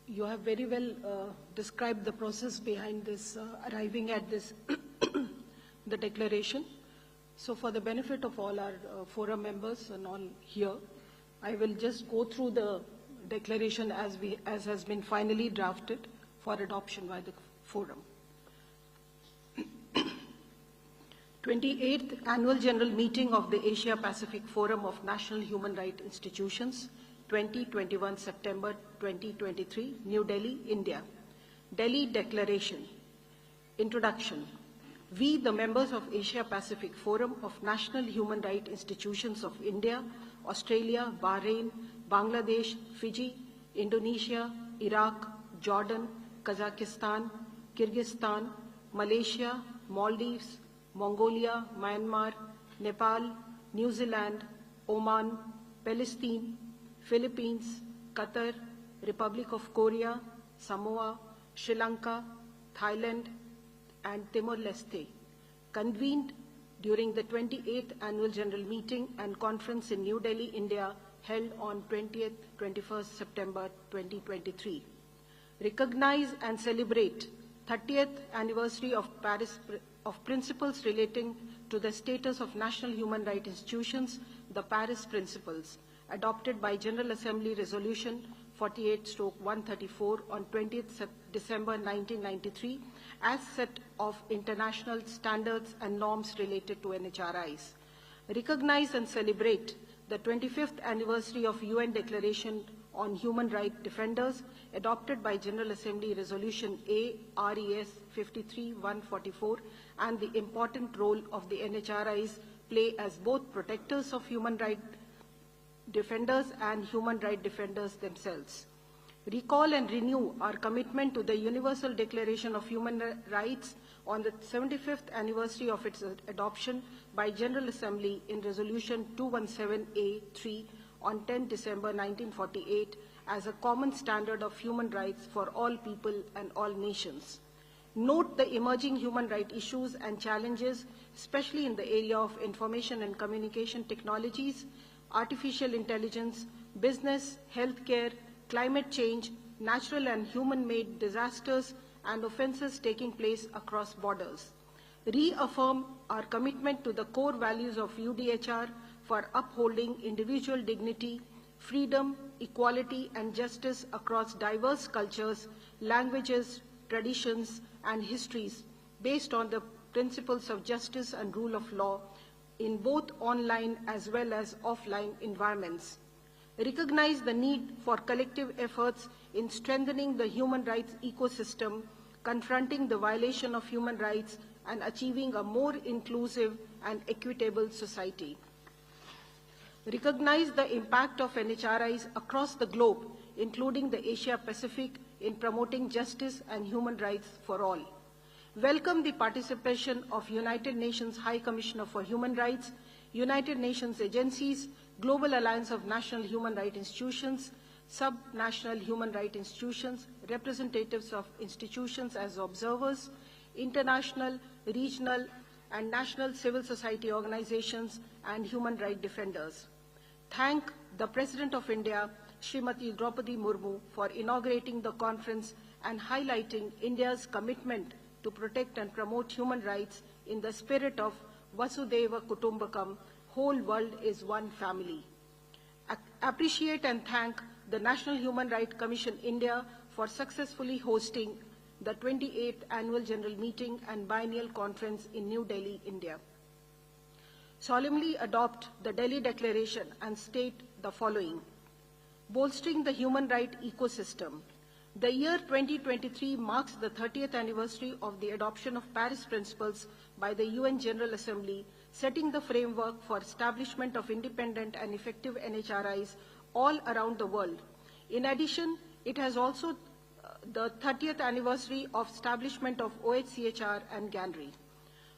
You have very well described the process behind this, arriving at this, the declaration. So for the benefit of all our forum members and all here, I will just go through the declaration as has been finally drafted for adoption by the forum. 28th Annual General Meeting of the Asia Pacific Forum of National Human Rights Institutions, 2021 September 2023, New Delhi, India. Delhi Declaration. Introduction. We, the members of Asia Pacific Forum of National Human Rights Institutions of India, Australia, Bahrain, Bangladesh, Fiji, Indonesia, Iraq, Jordan, Kazakhstan, Kyrgyzstan, Malaysia, Maldives, Mongolia, Myanmar, Nepal, New Zealand, Oman, Palestine, Philippines, Qatar, Republic of Korea, Samoa, Sri Lanka, Thailand, and Timor-Leste, convened during the 28th Annual General Meeting and Conference in New Delhi, India, held on 21st September 2023. Recognize and celebrate 30th anniversary of Principles relating to the status of national human rights institutions, the Paris Principles, adopted by General Assembly Resolution 48/134 on 20th December 1993, as set of international standards and norms related to NHRIs. Recognize and celebrate the 25th anniversary of UN Declaration on Human Rights Defenders, adopted by General Assembly Resolution A-RES 53-144, and the important role of the NHRIs play as both protectors of human rights defenders and human rights defenders themselves. Recall and renew our commitment to the Universal Declaration of Human Rights on the 75th anniversary of its adoption by General Assembly in Resolution 217A3 on 10 December 1948 as a common standard of human rights for all people and all nations. Note the emerging human rights issues and challenges, especially in the area of information and communication technologies, artificial intelligence, business, healthcare, climate change, natural and human-made disasters, and offenses taking place across borders. Reaffirm our commitment to the core values of UDHR for upholding individual dignity, freedom, equality, and justice across diverse cultures, languages, traditions, and histories based on the principles of justice and rule of law in both online as well as offline environments. Recognize the need for collective efforts in strengthening the human rights ecosystem, confronting the violation of human rights, and achieving a more inclusive and equitable society. Recognize the impact of NHRIs across the globe, including the Asia-Pacific, in promoting justice and human rights for all. Welcome the participation of United Nations High Commissioner for Human Rights, United Nations agencies, Global Alliance of National Human Rights Institutions, sub-national human rights institutions, representatives of institutions as observers, international, regional, and national civil society organizations, and human rights defenders. Thank the President of India, Srimati Draupadi Murmu, for inaugurating the conference and highlighting India's commitment to protect and promote human rights in the spirit of Vasudhaiva Kutumbakam, whole world is one family. Appreciate and thank the National Human Rights Commission India for successfully hosting the 28th Annual General Meeting and Biennial Conference in New Delhi, India. Solemnly adopt the Delhi Declaration and state the following. Bolstering the human rights ecosystem. The year 2023 marks the 30th anniversary of the adoption of Paris Principles by the UN General Assembly, setting the framework for establishment of independent and effective NHRIs all around the world. In addition, it has also the 30th anniversary of establishment of OHCHR and GANRI.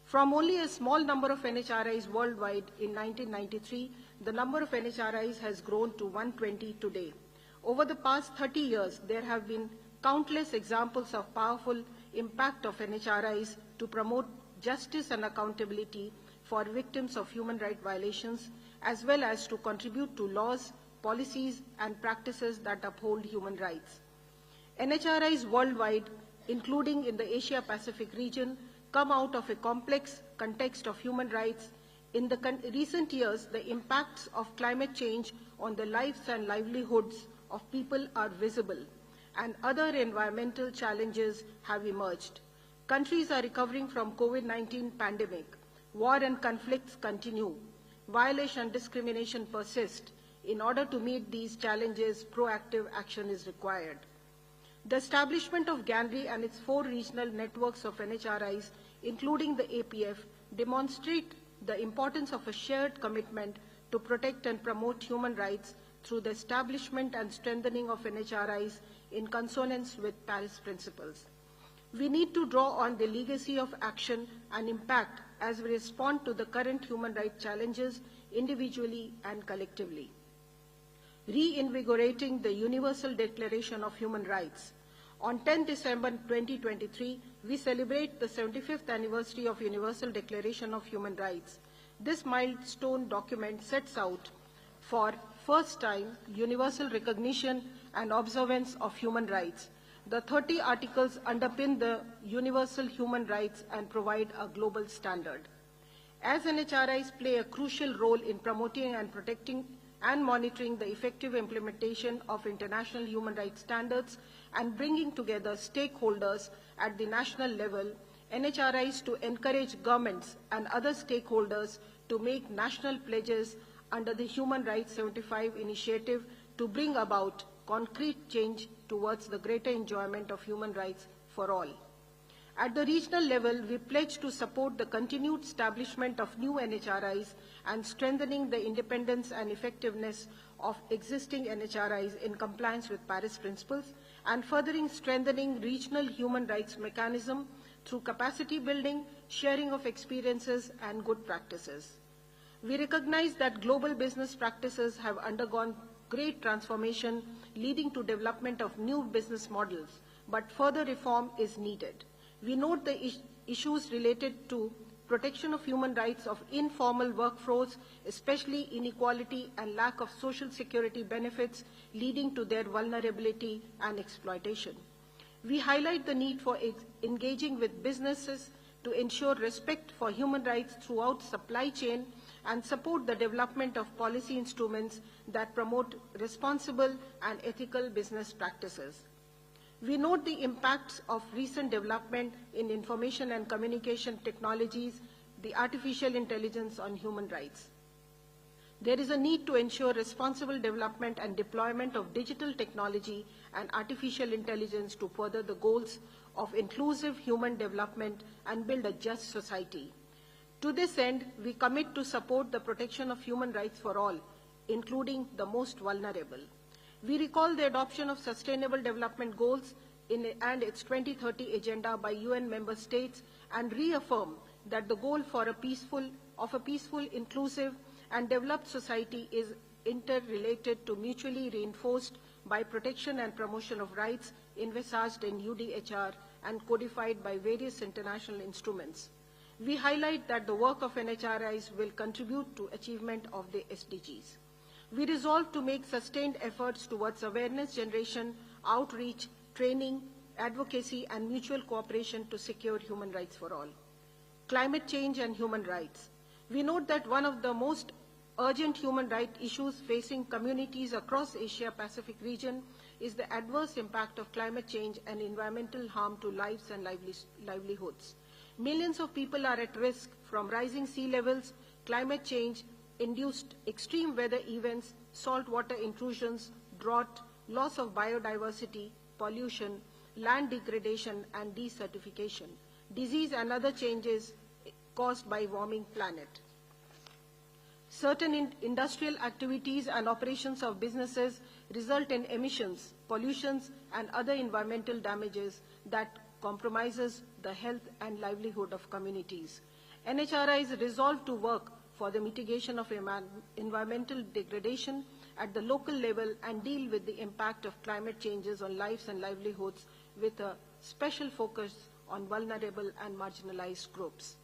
From only a small number of NHRIs worldwide in 1993, the number of NHRIs has grown to 120 today. Over the past 30 years, there have been countless examples of powerful impact of NHRIs to promote justice and accountability for victims of human rights violations, as well as to contribute to laws, policies, and practices that uphold human rights. NHRIs worldwide, including in the Asia-Pacific region, come out of a complex context of human rights. In the recent years, the impacts of climate change on the lives and livelihoods of people are visible, and other environmental challenges have emerged. Countries are recovering from COVID-19 pandemic. War and conflicts continue. Violation and discrimination persist. In order to meet these challenges, proactive action is required. The establishment of GANRI and its 4 regional networks of NHRIs, including the APF, demonstrate the importance of a shared commitment to protect and promote human rights through the establishment and strengthening of NHRIs in consonance with Paris Principles. We need to draw on the legacy of action and impact as we respond to the current human rights challenges individually and collectively. Reinvigorating the Universal Declaration of Human Rights. On 10 December 2023, we celebrate the 75th anniversary of Universal Declaration of Human Rights. This milestone document sets out, for first time, universal recognition and observance of human rights. The 30 articles underpin the universal human rights and provide a global standard. As NHRIs play a crucial role in promoting and protecting and monitoring the effective implementation of international human rights standards and bringing together stakeholders at the national level, NHRIs to encourage governments and other stakeholders to make national pledges under the Human Rights 75 initiative to bring about concrete change towards the greater enjoyment of human rights for all. At the regional level, we pledge to support the continued establishment of new NHRIs and strengthening the independence and effectiveness of existing NHRIs in compliance with Paris principles, and furthering strengthening regional human rights mechanism through capacity building, sharing of experiences, and good practices. We recognize that global business practices have undergone great transformation, leading to development of new business models, but further reform is needed. We note the issues related to protection of human rights of informal workforce, especially inequality and lack of social security benefits, leading to their vulnerability and exploitation. We highlight the need for engaging with businesses to ensure respect for human rights throughout supply chain and support the development of policy instruments that promote responsible and ethical business practices. We note the impacts of recent development in information and communication technologies, the artificial intelligence on human rights. There is a need to ensure responsible development and deployment of digital technology and artificial intelligence to further the goals of inclusive human development and build a just society. To this end, we commit to support the protection of human rights for all, including the most vulnerable. We recall the adoption of Sustainable Development Goals and its 2030 agenda by UN member states, and reaffirm that the goal for a peaceful, inclusive, and developed society is interrelated to mutually reinforced by protection and promotion of rights envisaged in UDHR and codified by various international instruments. We highlight that the work of NHRIs will contribute to achievement of the SDGs. We resolve to make sustained efforts towards awareness generation, outreach, training, advocacy, and mutual cooperation to secure human rights for all. Climate change and human rights. We note that one of the most urgent human rights issues facing communities across Asia-Pacific region is the adverse impact of climate change and environmental harm to lives and livelihoods. Millions of people are at risk from rising sea levels, climate change, induced extreme weather events, saltwater intrusions, drought, loss of biodiversity, pollution, land degradation and desertification, disease and other changes caused by warming planet. Certain industrial activities and operations of businesses result in emissions, pollutions and other environmental damages that compromises the health and livelihood of communities. NHRIs resolve to work for the mitigation of environmental degradation at the local level and deal with the impact of climate changes on lives and livelihoods with a special focus on vulnerable and marginalized groups.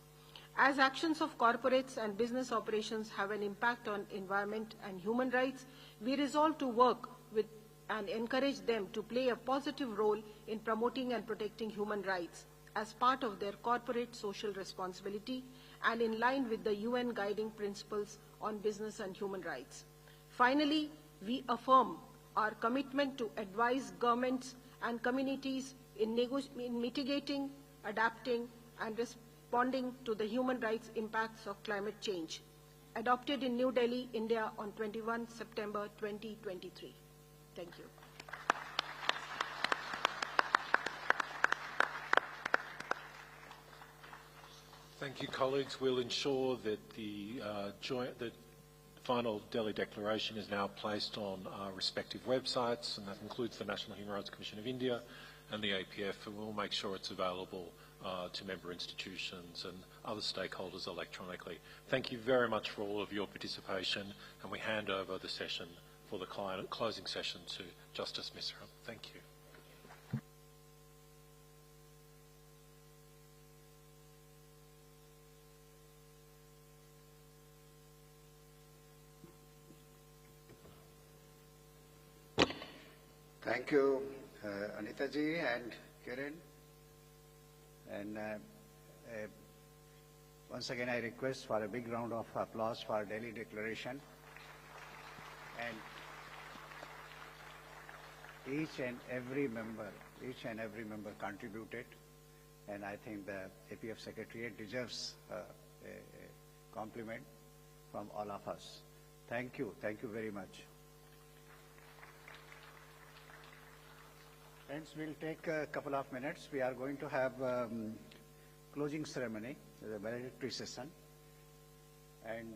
As actions of corporates and business operations have an impact on environment and human rights, we resolve to work with and encourage them to play a positive role in promoting and protecting human rights as part of their corporate social responsibility and in line with the UN guiding principles on business and human rights. Finally, we affirm our commitment to advise governments and communities in mitigating, adapting, and responding to the human rights impacts of climate change, adopted in New Delhi, India on 21 September 2023. Thank you. Thank you, colleagues. We'll ensure that the final Delhi Declaration is now placed on our respective websites, and that includes the National Human Rights Commission of India and the APF, and we'll make sure it's available to member institutions and other stakeholders electronically. Thank you very much for all of your participation, and we hand over the session for the closing session to Justice Misra. Thank you. Thank you, Anita ji and Kiran. And once again, I request for a big round of applause for Delhi Declaration. And each and every member contributed, and I think the APF Secretariat deserves a compliment from all of us. Thank you very much. Friends, we'll take a couple of minutes. We are going to have closing ceremony, the valedictory session, and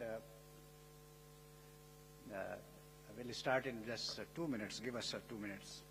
we'll start in just 2 minutes. Give us 2 minutes.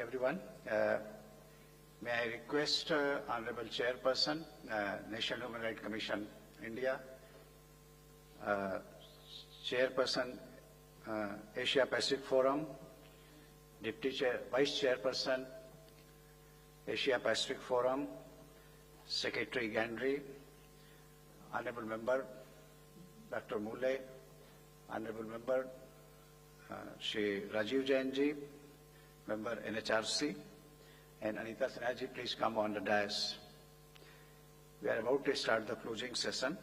everyone. May I request Honorable Chairperson, National Human Rights Commission, India, Chairperson, Asia Pacific Forum, Vice Chairperson, Asia Pacific Forum, Secretary Gandry, Honorable Member, Dr. Mule, Honorable Member, Shri Rajiv Jain ji, Member NHRC, and Anita Sinha ji, please come on the dais. We are about to start the closing session.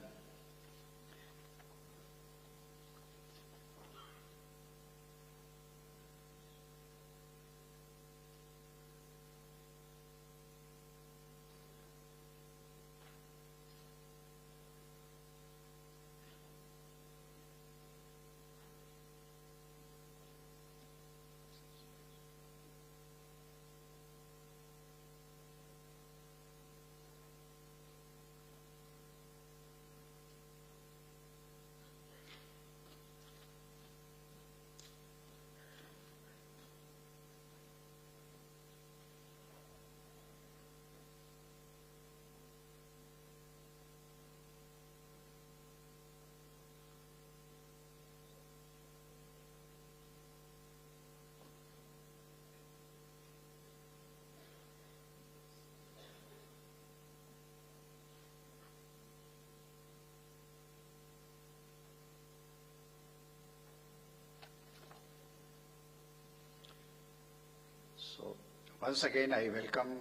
So, once again, I welcome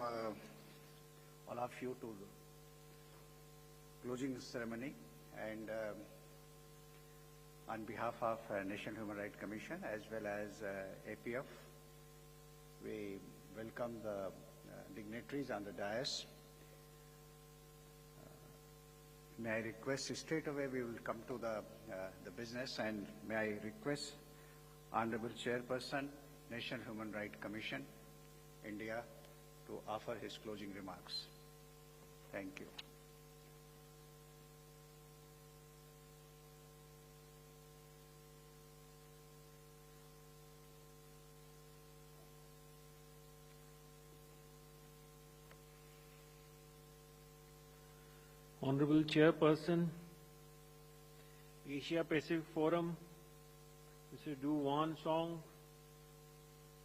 all of you to the closing ceremony, and on behalf of National Human Rights Commission as well as APF, we welcome the dignitaries on the dais. May I request straight away we will come to the business, and may I request Honorable Chairperson, National Human Rights Commission, India, to offer his closing remarks. Thank you. Honorable Chairperson, Asia Pacific Forum, Mr. Du Wan Song,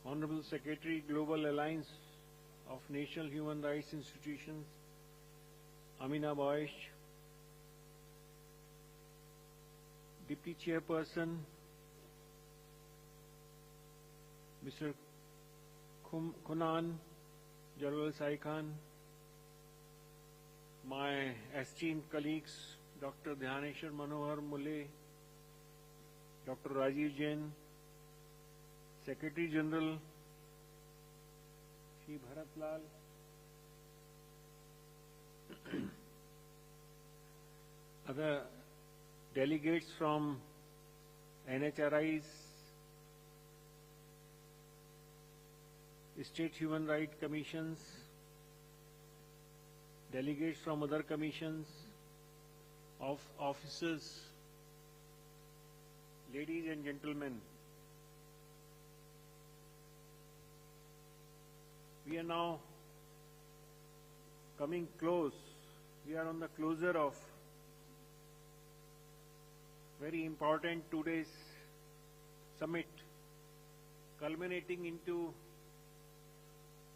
Honorable Secretary, Global Alliance of National Human Rights Institutions, Amina Boish, Deputy Chairperson, Mr. Kunan, Jalal Saikan, my esteemed colleagues, Dr. Dhyaneshwar Manohar Mule, Dr. Rajiv Jain, Secretary General, Shri Bharat Lal, other delegates from NHRIs, State Human Rights Commissions, delegates from other commissions, of officers, ladies and gentlemen, we are now coming close. We are on the closer of very important 2 days summit, culminating into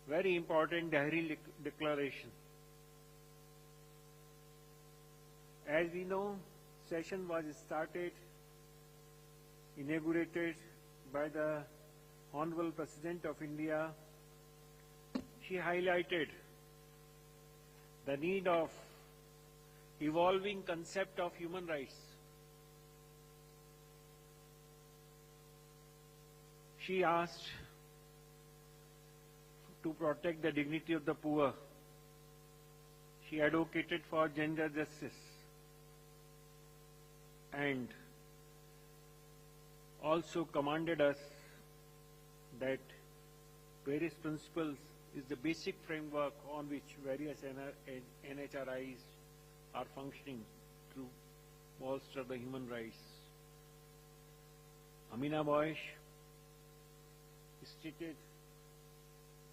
very important Dahri Declaration. As we know, session was started, inaugurated by the Honorable President of India. She highlighted the need of evolving concept of human rights. She asked to protect the dignity of the poor. She advocated for gender justice and also commanded us that various principles is the basic framework on which various NHRIs are functioning to bolster the human rights. Amina Boish stated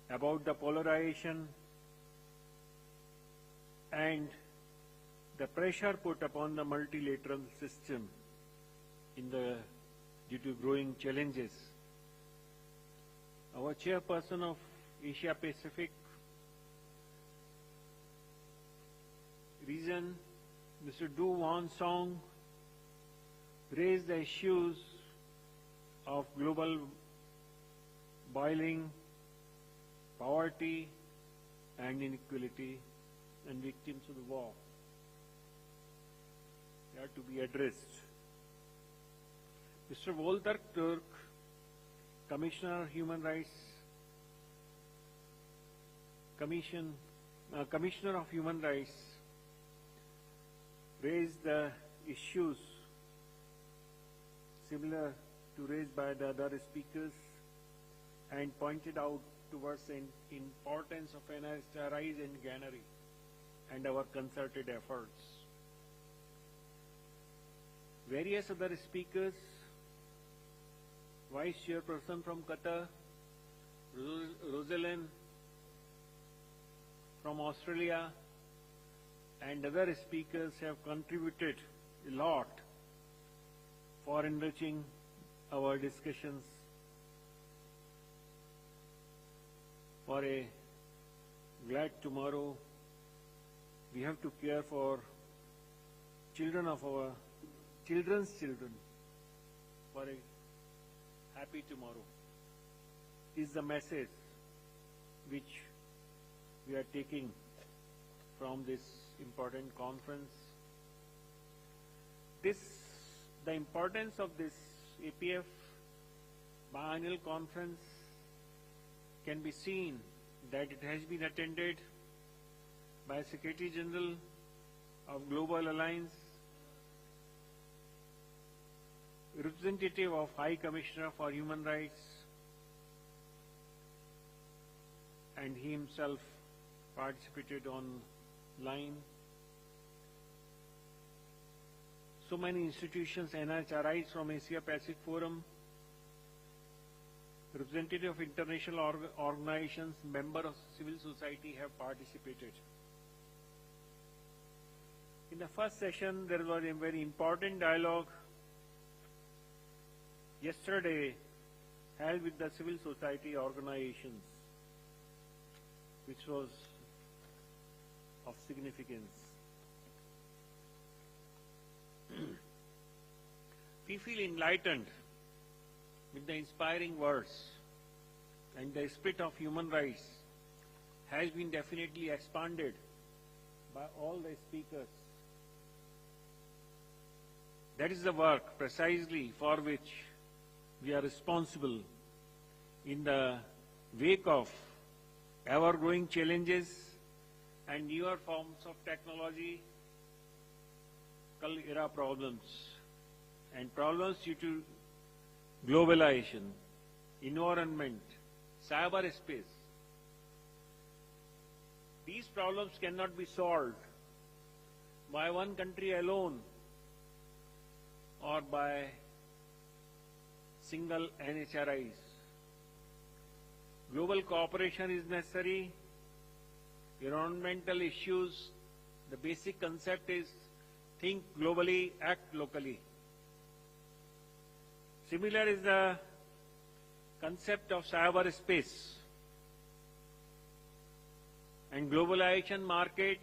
about the polarization and the pressure put upon the multilateral system due to growing challenges. Our chairperson of Asia Pacific region, Mr. Du Wan Song, raised the issues of global boiling, poverty and inequality, and victims of the war. They are to be addressed. Mr. Volker Turk, Commissioner of Human Rights, Commissioner of Human Rights, raised the issues similar to raised by the other speakers and pointed out towards the importance of NHRIs in Guyana and our concerted efforts. Various other speakers, Vice Chairperson from Qatar, Rosalind from Australia, and other speakers have contributed a lot for enriching our discussions for a glad tomorrow. We have to care for children of our children's children for a happy tomorrow is the message which we are taking from this important conference. The importance of this APF Biennial Conference can be seen that it has been attended by Secretary General of Global Alliance, representative of High Commissioner for Human Rights, and he himself participated online. So many institutions, NHRIs from Asia Pacific Forum, representative of international organizations, members of civil society have participated. In the first session, there was a very important dialogue yesterday held with the civil society organizations, which was of significance. We feel enlightened with the inspiring words, and the spirit of human rights has been definitely expanded by all the speakers. That is the work precisely for which we are responsible in the wake of ever-growing challenges and newer forms of technology, era problems, and problems due to globalization, environment, cyberspace. These problems cannot be solved by one country alone or by single NHRIs. Global cooperation is necessary. Environmental issues, the basic concept is think globally, act locally. Similar is the concept of cyberspace and globalization market.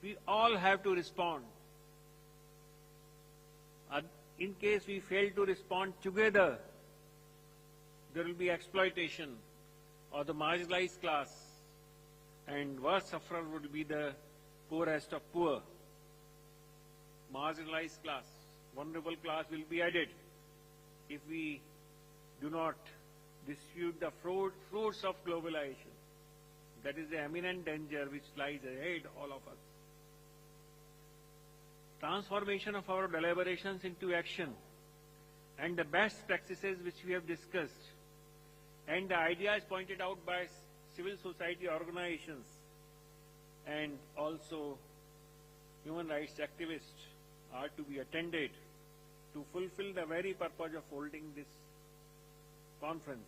We all have to respond. In case we fail to respond together, there will be exploitation of the marginalized class, and worst sufferer would be the poorest of poor. Marginalized class, vulnerable class will be added if we do not dispute the fruits of globalization. That is the imminent danger which lies ahead all of us. Transformation of our deliberations into action and the best practices which we have discussed and the ideas pointed out by civil society organizations and also human rights activists are to be attended to fulfill the very purpose of holding this conference.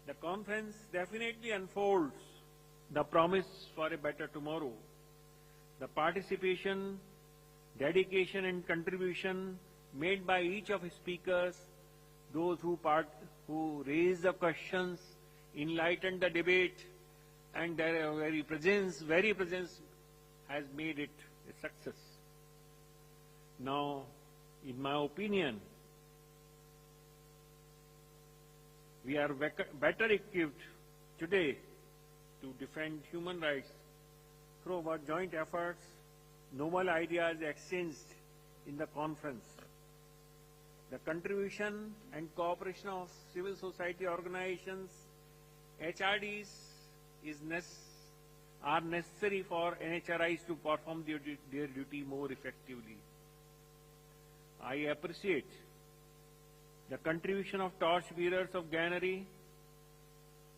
The conference definitely unfolds the promise for a better tomorrow. The participation, dedication and contribution made by each of the speakers, those who raised the questions, enlightened the debate, and their very presence has made it a success. Now, in my opinion, we are better equipped today to defend human rights through our joint efforts, novel ideas exchanged in the conference. The contribution and cooperation of civil society organizations, HRDs, are necessary for NHRIs to perform their duty more effectively. I appreciate the contribution of torchbearers of Guyana,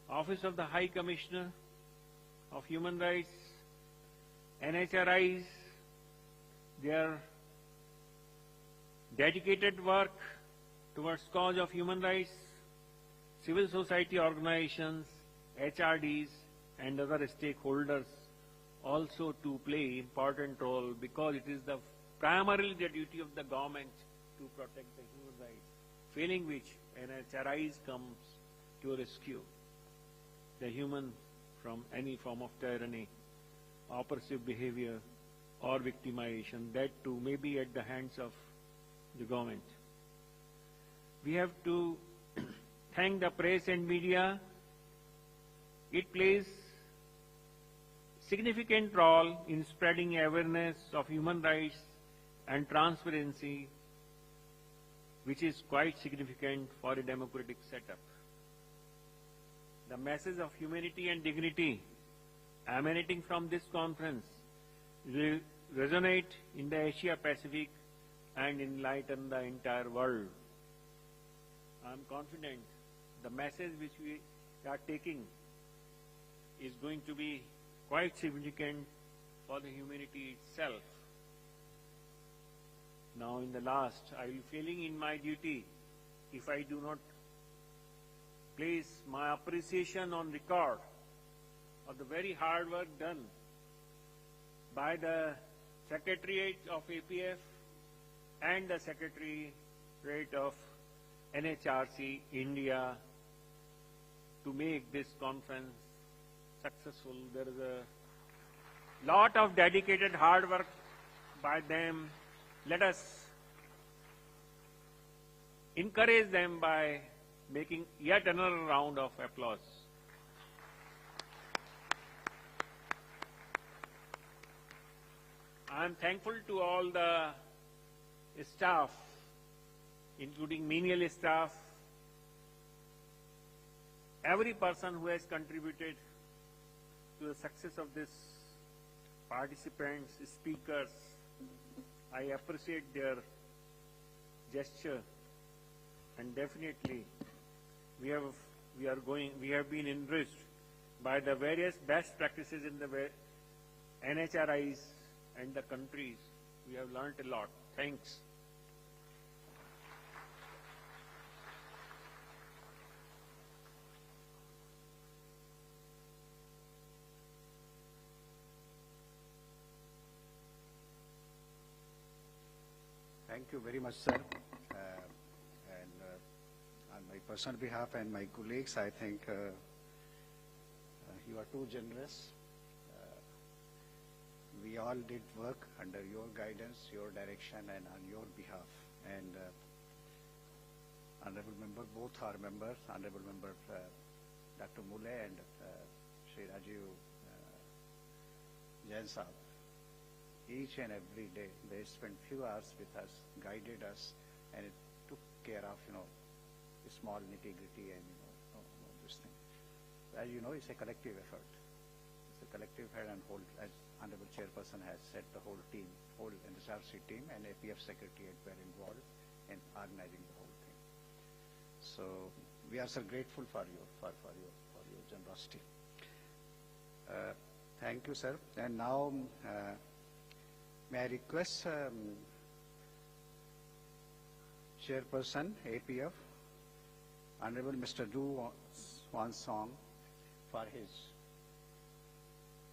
Office of the High Commissioner of Human Rights, NHRIs, their dedicated work towards cause of human rights, civil society organizations, HRDs, and other stakeholders also to play important role, because it is primarily the duty of the government to protect the human rights, failing which NHRIs comes to rescue the human from any form of tyranny, oppressive behavior, or victimization, that too may be at the hands of the government. We have to thank the press and media. It plays significant role in spreading awareness of human rights and transparency, which is quite significant for a democratic setup. The message of humanity and dignity emanating from this conference will resonate in the Asia Pacific and enlighten the entire world. I am confident the message which we are taking is going to be quite significant for the humanity itself. Now, in the last, I will be feeling in my duty if I do not place my appreciation on record of the very hard work done by the Secretariat of APF and the Secretariat of NHRC India to make this conference successful. There is a lot of dedicated hard work by them. Let us encourage them by making yet another round of applause. I am thankful to all the staff, including menial staff, every person who has contributed to the success of this, participants, speakers. I appreciate their gesture, and definitely we have been enriched by the various best practices in the NHRIs and the countries. We have learned a lot. Thanks. Thank you very much, sir. On my personal behalf and my colleagues, I think you are too generous. We all did work under your guidance, your direction, and on your behalf. And Honorable Member, both are members, Honorable Member Dr. Mule and Shri Rajiv Jain Saab. Each and every day, they spent few hours with us, guided us, and it took care of, the small nitty-gritty and, this thing. As you know, it's a collective effort. It's a collective head and whole, as Honorable Chairperson has said, the whole team, whole NHRC team and APF Secretariat were involved in organizing the whole thing. So we are so grateful for you, for your generosity. Thank you, sir. And now, may I request Chairperson, APF, Honorable Mr. Du one song for his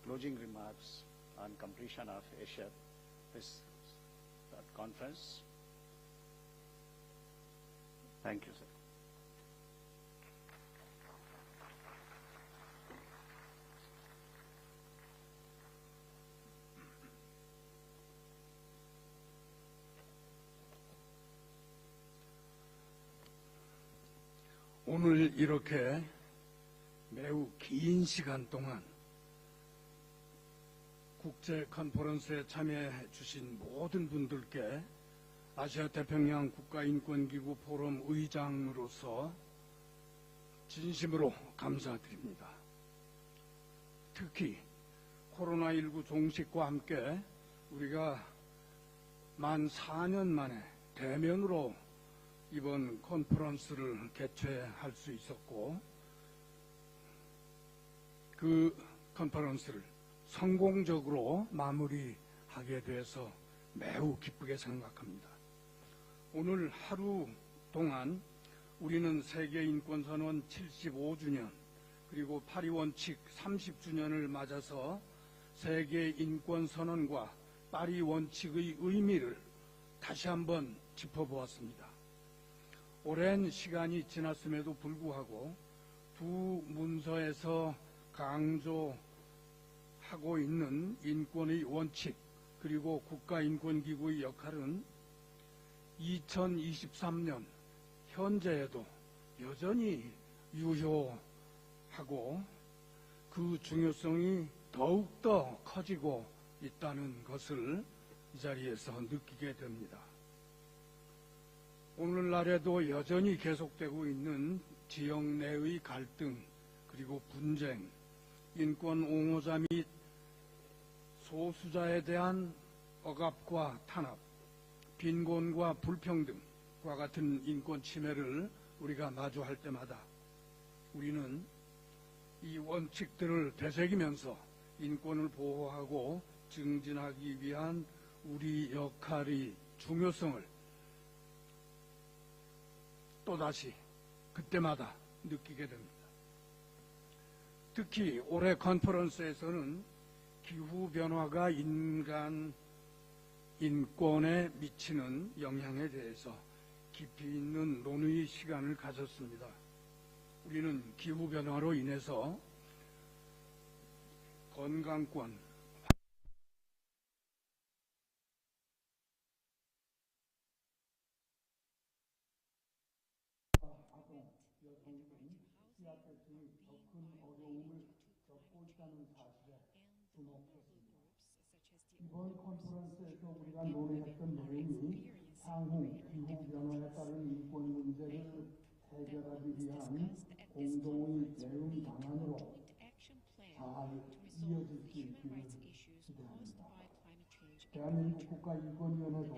closing remarks on completion of Asia this conference. Thank you, sir. 오늘 이렇게 매우 긴 시간 동안 국제 컨퍼런스에 참여해 주신 모든 분들께 아시아 태평양 국가인권기구 포럼 의장으로서 진심으로 감사드립니다. 특히 코로나19 종식과 함께 우리가 만 4년 만에 대면으로 이번 컨퍼런스를 개최할 수 있었고 그 컨퍼런스를 성공적으로 마무리하게 돼서 매우 기쁘게 생각합니다. 오늘 하루 동안 우리는 세계인권선언 75주년 그리고 파리 원칙 30주년을 맞아서 세계인권선언과 파리 원칙의 의미를 다시 한번 짚어보았습니다. 오랜 시간이 지났음에도 불구하고 두 문서에서 강조하고 있는 인권의 원칙 그리고 국가인권기구의 역할은 2023년 현재에도 여전히 유효하고 그 중요성이 더욱더 커지고 있다는 것을 이 자리에서 느끼게 됩니다. 오늘날에도 여전히 계속되고 있는 지역 내의 갈등 그리고 분쟁, 인권 옹호자 및 소수자에 대한 억압과 탄압, 빈곤과 불평등과 같은 인권 침해를 우리가 마주할 때마다 우리는 이 원칙들을 되새기면서 인권을 보호하고 증진하기 위한 우리 역할의 중요성을 또다시 그때마다 느끼게 됩니다. 특히 올해 컨퍼런스에서는 기후변화가 인간 인권에 미치는 영향에 대해서 깊이 있는 논의 시간을 가졌습니다. 우리는 기후변화로 인해서 건강권, 이번 컨퍼런스에서 우리가 논의했던 내용이 향후 기후변화에 따른 인권 문제를 해결하기 위한 공동의 대응 방안으로 잘 이어질 수 있기를 기대합니다. 대한민국 국가인권위원회도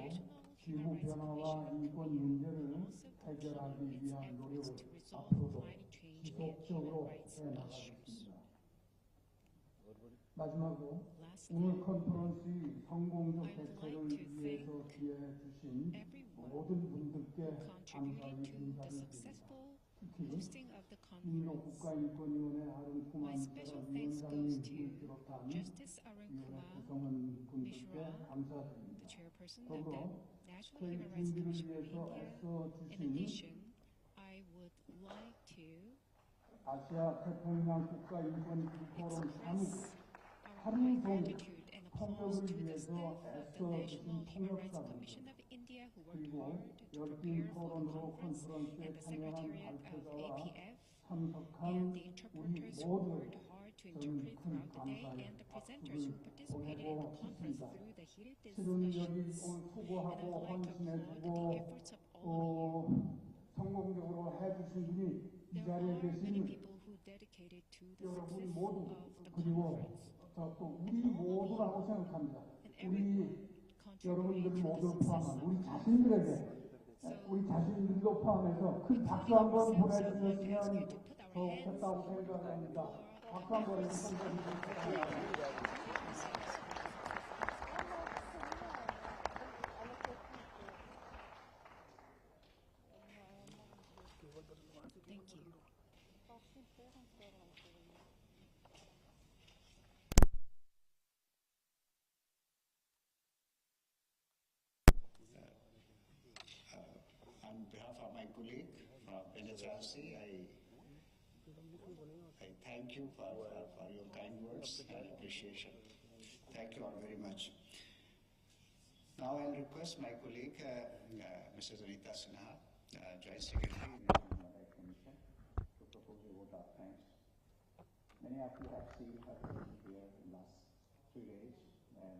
기후변화와 인권 문제를 해결하기 위한 노력을 앞으로도 지속적으로 해나가겠습니다. 마지막으로 오늘 컨퍼런스의 성공적 개최를 위해서 기여해 주신 모든 분들께 감사의 인사를 드립니다. 특히 인도 국가인권위원회 아름쿠만 위원장님을 비롯한 위원회 구성원 분들께 감사드립니다. 더불어 회의 준비를 위해서 애써 주신 아시아 태평양 국가인권기구 포럼 사무 하루 종일 통역을 위해서 애써 주신 통역사분들 그리고 열띤 토론으로 컨퍼런스에 참여한 발표자와 참석한 우리 모두에게 저는 큰 감사의 박수를 보내고 싶습니다. 실은 여기 오늘 수고하고 헌신해주고 성공적으로 해주신 분이 이 자리에 계신 여러분 모두 그리고 또 우리 모두라고 생각합니다. 우리 여러분들 모두를 포함한 우리 자신들도 포함해서 큰 박수 한번 보내주셨으면 좋겠다고 생각합니다. 박수 한번 해주시겠습니다. Thank you. my colleague from NHRC, I thank you for your kind words and appreciation. Thank you all very much. Now I'll request my colleague, Mrs. Anita Sinha, Joint Secretary in the Human Rights Commission, to propose a vote of thanks. Many of you have seen her here in the last 3 days, and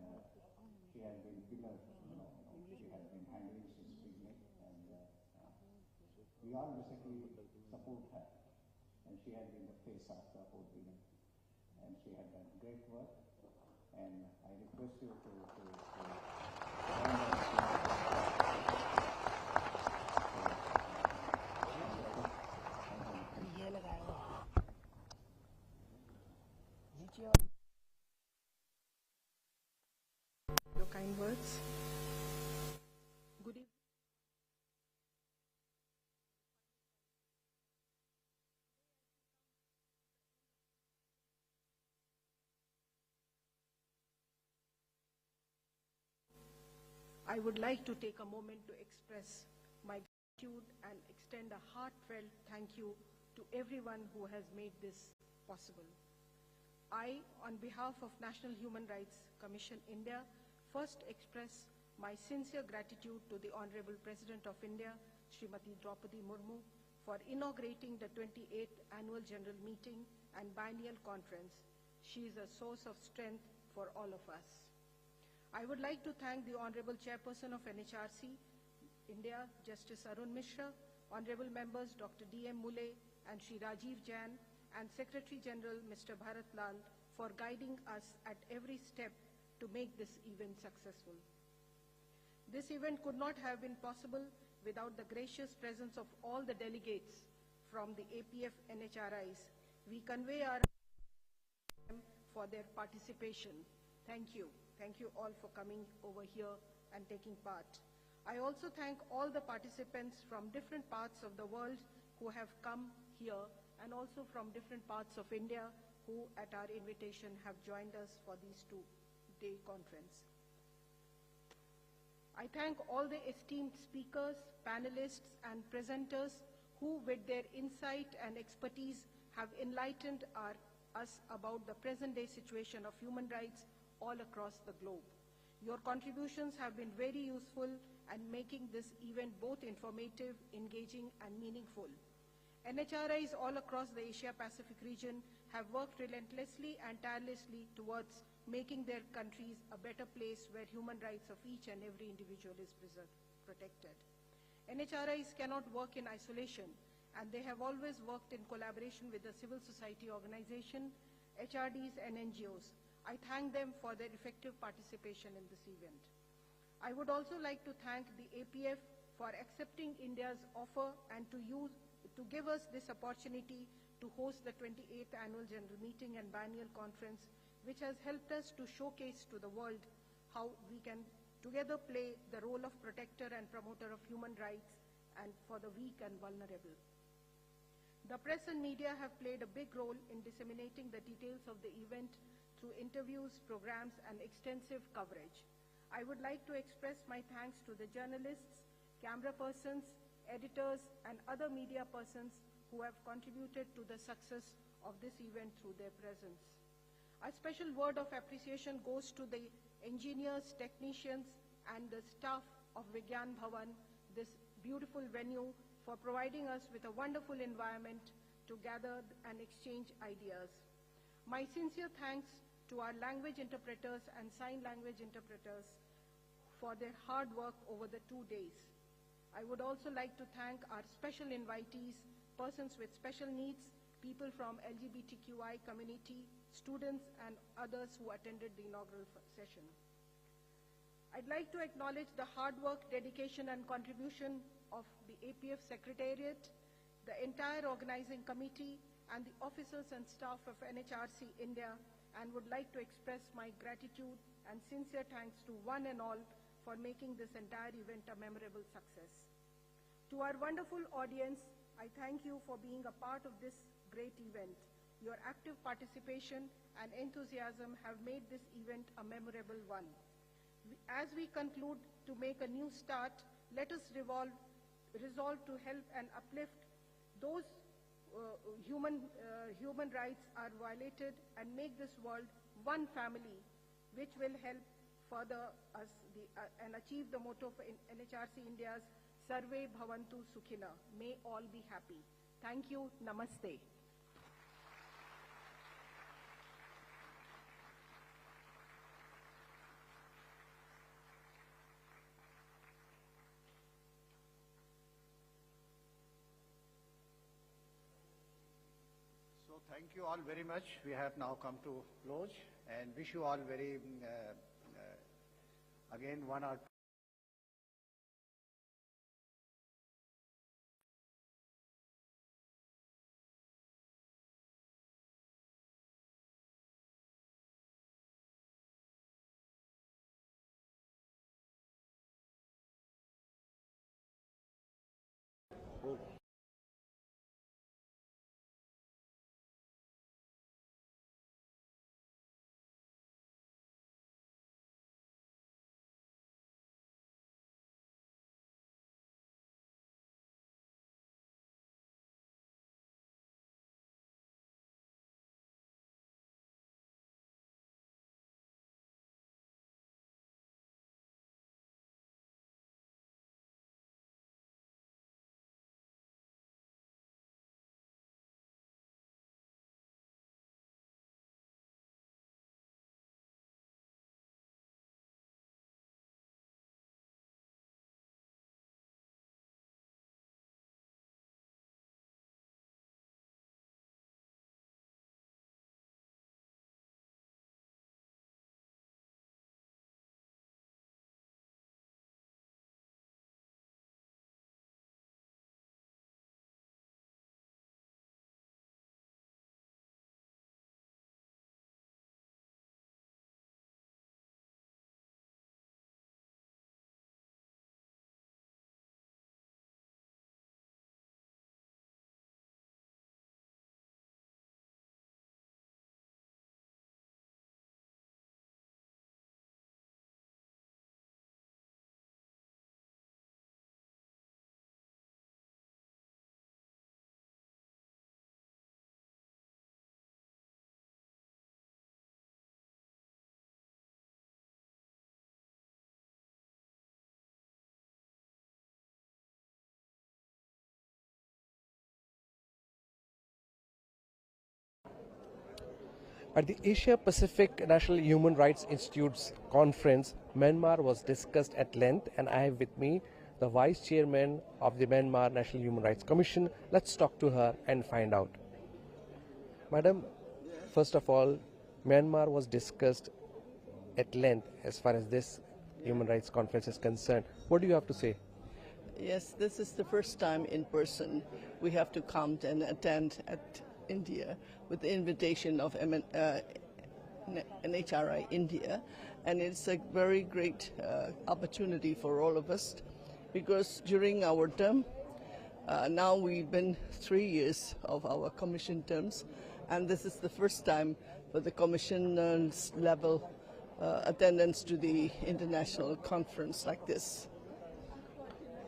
she has been pillar, she has been handling since beginning, and we all basically support her, and she has been the face of the whole event, and she has done great work, and I request you to your kind words. Good evening. I would like to take a moment to express my gratitude and extend a heartfelt thank you to everyone who has made this possible. I, on behalf of National Human Rights Commission India, first express my sincere gratitude to the Honorable President of India, Srimati Draupadi Murmu, for inaugurating the 28th Annual General Meeting and Biennial Conference. She is a source of strength for all of us. I would like to thank the Honorable Chairperson of NHRC, India, Justice Arun Mishra, Honorable Members Dr. D.M. Mule and Shri Rajiv Jain, and Secretary General Mr. Bharat Lal for guiding us at every step to make this event successful. This event could not have been possible without the gracious presence of all the delegates from the APF NHRIs. We convey our thanks for their participation. Thank you. Thank you all for coming over here and taking part. I also thank all the participants from different parts of the world who have come here, and also from different parts of India who, at our invitation, have joined us for this 2-day conference. I thank all the esteemed speakers, panelists, and presenters who, with their insight and expertise, have enlightened us about the present-day situation of human rights all across the globe. Your contributions have been very useful and making this event both informative, engaging, and meaningful. NHRIs all across the Asia-Pacific region have worked relentlessly and tirelessly towards making their countries a better place where human rights of each and every individual is protected. NHRIs cannot work in isolation, and they have always worked in collaboration with the civil society organization, HRDs, and NGOs. I thank them for their effective participation in this event. I would also like to thank the APF for accepting India's offer and to give us this opportunity to host the 28th Annual General Meeting and Biennial Conference, which has helped us to showcase to the world how we can together play the role of protector and promoter of human rights and for the weak and vulnerable. The press and media have played a big role in disseminating the details of the event through interviews, programs, and extensive coverage. I would like to express my thanks to the journalists, camera persons, editors, and other media persons who have contributed to the success of this event through their presence. A special word of appreciation goes to the engineers, technicians, and the staff of Vigyan Bhawan, this beautiful venue, for providing us with a wonderful environment to gather and exchange ideas. My sincere thanks to our language interpreters and sign language interpreters for their hard work over the 2 days. I would also like to thank our special invitees, persons with special needs, people from LGBTQI community, students, and others who attended the inaugural session. I'd like to acknowledge the hard work, dedication, and contribution of the APF Secretariat, the entire organizing committee, and the officers and staff of NHRC India, and would like to express my gratitude and sincere thanks to one and all for making this entire event a memorable success. To our wonderful audience, I thank you for being a part of this great event. Your active participation and enthusiasm have made this event a memorable one. As we conclude to make a new start, let us resolve resolved to help and uplift those human rights are violated and make this world one family, which will help further us and achieve the motto for NHRC India's Sarve Bhavantu Sukhina. May all be happy. Thank you. Namaste. So thank you all very much. We have now come to close and wish you all very, again, 1 or 2. At the Asia Pacific National Human Rights Institute's conference, Myanmar was discussed at length, and I have with me the Vice Chairman of the Myanmar National Human Rights Commission. Let's talk to her and find out. Madam, first of all, Myanmar was discussed at length as far as this Human Rights Conference is concerned. What do you have to say? Yes, this is the first time in person we have to come and attend at India with the invitation of NHRI India, and it's a very great opportunity for all of us, because during our term, now we've been 3 years of our commission terms, and this is the first time for the commissioners level attendance to the international conference like this.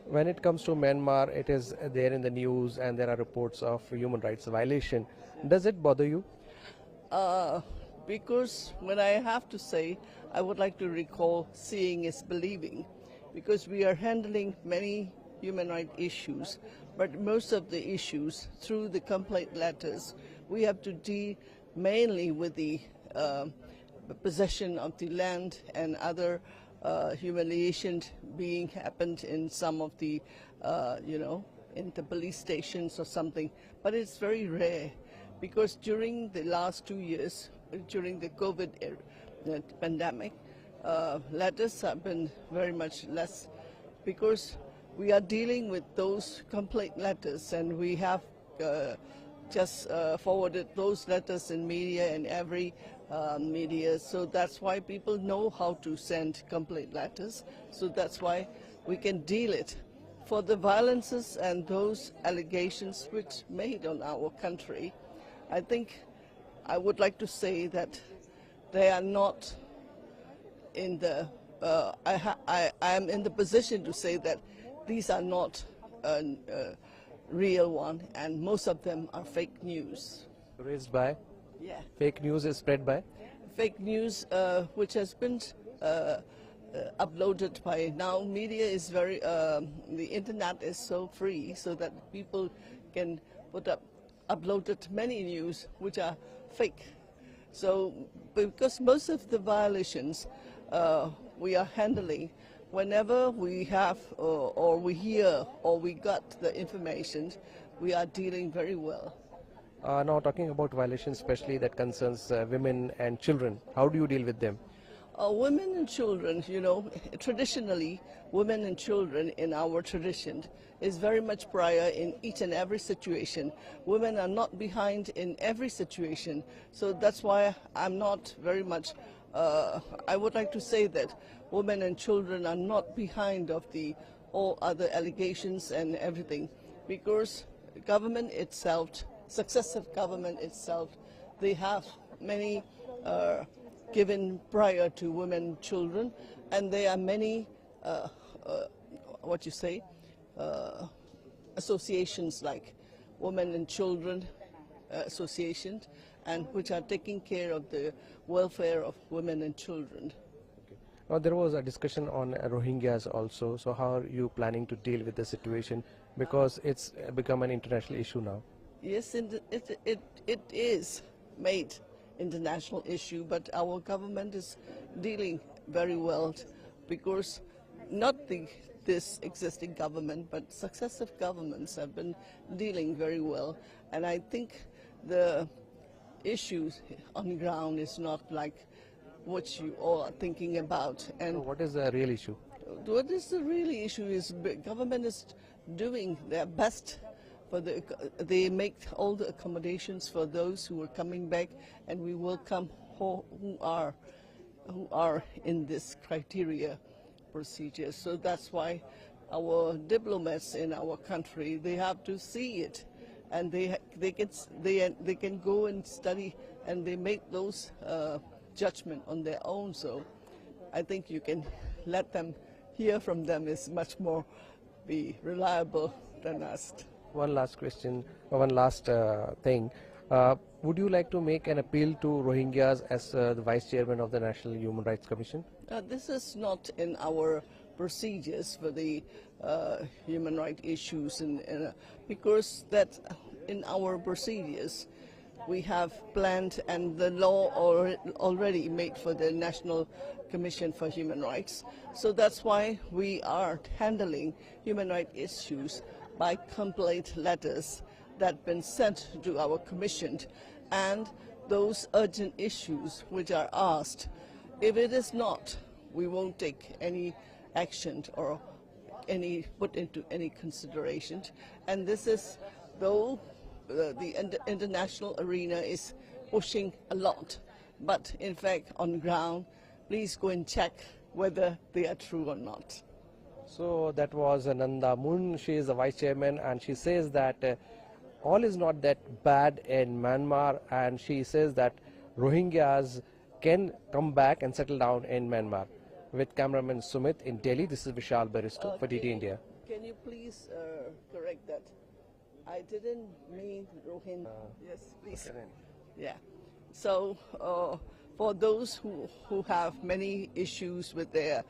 When it comes to Myanmar, it is there in the news and there are reports of human rights violation. Does it bother you? Because when I have to say, I would like to recall seeing is believing, because we are handling many human rights issues, but most of the issues through the complaint letters, we have to deal mainly with the possession of the land and other humiliation being happened in some of the, in the police stations or something. But it's very rare, because during the last 2 years, during the COVID pandemic, letters have been very much less, because we are dealing with those complaint letters, and we have just forwarded those letters in media and every media, so that's why people know how to send complaint letters, so that's why we can deal it. For the violences and those allegations which made on our country, I think I would like to say that they are not in the, I am in the position to say that these are not real one, and most of them are fake news. Raised by? Yeah. Fake news is spread by? Fake news which has been uploaded by now. Media is very, the internet is so free so that people can uploaded many news which are fake. So because most of the violations we are handling, whenever we have or we hear or we got the information, we are dealing very well. Now talking about violations especially that concerns women and children, how do you deal with them? Women and children, you know, traditionally, women and children in our tradition is very much prior in each and every situation. Women are not behind in every situation. So that's why I'm not very much, I would like to say that women and children are not behind of the all other allegations and everything, because government itself, successive government itself, they have many given prior to women and children, and there are many associations like Women and Children Associations, and which are taking care of the welfare of women and children. Now there was a discussion on Rohingyas also, so how are you planning to deal with the situation, because it's become an international issue now? Yes, it is made international issue, but our government is dealing very well, because not this existing government, but successive governments have been dealing very well. And I think the issues on the ground is not like what you all are thinking about. And so what is the real issue? What is the real issue is the government is doing their best. They make all the accommodations for those who are coming back, and we welcome who are in this criteria procedure. So that's why our diplomats in our country, they have to see it, and they can go and study, and they make those judgment on their own. So I think you can let them hear from them is much more be reliable than us. One last question, one last thing. Would you like to make an appeal to Rohingyas as the Vice Chairman of the National Human Rights Commission? This is not in our procedures for the human rights issues, because that in our procedures we have planned, and the law already made for the National Commission for Human Rights. So that's why we are handling human rights issues by complaint letters that have been sent to our commission, and those urgent issues which are asked. If it is not, we won't take any action or put into any consideration. And this is, though the international arena is pushing a lot, but in fact on ground, please go and check whether they are true or not. So that was Nanda Moon. She is the Vice Chairman, and she says that all is not that bad in Myanmar, and she says that Rohingyas can come back and settle down in Myanmar. With cameraman Sumit in Delhi, this is Vishal Baristo for DD India. Can you please correct that? I didn't mean Rohingya. Yes, please. Okay. Yeah. So for those who have many issues with their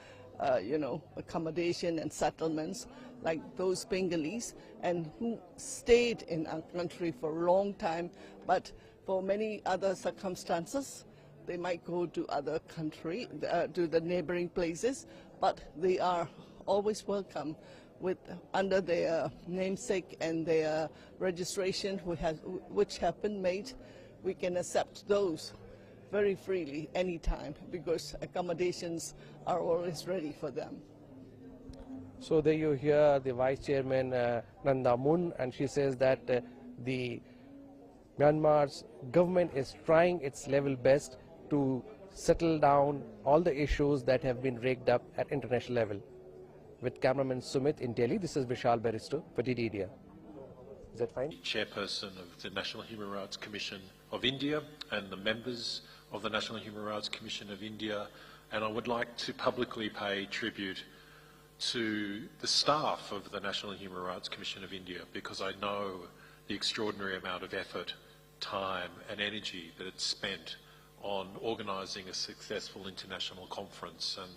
accommodation and settlements, like those Bengalis, and who stayed in our country for a long time, but for many other circumstances, they might go to other country, to the neighboring places, but they are always welcome under their namesake and their registration which have been made. We can accept those very freely anytime, because accommodations are always ready for them. So there you hear the Vice Chairman Nanda Moon, and she says that the Myanmar's government is trying its level best to settle down all the issues that have been raked up at international level. With cameraman Sumit in Delhi, this is Vishal Baristo for DD India. Is that fine? Chairperson of the National Human Rights Commission of India and the members of the National Human Rights Commission of India, and I would like to publicly pay tribute to the staff of the National Human Rights Commission of India, because I know the extraordinary amount of effort, time and energy that it's spent on organising a successful international conference. And